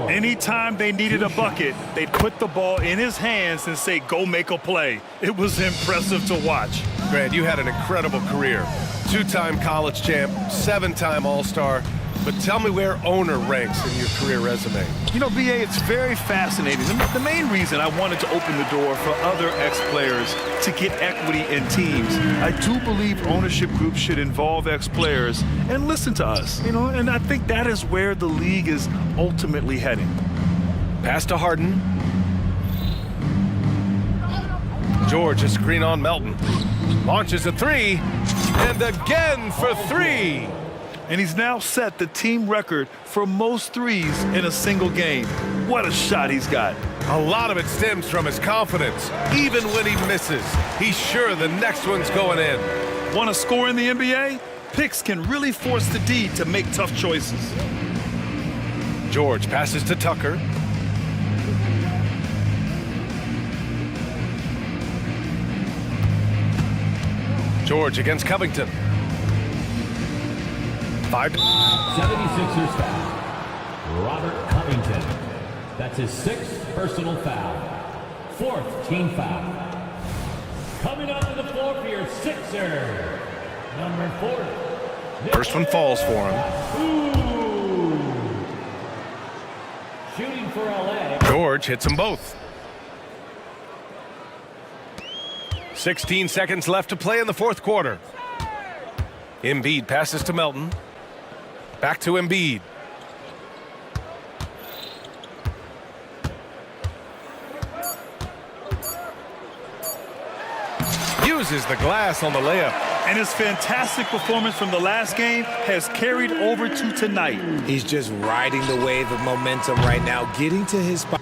Anytime they needed a bucket, they'd put the ball in his hands and say, go make a play. It was impressive to watch. Grant, you had an incredible career. 2-time college champ, 7-time All-Star. But tell me where owner ranks in your career resume. You know, BA, it's very fascinating. The main reason I wanted to open the door for other ex-players to get equity in teams, I do believe ownership groups should involve ex-players and listen to us, you know, and I think that is where the league is ultimately heading. Pass to Harden. George, a screen on Melton. Launches a 3, and again for 3. And he's now set the team record for most threes in a single game. What a shot he's got. A lot of it stems from his confidence. Even when he misses, he's sure the next one's going in. Want to score in the NBA? Picks can really force the D to make tough choices. George passes to Tucker. George against Covington. 76ers foul. Robert Covington. That's his 6th personal foul. 4th team foul. Coming onto the floor for your Sixer, number 4. First one falls for him. Ooh. Shooting for LA. George hits them both. 16 seconds left to play in the 4th quarter. Embiid passes to Melton. Back to Embiid. Uses the glass on the layup. And his fantastic performance from the last game has carried over to tonight. He's just riding the wave of momentum right now, getting to his spot.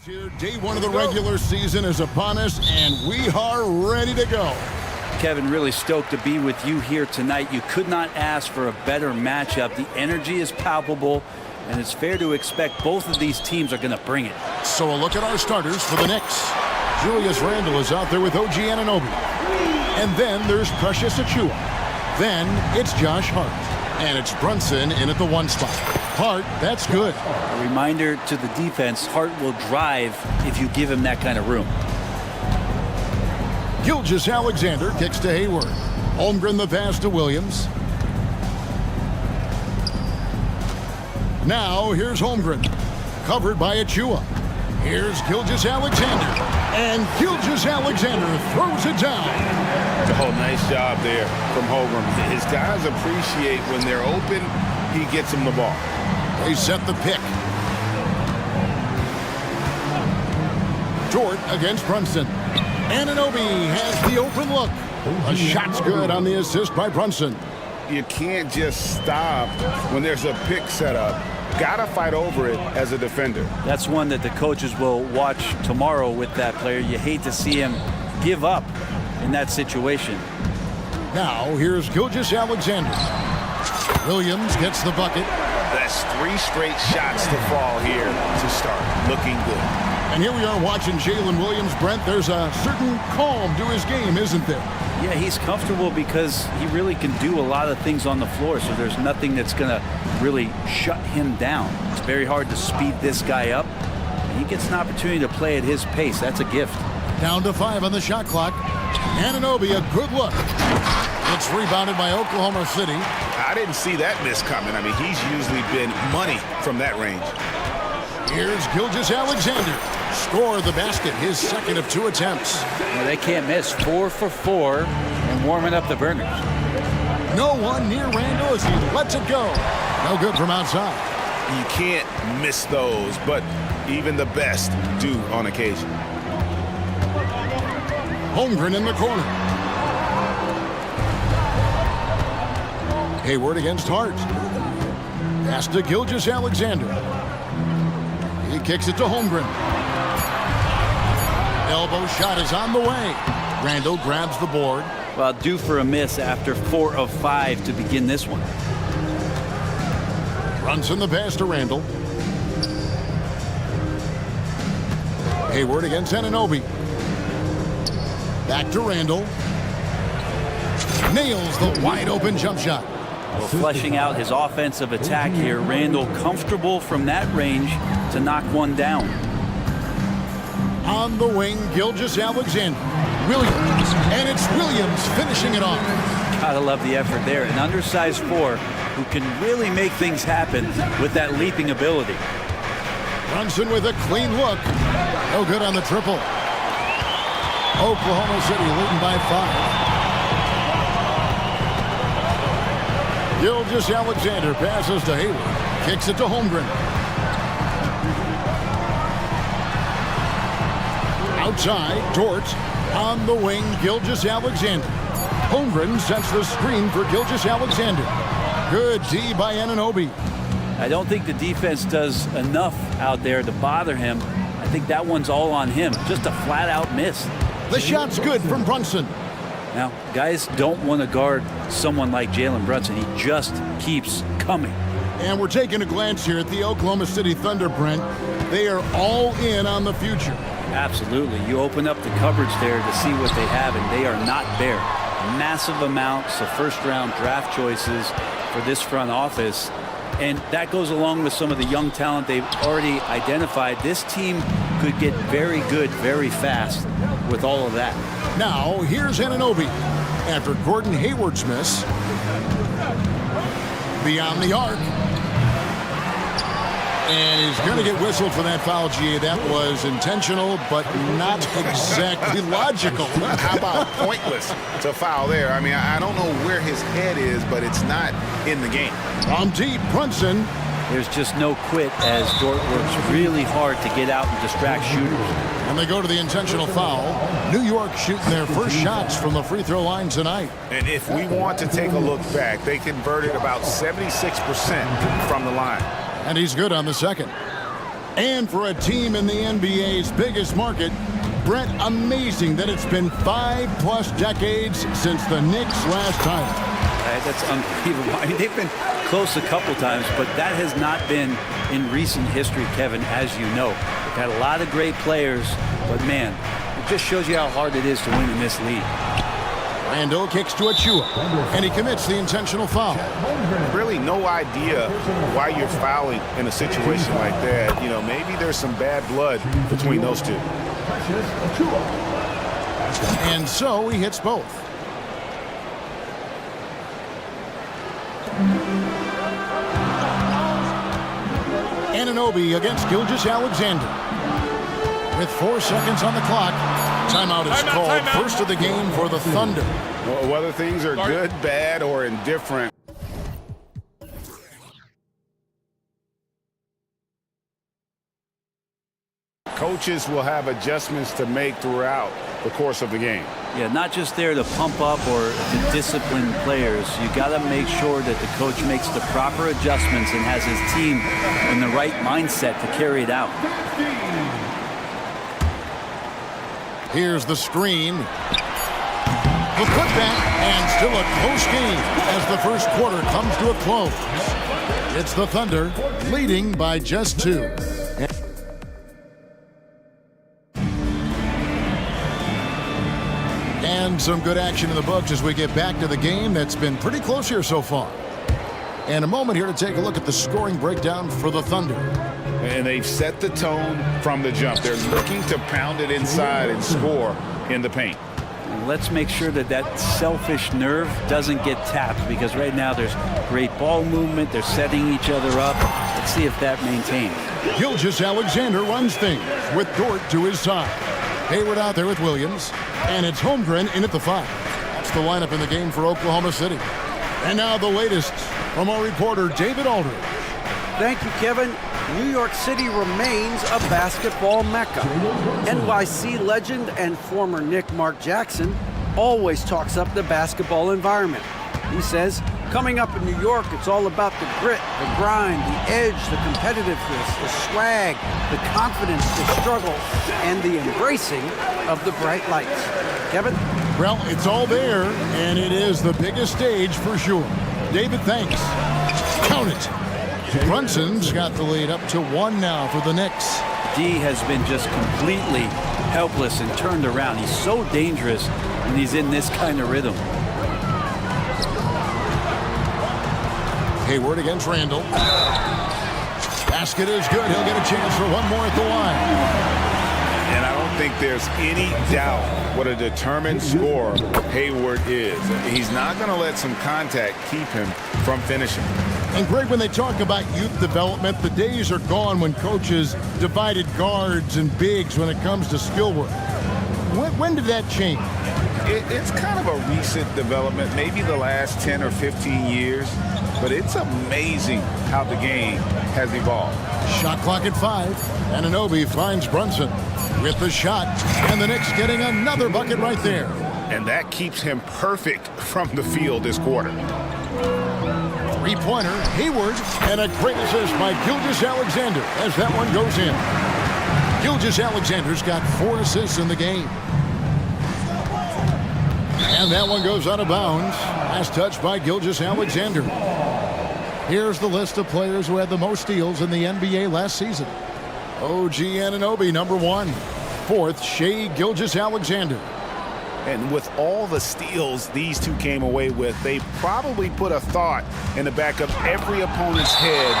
Here, day one of the regular season is upon us, and we are ready to go. Kevin, really stoked to be with you here tonight. You could not ask for a better matchup. The energy is palpable, and it's fair to expect both of these teams are going to bring it. So a look at our starters for the Knicks. Julius Randle is out there with OG Anunoby. And then there's Precious Achiuwa. Then it's Josh Hart. And it's Brunson in at the 1 spot. Hart, that's good. A reminder to the defense, Hart will drive if you give him that kind of room. Gilgeous-Alexander kicks to Hayward. Holmgren the pass to Williams. Now here's Holmgren. Covered by Achiuwa. Here's Gilgeous-Alexander. And Gilgeous-Alexander throws it down. Oh, nice job there from Holmgren. His guys appreciate when they're open, he gets them the ball. They set the pick. Dort against Brunson. Anunoby has the open look. A shot's good on the assist by Brunson. You can't just stop when there's a pick set up. Gotta fight over it as a defender. That's one that the coaches will watch tomorrow with that player. You hate to see him give up in that situation. Now here's Gilgeous-Alexander. Williams gets the bucket. That's 3 straight shots to fall here to start. Looking good. And here we are watching Jalen Williams. Brent, there's a certain calm to his game, isn't there? Yeah, he's comfortable because he really can do a lot of things on the floor, so there's nothing that's going to really shut him down. It's very hard to speed this guy up. And he gets an opportunity to play at his pace. That's a gift. Down to 5 on the shot clock. Anunoby, a good look. It's rebounded by Oklahoma City. I didn't see that miss coming. I mean, he's usually been money from that range. Here's Gilgeous-Alexander. Score the basket, his second of 2 attempts. Well, they can't miss. 4 for 4 and warming up the burners. No one near Randle as he lets it go. No good from outside. You can't miss those, but even the best do on occasion. Holmgren in the corner. Hayward against Hart. Pass to Gilgeous-Alexander. He kicks it to Holmgren. Elbow shot is on the way. Randle grabs the board. Well, due for a miss after 4 of 5 to begin this one. Brunson the pass to Randle. Hayward against Anunoby. Back to Randle. Nails the wide open jump shot. Well, fleshing out his offensive attack here. Randle comfortable from that range to knock one down. On the wing, Gilgeous-Alexander. Williams. And it's Williams finishing it off. Gotta love the effort there. An undersized 4 who can really make things happen with that leaping ability. Brunson with a clean look. No good on the triple. Oklahoma City leading by 5. Gilgeous-Alexander passes to Hayward. Kicks it to Holmgren. Outside, Dort. On the wing, Gilgeous-Alexander. Holmgren sets the screen for Gilgeous-Alexander. Good D by Anunoby. I don't think the defense does enough out there to bother him. I think that one's all on him. Just a flat-out miss. The shot's good from Brunson. Now, guys don't want to guard someone like Jalen Brunson. He just keeps coming. And we're taking a glance here at the Oklahoma City Thunder, Brent. They are all in on the future. Absolutely. You open up the cupboards there to see what they have, and they are not bare. Massive amounts of first-round draft choices for this front office. And that goes along with some of the young talent they've already identified. This team could get very good very fast with all of that. Now, here's Anunoby. After Gordon Hayward's miss. Beyond the arc. And he's going to get whistled for that foul, GA. That was intentional, but not exactly logical. How about pointless to foul there? I mean, I don't know where his head is, but it's not in the game. From deep, Brunson. There's just no quit as Dort works really hard to get out and distract shooters. And they go to the intentional foul. New York shooting their first shots from the free throw line tonight. And if we want to take a look back, they converted about 76% from the line. And he's good on the second. And for a team in the NBA's biggest market, Brent, amazing that it's been 5+ decades since the Knicks' last title. That's unbelievable. I mean, they've been close a couple times, but that has not been in recent history, Kevin, as you know. They've had a lot of great players, but man, it just shows you how hard it is to win in this league. Randall kicks to Achua, and he commits the intentional foul. Really no idea why you're fouling in a situation like that. You know, maybe there's some bad blood between those two. And so he hits both. Anunoby against Gilgeous-Alexander. With 4 seconds on the clock, timeout is called. First of the game for the Thunder. Well, whether things are good, bad, or indifferent. Coaches will have adjustments to make throughout the course of the game. Yeah, not just there to pump up or to discipline players. You got to make sure that the coach makes the proper adjustments and has his team in the right mindset to carry it out. Here's the screen. The putback, and still a close game as the first quarter comes to a close. It's the Thunder leading by just 2. And some good action in the books as we get back to the game that's been pretty close here so far. And a moment here to take a look at the scoring breakdown for the Thunder. And they've set the tone from the jump. They're looking to pound it inside and score in the paint. Let's make sure that that selfish nerve doesn't get tapped, because right now there's great ball movement. They're setting each other up. Let's see if that maintains. Gilgeous-Alexander runs things with Dort to his side. Hayward out there with Williams. And it's Holmgren in at the 5. That's the lineup in the game for Oklahoma City. And now the latest from our reporter, David Aldridge. Thank you, Kevin. New York City remains a basketball mecca. NYC legend and former Knick Mark Jackson always talks up the basketball environment. He says, coming up in New York, it's all about the grit, the grind, the edge, the competitiveness, the swag, the confidence, the struggle, and the embracing of the bright lights. Kevin? Well, it's all there, and it is the biggest stage for sure. David, thanks. Count it. Brunson's got the lead up to 1 now for the Knicks. D has been just completely helpless and turned around. He's so dangerous when he's in this kind of rhythm. Hayward against Randall. Basket is good. He'll get a chance for one more at the line. And I don't think there's any doubt what a determined scorer Hayward is. He's not going to let some contact keep him from finishing. And Greg, when they talk about youth development, the days are gone when coaches divided guards and bigs when it comes to skill work. When did that change? It's kind of a recent development, maybe the last 10 or 15 years, but it's amazing how the game has evolved. Shot clock at 5. Anunoby finds Brunson with the shot, and the Knicks getting another bucket right there. And that keeps him perfect from the field this quarter. Three-pointer, Hayward, and a great assist by Gilgeous-Alexander as that one goes in. Gilgeous-Alexander's got 4 assists in the game. And that one goes out of bounds. Last touch by Gilgeous-Alexander. Here's the list of players who had the most steals in the NBA last season. OG Anunoby, number 1. 4th, Shai Gilgeous-Alexander. And with all the steals these two came away with, they probably put a thought in the back of every opponent's head,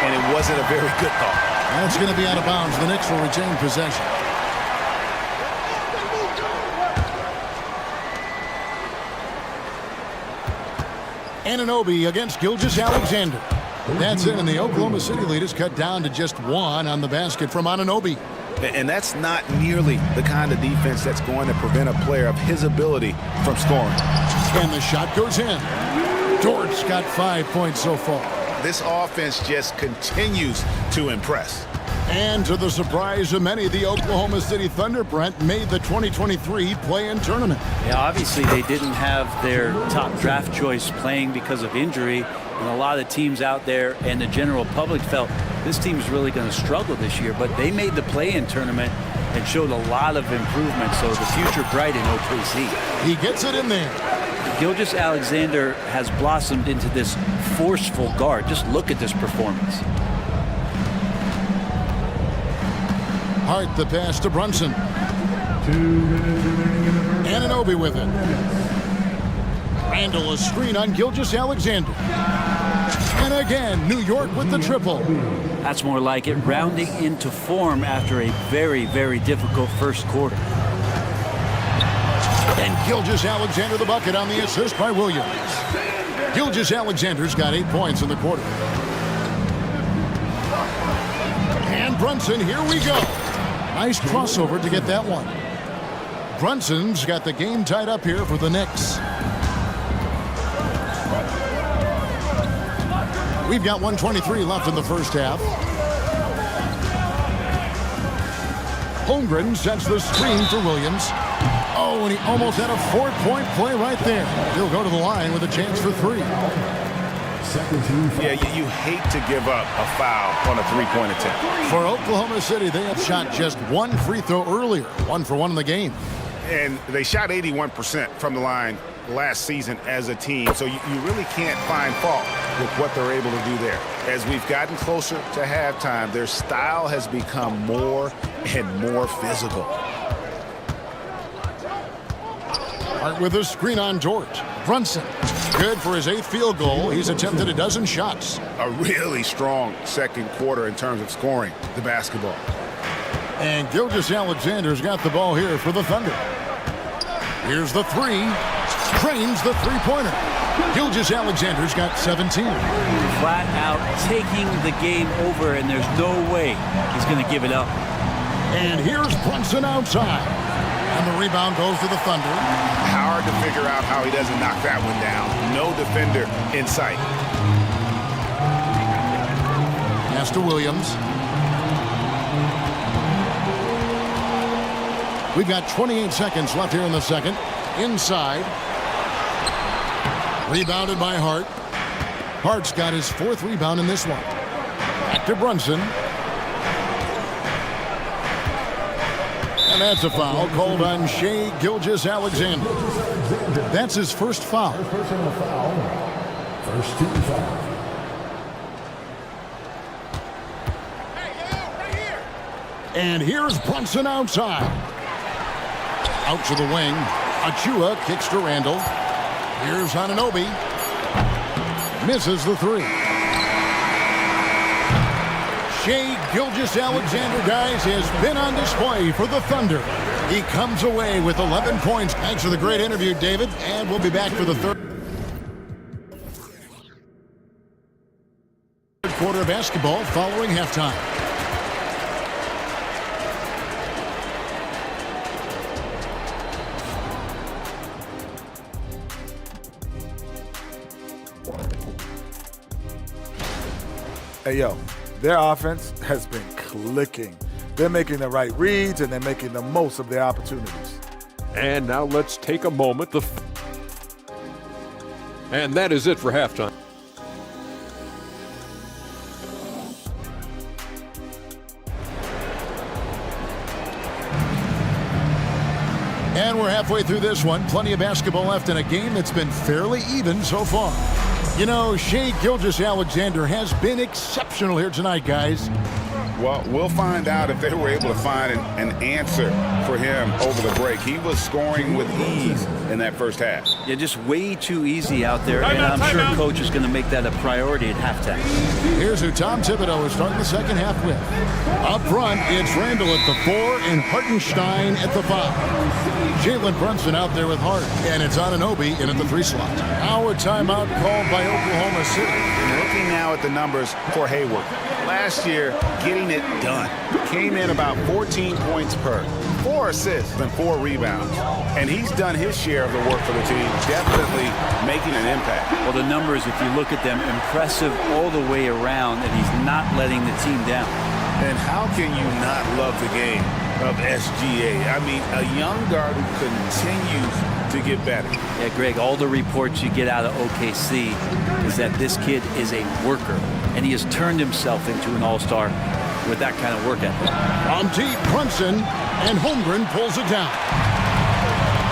and it wasn't a very good thought. That's going to be out of bounds. The Knicks will retain possession. Anunoby against Gilgeous-Alexander. That's it, and the Oklahoma City lead is cut down to just 1 on the basket from Anunoby. And that's not nearly the kind of defense that's going to prevent a player of his ability from scoring. And the shot goes in. Dort's got 5 points so far. This offense just continues to impress. And to the surprise of many, the Oklahoma City Thunder, Brent, made the 2023 play-in tournament. Yeah, obviously they didn't have their top draft choice playing because of injury, and a lot of teams out there and the general public felt this team's really going to struggle this year, but they made the play-in tournament and showed a lot of improvement, so the future bright in OKC. He gets it in there. Gilgeous-Alexander has blossomed into this forceful guard. Just look at this performance. Hart the pass to Brunson. Anunoby with it. Randall a screen on Gilgeous-Alexander. And again, New York with the triple. That's more like it, rounding into form after a very, very difficult first quarter. And Gilgeous-Alexander the bucket on the assist by Williams. Gilgeous-Alexander's got 8 points in the quarter. And Brunson, here we go. Nice crossover to get that one. Brunson's got the game tied up here for the Knicks. We've got 1:23 left in the first half. Holmgren sets the screen for Williams. Oh, and he almost had a 4-point play right there. He'll go to the line with a chance for 3. Yeah, you hate to give up a foul on a three-point attempt. For Oklahoma City, they have shot just 1 free throw earlier, 1 for 1 in the game. And they shot 81% from the line last season as a team, so you really can't find fault with what they're able to do there. As we've gotten closer to halftime, their style has become more and more physical. Hart with a screen on George. Brunson, good for his 8th field goal. He's attempted a dozen shots. A really strong second quarter in terms of scoring the basketball. And Gilgeous-Alexander's got the ball here for the Thunder. Here's the 3. Trains the three-pointer. Gilgeous-Alexander's got 17. Flat out taking the game over, and there's no way he's going to give it up. And here's Brunson outside. And the rebound goes to the Thunder. Hard to figure out how he doesn't knock that one down. No defender in sight. Pass to Williams. We've got 28 seconds left here in the second. Inside. Rebounded by Hart. Hart's got his 4th rebound in this one. Back to Brunson. And that's a foul called on Shai Gilgeous-Alexander. That's his first foul. First team foul. And here's Brunson outside. Out to the wing. Achua kicks to Randall. Here's Anunoby. Misses the 3. Shai Gilgeous-Alexander, guys, has been on display for the Thunder. He comes away with 11 points. Thanks for the great interview, David. And we'll be back for the third quarter of basketball following halftime. Hey, yo, their offense has been clicking. They're making the right reads, and they're making the most of their opportunities. And now let's take a moment. And that is it for halftime. And we're halfway through this one. Plenty of basketball left in a game that's been fairly even so far. You know, Shai Gilgeous-Alexander has been exceptional here tonight, guys. Well, we'll find out if they were able to find an answer for him over the break. He was scoring with ease in that first half. Yeah, just way too easy out there, and I'm sure coach is going to make that a priority at halftime. Here's who Tom Thibodeau is starting the second half with. Up front, it's Randall at the 4 and Hartenstein at the 5. Jalen Brunson out there with Hart, and it's Anunoby in at the 3 slot. Now a timeout called by Oklahoma City. Looking now at the numbers for Hayward. Last year, getting it done. Came in about 14 points per, 4 assists and 4 rebounds. And he's done his share of the work for the team, definitely making an impact. Well, the numbers, if you look at them, impressive all the way around, and he's not letting the team down. And how can you not love the game of SGA? I mean, a young guard who continues to get better. Yeah, Greg, all the reports you get out of OKC is that this kid is a worker. and he has turned himself into an all-star with that kind of work ethic. On deep, Brunson, and Holmgren pulls it down.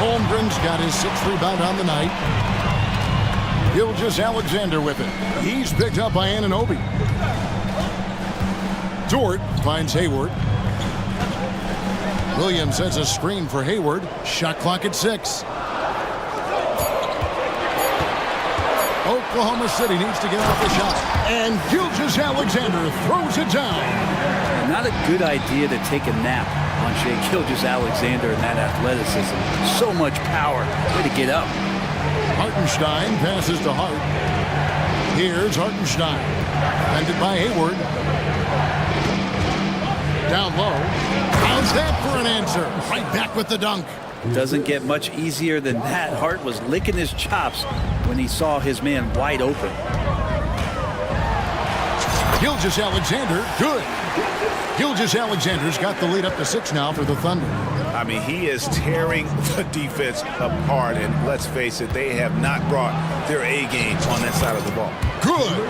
Holmgren's got his 6th rebound on the night. Gilgeous-Alexander with it. He's picked up by Anunoby. Dort finds Hayward. Williams sets a screen for Hayward. Shot clock at 6. Oklahoma City needs to get off the shot. And Gilgeous-Alexander throws it down. Not a good idea to take a nap on Shai Gilgeous-Alexander and that athleticism. So much power. Way to get up. Hartenstein passes to Hart. Here's Hartenstein. Defended by Hayward. Down low. How's that for an answer? Right back with the dunk. Doesn't get much easier than that. Hart was licking his chops when he saw his man wide open. Gilgeous-Alexander, good. Gilgeous-Alexander's got the lead up to 6 now for the Thunder. I mean, he is tearing the defense apart, and let's face it, they have not brought their A game on that side of the ball. Good.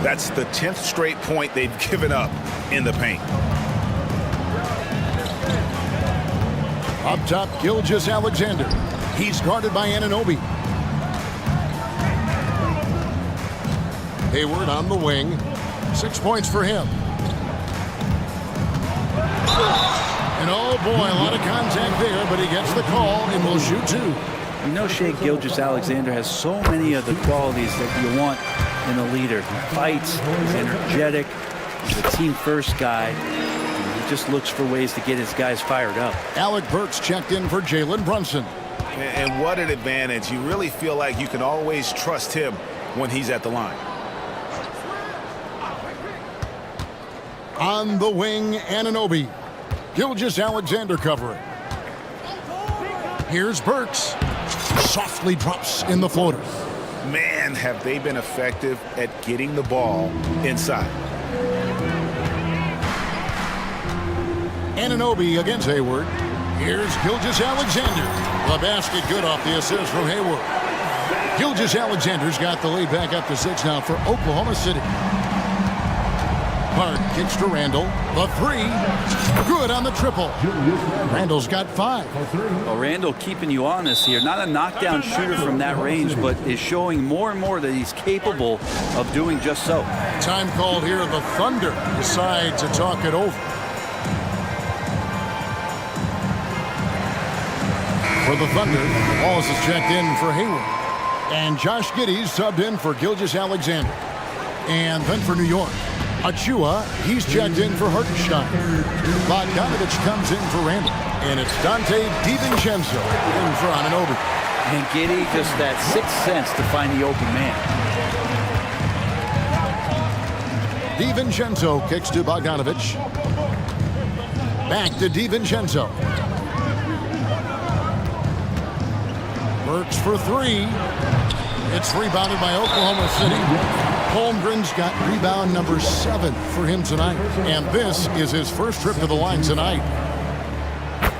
That's the 10th straight point they've given up in the paint. Up top, Gilgeous-Alexander. He's guarded by Anunoby. Hayward on the wing. 6 points for him. And oh boy, a lot of contact there, but he gets the call and will shoot 2. You know, Shai Gilgeous-Alexander has so many of the qualities that you want in a leader. He fights, he's energetic, he's a team-first guy. He just looks for ways to get his guys fired up. Alec Burks checked in for Jalen Brunson. And what an advantage. You really feel like you can always trust him when he's at the line. On the wing, Anunoby. Gilgeous-Alexander covering. Here's Burks. Softly drops in the floater. Man, have they been effective at getting the ball inside. Anunoby against Hayward. Here's Gilgeous-Alexander. The basket good off the assist from Hayward. Gilgeous-Alexander's got the lead back up to 6 now for Oklahoma City. Hart kicks to Randall. The 3. Good on the triple. Randall's got 5. Well, Randall keeping you honest here. Not a knockdown shooter from that range, but is showing more and more that he's capable of doing just so. Time called here. The Thunder decide to talk it over. For the Thunder, Wallace is checked in for Hayward. And Josh Giddey's subbed in for Gilgeous-Alexander. And then for New York, Achua, he's checked in for Hartenstein. Bogdanovich comes in for Randall. And it's Dante DiVincenzo in for Anunoby. And Giddey just that 6th sense to find the open man. DiVincenzo kicks to Bogdanovich. Back to DiVincenzo. Burks for 3. It's rebounded by Oklahoma City. Holmgren's got rebound number 7 for him tonight. And this is his first trip to the line tonight.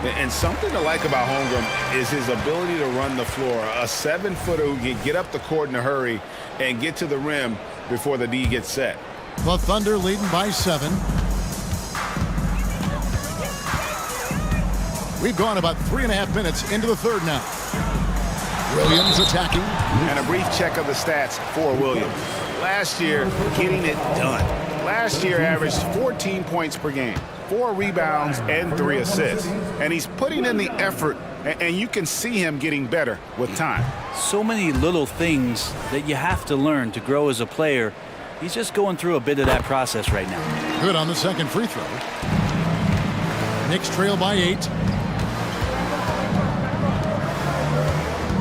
And something to like about Holmgren is his ability to run the floor. A 7-footer who can get up the court in a hurry and get to the rim before the D gets set. The Thunder leading by 7. We've gone about 3.5 minutes into the third now. Williams attacking. And a brief check of the stats for Williams. Last year, getting it done. Last year averaged 14 points per game, 4 rebounds, and 3 assists. And he's putting in the effort, and you can see him getting better with time. So many little things that you have to learn to grow as a player. He's just going through a bit of that process right now. Good on the second free throw. Knicks trail by 8.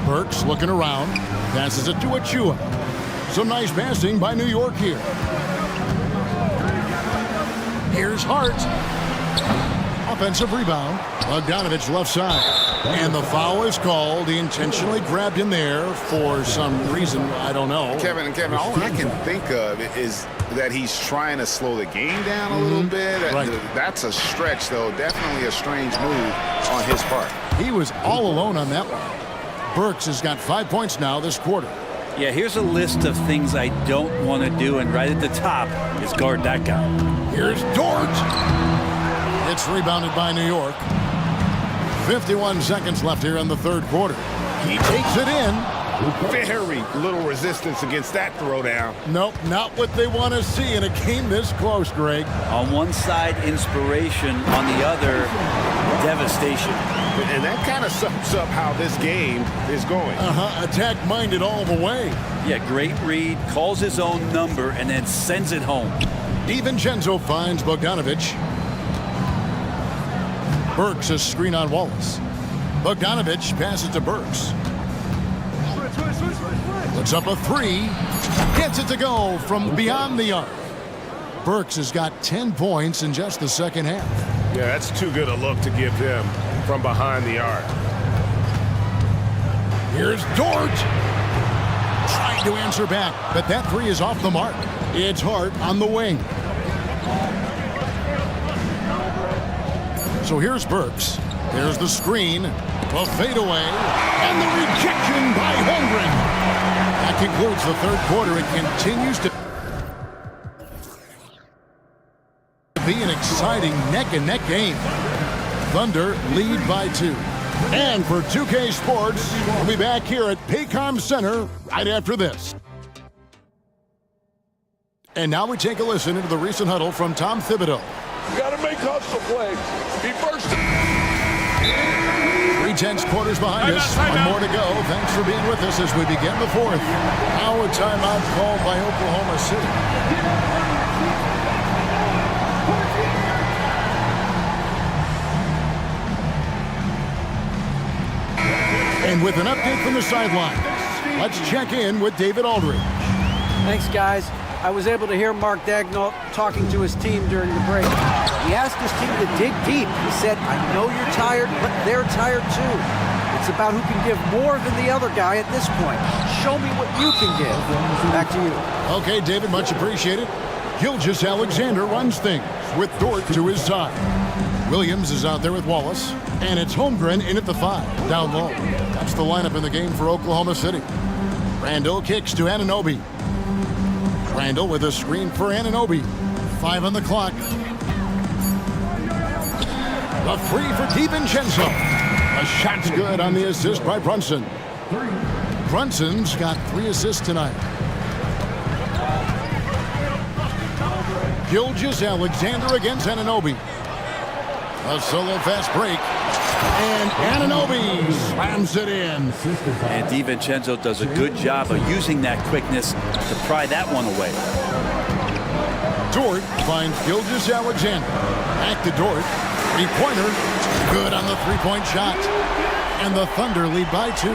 Burks looking around. Passes it to Achua. Some nice passing by New York here. Here's Hart. Offensive rebound. Bogdanovich left side. And the foul is called. He intentionally grabbed him there for some reason. I don't know. Kevin, all I can think of is that he's trying to slow the game down a little bit. Right. That's a stretch, though. Definitely a strange move on his part. He was all alone on that one. Burks has got 5 points now this quarter. Yeah, here's a list of things I don't want to do, and right at the top is guard that guy. Here's Dort. It's rebounded by New York. 51 seconds left here in the third quarter. He takes it in. Very little resistance against that throwdown. Nope, not what they want to see in a game this close, Greg. On one side, inspiration. On the other, devastation. And that kind of sums up how this game is going. Attack-minded all the way. Yeah, great read, calls his own number, and then sends it home. DiVincenzo finds Bogdanovic. Burks a screen on Wallace. Bogdanovic passes to Burks. Puts up a three. Gets it to go from beyond the arc. Burks has got 10 points in just the second half. Yeah, that's too good a look to give him from behind the arc. Here's Dort. Trying to answer back, but that three is off the mark. It's Hart on the wing. So here's Burks. There's the screen. A fadeaway. And the rejection by Holmgren. That concludes the third quarter. It continues to be an exciting neck-and-neck game. Thunder lead by 2. And for 2K Sports, we'll be back here at Paycom Center right after this. And now we take a listen into the recent huddle from Tom Thibodeau. You got to make hustle plays. Be first. 3 tenths quarters behind us. One more to go. Thanks for being with us as we begin the fourth. Now a timeout called by Oklahoma City. And with an update from the sideline, let's check in with David Aldridge. Thanks, guys. I was able to hear Mark Daigneault talking to his team during the break. He asked his team to dig deep. He said, I know you're tired, but they're tired too. It's about who can give more than the other guy at this point. Show me what you can give. Back to you. Okay, David, much appreciated. Gilgeous Alexander runs things with Dort to his side. Williams is out there with Wallace, and it's Holmgren in at the 5, down low. That's the lineup in the game for Oklahoma City. Randall kicks to Anunoby. Randall with a screen for Anunoby. 5 on the clock. The free for DiVincenzo. A shot's good on the assist by Brunson. Brunson's got 3 assists tonight. Gilgeous Alexander against Anunoby. A solo fast break. And Anunoby slams it in. And DiVincenzo does a good job of using that quickness to pry that one away. Dort finds Gilgeous Alexander. Back to Dort. 3-pointer. Good on the 3-point shot. And the Thunder lead by 2.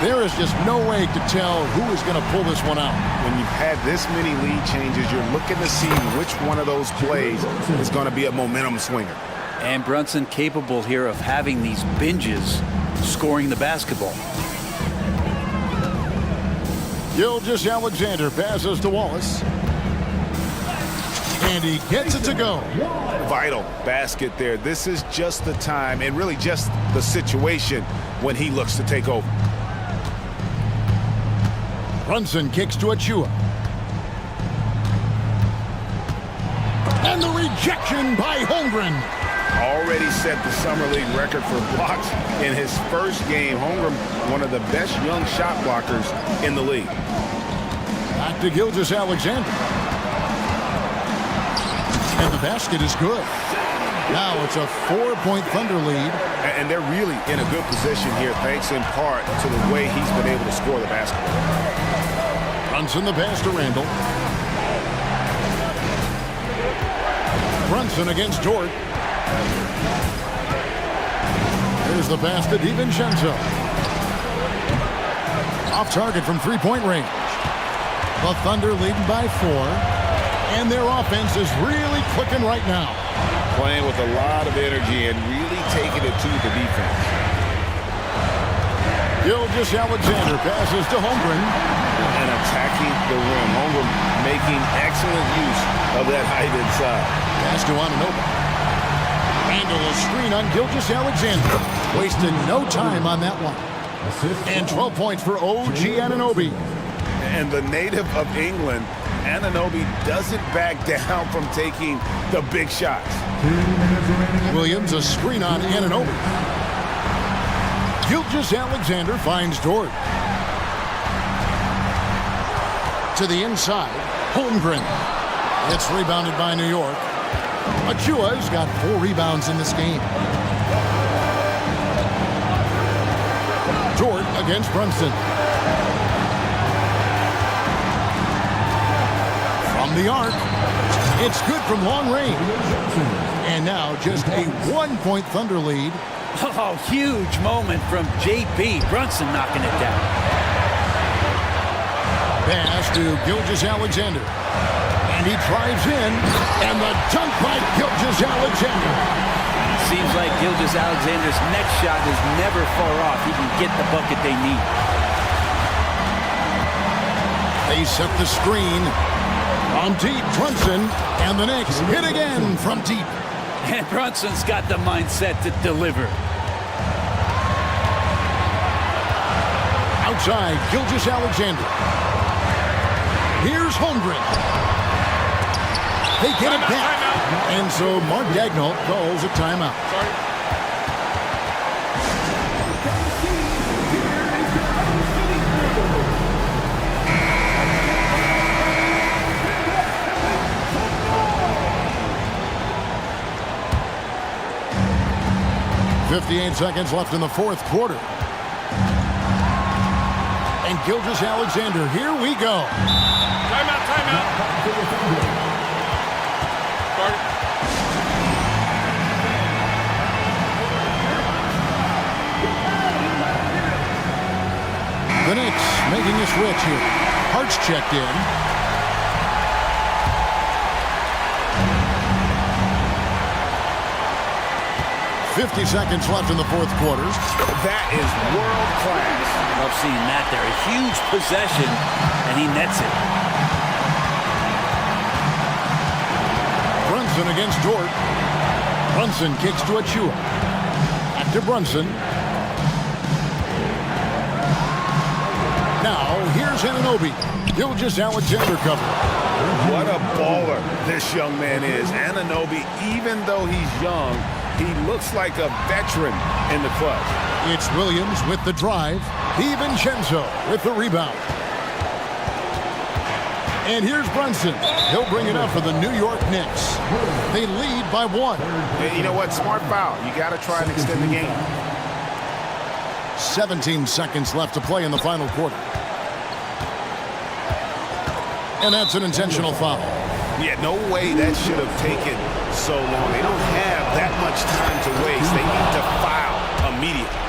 There is just no way to tell who is going to pull this one out. When you've had this many lead changes, you're looking to see which one of those plays is going to be a momentum swinger. And Brunson capable here of having these binges scoring the basketball. Gilgeous Alexander passes to Wallace. And he gets it to go. Vital basket there. This is just the time and really just the situation when he looks to take over. Brunson kicks to Achua. And the rejection by Holmgren. Already set the Summer League record for blocks in his first game. Holmgren, one of the best young shot blockers in the league. Back to Gilgeous Alexander. And the basket is good. Now it's a 4-point Thunder lead. And they're really in a good position here, thanks in part to the way he's been able to score the basketball. Brunson the pass to Randall. Brunson against Dort. Here's the pass to DiVincenzo. Off target from 3-point range. The Thunder leading by 4. And their offense is really clicking right now. Playing with a lot of energy and really taking it to the defense. Gilgeous Alexander passes to Holmgren. And attacking the rim. Holmgren making excellent use of that height inside. Pass to Anunoby. Randall a screen on Gilgeous Alexander. Wasted no time on that one. And 12 points for OG Anunoby. And the native of England, Anunoby, doesn't back down from taking the big shots. Williams, a screen on Anunoby. Gilgeous-Alexander finds Dort. To the inside, Holmgren. It's rebounded by New York. Achua's got 4 rebounds in this game. Dort against Brunson. From the arc, it's good from long range. And now just a 1-point Thunder lead. Oh, huge moment from JP. Brunson knocking it down. Pass to Gilgeous-Alexander. And he drives in. And the dunk by Gilgeous-Alexander. Seems like Gilgeous-Alexander's next shot is never far off. He can get the bucket they need. They set the screen. From deep, Brunson. And the Knicks hit again from deep. And Brunson's got the mindset to deliver. Outside, Gilgeous-Alexander. Here's Holmgren. They get it back. And so Mark Dagnall calls a timeout. 58 seconds left in the fourth quarter. And Gilgeous-Alexander, here we go. Timeout, timeout. The Knicks making a switch here. Hart's checked in. .50 seconds left in the fourth quarter. That is world class. Love seeing that there. A huge possession, and he nets it. Brunson against Dort. Brunson kicks to Achua. Back to Brunson. Now, here's Anunoby. Gilgeous-Alexander cover. What a baller this young man is. Anunoby, even though he's young, he looks like a veteran in the clutch. It's Williams with the drive. DiVincenzo with the rebound. And here's Brunson. He'll bring it up for the New York Knicks. They lead by 1. And you know what? Smart foul. You got to try and extend the game. 17 seconds left to play in the final quarter. And that's an intentional foul. Yeah, no way that should have taken so long. They don't have that much time to waste. They need to foul immediately.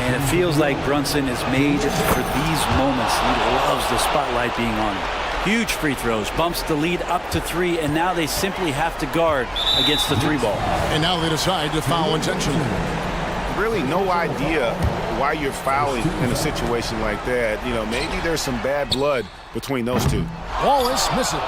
And it feels like Brunson is made for these moments. He loves the spotlight being on him. Huge free throws, bumps the lead up to 3, and now they simply have to guard against the 3 ball. And now they decide to foul intentionally. Really no idea why you're fouling in a situation like that. You know, maybe there's some bad blood between those two. Wallace misses.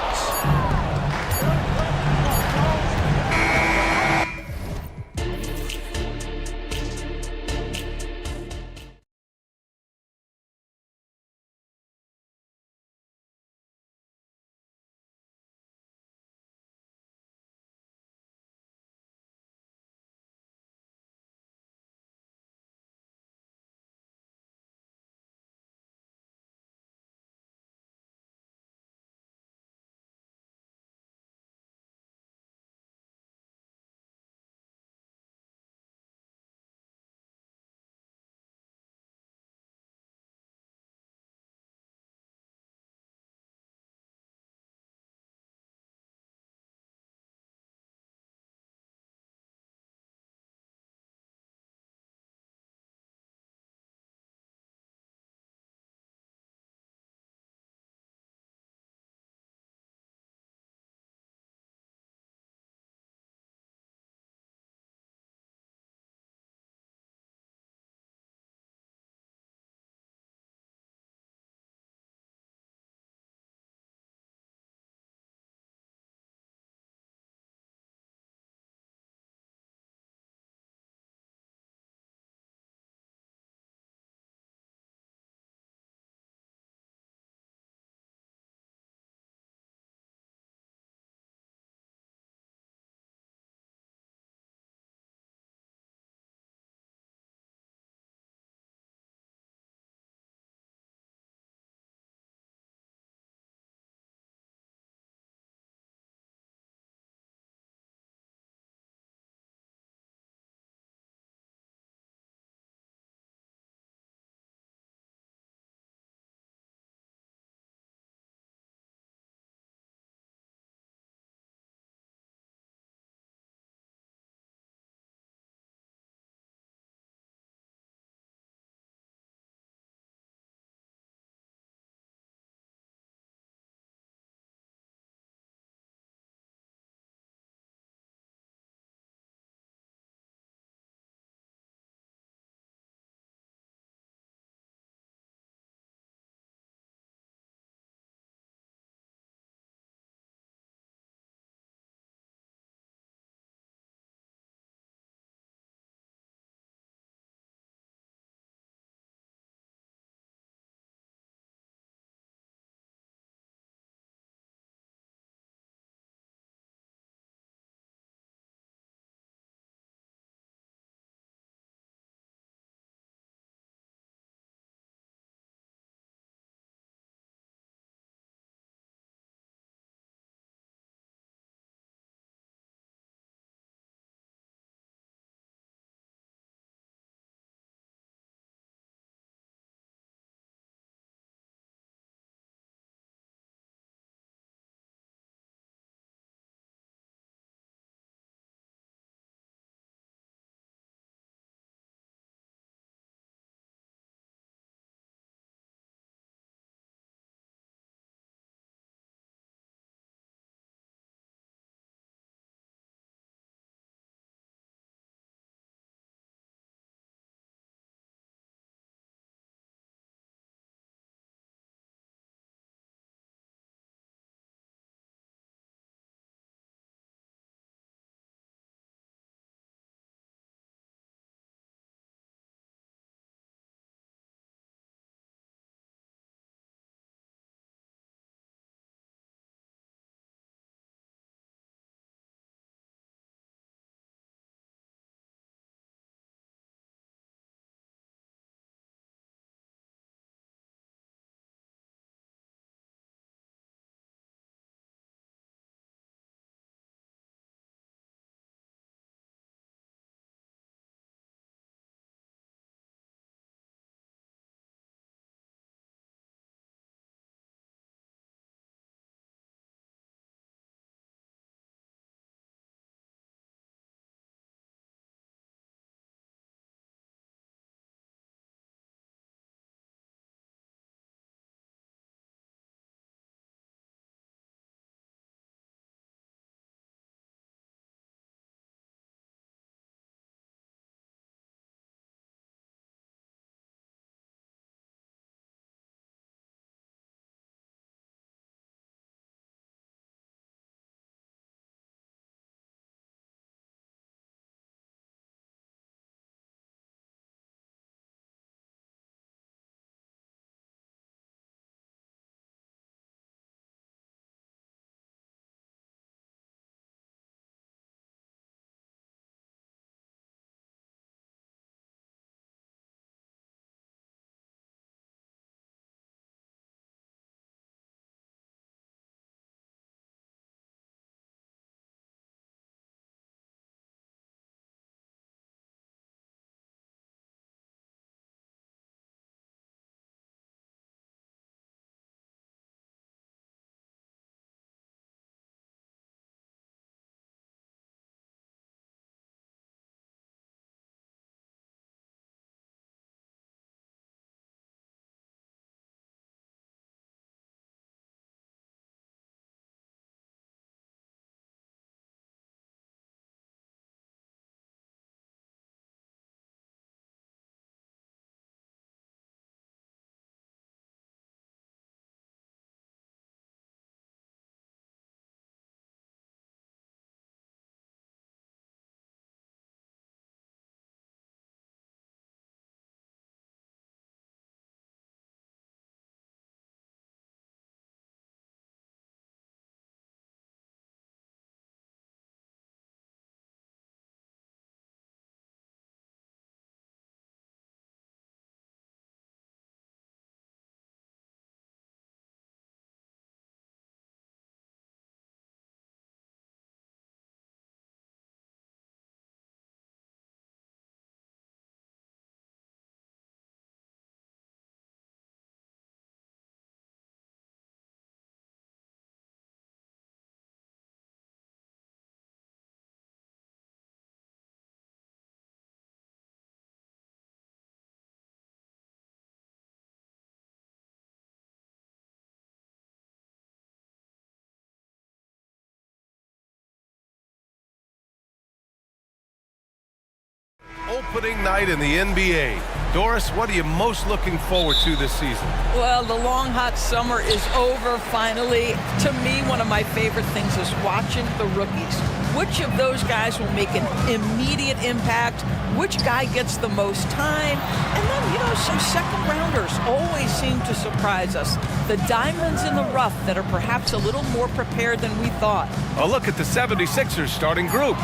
Opening night in the NBA. Doris, what are you most looking forward to this season? Well, the long, hot summer is over finally. To me, one of my favorite things is watching the rookies. Which of those guys will make an immediate impact? Which guy gets the most time? And then, you know, some second rounders always seem to surprise us. The diamonds in the rough that are perhaps a little more prepared than we thought. A look at the 76ers starting group.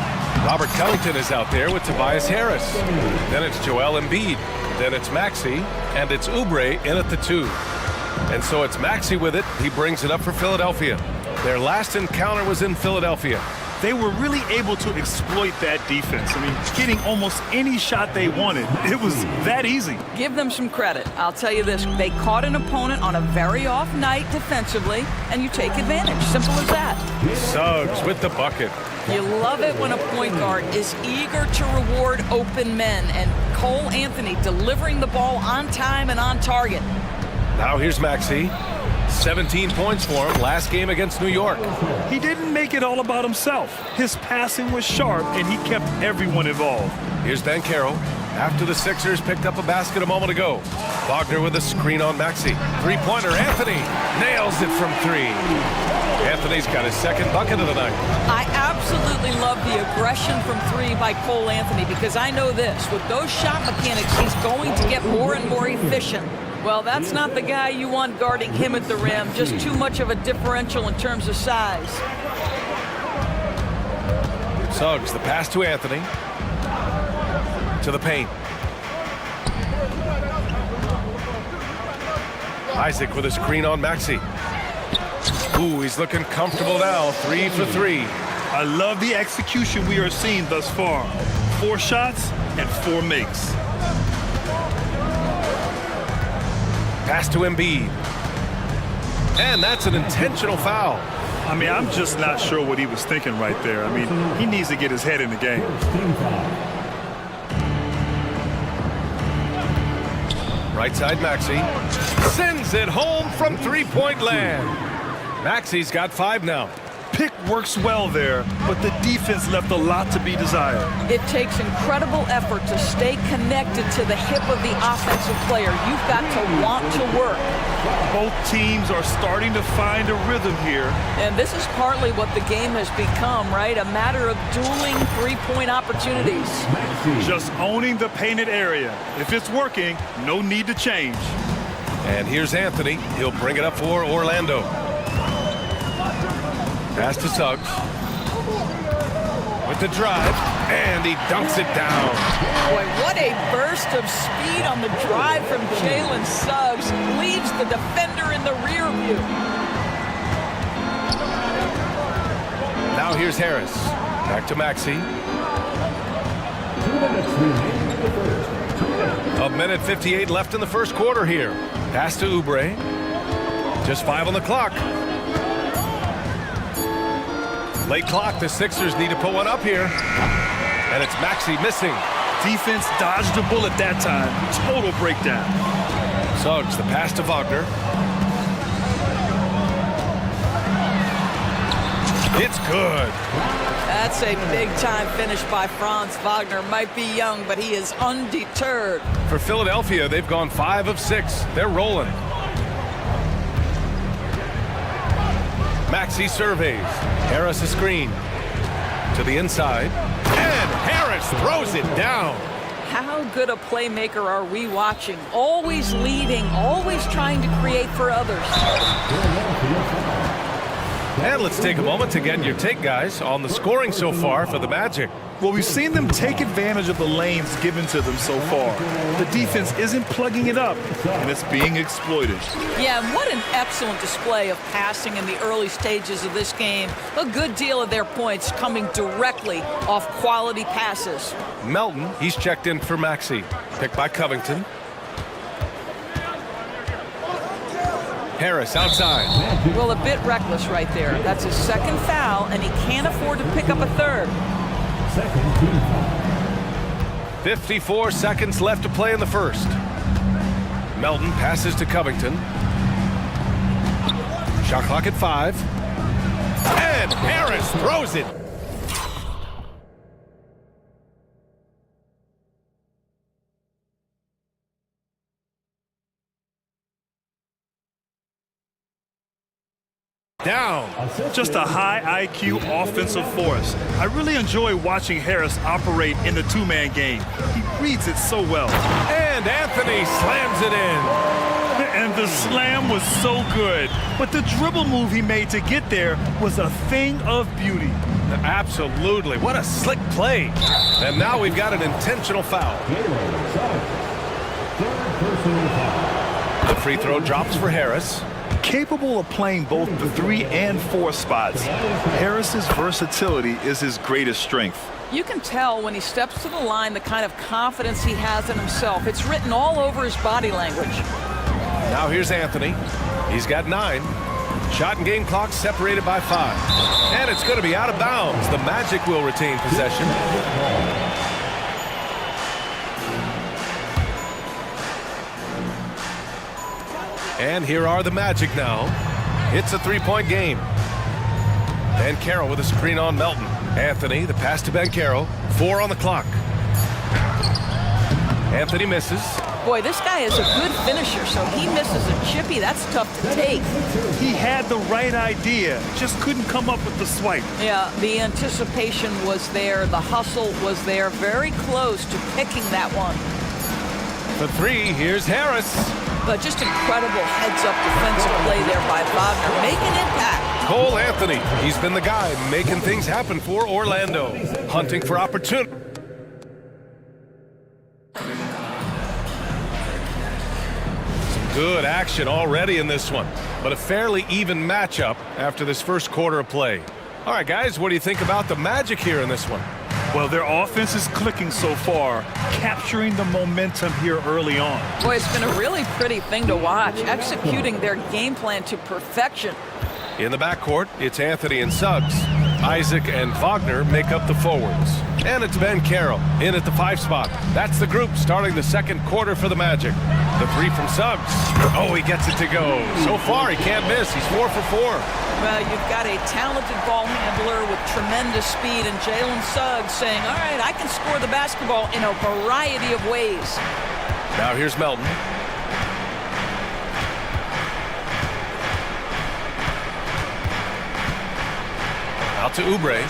Robert Covington is out there with Tobias Harris. Then it's Joel Embiid. Then it's Maxey, and it's Oubre in at the 2. And so it's Maxey with it. He brings it up for Philadelphia. Their last encounter was in Philadelphia. They were really able to exploit that defense. I mean, getting almost any shot they wanted. It was that easy. Give them some credit. I'll tell you this, they caught an opponent on a very off night defensively, and you take advantage. Simple as that. Suggs with the bucket. You love it when a point guard is eager to reward open men, and Cole Anthony delivering the ball on time and on target. Now here's Maxey. 17 points for him last game against New York. He didn't make it all about himself. His passing was sharp, and he kept everyone involved. Here's Banchero. After the Sixers picked up a basket a moment ago. Wagner with a screen on Maxey. Three-pointer, Anthony nails it from 3. Anthony's got his second bucket of the night. I absolutely love the aggression from 3 by Cole Anthony, because I know this, with those shot mechanics, he's going to get more and more efficient. Well, that's not the guy you want guarding him at the rim. Just too much of a differential in terms of size. Suggs, the pass to Anthony. To the paint. Isaac with a screen on Maxey. Ooh, he's looking comfortable now. 3 for 3. I love the execution we are seeing thus far. 4 shots and 4 makes. Pass to Embiid. And that's an intentional foul. I mean, I'm just not sure what he was thinking right there. I mean, he needs to get his head in the game. Right side, Maxey. Sends it home from three-point land. Maxey's got 5 now. Pick works well there, but the defense left a lot to be desired. It takes incredible effort to stay connected to the hip of the offensive player. You've got to want to work. Both teams are starting to find a rhythm here. And this is partly what the game has become, right? A matter of dueling three-point opportunities. Just owning the painted area. If it's working, no need to change. And here's Anthony. He'll bring it up for Orlando. Pass to Suggs. With the drive, and he dunks it down. Boy, what a burst of speed on the drive from Jalen Suggs. Leaves the defender in the rear view. Now here's Harris. Back to Maxey. 1:58 left in the first quarter here. Pass to Oubre. Just 5 on the clock. Late clock, the Sixers need to put one up here. And it's Maxey missing. Defense dodged a bullet that time. Total breakdown. Suggs, the pass to Wagner. It's good. That's a big-time finish by Franz Wagner. Might be young, but he is undeterred. For Philadelphia, they've gone 5 of 6. They're rolling. Maxey surveys. Harris a screen. To the inside. And Harris throws it down. How good a playmaker are we watching? Always leading, always trying to create for others. And let's take a moment to get your take, guys, on the scoring so far for the Magic. Well, we've seen them take advantage of the lanes given to them so far. The defense isn't plugging it up, and it's being exploited. Yeah, and what an excellent display of passing in the early stages of this game. A good deal of their points coming directly off quality passes. Melton, he's checked in for Maxey. Picked by Covington. Harris outside. Well, a bit reckless right there. That's his second foul, and he can't afford to pick up a third. 54 seconds left to play in the first. Melton passes to Covington. Shot clock at 5. And Harris throws it. Down. Just a high IQ offensive force. I really enjoy watching Harris operate in the two-man game. He reads it so well. And Anthony slams it in. And the slam was so good. But the dribble move he made to get there was a thing of beauty. Absolutely. What a slick play. And now we've got an intentional foul. The free throw drops for Harris. Capable of playing both the 3 and 4 spots, Harris's versatility is his greatest strength. You can tell when he steps to the line the kind of confidence he has in himself. It's written all over his body language. Now here's Anthony. He's got 9. Shot and game clock separated by 5. And it's going to be out of bounds. The Magic will retain possession. And here are the Magic now. It's a 3-point game. Ben Carroll with a screen on Melton. Anthony, the pass to Ben Carroll. 4 on the clock. Anthony misses. Boy, this guy is a good finisher, so he misses a chippy. That's tough to take. He had the right idea, just couldn't come up with the swipe. Yeah, the anticipation was there. The hustle was there. Very close to picking that one. The 3, here's Harris. But just incredible heads-up defensive play there by Wagner. Make an impact. Cole Anthony, he's been the guy making things happen for Orlando. Hunting for opportunity. Some good action already in this one, but a fairly even matchup after this first quarter of play. All right, guys, what do you think about the Magic here in this one? Well, their offense is clicking so far, capturing the momentum here early on. Boy, it's been a really pretty thing to watch, executing their game plan to perfection. In the backcourt, it's Anthony and Suggs. Isaac and Wagner make up the forwards. And it's Ben Carroll in at the 5 spot. That's the group starting the second quarter for the Magic. The 3 from Suggs. Oh, he gets it to go. So far, he can't miss. He's 4 for 4. Well, you've got a talented ball handler with tremendous speed, and Jalen Suggs saying, all right, I can score the basketball in a variety of ways. Now here's Melton. Out to Oubre.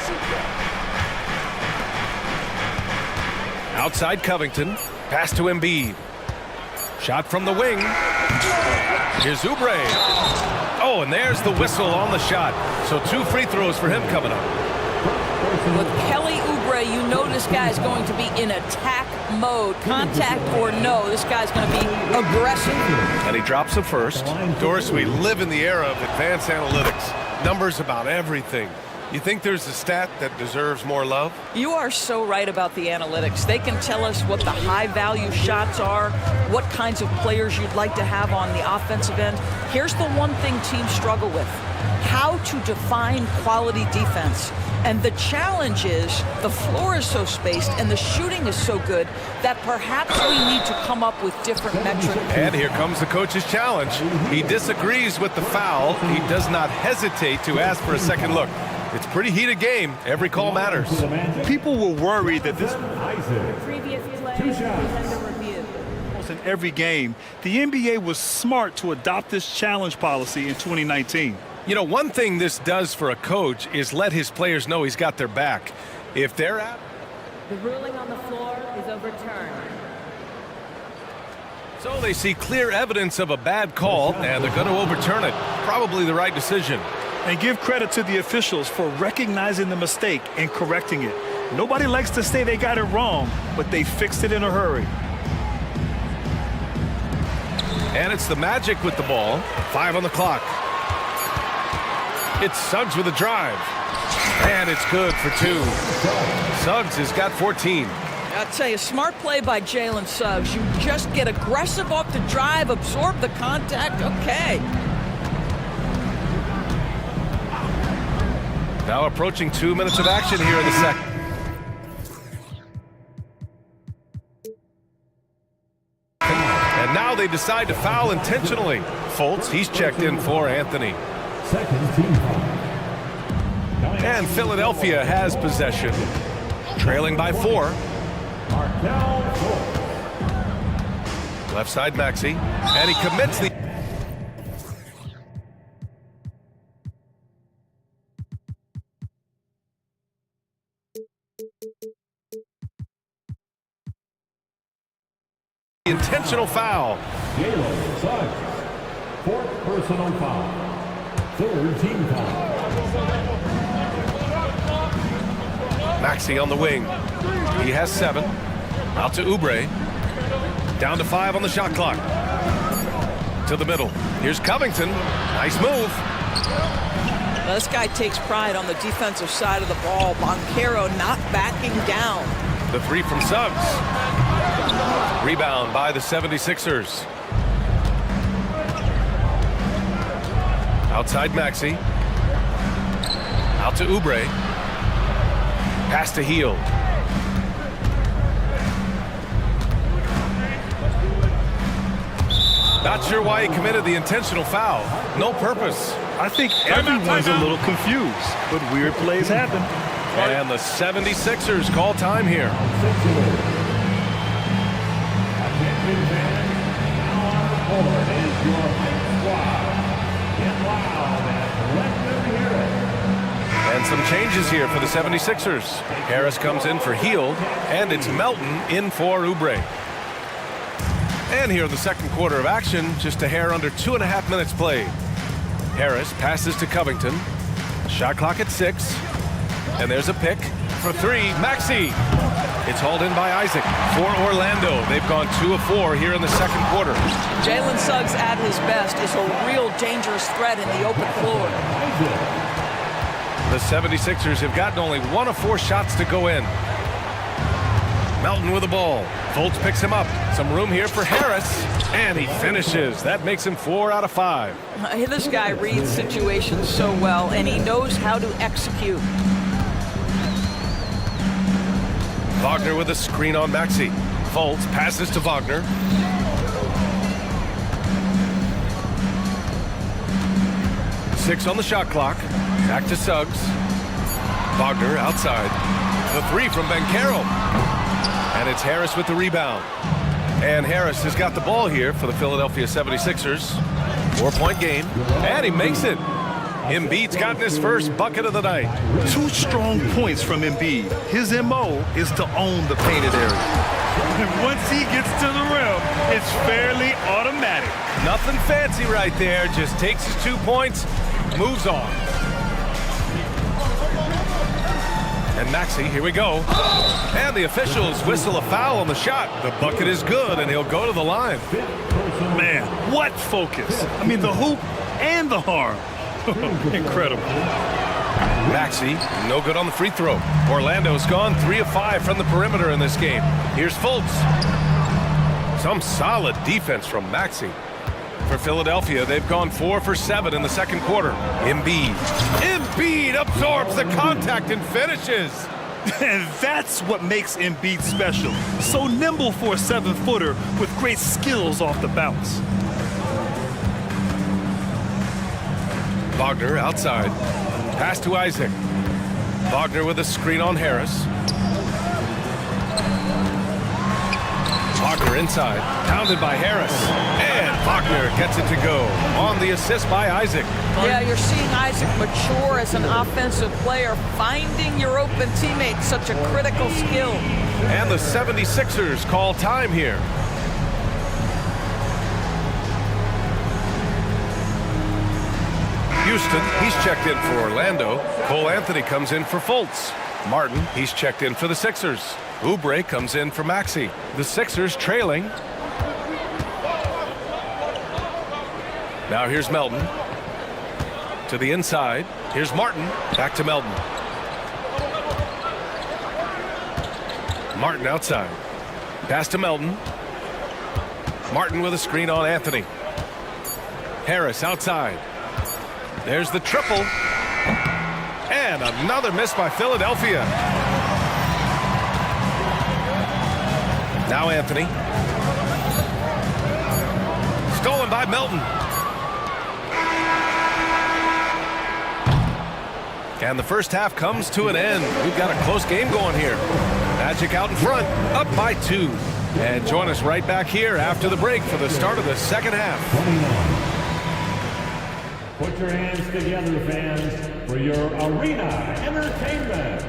Outside Covington. Pass to Embiid. Shot from the wing. Here's Oubre. Oh, and there's the whistle on the shot. So 2 free throws for him coming up. With Kelly Oubre, you know this guy's going to be in attack mode. Contact or no, this guy's going to be aggressive. And he drops the first. Doris, we live in the era of advanced analytics. Numbers about everything. You think there's a stat that deserves more love? You are so right about the analytics. They can tell us what the high-value shots are, what kinds of players you'd like to have on the offensive end. Here's the one thing teams struggle with: how to define quality defense. And the challenge is the floor is so spaced and the shooting is so good that perhaps we need to come up with different metrics. And here comes the coach's challenge. He disagrees with the foul. He does not hesitate to ask for a second look. It's a pretty heated game. Every call matters. People were worried that this Previous play is under review. in every game. The NBA was smart to adopt this challenge policy in 2019. You know, one thing this does for a coach is let his players know he's got their back. If they're out, The ruling on the floor is overturned. so they see clear evidence of a bad call, and they're going to overturn it. Probably the right decision. And give credit to the officials for recognizing the mistake and correcting it. Nobody likes to say they got it wrong, but they fixed it in a hurry. And it's the Magic with the ball. 5 on the clock. It's Suggs with a drive. And it's good for 2. Suggs has got 14. I'll tell you, smart play by Jalen Suggs. You just get aggressive off the drive, absorb the contact, okay. Now approaching 2 minutes of action here in the second. And now they decide to foul intentionally. Fultz, he's checked in for Anthony. And Philadelphia has possession, trailing by 4. Left side Maxey, and he commits the... intentional foul. Jalen Suggs, fourth personal foul. Third team foul. Maxey on the wing. He has 7. Out to Oubre. Down to 5 on the shot clock. To the middle. Here's Covington. Nice move. Now, this guy takes pride on the defensive side of the ball. Banchero not backing down. The 3 from Suggs. Rebound by the 76ers. Outside Maxey. Out to Oubre. Pass to Heel. Not sure why he committed the intentional foul. No purpose. I think everyone's a little confused, but weird plays happen. And the 76ers call time here. And some changes here for the 76ers. Harris comes in for Heel, and it's Melton in for Oubre. And here in the second quarter of action, just a hair under 2.5 minutes played. Harris passes to Covington. Shot clock at 6. And there's a pick for 3. Maxey. It's hauled in by Isaac for Orlando. They've gone 2 of 4 here in the second quarter. Jalen Suggs at his best is a real dangerous threat in the open floor. The 76ers have gotten only 1 of 4 shots to go in. Melton with the ball. Fultz picks him up. Some room here for Harris. And he finishes. That makes him 4 out of 5. This guy reads situations so well, and he knows how to execute. Wagner with a screen on Maxey. Fultz passes to Wagner. Six on the shot clock. Back to Suggs. Wagner outside. The 3 from Banchero. And it's Harris with the rebound. And Harris has got the ball here for the Philadelphia 76ers. 4-point game. And he makes it. Embiid's gotten his first bucket of the night. 2 strong points from Embiid. His MO is to own the painted area. And once he gets to the rim, it's fairly automatic. Nothing fancy right there. Just takes his 2 points, moves on. And Maxey, here we go. And the officials whistle a foul on the shot. The bucket is good, and he'll go to the line. Man, what focus. I mean, the hoop and the harm. Incredible. Maxey, no good on the free throw. Orlando's gone 3 of 5 from the perimeter in this game. Here's Fultz. Some solid defense from Maxey. For Philadelphia, they've gone 4 for 7 in the second quarter. Embiid. Embiid absorbs the contact and finishes. And that's what makes Embiid special. So nimble for a 7-footer with great skills off the bounce. Wagner outside. Pass to Isaac. Wagner with a screen on Harris. Wagner inside. Pounded by Harris. And Wagner gets it to go. On the assist by Isaac. Yeah, you're seeing Isaac mature as an offensive player. Finding your open teammate, such a critical skill. And the 76ers call time here. Houston, he's checked in for Orlando. Cole Anthony comes in for Fultz. Martin, he's checked in for the Sixers. Oubre comes in for Maxey. The Sixers trailing. Now here's Melton. To the inside. Here's Martin. Back to Melton. Martin outside. Pass to Melton. Martin with a screen on Anthony. Harris outside. There's the triple. And another miss by Philadelphia. Now Anthony. Stolen by Melton. And the first half comes to an end. We've got a close game going here. Magic out in front, up by 2. And join us right back here after the break for the start of the second half. Put your hands together, fans, for your arena entertainment.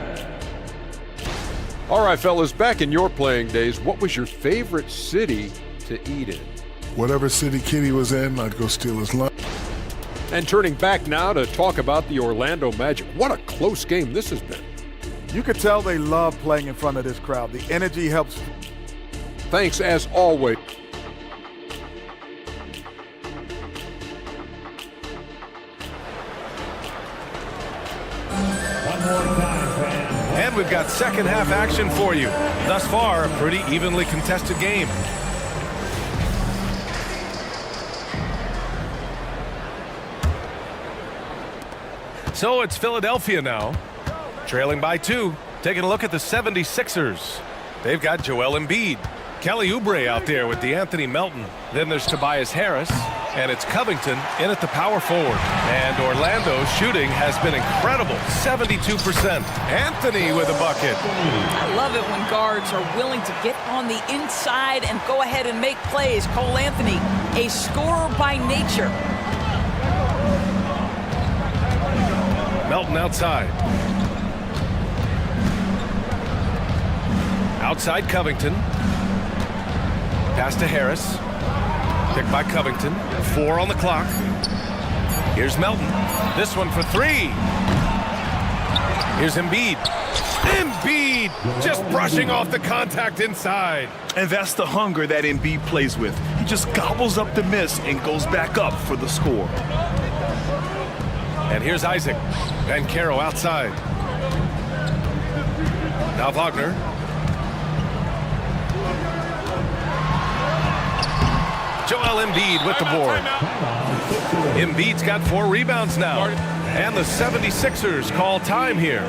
All right, fellas, back in your playing days, what was your favorite city to eat in. Whatever city Kitty was in, I'd go steal his lunch. And turning back now to talk about the Orlando Magic. What a close game this has been. You could tell they love playing in front of this crowd. The energy helps. Thanks as always. And we've got second half action for you. Thus far, a pretty evenly contested game. So it's Philadelphia now, trailing by 2. Taking a look at the 76ers. They've got Joel Embiid. Kelly Oubre out there with DeAnthony Melton. Then there's Tobias Harris. And it's Covington in at the power forward. And Orlando's shooting has been incredible, 72%. Anthony with a bucket. I love it when guards are willing to get on the inside and go ahead and make plays. Cole Anthony, a scorer by nature. Melton outside. Outside Covington. Pass to Harris. Picked by Covington. 4 on the clock. Here's Melton. This one for 3. Here's Embiid. Embiid just brushing off the contact inside. And that's the hunger that Embiid plays with. He just gobbles up the miss and goes back up for the score. And here's Isaac. Van Caro outside. Now Wagner. Joel Embiid with the board. Embiid's got 4 rebounds now. And the 76ers call time here.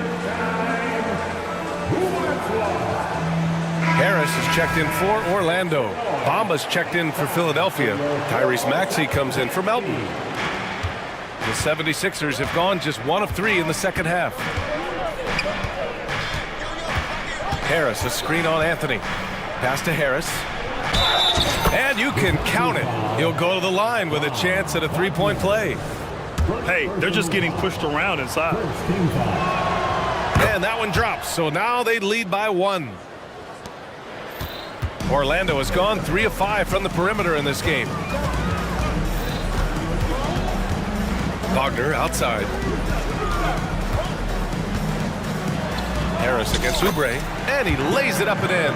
Harris is checked in for Orlando. Bamba's checked in for Philadelphia. Tyrese Maxey comes in for Melton. The 76ers have gone just 1 of 3 in the second half. Harris, a screen on Anthony. Pass to Harris. And you can count it. He'll go to the line with a chance at a 3-point play. Hey, they're just getting pushed around inside. And that one drops. So now they lead by 1. Orlando has gone 3 of 5 from the perimeter in this game. Wagner outside. Harris against Oubre. And he lays it up and in.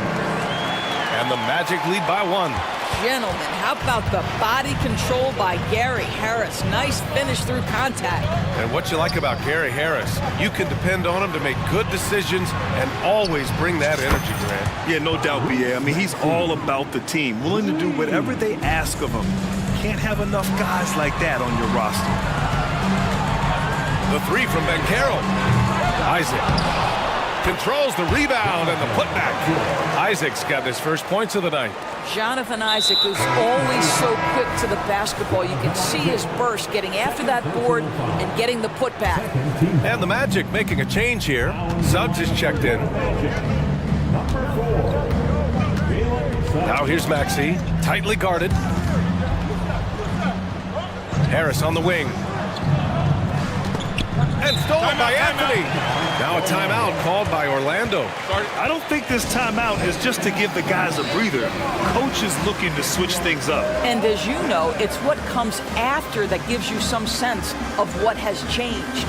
And the Magic lead by 1. Gentlemen, how about the body control by Gary Harris? Nice finish through contact. And what you like about Gary Harris, you can depend on him to make good decisions and always bring that energy, Grant. Yeah, no doubt, B.A. I mean, he's all about the team, willing to do whatever they ask of him. Can't have enough guys like that on your roster. The 3 from Ben Carroll. Isaac controls the rebound and the putback. Isaac's got his first points of the night. Jonathan Isaac, who's always so quick to the basketball. You can see his burst getting after that board and getting the putback. And the Magic making a change here. Suggs is checked in. Now here's Maxey, tightly guarded. Harris on the wing. And stolen by Anthony. Now a timeout called by Orlando. I don't think this timeout is just to give the guys a breather. Coach is looking to switch things up. And as you know, it's what comes after that gives you some sense of what has changed.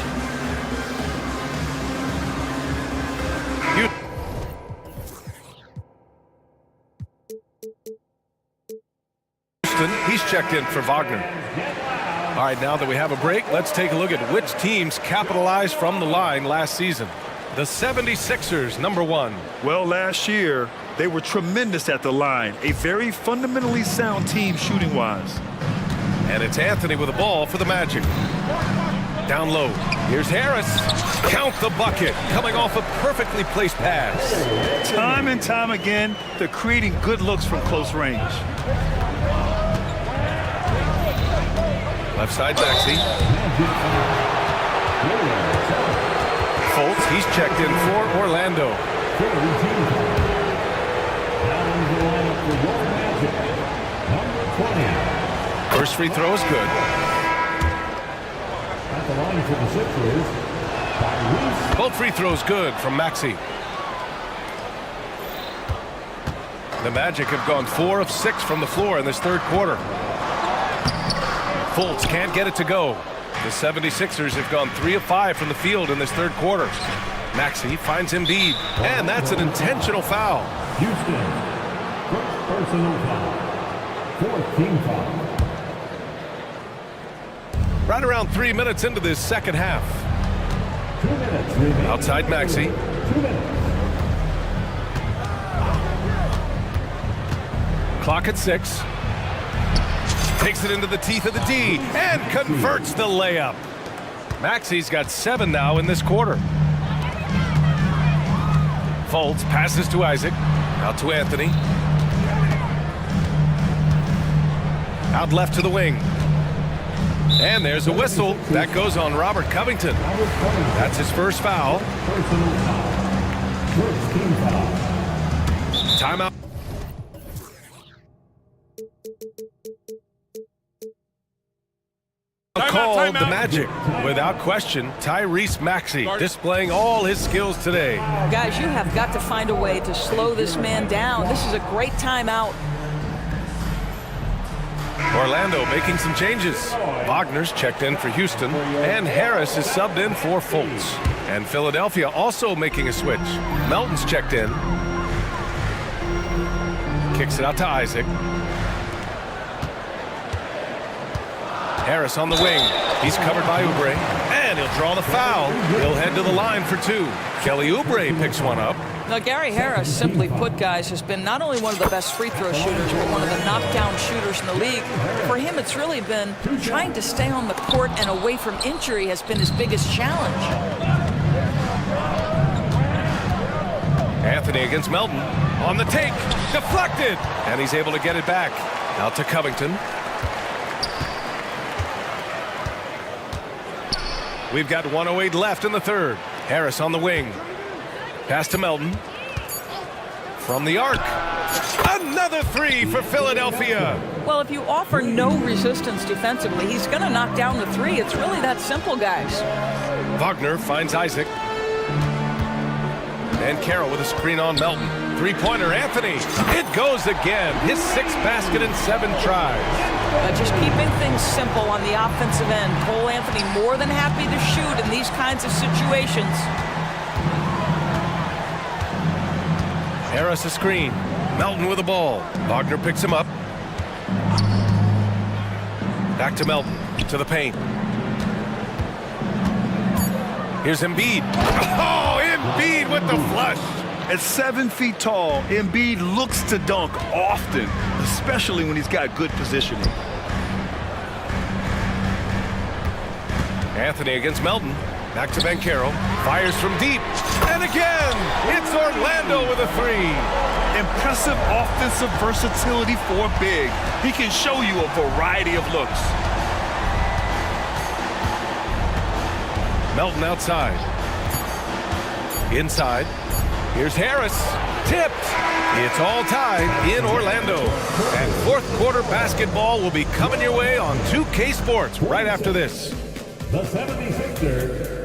He's checked in for Wagner. All right, now that we have a break, let's take a look at which teams capitalized from the line last season. The 76ers, number 1. Well, last year, they were tremendous at the line. A very fundamentally sound team shooting-wise. And it's Anthony with the ball for the Magic. Down low. Here's Harris. Count the bucket. Coming off a perfectly placed pass. Time and time again, they're creating good looks from close range. Left side, Maxey. Fultz, he's checked in for Orlando. First free throw is good. Both free throws good from Maxey. The Magic have gone 4 of 6 from the floor in this third quarter. Fultz can't get it to go. The 76ers have gone 3 of 5 from the field in this third quarter. Maxey finds Embiid, and that's an intentional foul. Houston, first personal foul. 4th team foul. Right around 3 minutes into this second half. 2 minutes remaining. Outside Maxey. 2 minutes. Clock at 6. Takes it into the teeth of the D and converts the layup. Maxey's got 7 now in this quarter. Fultz passes to Isaac. Out to Anthony. Out left to the wing. And there's a whistle. That goes on Robert Covington. That's his first foul. Personal foul. 1st team foul. Timeout. Called the Magic. Without question, Tyrese Maxey displaying all his skills today. Guys, you have got to find a way to slow this man down. This is a great timeout. Orlando making some changes. Wagner's checked in for Houston, and Harris is subbed in for Fultz. And Philadelphia also making a switch. Melton's checked in. Kicks it out to Isaac. Harris on the wing. He's covered by Oubre. And he'll draw the foul. He'll head to the line for 2. Kelly Oubre picks one up. Now, Gary Harris, simply put, guys, has been not only one of the best free throw shooters, but one of the knockdown shooters in the league. For him, it's really been trying to stay on the court and away from injury has been his biggest challenge. Anthony against Melton. On the take. Deflected. And he's able to get it back. Out to Covington. We've got 1:08 left in the third. Harris on the wing. Pass to Melton. From the arc. Another 3 for Philadelphia. Well, if you offer no resistance defensively, he's going to knock down the 3. It's really that simple, guys. Wagner finds Isaac. And Carroll with a screen on Melton. Three-pointer, Anthony. It goes again. His 6th basket in 7 tries. Just keeping things simple on the offensive end. Cole Anthony more than happy to shoot in these kinds of situations. Harris a screen. Melton with the ball. Wagner picks him up. Back to Melton. To the paint. Here's Embiid. Oh, Embiid with the flush. At 7 feet tall, Embiid looks to dunk often, especially when he's got good positioning. Anthony against Melton. Back to Banchero. Fires from deep. And again, it's Orlando with a 3. Impressive offensive versatility for a big. He can show you a variety of looks. Melton outside. Inside. Here's Harris. Tipped. It's all tied in Orlando. And fourth quarter basketball will be coming your way on 2K Sports right after this. The 76ers.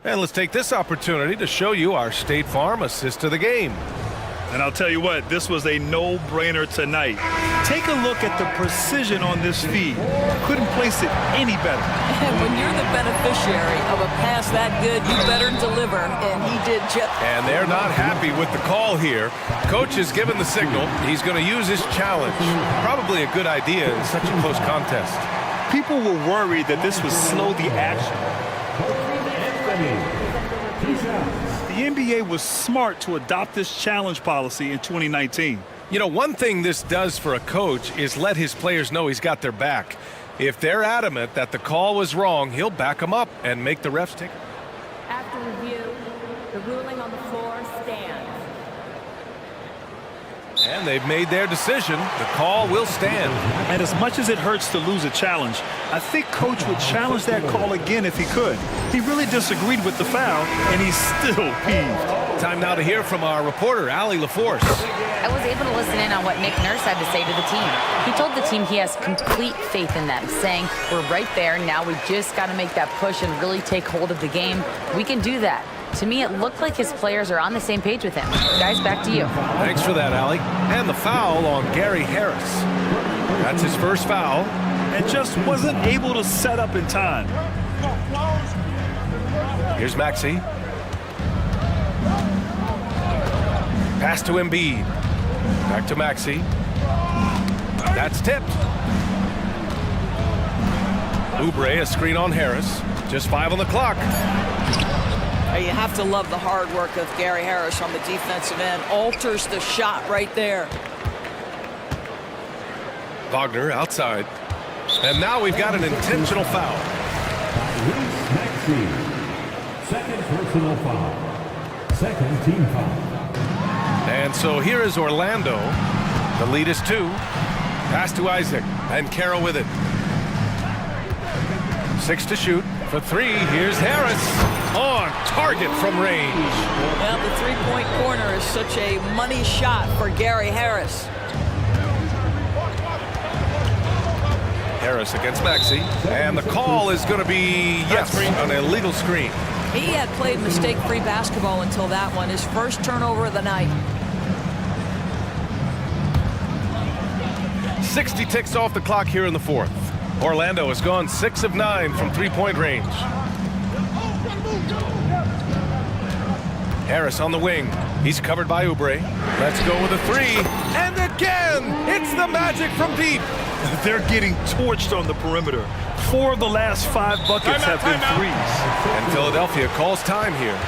And let's take this opportunity to show you our State Farm assist to the game. And I'll tell you what, this was a no-brainer tonight. Take a look at the precision on this feed. Couldn't place it any better. And when you're the beneficiary of a pass that good, you better deliver, and he did just. And they're not happy with the call here. Coach has given the signal. He's going to use his challenge. Probably a good idea in such a close contest. People were worried that this would slow the action. The NBA was smart to adopt this challenge policy in 2019. You know, one thing this does for a coach is let his players know he's got their back. If they're adamant that the call was wrong, he'll back them up and make the refs take it. After review, the ruling on the floor stands. And they've made their decision. The call will stand. And as much as it hurts to lose a challenge, I think Coach would challenge that call again if he could. He really disagreed with the foul, and he's still peeved. Time now to hear from our reporter, Allie LaForce. I was able to listen in on what Nick Nurse had to say to the team. He told the team he has complete faith in them, saying, we're right there, now we just got to make that push and really take hold of the game. We can do that. To me, it looked like his players are on the same page with him. Guys, back to you. Thanks for that, Allie. And the foul on Gary Harris. That's his first foul. And just wasn't able to set up in time. Here's Maxey. Pass to Embiid. Back to Maxey. That's tipped. Oubre, a screen on Harris. Just 5 on the clock. You have to love the hard work of Gary Harris on the defensive end. Alters the shot right there. Wagner outside. And now we've got an intentional foul. Second personal foul. Second team foul. And so here is Orlando. The lead is 2. Pass to Isaac. And Carroll with it. 6 to shoot. For 3, here's Harris. On target from range. Well, the three-point corner is such a money shot for Gary Harris. Harris against Maxey. And the call is going to be, yes, an illegal screen. He had played mistake-free basketball until that one. His first turnover of the night. 60 ticks off the clock here in the 4th. Orlando has gone 6 of 9 from three-point range. Harris on the wing. He's covered by Oubre. Let's go with a 3. And again, it's the Magic from deep. They're getting torched on the perimeter. 4 of the last 5 buckets have been threes. And Philadelphia calls time here.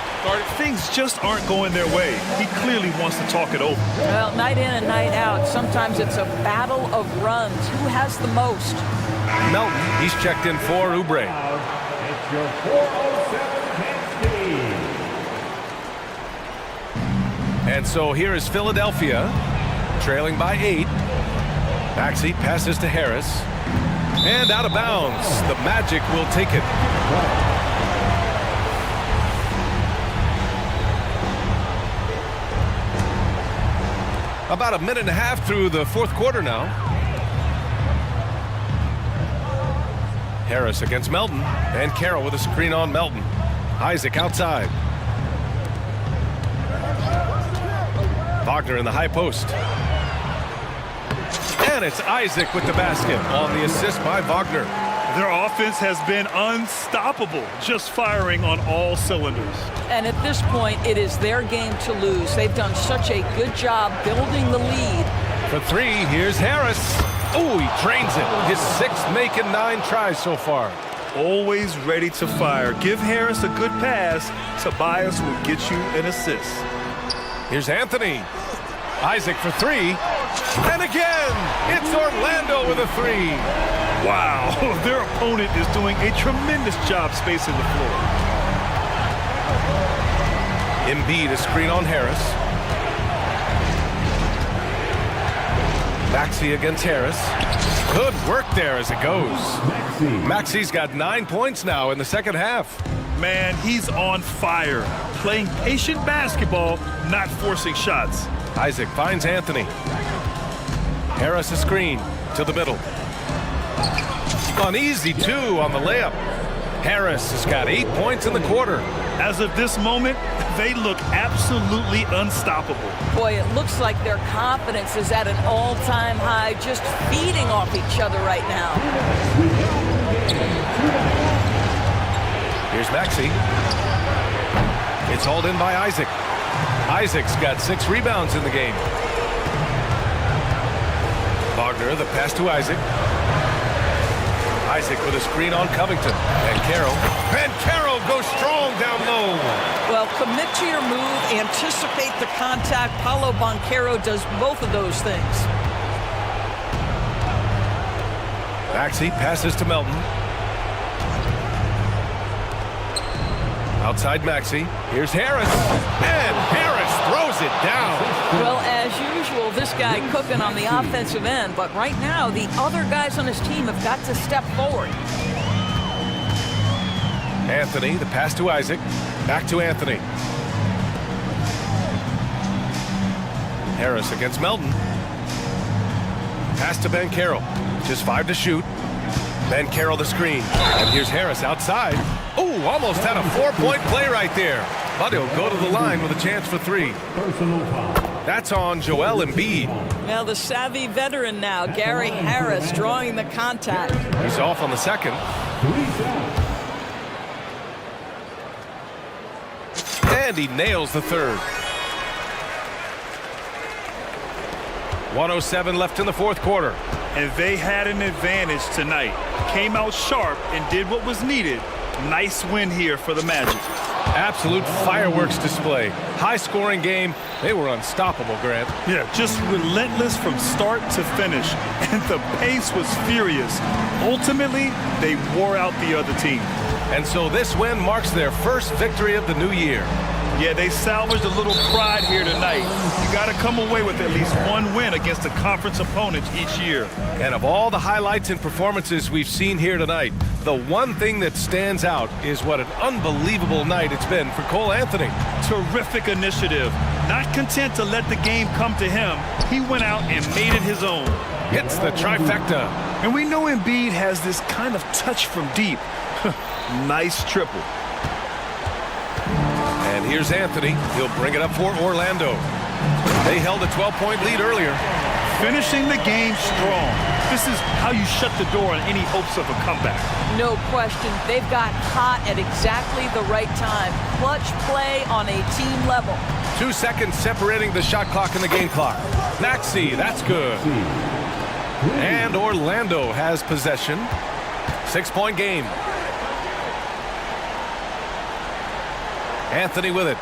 Things just aren't going their way. He clearly wants to talk it over. Well, night in and night out, sometimes it's a battle of runs. Who has the most? Melton, he's checked in for Oubre. It's your 407 speed. And so here is Philadelphia, trailing by 8. Maxey passes to Harris. And out of bounds. The Magic will take it. About a minute and a half through the 4th quarter now. Harris against Melton. And Carroll with a screen on Melton. Isaac outside. Wagner in the high post. And it's Isaac with the basket on the assist by Wagner. Their offense has been unstoppable, just firing on all cylinders. And at this point, it is their game to lose. They've done such a good job building the lead. For 3, here's Harris. Oh, he drains it. His 6th making 9 tries so far. Always ready to fire. Give Harris a good pass. Tobias will get you an assist. Here's Anthony. Isaac for 3. And again, it's Orlando with a 3. Wow, their opponent is doing a tremendous job spacing the floor. Embiid, a screen on Harris. Maxey against Harris. Good work there as it goes. Maxey's got 9 points now in the second half. Man, he's on fire. Playing patient basketball, not forcing shots. Isaac finds Anthony. Harris a screen to the middle. An easy 2 on the layup. Harris has got 8 points in the quarter. As of this moment, they look absolutely unstoppable. Boy, it looks like their confidence is at an all-time high, just feeding off each other right now. Here's Maxey. It's hauled in by Isaac. Isaac's got 6 rebounds in the game. Wagner, the pass to Isaac. Isaac with a screen on Covington. And Carroll. And Carroll goes strong down low. Well, commit to your move, anticipate the contact. Paolo Banchero does both of those things. Maxey passes to Melton. Outside Maxey. Here's Harris. And Harris throws it down. Well, as usual, this guy cooking on the offensive end. But right now, the other guys on his team have got to step forward. Anthony, the pass to Isaac. Back to Anthony. Harris against Melton. Pass to Banchero. Just 5 to shoot. Then Carroll the screen. And here's Harris outside. Oh, almost had a 4-point play right there. But he'll go to the line with a chance for 3. That's on Joel Embiid. Now the savvy veteran now, Gary Harris, drawing the contact. He's off on the second. And he nails the third. 1:07 left in the fourth quarter. And they had an advantage tonight. Came out sharp and did what was needed. Nice win here for the Magic. Absolute fireworks display. High-scoring game. They were unstoppable, Grant. Yeah, just relentless from start to finish. And the pace was furious. Ultimately, they wore out the other team. And so this win marks their first victory of the new year. Yeah, they salvaged a little pride here tonight. You got to come away with at least one win against the conference opponents each year. And of all the highlights and performances we've seen here tonight, the one thing that stands out is what an unbelievable night it's been for Cole Anthony. Terrific initiative. Not content to let the game come to him, he went out and made it his own. Hits the trifecta. And we know Embiid has this kind of touch from deep. Nice triple. And here's Anthony. He'll bring it up for Orlando. They held a 12-point lead earlier. Finishing the game strong. This is how you shut the door on any hopes of a comeback. No question. They've got hot at exactly the right time. Clutch play on a team level. 2 seconds separating the shot clock and the game clock. Maxey, that's good. And Orlando has possession. 6-point game. Anthony with it.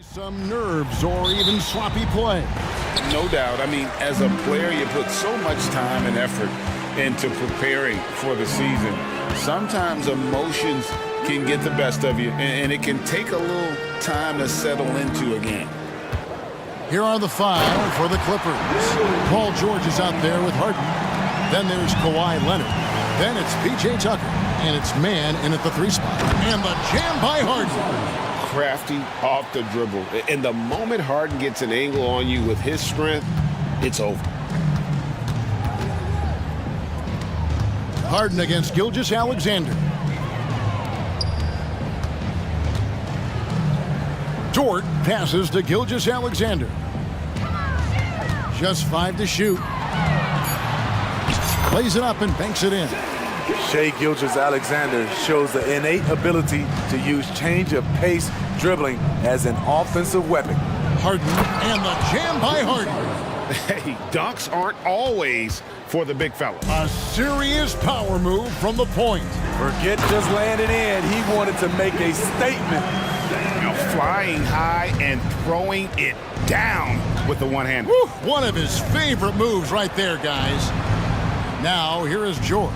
Some nerves or even sloppy play. No doubt. I mean, as a player, you put so much time and effort into preparing for the season. Sometimes emotions can get the best of you, and it can take a little time to settle into again. Here are the 5 for the Clippers. Paul George is out there with Harden. Then there's Kawhi Leonard. Then it's P.J. Tucker. And it's man in at the 3 spot. And the jam by Harden. Crafty off the dribble. And the moment Harden gets an angle on you with his strength, it's over. Harden against Gilgeous-Alexander. Dort passes to Gilgeous-Alexander. Just 5 to shoot. Lays it up and banks it in. Shai Gilgeous-Alexander shows the innate ability to use change of pace dribbling as an offensive weapon. Harden and the jam by Harden. Hey, dunks aren't always for the big fella. A serious power move from the point. Forget just landing in. He wanted to make a statement. Flying high and throwing it down with the one hand. Woo, one of his favorite moves right there, guys. Now, here is George.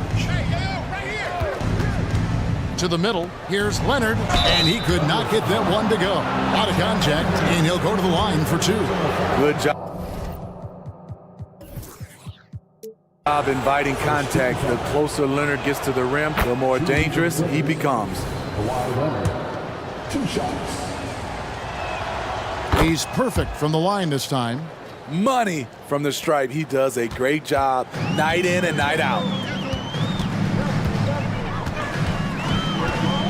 To the middle, here's Leonard, and he could not get that one to go. Out of contact, and he'll go to the line for 2. Good job. Inviting contact. The closer Leonard gets to the rim, the more dangerous he becomes. 2 shots. He's perfect from the line this time. Money from the stripe. He does a great job night in and night out.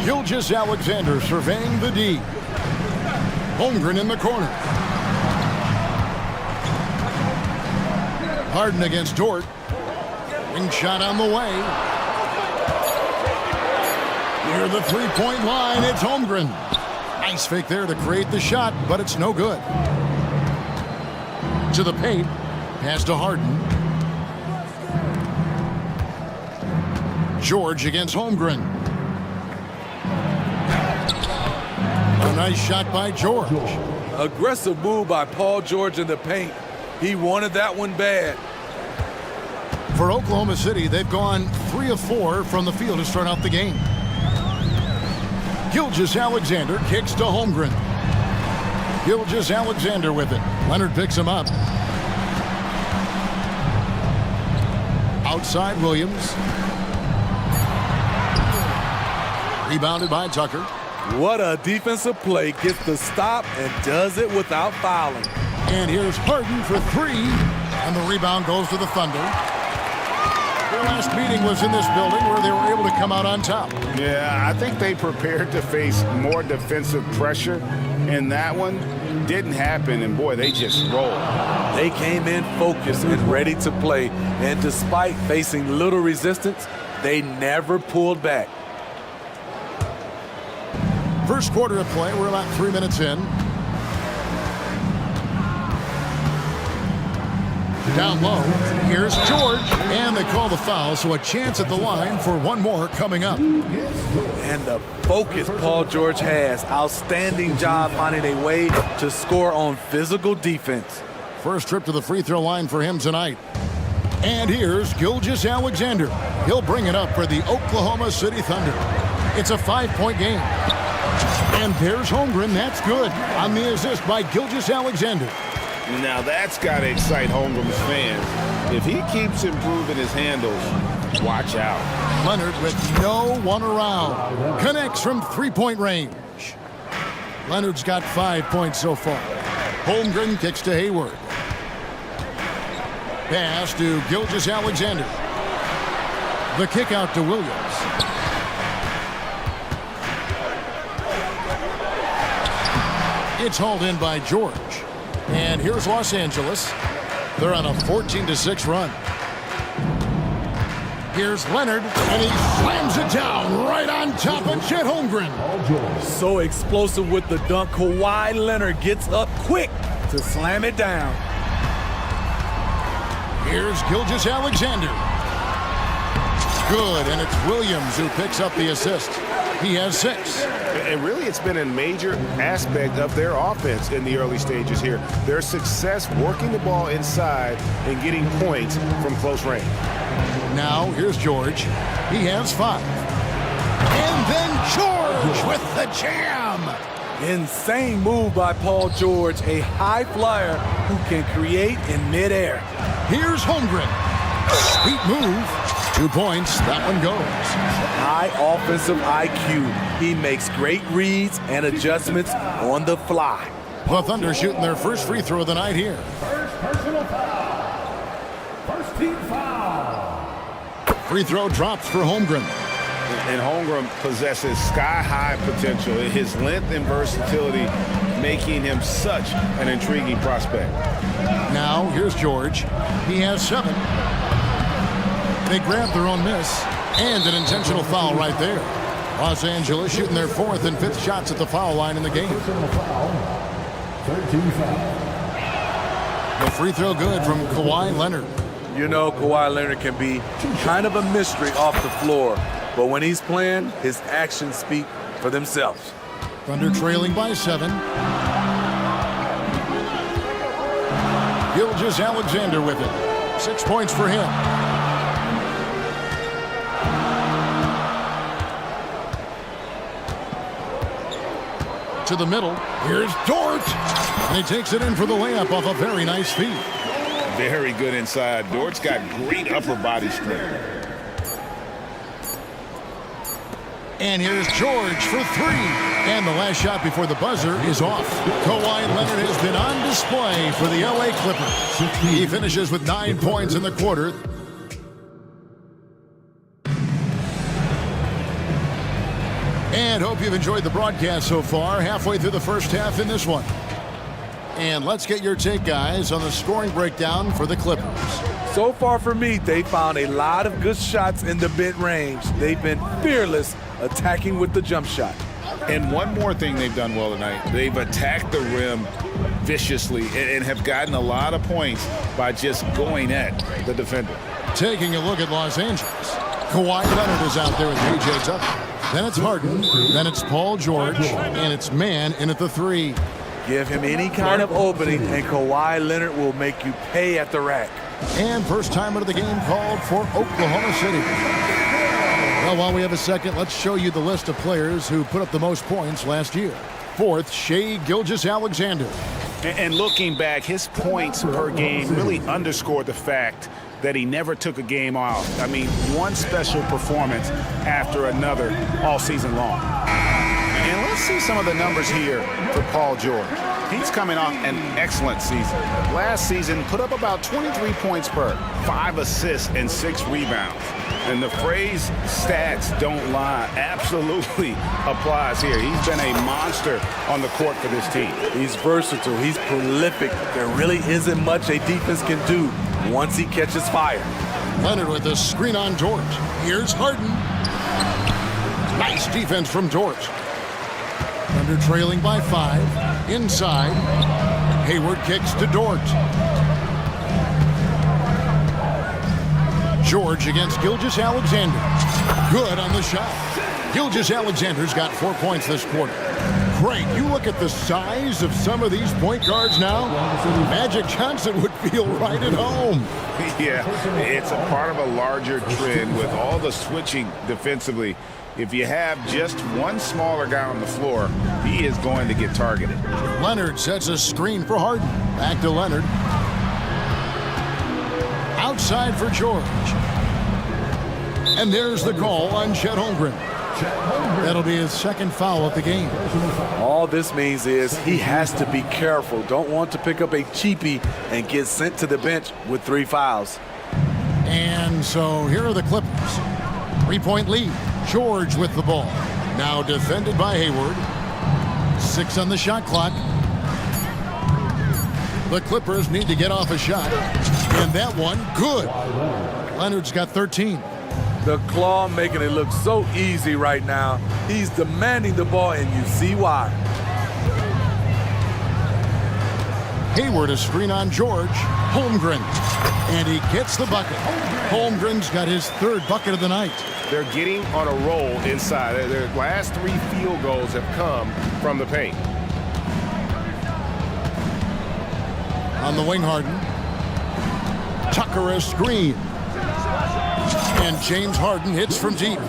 Gilgeous-Alexander surveying the D. Holmgren in the corner. Harden against Dort. Ring shot on the way. Near the 3-point line, it's Holmgren. Nice fake there to create the shot, but it's no good. To the paint. Pass to Harden. George against Holmgren. A nice shot by George. Aggressive move by Paul George in the paint. He wanted that one bad. For Oklahoma City, they've gone 3 of 4 from the field to start out the game. Gilgeous-Alexander kicks to Holmgren. Gilgeous-Alexander with it. Leonard picks him up. Outside Williams. Rebounded by Tucker. What a defensive play. Gets the stop and does it without fouling. And here's Harden for 3. And the rebound goes to the Thunder. Their last meeting was in this building where they were able to come out on top. Yeah, I think they prepared to face more defensive pressure, and that one didn't happen, and boy, they just rolled. They came in focused and ready to play, and despite facing little resistance, they never pulled back. First quarter of play, we're about 3 minutes in. Down low, here's George, and they call the foul, so a chance at the line for one more coming up. And the focus Paul George has. Outstanding job finding a way to score on physical defense. First trip to the free throw line for him tonight. And here's Gilgeous-Alexander. He'll bring it up for the Oklahoma City Thunder. It's a 5-point game. And there's Holmgren, that's good, on the assist by Gilgeous-Alexander. Now that's got to excite Holmgren's fans. If he keeps improving his handles, watch out. Leonard with no one around. Connects from 3-point range. Leonard's got 5 points so far. Holmgren kicks to Hayward. Pass to Gilgeous-Alexander. The kick out to Williams. It's hauled in by George. And here's Los Angeles. They're on a 14-6 run. Here's Leonard, and he slams it down right on top of Chet Holmgren. So explosive with the dunk. Kawhi Leonard gets up quick to slam it down. Here's Gilgeous-Alexander. Good, and it's Williams who picks up the assist. He has 6. And really, it's been a major aspect of their offense in the early stages here. Their success working the ball inside and getting points from close range. Now, here's George. He has 5. And And then George with the jam. Insane move by Paul George, a high flyer who can create in midair. Here's Holmgren. Sweet move. 2 points. That one goes. High offensive IQ. He makes great reads and adjustments on the fly. The Thunder shooting their first free throw of the night here. First personal foul. First team foul. Free throw drops for Holmgren. And Holmgren possesses sky-high potential. His length and versatility making him such an intriguing prospect. Now, here's George. He has 7. They grab their own miss. And an intentional foul right there. Los Angeles shooting their 4th and 5th shots at the foul line in the game. The free throw good from Kawhi Leonard. You know, Kawhi Leonard can be kind of a mystery off the floor. But when he's playing, his actions speak for themselves. Thunder trailing by 7. Gilgeous Alexander with it. 6 points for him. To the middle. Here's Dort. And he takes it in for the layup off a very nice feed. Very good inside. Dort's got great upper body strength. And here's George for 3. And the last shot before the buzzer is off. Kawhi Leonard has been on display for the LA Clippers. He finishes with 9 points in the quarter. And hope you've enjoyed the broadcast so far. Halfway through the first half in this one. And let's get your take, guys, on the scoring breakdown for the Clippers. So far for me, they found a lot of good shots in the mid-range. They've been fearless attacking with the jump shot. And one more thing they've done well tonight. They've attacked the rim viciously and have gotten a lot of points by just going at the defender. Taking a look at Los Angeles. Kawhi Leonard is out there with P.J. Tucker. Then it's Harden. Then it's Paul George. And it's Mann in at the 3. Give him any kind of opening, and Kawhi Leonard will make you pay at the rack. And first time out of the game called for Oklahoma City. Well, while we have a second, let's show you the list of players who put up the most points last year. 4th, Shai Gilgeous-Alexander. And looking back, his points per game really underscored the fact that he never took a game off. I mean, one special performance after another all season long. And let's see some of the numbers here for Paul George. He's coming off an excellent season. Last season, put up about 23 points per, 5 assists and 6 rebounds. And the phrase stats don't lie absolutely applies here. He's been a monster on the court for this team. He's versatile. He's prolific. There really isn't much a defense can do once he catches fire. Leonard with the screen on George. Here's Harden. Nice defense from George. Thunder trailing by 5. Inside. Hayward kicks to Dort. George against Gilgeous-Alexander. Good on the shot. Gilgeous-Alexander's got 4 points this quarter. Great. You look at the size of some of these point guards now. Magic Johnson would feel right at home. Yeah, it's a part of a larger trend with all the switching defensively. If you have just one smaller guy on the floor, he is going to get targeted. Leonard sets a screen for Harden. Back to Leonard. Outside for George. And there's the call on Chet Holmgren. That'll be his 2nd foul of the game. All this means is he has to be careful. Don't want to pick up a cheapie and get sent to the bench with 3 fouls. And so here are the Clippers. 3-point lead. George with the ball. Now defended by Hayward. 6 on the shot clock. The Clippers need to get off a shot. And that one, good. Leonard's got 13. The claw making it look so easy right now. He's demanding the ball, and you see why. Hayward a screen on George. Holmgren. And he gets the bucket. Holmgren's got his 3rd bucket of the night. They're getting on a roll inside. Their last 3 field goals have come from the paint. On the wing, Harden. Tucker a screen. And James Harden hits from deep.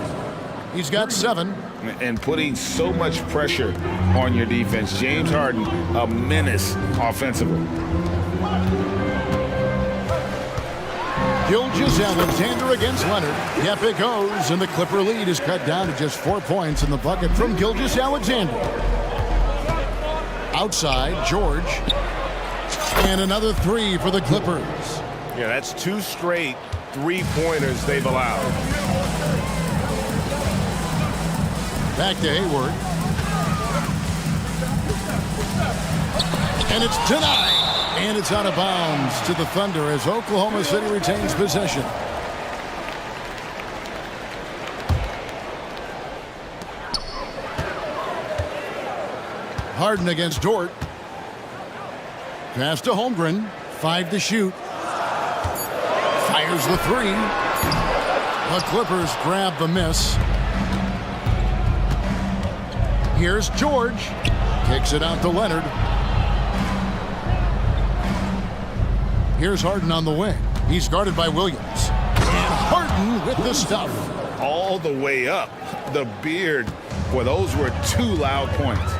He's got 7. and putting so much pressure on your defense. James Harden, a menace offensively. Gilgeous-Alexander against Leonard. Yep, it goes, and the Clipper lead is cut down to just 4 points in the bucket from Gilgeous-Alexander. Outside, George. And another three for the Clippers. Yeah, that's 2 straight three-pointers they've allowed. Back to Hayward. And it's denied. And it's out of bounds to the Thunder as Oklahoma City retains possession. Harden against Dort. Pass to Holmgren. 5 to shoot. Fires the three. The Clippers grab the miss. Here's George. Kicks it out to Leonard. Here's Harden on the wing. He's guarded by Williams. And Harden with the stuff. All the way up. The beard. Boy, those were 2 loud points.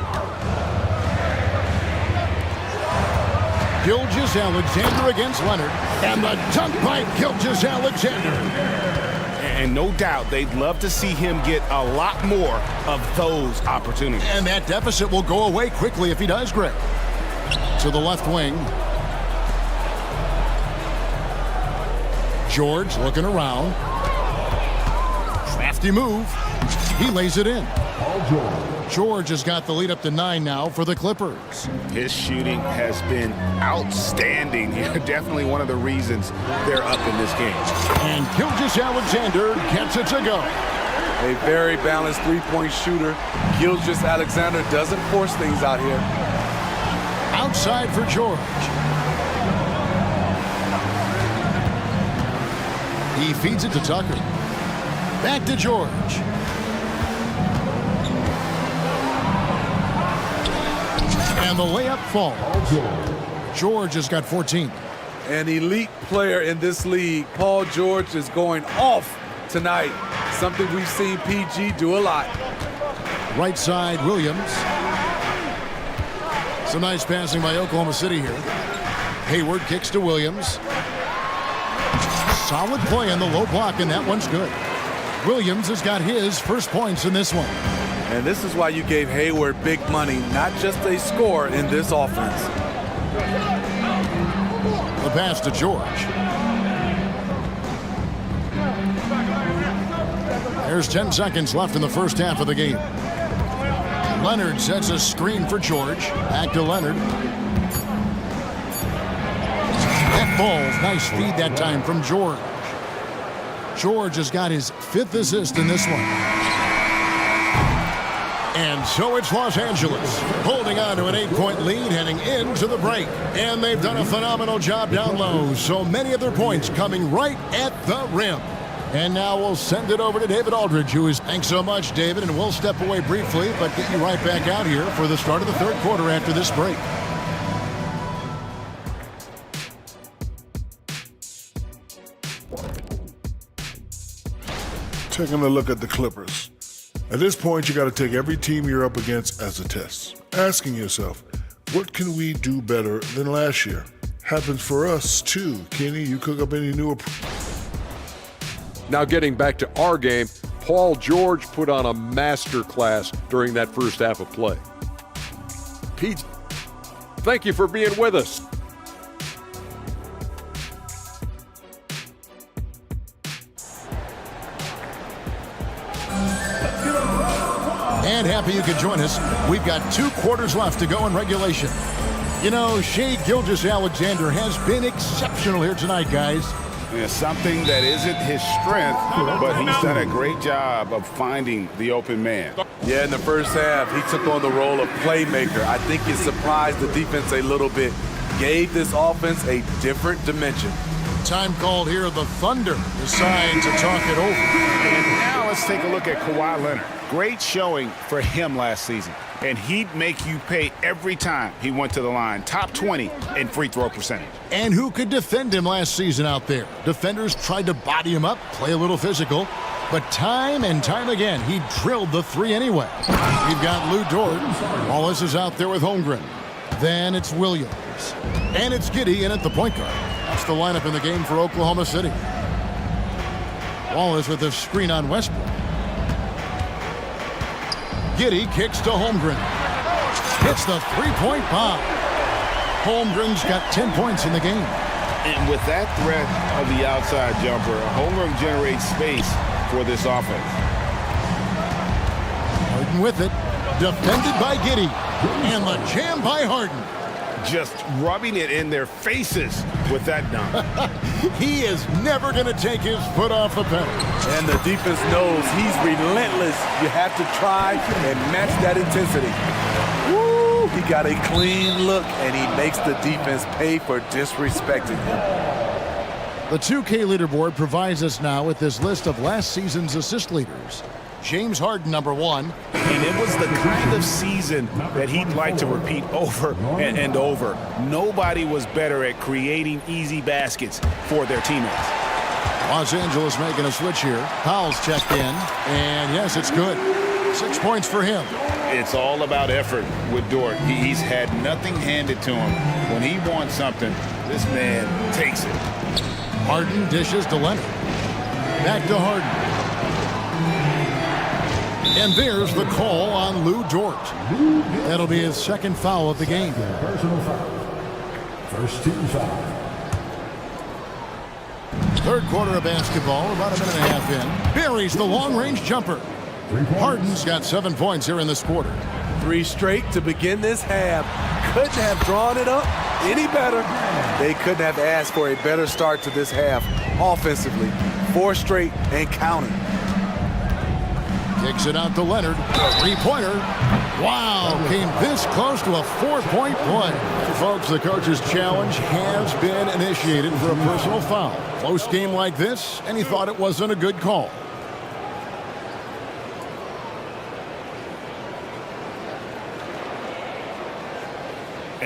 Gilgeous-Alexander against Leonard. And the dunk by Gilgeous-Alexander. And no doubt they'd love to see him get a lot more of those opportunities. And that deficit will go away quickly if he does, Greg. To the left wing. George looking around. Crafty move. He lays it in. George has got the lead up to 9 now for the Clippers. His shooting has been outstanding. Definitely one of the reasons they're up in this game. And Gilgeous-Alexander gets it to go. A very balanced three-point shooter. Gilgeous-Alexander doesn't force things out here. Outside for George. He feeds it to Tucker. Back to George. And the layup falls. George has got 14. An elite player in this league. Paul George is going off tonight. Something we've seen PG do a lot. Right side, Williams. Some nice passing by Oklahoma City here. Hayward kicks to Williams. Solid play on the low block, and that one's good. Williams has got his first points in this one. And this is why you gave Hayward big money, not just a score in this offense. The pass to George. There's 10 seconds left in the first half of the game. Leonard sets a screen for George. Back to Leonard. That ball's nice feed that time from George. George has got his 5th assist in this one. And so it's Los Angeles holding on to an 8-point lead heading into the break. And they've done a phenomenal job down low. So many of their points coming right at the rim. And now we'll send it over to David Aldridge, who is... Thanks so much, David. And we'll step away briefly, but get you right back out here for the start of the third quarter after this break. Taking a look at the Clippers. At this point, you got to take every team you're up against as a test. Asking yourself, what can we do better than last year? Happens for us, too. Kenny, you cook up any new... Now getting back to our game, Paul George put on a master class during that first half of play. Pete, thank you for being with us. And happy you could join us. We've got 2 quarters left to go in regulation. You know, Shai Gilgeous-Alexander has been exceptional here tonight, guys. Yeah, something that isn't his strength, but he's done a great job of finding the open man. Yeah, in the first half, he took on the role of playmaker. I think it surprised the defense a little bit. Gave this offense a different dimension. Time called here. The Thunder decide to talk it over. And now let's take a look at Kawhi Leonard. Great showing for him last season. And he'd make you pay every time he went to the line. Top 20 in free throw percentage. And who could defend him last season out there? Defenders tried to body him up, play a little physical. But time and time again, he drilled the three anyway. We've got Lou Dort. Wallace is out there with Holmgren. Then it's Williams. And it's Giddy in at the point guard. That's the lineup in the game for Oklahoma City. Wallace with a screen on Westbrook. Giddy kicks to Holmgren. Hits the three-point bomb. Holmgren's got 10 points in the game. And with that threat of the outside jumper, Holmgren generates space for this offense. Harden with it. Defended by Giddy. And the jam by Harden. Just rubbing it in their faces with that dunk. He is never going to take his foot off the pedal. And the defense knows he's relentless. You have to try and match that intensity. Woo! He got a clean look, and he makes the defense pay for disrespecting him. The 2K leaderboard provides us now with this list of last season's assist leaders. James Harden, number 1. And it was the kind of season that he'd like to repeat over and over. Nobody was better at creating easy baskets for their teammates. Los Angeles making a switch here. Powell's checked in, and yes, it's good. 6 points for him. It's all about effort with Dort. He's had nothing handed to him. When he wants something, this man takes it. Harden dishes to Leonard. Back to Harden. And there's the call on Lou Dort. That'll be his second foul of the game. Personal foul. First team foul. Third quarter of basketball, about a minute and a half in. Buries the long-range jumper. Harden's got 7 points here in this quarter. 3 straight to begin this half. Couldn't have drawn it up any better. They couldn't have asked for a better start to this half offensively. 4 straight and counting. Kicks it out to Leonard. Three-pointer. Wow, came this close to a 4-point play. Folks, the coach's challenge has been initiated for a personal foul. Close game like this, and he thought it wasn't a good call.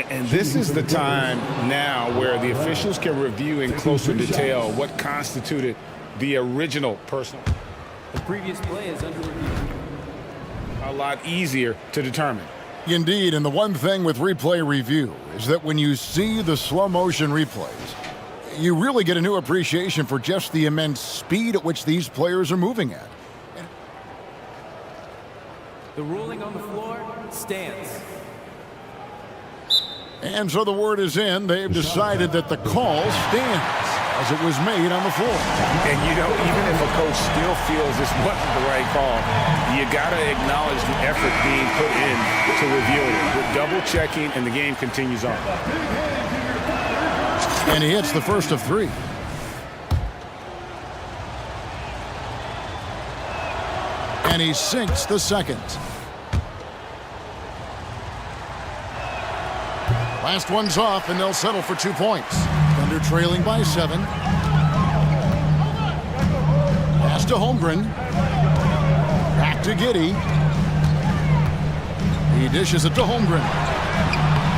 And this is the time now where the officials can review in closer detail what constituted the original personal. The previous play is under review. A lot easier to determine. Indeed, and the one thing with replay review is that when you see the slow motion replays, you really get a new appreciation for just the immense speed at which these players are moving at. The ruling on the floor stands. And so the word is in. They've decided that the call stands as it was made on the floor. And, you know, even if a coach still feels this wasn't the right call, you got to acknowledge the effort being put in to review it. With double-checking, and the game continues on. And he hits the first of 3. And he sinks the second. Last one's off, and they'll settle for 2 points. Thunder trailing by 7. Pass to Holmgren. Back to Giddy. He dishes it to Holmgren.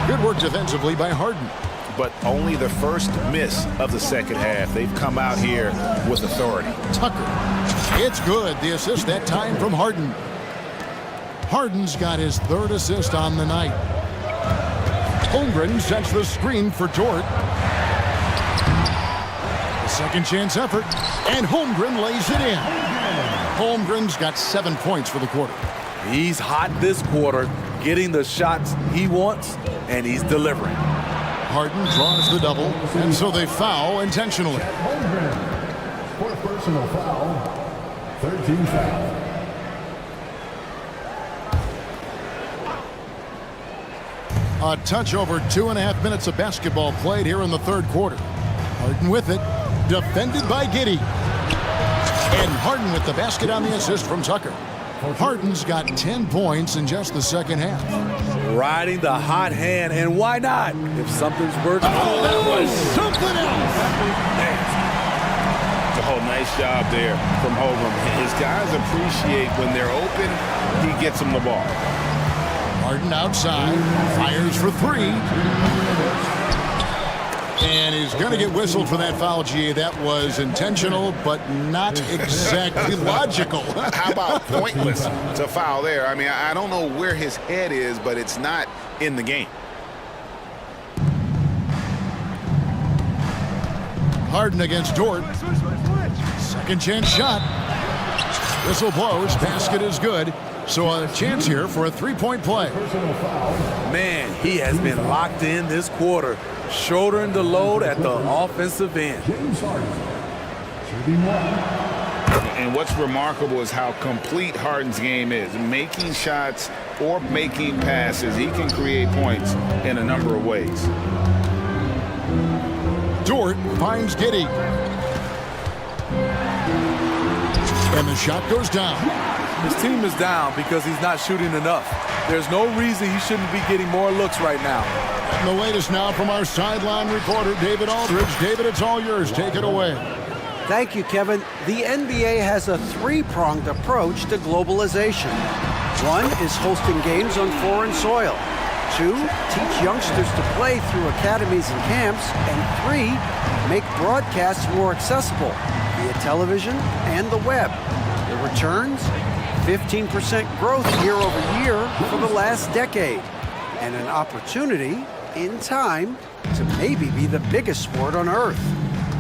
Good work defensively by Harden. But only the first miss of the second half. They've come out here with authority. Tucker. It's good. The assist that time from Harden. Harden's got his 3rd assist on the night. Holmgren sets the screen for Dort. A second chance effort, and Holmgren lays it in. Holmgren's got 7 points for the quarter. He's hot this quarter, getting the shots he wants, and he's delivering. Harden draws the double, and so they foul intentionally. Holmgren for a personal foul. 13 foul. A touch over 2.5 minutes of basketball played here in the third quarter. Harden with it, defended by Giddy. And Harden with the basket on the assist from Tucker. Harden's got 10 points in just the second half. Riding the hot hand, and why not? If something's working. Oh, that was something else! It's a whole nice job there from Holmgren. His guys appreciate when they're open, he gets them the ball. Harden outside, fires for 3. And he's going to get whistled for that foul, GA. That was intentional, but not exactly logical. How about pointless to foul there? I mean, I don't know where his head is, but it's not in the game. Harden against Dort. Second chance shot. Whistle blows. Basket is good. So a chance here for a three-point play. Man, he has been locked in this quarter, shouldering the load at the offensive end. And what's remarkable is how complete Harden's game is. Making shots or making passes, he can create points in a number of ways. Dort finds Giddey. And the shot goes down. His team is down because he's not shooting enough. There's no reason he shouldn't be getting more looks right now. And the latest now from our sideline reporter, David Aldridge. David, it's all yours. Take it away. Thank you, Kevin. The NBA has a three-pronged approach to globalization. One is hosting games on foreign soil. Two, teach youngsters to play through academies and camps. And three, make broadcasts more accessible via television and the web. The returns? 15% growth year over year for the last decade. And an opportunity, in time, to maybe be the biggest sport on earth.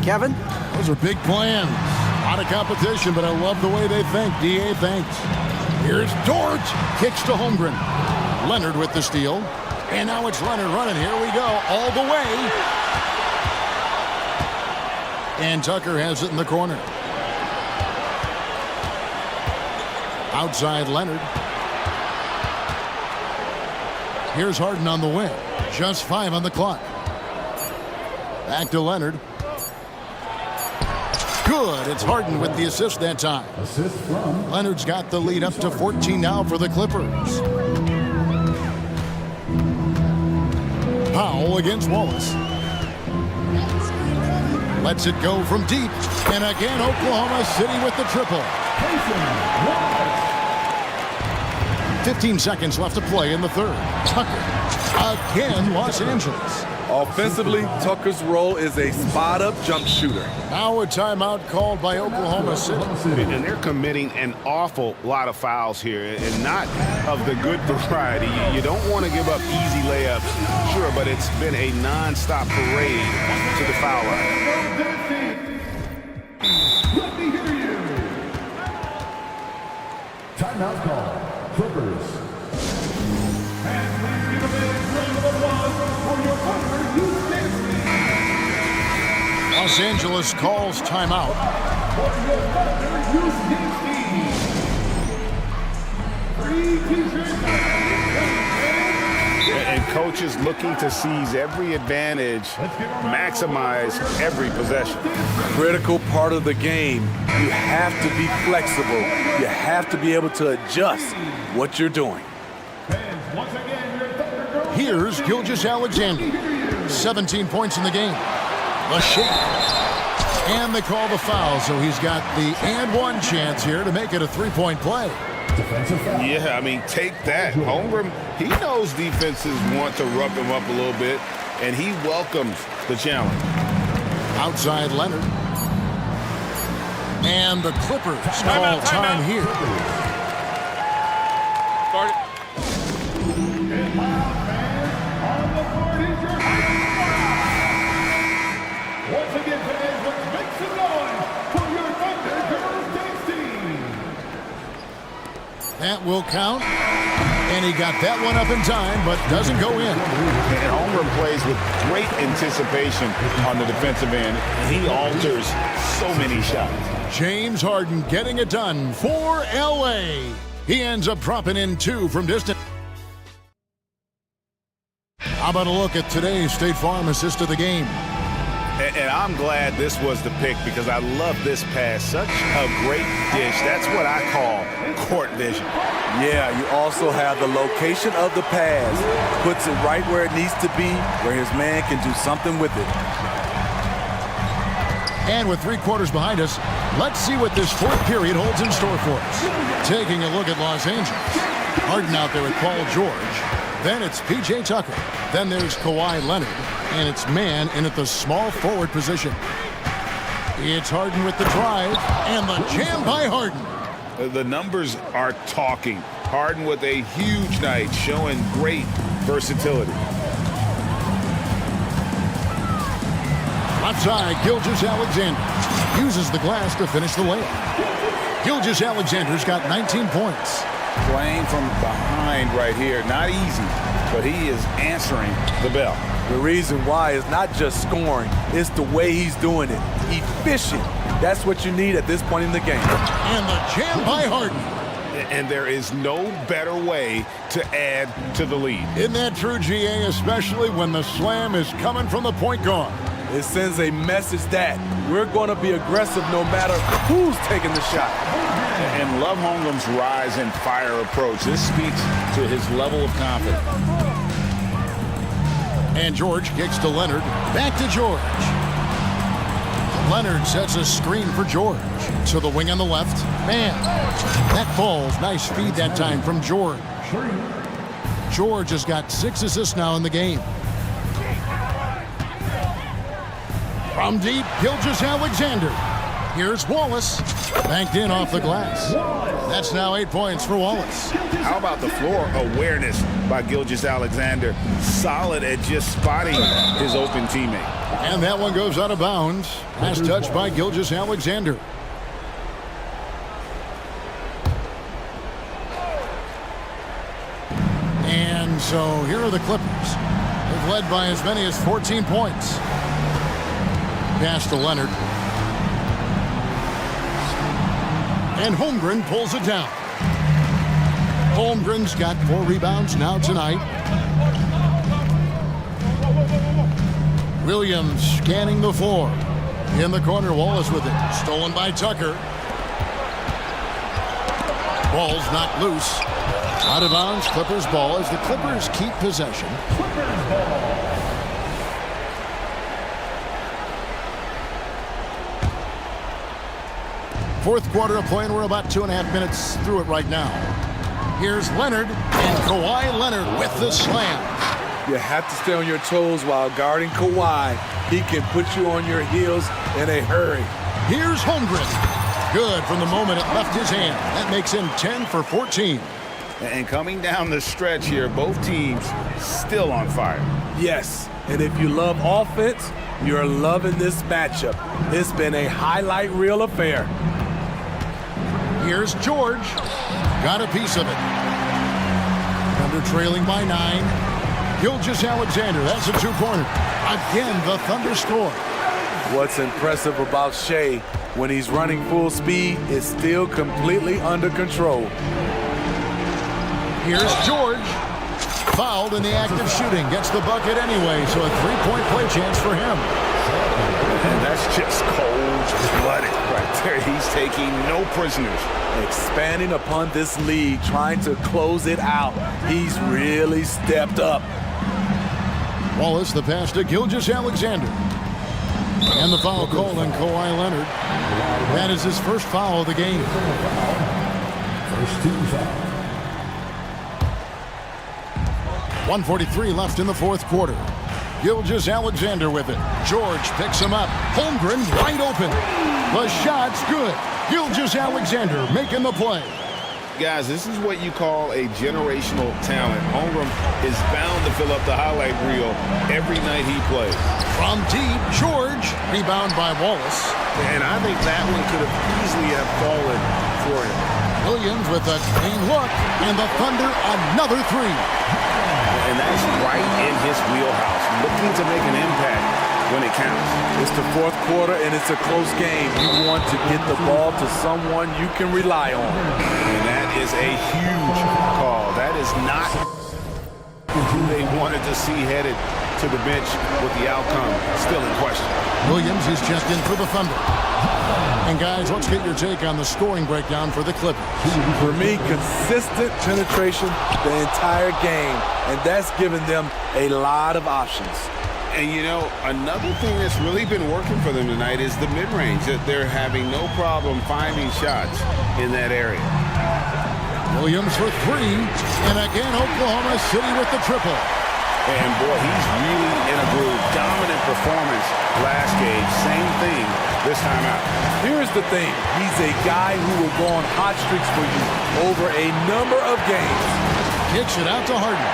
Kevin? Those are big plans. A lot of competition, but I love the way they think. DA thanks. Here's Dort. Kicks to Holmgren. Leonard with the steal. And now it's Leonard running. Here we go. All the way. And Tucker has it in the corner. Outside Leonard. Here's Harden on the wing. Just 5 on the clock. Back to Leonard. Good. It's Harden with the assist that time. Leonard's got the lead up to 14 now for the Clippers. Powell against Wallace. Lets it go from deep. And again, Oklahoma City with the triple. 15 seconds left to play in the third. Tucker. Again, Los Angeles. Offensively, Tucker's role is a spot-up jump shooter. Now a timeout called by Oklahoma City. And they're committing an awful lot of fouls here, and not of the good variety. You don't want to give up easy layups, sure, but it's been a non-stop parade to the foul line. Let me hear you. Timeout call. Clippers. And please give a big round of applause for your partner, Houston. Los Angeles calls timeout. For your partner, Houston. Free t-shirts. And coaches looking to seize every advantage, maximize every possession. Critical part of the game. You have to be flexible. You have to be able to adjust what you're doing. Here's Gilgeous-Alexander. 17 points in the game. The shake. And they call the foul, so he's got the and one chance here to make it a three-point play. Yeah, I mean, take that. Holmgren, he knows defenses want to rough him up a little bit, and he welcomes the challenge. Outside Leonard. And the Clippers call time here. Start it. Once again, fans, let's make some noise for your Thunder Girls Dance team. That will count. And he got that one up in time, but doesn't go in. And Holmgren plays with great anticipation on the defensive end. He alters so many shots. James Harden getting it done for LA. He ends up dropping in 2 from distance. How about a look at today's State Farm assist of the game? And I'm glad this was the pick because I love this pass. Such a great dish. That's what I call court vision. Yeah, you also have the location of the pass. Puts it right where it needs to be, where his man can do something with it. And with 3 quarters behind us, let's see what this fourth period holds in store for us. Taking a look at Los Angeles. Harden out there with Paul George. Then it's P.J. Tucker. Then there's Kawhi Leonard. and it's man in at the small forward position. It's Harden with the drive, and the jam by Harden. The numbers are talking. Harden with a huge night, showing great versatility. Left side, Gilgeous-Alexander uses the glass to finish the layup. Gilgeous-Alexander's got 19 points. Playing from behind right here. Not easy, but he is answering the bell. The reason why is not just scoring, it's the way he's doing it. Efficient. That's what you need at this point in the game. And the jam by Harden. And there is no better way to add to the lead. Isn't that true, GA, especially when the slam is coming from the point guard? It sends a message that we're going to be aggressive no matter who's taking the shot. And love Holmgren's rise and fire approach. This speaks to his level of confidence. And George kicks to Leonard. Back to George. Leonard sets a screen for George. To the wing on the left. Man, that falls. Nice feed that time from George. George has got 6 assists now in the game. From deep, Gilgeous-Alexander. Here's Wallace. Banked in off the glass. That's now 8 points for Wallace. How about the floor awareness by Gilgeous-Alexander? Solid at just spotting his open teammate. And that one goes out of bounds. Last touch by Gilgeous-Alexander. And so here are the Clippers. They've led by as many as 14 points. Pass to Leonard. And Holmgren pulls it down. Holmgren's got 4 rebounds now tonight. Williams scanning the floor. In the corner, Wallace with it. Stolen by Tucker. Ball's not loose. Out of bounds, Clippers ball as the Clippers keep possession. Clippers ball. Fourth quarter of play, and we're about 2.5 minutes through it right now. Here's Leonard, and Kawhi Leonard with the slam. You have to stay on your toes while guarding Kawhi. He can put you on your heels in a hurry. Here's Holmgren. Good from the moment it left his hand. That makes him 10 for 14. And coming down the stretch here, both teams still on fire. Yes, and if you love offense, you're loving this matchup. It's been a highlight reel affair. Here's George. Got a piece of it. Thunder trailing by 9. Gilgeous-Alexander, that's a 2-pointer. Again, the Thunder score. What's impressive about Shea when he's running full speed is still completely under control. Here's George. Fouled in the act of shooting. Gets the bucket anyway, so a 3-point play chance for him. And that's just cold-blooded right there. He's taking no prisoners. Expanding upon this lead, trying to close it out. He's really stepped up. Wallace, the pass to Gilgeous-Alexander. And the foul call on Kawhi Leonard. That is his first foul of the game. First team foul. 1:43 left in the fourth quarter. Gilgeous-Alexander with it. George picks him up. Holmgren wide open. The shot's good. Gilgeous-Alexander making the play. Guys, this is what you call a generational talent. Holmgren is bound to fill up the highlight reel every night he plays. From deep, George. Rebound by Wallace. And I think that one could have easily have fallen for him. Williams with a clean look. And the Thunder another 3. And that's right in his wheelhouse. Looking to make an impact when it counts. It's the fourth quarter and it's a close game. You want to get the ball to someone you can rely on. And that is a huge call. That is not who they wanted to see headed to the bench with the outcome still in question. Williams is checked in for the Thunder. And guys, let's get your take on the scoring breakdown for the Clippers. For me, consistent penetration the entire game, and that's given them a lot of options. And you know, another thing that's really been working for them tonight is the mid-range. That they're having no problem finding shots in that area. Williams for 3, and again Oklahoma City with the triple. And boy, he's really in a groove. Dominant performance last game. Same thing this time out. Here's the thing. He's a guy who will go on hot streaks for you over a number of games. Kicks it out to Harden.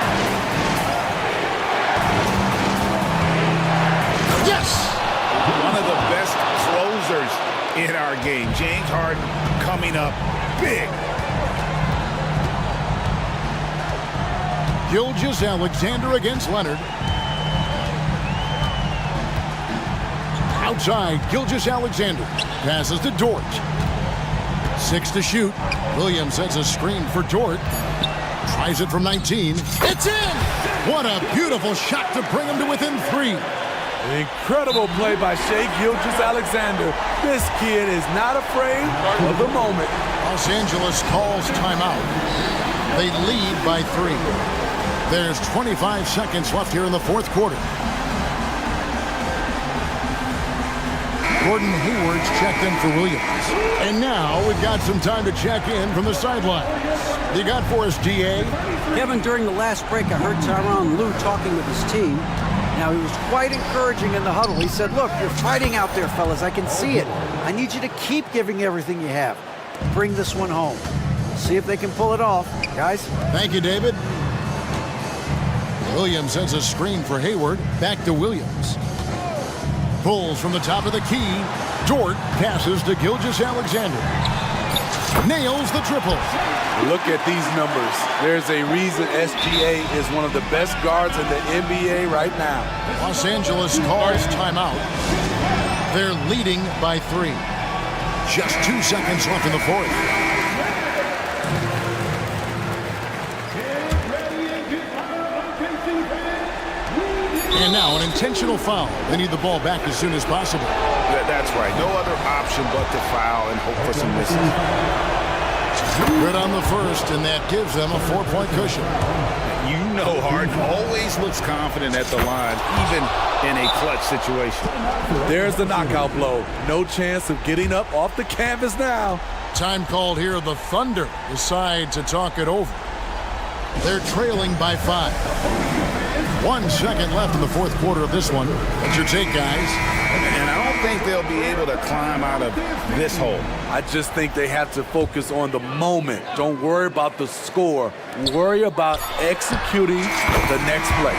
Yes! One of the best closers in our game. James Harden coming up big. Gilgeous-Alexander against Leonard. Outside, Gilgeous-Alexander passes to Dort. 6 to shoot. Williams sends a screen for Dort. Tries it from 19. It's in! What a beautiful shot to bring him to within 3. Incredible play by Shai Gilgeous-Alexander. This kid is not afraid of the moment. Los Angeles calls timeout. They lead by 3. There's 25 seconds left here in the fourth quarter. Gordon Hayward's checked in for Williams. And now we've got some time to check in from the sidelines. You got for us, DA? Kevin, during the last break, I heard Tyronn Lue talking with his team. Now, he was quite encouraging in the huddle. He said, look, you're fighting out there, fellas. I can see it. I need you to keep giving everything you have. Bring this one home. See if they can pull it off. Guys? Thank you, David. Williams sends a screen for Hayward. Back to Williams. Pulls from the top of the key. Dort passes to Gilgeous-Alexander. Nails the triple. Look at these numbers. There's a reason SGA is one of the best guards in the NBA right now. Los Angeles calls timeout. They're leading by 3. Just 2 seconds left in the fourth. And now an intentional foul. They need the ball back as soon as possible. That's right. No other option but to foul and hope for some misses. Good on the first, and that gives them a 4-point cushion. You know Harden always looks confident at the line, even in a clutch situation. There's the knockout blow. No chance of getting up off the canvas now. Time called here. The Thunder decide to talk it over. They're trailing by 5. 1 second left in the fourth quarter of this one. What's your take, guys? And I don't think they'll be able to climb out of this hole. I just think they have to focus on the moment. Don't worry about the score. Worry about executing the next play.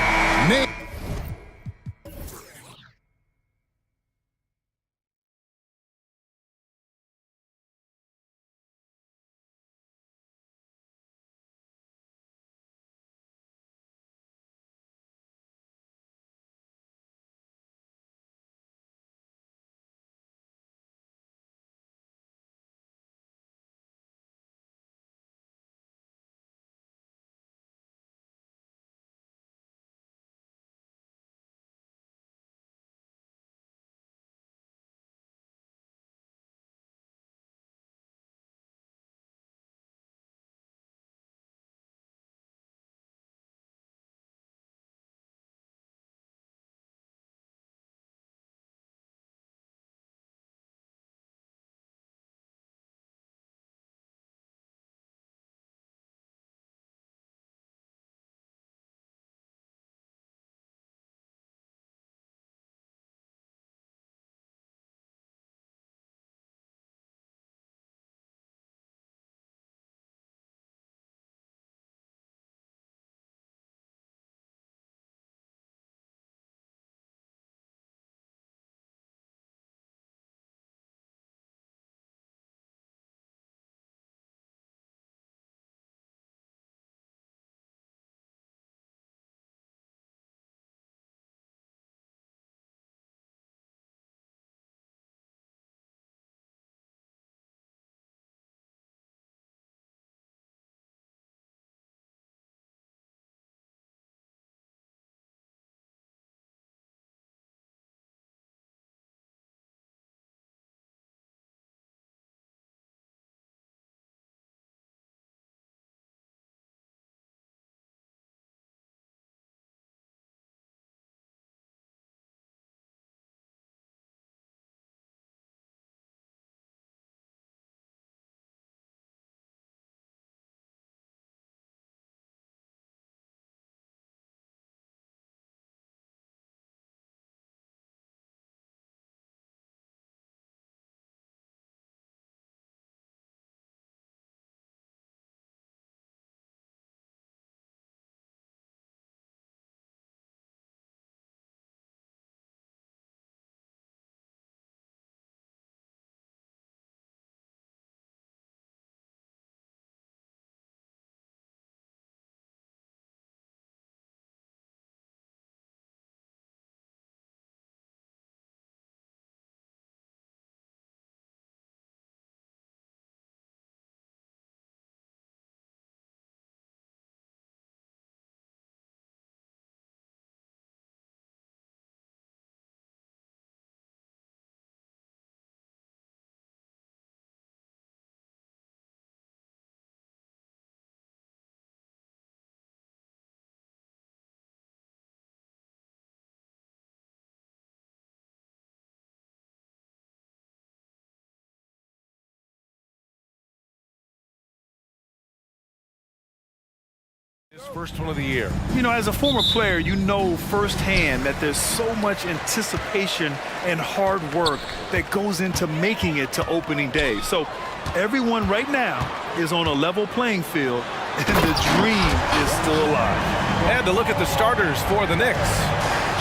His first one of the year. You know, as a former player, you know firsthand that there's so much anticipation and hard work that goes into making it to opening day. So everyone right now is on a level playing field, and the dream is still alive. And to look at the starters for the Knicks.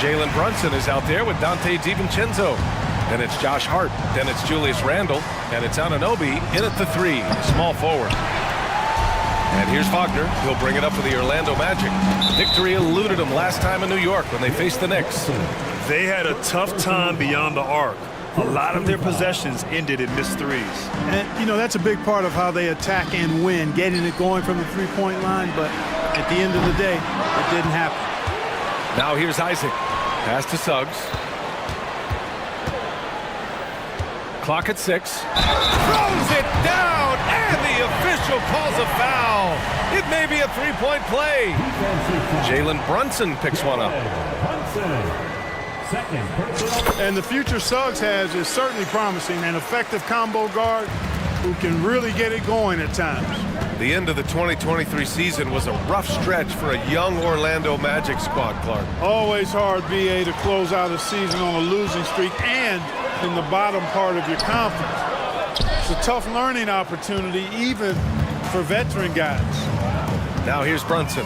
Jalen Brunson is out there with Dante DiVincenzo. Then it's Josh Hart. Then it's Julius Randle. And it's Anunoby in at the 3, small forward. And here's Wagner. He'll bring it up for the Orlando Magic. Victory eluded them last time in New York when they faced the Knicks. They had a tough time beyond the arc. A lot of their possessions ended in missed threes. And, you know, that's a big part of how they attack and win, getting it going from the three-point line. But at the end of the day, it didn't happen. Now here's Isaac. Pass to Suggs. Clock at 6. Throws it down, and the official calls a foul. It may be a three-point play. Jalen Brunson picks one up. And the future Suggs has is certainly promising, an effective combo guard who can really get it going at times. The end of the 2023 season was a rough stretch for a young Orlando Magic squad, Clark. Always hard, BA, to close out a season on a losing streak and in the bottom part of your conference. It's a tough learning opportunity, even for veteran guys. Now here's Brunson.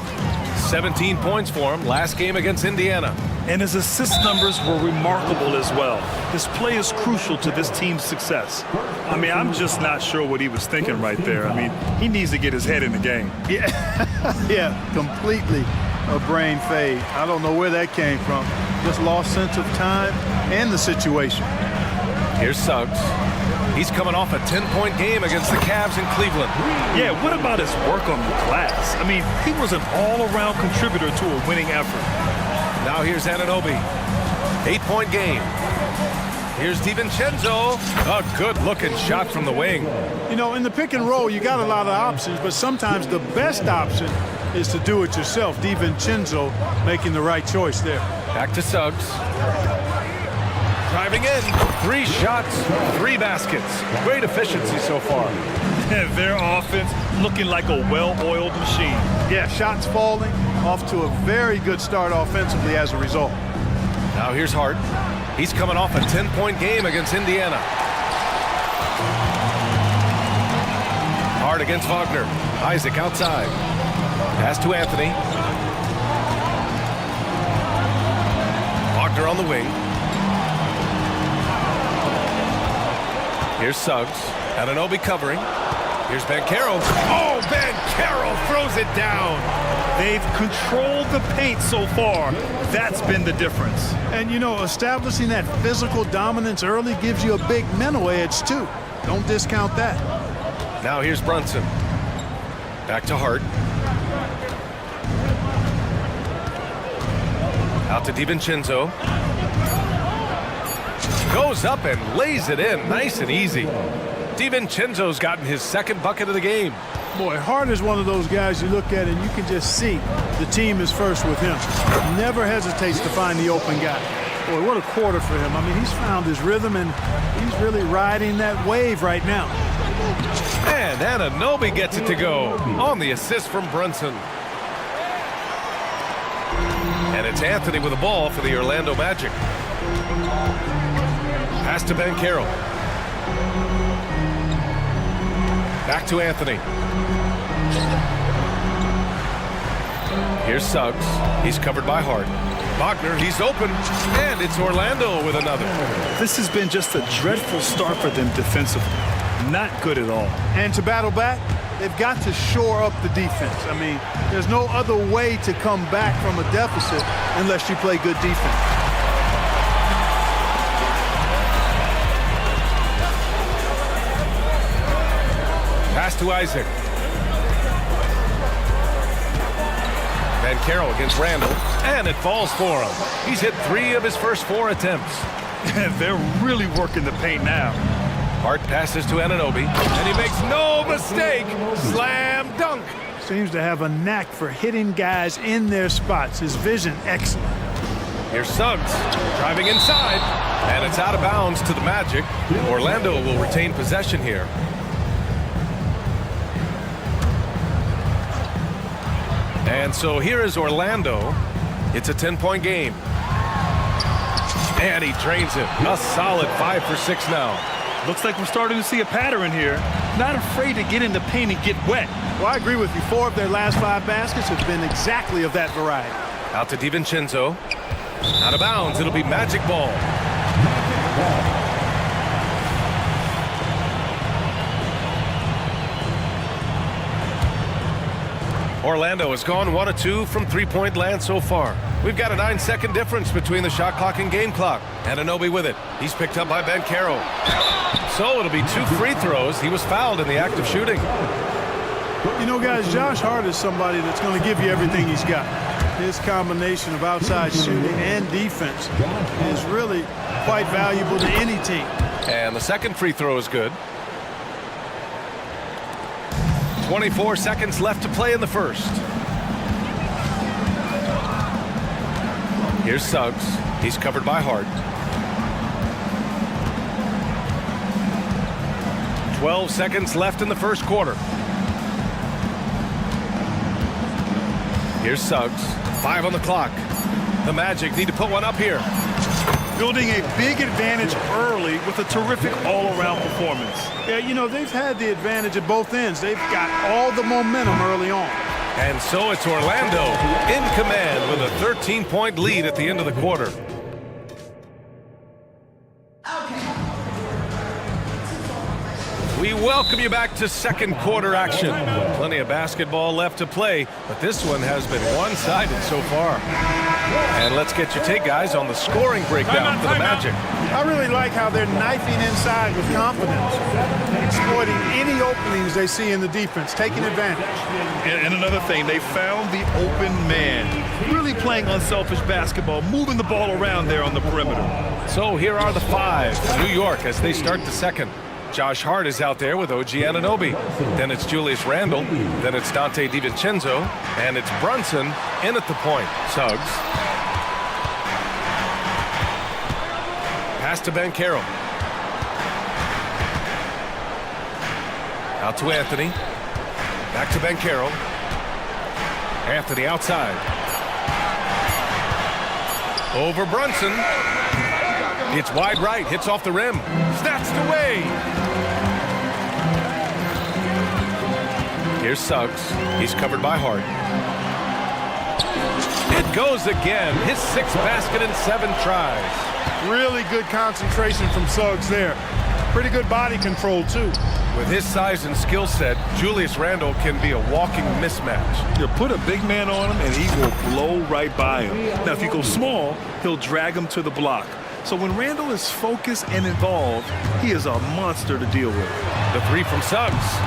17 points for him last game against Indiana. And his assist numbers were remarkable as well. His play is crucial to this team's success. I mean, I'm just not sure what he was thinking right there. I mean, he needs to get his head in the game. Yeah, completely a brain fade. I don't know where that came from. Just lost sense of time and the situation. Here's Suggs. He's coming off a 10-point game against the Cavs in Cleveland. Yeah, what about his work on the glass? I mean, he was an all-around contributor to a winning effort. Now here's Anunoby. 8-point game. Here's DiVincenzo. A good-looking shot from the wing. You know, in the pick and roll, you got a lot of options, but sometimes the best option is to do it yourself. DiVincenzo making the right choice there. Back to Suggs. Driving in. 3 shots, 3 baskets. Great efficiency so far. Their offense looking like a well-oiled machine. Yeah, shots falling, off to a very good start offensively as a result. Now here's Hart. He's coming off a 10-point game against Indiana. Hart against Wagner. Isaac outside. Pass to Anthony. Wagner on the wing. Here's Suggs. Anunoby covering. Here's Banchero. Oh, Banchero throws it down. They've controlled the paint so far. That's been the difference. And, you know, establishing that physical dominance early gives you a big mental edge, too. Don't discount that. Now here's Brunson. Back to Hart. Out to DiVincenzo. Goes up and lays it in nice and easy. DiVincenzo's gotten his 2nd bucket of the game. Boy, Hart is one of those guys you look at and you can just see the team is first with him. Never hesitates to find the open guy. Boy, what a quarter for him. I mean, he's found his rhythm and he's really riding that wave right now. And Anunoby gets it to go on the assist from Brunson. And it's Anthony with the ball for the Orlando Magic. Pass to Banchero. Back to Anthony. Here's Suggs. He's covered by Hart. Wagner, he's open, and it's Orlando with another. This has been just a dreadful start for them defensively. Not good at all. And to battle back, they've got to shore up the defense. I mean, there's no other way to come back from a deficit unless you play good defense. Pass to Isaac. Banchero against Randle, and it falls for him. He's hit 3 of his first 4 attempts. They're really working the paint now. Hart passes to Anunoby, and he makes no mistake. Slam dunk. Seems to have a knack for hitting guys in their spots. His vision, excellent. Here's Suggs driving inside, and it's out of bounds to the Magic. Orlando will retain possession here. And so here is Orlando. It's a 10-point game. And he drains it. A solid 5 for 6 now. Looks like we're starting to see a pattern here. Not afraid to get in the paint and get wet. Well, I agree with you. 4 of their last 5 baskets have been exactly of that variety. Out to DiVincenzo. Out of bounds. It'll be magic ball. Orlando has gone 1 of 2 from three-point land so far. We've got a 9-second difference between the shot clock and game clock. Anunoby with it. He's picked up by Banchero. So it'll be 2 free throws. He was fouled in the act of shooting. You know, guys, Josh Hart is somebody that's going to give you everything he's got. His combination of outside shooting and defense is really quite valuable to any team. And the second free throw is good. 24 seconds left to play in the first. Here's Suggs. He's covered by Hart. 12 seconds left in the first quarter. Here's Suggs. 5 on the clock. The Magic need to put one up here. Building a big advantage early with a terrific all-around performance. Yeah, you know, they've had the advantage at both ends. They've got all the momentum early on. And so it's Orlando in command with a 13-point lead at the end of the quarter. We welcome you back to second quarter action. Plenty of basketball left to play, but this one has been one-sided so far. And let's get your take, guys, on the scoring breakdown for the Magic. I really like how they're knifing inside with confidence, exploiting any openings they see in the defense, taking advantage. And another thing, they found the open man. Really playing unselfish basketball, moving the ball around there on the perimeter. So here are the 5 for New York as they start the second. Josh Hart is out there with OG Anunoby. Then it's Julius Randle. Then it's Dante DiVincenzo. And it's Brunson in at the point. Suggs. Pass to Banchero. Out to Anthony. Back to Banchero. Anthony outside. Over Brunson. It's wide right. Hits off the rim. Snatched away. Here's Suggs. He's covered by Hart. It goes again. His 6th basket in 7 tries. Really good concentration from Suggs there. Pretty good body control, too. With his size and skill set, Julius Randle can be a walking mismatch. You put a big man on him, and he will blow right by him. Now, if you go small, he'll drag him to the block. So when Randle is focused and involved, he is a monster to deal with. The 3 from Suggs.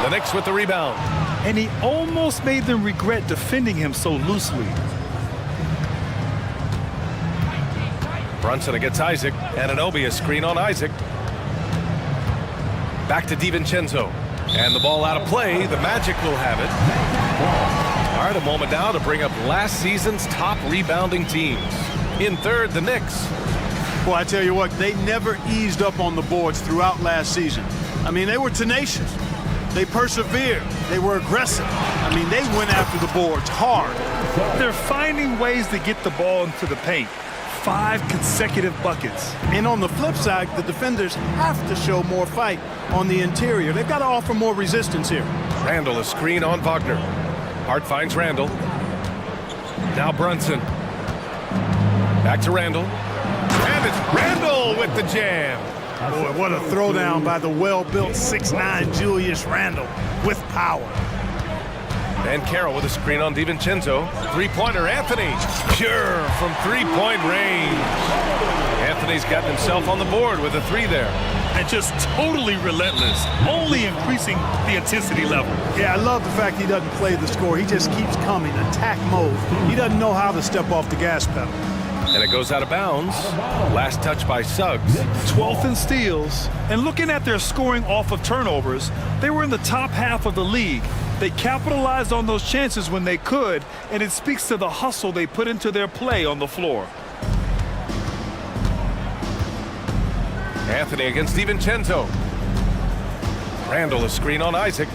The Knicks with the rebound. And he almost made them regret defending him so loosely. Brunson against Isaac. Anunoby a screen on Isaac. Back to DiVincenzo. And the ball out of play. The Magic will have it. All right, a moment now to bring up last season's top rebounding teams. In third, the Knicks. Well, I tell you what, they never eased up on the boards throughout last season. I mean, they were tenacious. They persevered. They were aggressive. I mean, they went after the boards hard. They're finding ways to get the ball into the paint. 5 consecutive buckets. And on the flip side, the defenders have to show more fight on the interior. They've got to offer more resistance here. Randle a screen on Wagner. Hart finds Randle. Now Brunson. Back to Randle. And it's Randle with the jam. Boy, what a throwdown by the well-built 6'9" Julius Randle with power. Banchero with a screen on DiVincenzo. 3-pointer, Anthony. Pure from 3-point range. Anthony's gotten himself on the board with a 3 there. And just totally relentless, only increasing the intensity level. Yeah, I love the fact he doesn't play the score. He just keeps coming, attack mode. He doesn't know how to step off the gas pedal. And it goes out of bounds. Last touch by Suggs. 12th in steals. And looking at their scoring off of turnovers, they were in the top half of the league. They capitalized on those chances when they could, and it speaks to the hustle they put into their play on the floor. Anthony against DiVincenzo. Randle a screen on Isaac.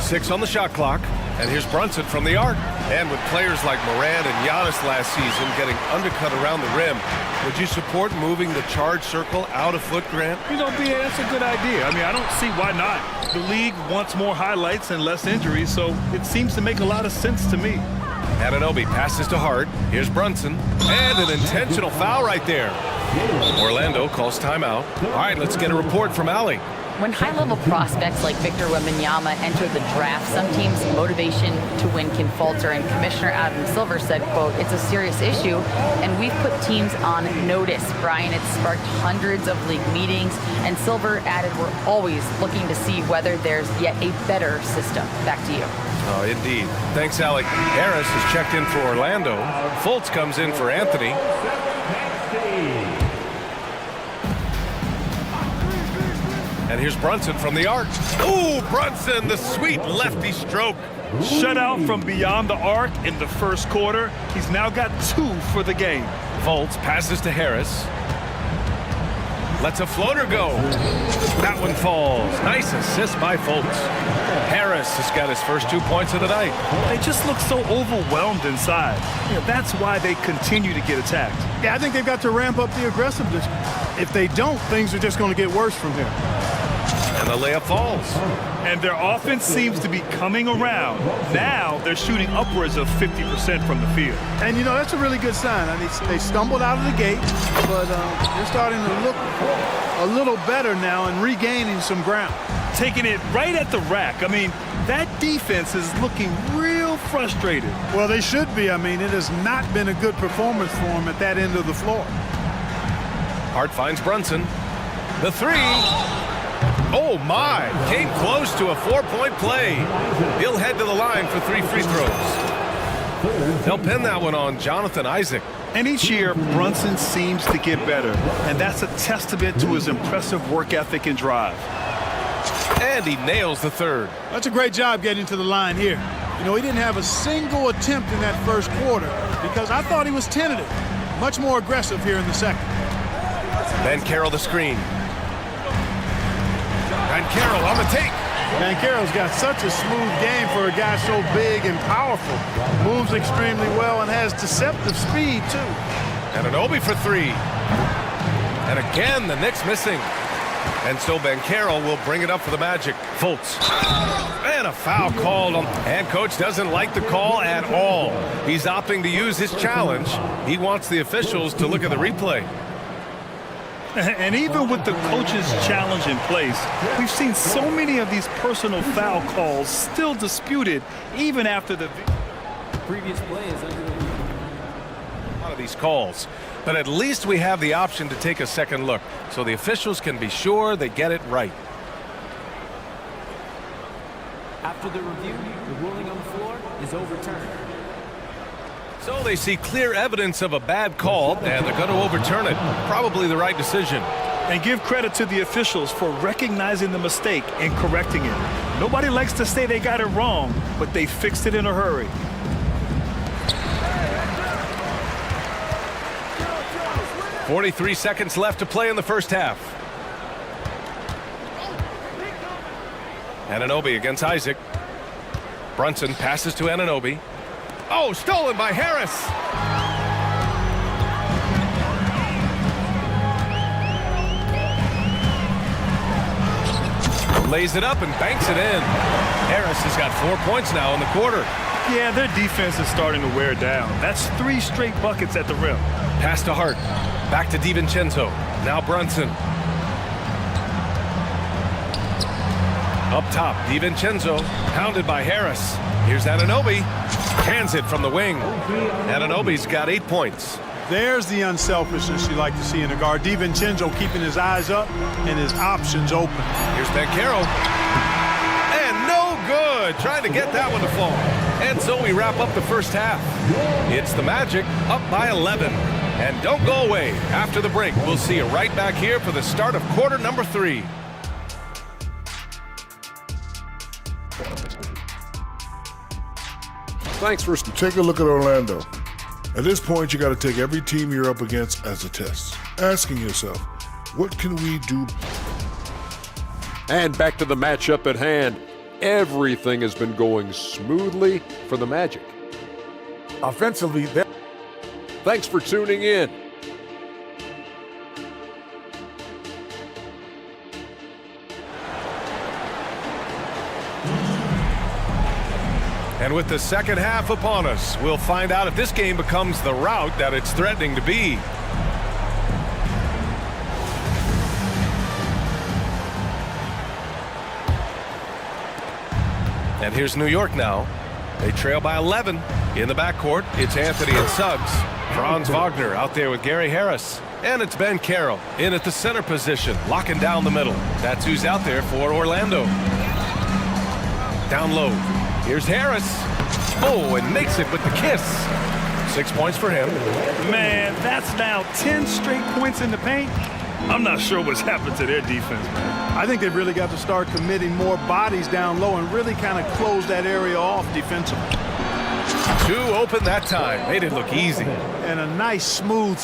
6 on the shot clock. And here's Brunson from the arc. And with players like Morant and Giannis last season getting undercut around the rim, would you support moving the charge circle out a foot, Grant? You know, B.A., that's a good idea. I mean, I don't see why not. The league wants more highlights and less injuries, so it seems to make a lot of sense to me. Anunoby passes to Hart. Here's Brunson. And an intentional foul right there. Orlando calls timeout. All right, let's get a report from Allie. When high-level prospects like Victor Wembanyama enter the draft, some teams' motivation to win can falter, and Commissioner Adam Silver said, quote, "It's a serious issue, and we've put teams on notice." Brian, it sparked hundreds of league meetings, and Silver added, "We're always looking to see whether there's yet a better system." Back to you. Oh, indeed. Thanks, Alec. Harris has checked in for Orlando. Fultz comes in for Anthony. And here's Brunson from the arc. Ooh, Brunson, the sweet lefty stroke. Shutout from beyond the arc in the first quarter. He's now got 2 for the game. Fultz passes to Harris. Lets a floater go. That one falls. Nice assist by Fultz. Harris has got his first 2 points of the night. They just look so overwhelmed inside. You know, that's why they continue to get attacked. Yeah, I think they've got to ramp up the aggressiveness. If they don't, things are just going to get worse from here. And the layup falls. And their offense seems to be coming around. Now they're shooting upwards of 50% from the field. And, you know, that's a really good sign. I mean, they stumbled out of the gate, but they're starting to look a little better now and regaining some ground. Taking it right at the rack. I mean, that defense is looking real frustrated. Well, they should be. I mean, it has not been a good performance for them at that end of the floor. Hart finds Brunson. The 3. Oh, my. Came close to a 4-point play. He'll head to the line for 3 free throws. They'll pin that one on Jonathan Isaac. And each year, Brunson seems to get better. And that's a testament to his impressive work ethic and drive. And he nails the 3rd. That's a great job getting to the line here. You know, he didn't have a single attempt in that first quarter because I thought he was tentative. Much more aggressive here in the second. Banchero the screen. Banchero on the take. Banchero's got such a smooth game for a guy so big and powerful. Moves extremely well and has deceptive speed, too. Anunoby for 3. And again, the Knicks missing. And so Banchero will bring it up for the Magic. Fultz. And a foul called on. And coach doesn't like the call at all. He's opting to use his challenge. He wants the officials to look at the replay. And even with the coach's challenge in place, we've seen so many of these personal foul calls still disputed even after the previous play is under a lot of these calls. But at least we have the option to take a second look, so the officials can be sure they get it right. After the review, the ruling on the floor is overturned. So they see clear evidence of a bad call, and they're going to overturn it. Probably the right decision. And give credit to the officials for recognizing the mistake and correcting it. Nobody likes to say they got it wrong, but they fixed it in a hurry. .43 seconds left to play in the first half. Anunoby against Isaac. Brunson passes to Anunoby. Oh, stolen by Harris. Lays it up and banks it in. Harris has got 4 points now in the quarter. Yeah, their defense is starting to wear down. That's 3 straight buckets at the rim. Pass to Hart. Back to DiVincenzo. Now Brunson. Up top, DiVincenzo. Pounded by Harris. Here's Anunoby. Cans it from the wing. Anunoby's got 8 points. There's the unselfishness you like to see in a guard. DiVincenzo keeping his eyes up and his options open. Here's Banchero. And no good. Trying to get that one to fall. And so we wrap up the first half. It's the Magic up by 11. And don't go away. After the break, we'll see you right back here for the start of quarter number 3. Thanks for take a look at Orlando. At this point, you got to take every team you're up against as a test, asking yourself, what can we do? And back to the matchup at hand. everything has been going smoothly for the Magic. Offensively, thanks for tuning in. And with the second half upon us, we'll find out if this game becomes the rout that it's threatening to be. And here's New York now. They trail by 11. In the backcourt, it's Anthony and Suggs. Franz Wagner out there with Gary Harris. And it's Ben Carroll in at the center position, locking down the middle. That's who's out there for Orlando. Down low. Here's Harris. Oh, and makes it with the kiss. 6 points for him. Man, that's now 10 straight points in the paint. I'm not sure what's happened to their defense, man. I think they've really got to start committing more bodies down low and really kind of close that area off defensively. 2 open that time. Made it look easy. And a nice, smooth,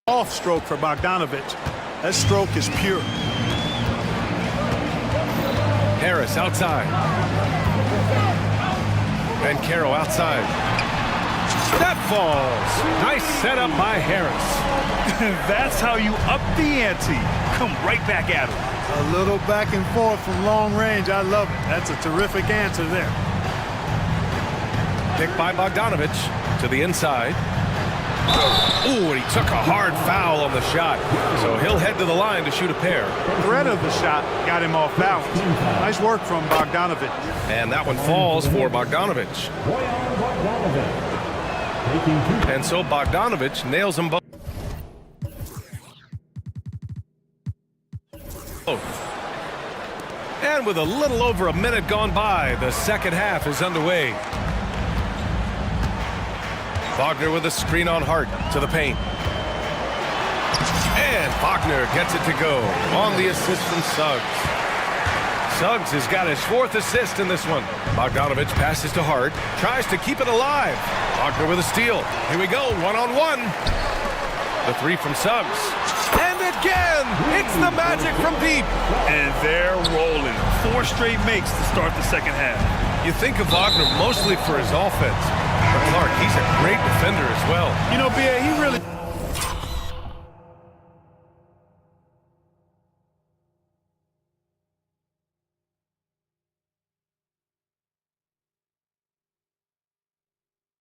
off stroke for Bogdanovich. That stroke is pure. Harris outside. Ben Carroll outside. That falls. Nice setup by Harris. That's how you up the ante. Come right back at him. A little back and forth from long range. I love it. That's a terrific answer there. Picked by Bogdanovich to the inside. Ooh, and he took a hard foul on the shot. So he'll head to the line to shoot a pair. The threat of the shot got him off balance. Nice work from Bogdanovich. And that one falls for Bogdanovich. And so Bogdanovich nails them both. And with a little over a minute gone by, the second half is underway. Wagner with a screen on Hart to the paint. And Wagner gets it to go on the assist from Suggs. Suggs has got his 4th assist in this one. Bogdanovich passes to Hart, tries to keep it alive. Wagner with a steal. Here we go, one-on-one. The 3 from Suggs. And again, it's the Magic from deep. And they're rolling. 4 straight makes to start the second half. You think of Wagner mostly for his offense. But Clark, he's a great defender as well. You know, B.A., he really...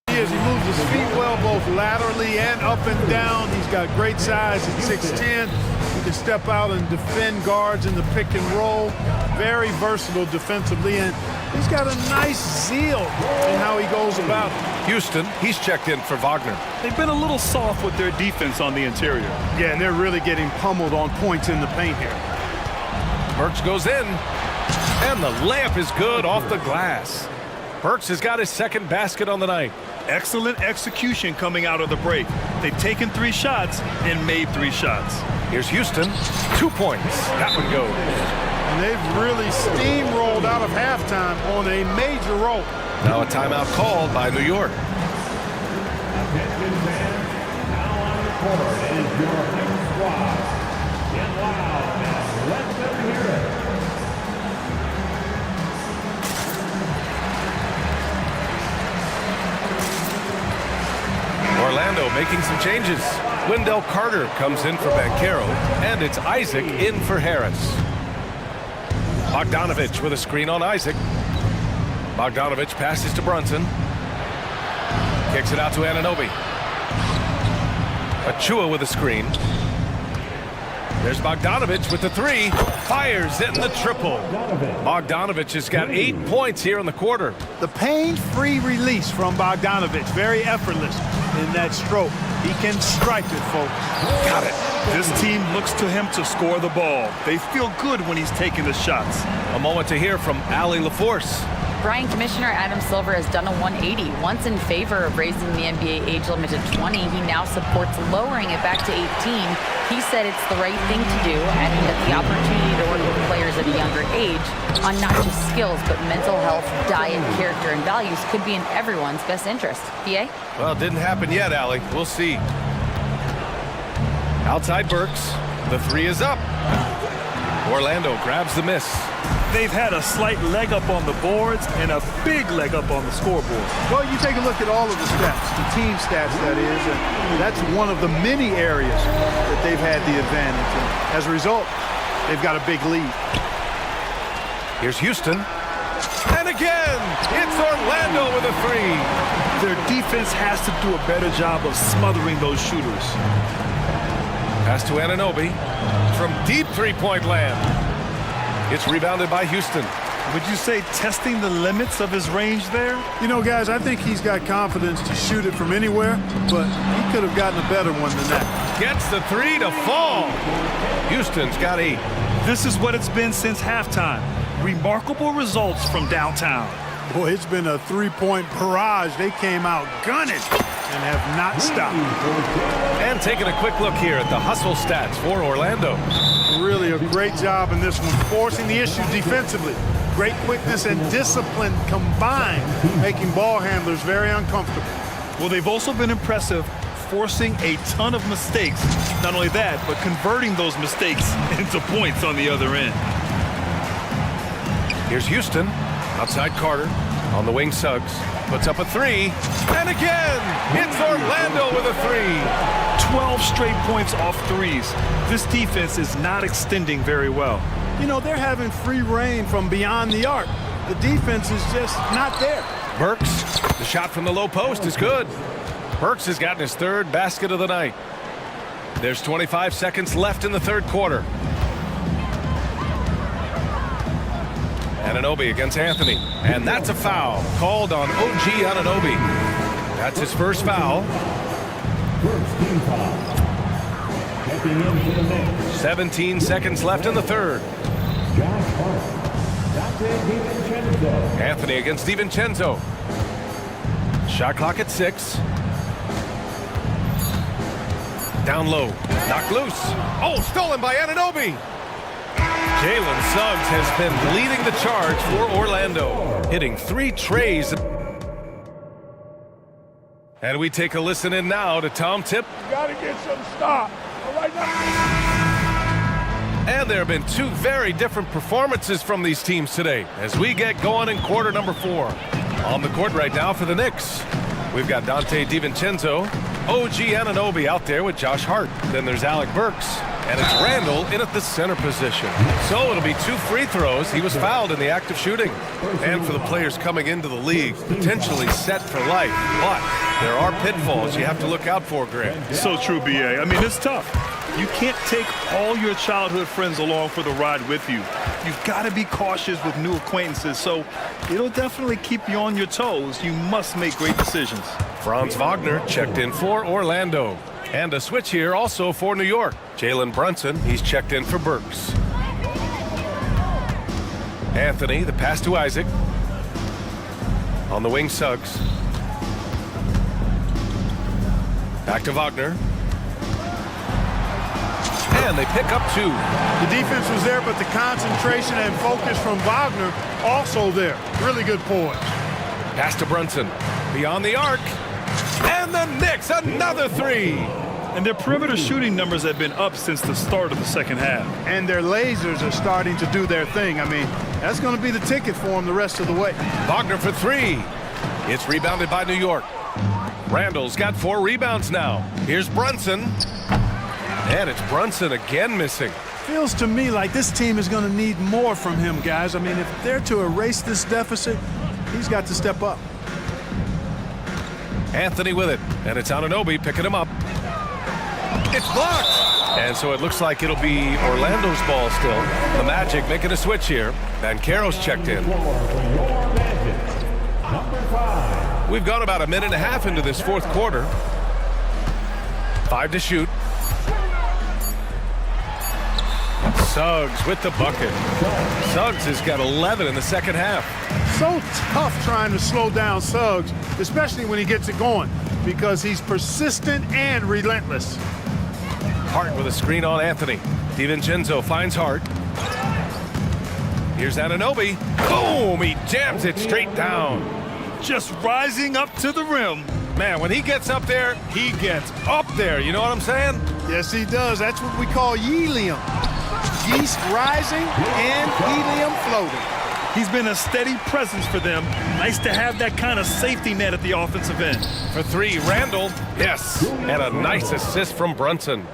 He moves his feet well, both laterally and up and down. He's got great size at 6'10". He can step out and defend guards in the pick and roll. Very versatile defensively, and he's got a nice zeal in how he goes about it. Houston, he's checked in for Wagner. They've been a little soft with their defense on the interior. Yeah, and they're really getting pummeled on points in the paint here. Burks goes in, and the layup is good off the glass. Burks has got his 2nd basket on the night. Excellent execution coming out of the break. They've taken 3 shots and made 3 shots. Here's Houston, 2 points. That one goes. And they've really steamrolled out of halftime on a major roll. Now a timeout called by New York. Attention fans, now on the court is your Knicks squad. Get loud and let them hear it. Orlando making some changes. Wendell Carter comes in for Banchero, and it's Isaac in for Harris. Bogdanovich with a screen on Isaac. Bogdanovich passes to Brunson. Kicks it out to Anunoby. Achua with a screen. There's Bogdanovich with the 3. Fires in the triple. Bogdanovich has got 8 points here in the quarter. The pain-free release from Bogdanovich. Very effortless in that stroke. He can strike it, folks. Got it. This team looks to him to score the ball. They feel good when he's taking the shots. A moment to hear from Allie LaForce. Brian, Commissioner Adam Silver has done a 180. Once in favor of raising the NBA age limit to 20, he now supports lowering it back to 18. He said it's the right thing to do, adding that the opportunity to work with players at a younger age on not just skills, but mental health, diet, character, and values could be in everyone's best interest. PA? Well, it didn't happen yet, Allie. We'll see. Outside Burks. The three is up. Orlando grabs the miss. They've had a slight leg up on the boards and a big leg up on the scoreboard. Well, you take a look at all of the stats, the team stats, that is, and that's one of the many areas that they've had the advantage. And as a result, they've got a big lead. Here's Houston. And again, it's Orlando with a three. Their defense has to do a better job of smothering those shooters. Pass to Anunoby from deep three-point land. It's rebounded by Houston. Would you say testing the limits of his range there? You know, guys, I think he's got confidence to shoot it from anywhere, but he could have gotten a better one than that. Gets the three to fall. Houston's got 8. This is what it's been since halftime. Remarkable results from downtown. Boy, it's been a three-point barrage. They came out gunning and have not stopped. And taking a quick look here at the hustle stats for Orlando. Really a great job in this one, forcing the issue defensively. Great quickness and discipline combined, making ball handlers very uncomfortable. Well, they've also been impressive, forcing a ton of mistakes. Not only that, but converting those mistakes into points on the other end. Here's Houston. Outside Carter. On the wing, Suggs. Puts up a three. And again, it's Orlando with a three. 12 straight points off threes. This defense is not extending very well. You know, they're having free reign from beyond the arc. The defense is just not there. Burks, the shot from the low post is good. Burks has gotten his 3rd basket of the night. There's 25 seconds left in the 3rd quarter. Anunoby against Anthony, and that's a foul called on OG Anunoby. That's his first foul. 17 seconds left in the 3rd. Anthony against DiVincenzo. Shot clock at 6. Down low, knocked loose. Oh, stolen by Anunoby. Jalen Suggs has been leading the charge for Orlando, hitting 3 trays. And we take a listen in now to Tom Tip. You got to get some stop. Right now. And there have been 2 very different performances from these teams today as we get going in quarter number 4. On the court right now for the Knicks, we've got Dante DiVincenzo, OG Anunoby out there with Josh Hart. Then there's Alec Burks. And it's Randall in at the center position. So it'll be 2 free throws. He was fouled in the act of shooting. And for the players coming into the league, potentially set for life. But there are pitfalls you have to look out for, Grant. So true, BA. I mean, it's tough. You can't take all your childhood friends along for the ride with you. You've got to be cautious with new acquaintances. So it'll definitely keep you on your toes. You must make great decisions. Franz Wagner checked in for Orlando. And a switch here also for New York. Jalen Brunson, he's checked in for Burks. Anthony, the pass to Isaac. On the wing, Suggs. Back to Wagner. And they pick up 2. The defense was there, but the concentration and focus from Wagner also there. Really good poise. Pass to Brunson. Beyond the arc. And the Knicks, another 3. And their perimeter shooting numbers have been up since the start of the second half. And their lasers are starting to do their thing. I mean, that's going to be the ticket for them the rest of the way. Wagner for 3. It's rebounded by New York. Randall's got 4 rebounds now. Here's Brunson. And it's Brunson again missing. Feels to me like this team is going to need more from him, guys. I mean, if they're to erase this deficit, he's got to step up. Anthony with it. And it's Anunoby picking him up. It's blocked. And so it looks like it'll be Orlando's ball still. The Magic making a switch here. Banchero's checked in. We've gone about a minute and a half into this 4th quarter. 5 to shoot. Suggs with the bucket. Suggs has got 11 in the second half. So tough trying to slow down Suggs, especially when he gets it going, because he's persistent and relentless. Hart with a screen on Anthony. DiVincenzo finds Hart. Here's Anunoby. Boom! He jams it straight down. Just rising up to the rim. Man, when he gets up there, he gets up there. You know what I'm saying? Yes, he does. That's what we call helium. Yeast rising and helium floating. He's been a steady presence for them. Nice to have that kind of safety net at the offensive end. For three, Randall. Yes, and a nice assist from Brunson.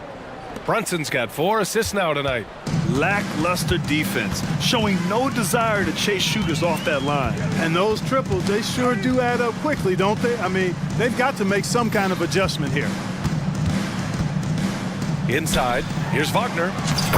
Brunson's got 4 assists now tonight. Lackluster defense, showing no desire to chase shooters off that line. And those triples, they sure do add up quickly, don't they? I mean, they've got to make some kind of adjustment here. Inside, here's Wagner.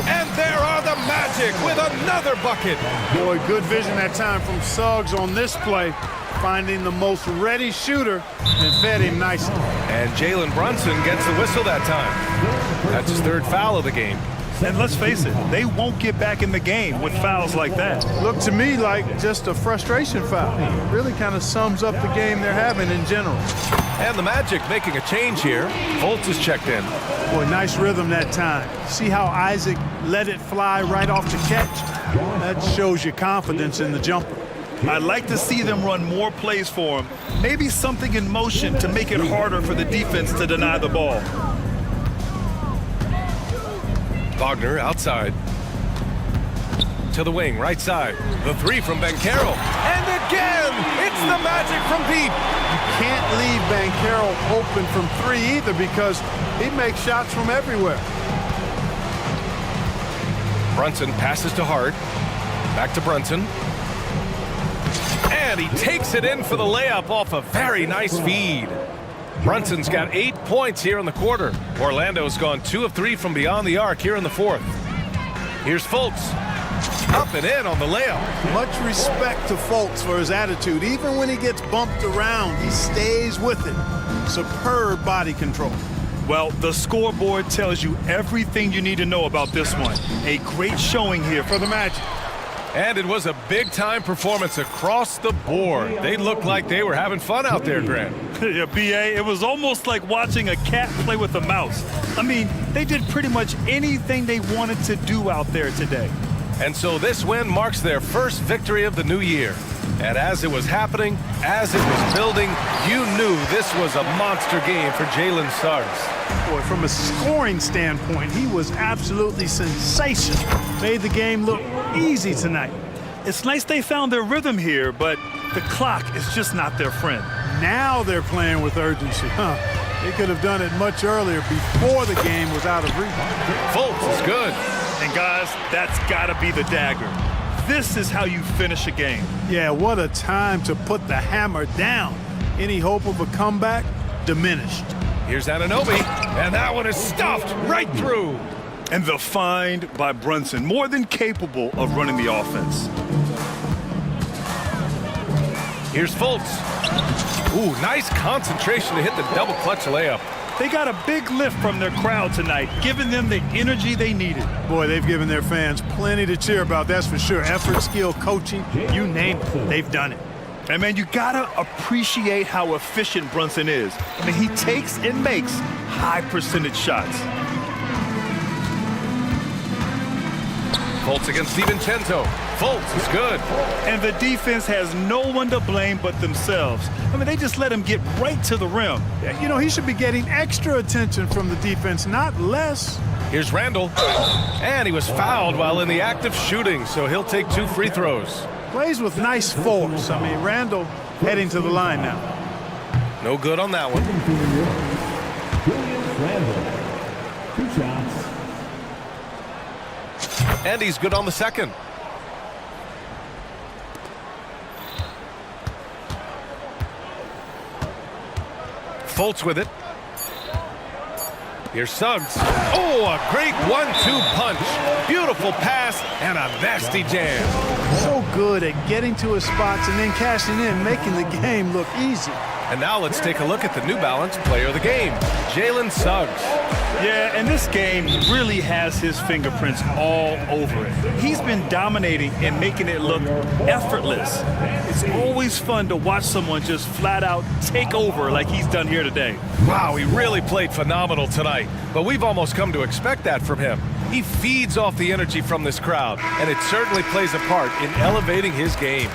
And there are the Magic with another bucket. Boy, good vision that time from Suggs on this play, finding the most ready shooter and fed him nicely. And Jalen Brunson gets the whistle that time. That's his 3rd foul of the game. And let's face it, they won't get back in the game with fouls like that. Looked to me like just a frustration foul. Really kind of sums up the game they're having in general. And the Magic making a change here. Fultz is checked in. Boy, nice rhythm that time. See how Isaac let it fly right off the catch? That shows you confidence in the jumper. I'd like to see them run more plays for him. Maybe something in motion to make it harder for the defense to deny the ball. Wagner outside. To the wing, right side. The 3 from Banchero. And again, it's the Magic from Pete. You can't leave Banchero open from 3 either because he makes shots from everywhere. Brunson passes to Hart. Back to Brunson. And he takes it in for the layup off a very nice feed. Brunson's got 8 points here in the quarter. Orlando's gone 2 of 3 from beyond the arc here in the 4th. Here's Fultz. Up and in on the layup. Much respect to Fultz for his attitude. Even when he gets bumped around, he stays with it. Superb body control. Well, the scoreboard tells you everything you need to know about this one. A great showing here for the Magic. And it was a big-time performance across the board. They looked like they were having fun out there, Grant. Yeah, B.A., it was almost like watching a cat play with a mouse. I mean, they did pretty much anything they wanted to do out there today. And so this win marks their first victory of the new year. And as it was happening, as it was building, you knew this was a monster game for Jalen Suggs. Boy, from a scoring standpoint, he was absolutely sensational. Made the game look easy tonight. It's nice they found their rhythm here, but the clock is just not their friend. Now they're playing with urgency. They could have done it much earlier before the game was out of reach. Fultz is good. And guys, that's got to be the dagger. This is how you finish a game. Yeah, what a time to put the hammer down. Any hope of a comeback? Diminished. Here's Anunoby, and that one is stuffed right through. And the find by Brunson, more than capable of running the offense. Here's Fultz. Ooh, nice concentration to hit the double clutch layup. They got a big lift from their crowd tonight, giving them the energy they needed. Boy, they've given their fans plenty to cheer about, that's for sure. Effort, skill, coaching, you name it, they've done it. And man, you gotta appreciate how efficient Brunson is. I mean, he takes and makes high percentage shots. Fultz against DiVincenzo. Fultz is good. And the defense has no one to blame but themselves. I mean, they just let him get right to the rim. You know, he should be getting extra attention from the defense, not less. Here's Randall. And he was fouled while in the act of shooting, so he'll take 2 free throws. Plays with nice force. I mean, Randall heading to the line now. No good on that one. Randall, 2 shots. And he's good on the second. Fultz with it. Here's Suggs. Oh, a great 1-2 punch. Beautiful pass and a nasty jam. So good at getting to his spots and then cashing in, making the game look easy. And now let's take a look at the New Balance player of the game, Jalen Suggs. Yeah, and this game really has his fingerprints all over it. He's been dominating and making it look effortless. It's always fun to watch someone just flat out take over like he's done here today. Wow, he really played phenomenal tonight, but we've almost come to expect that from him. He feeds off the energy from this crowd, and it certainly plays a part in elevating his game.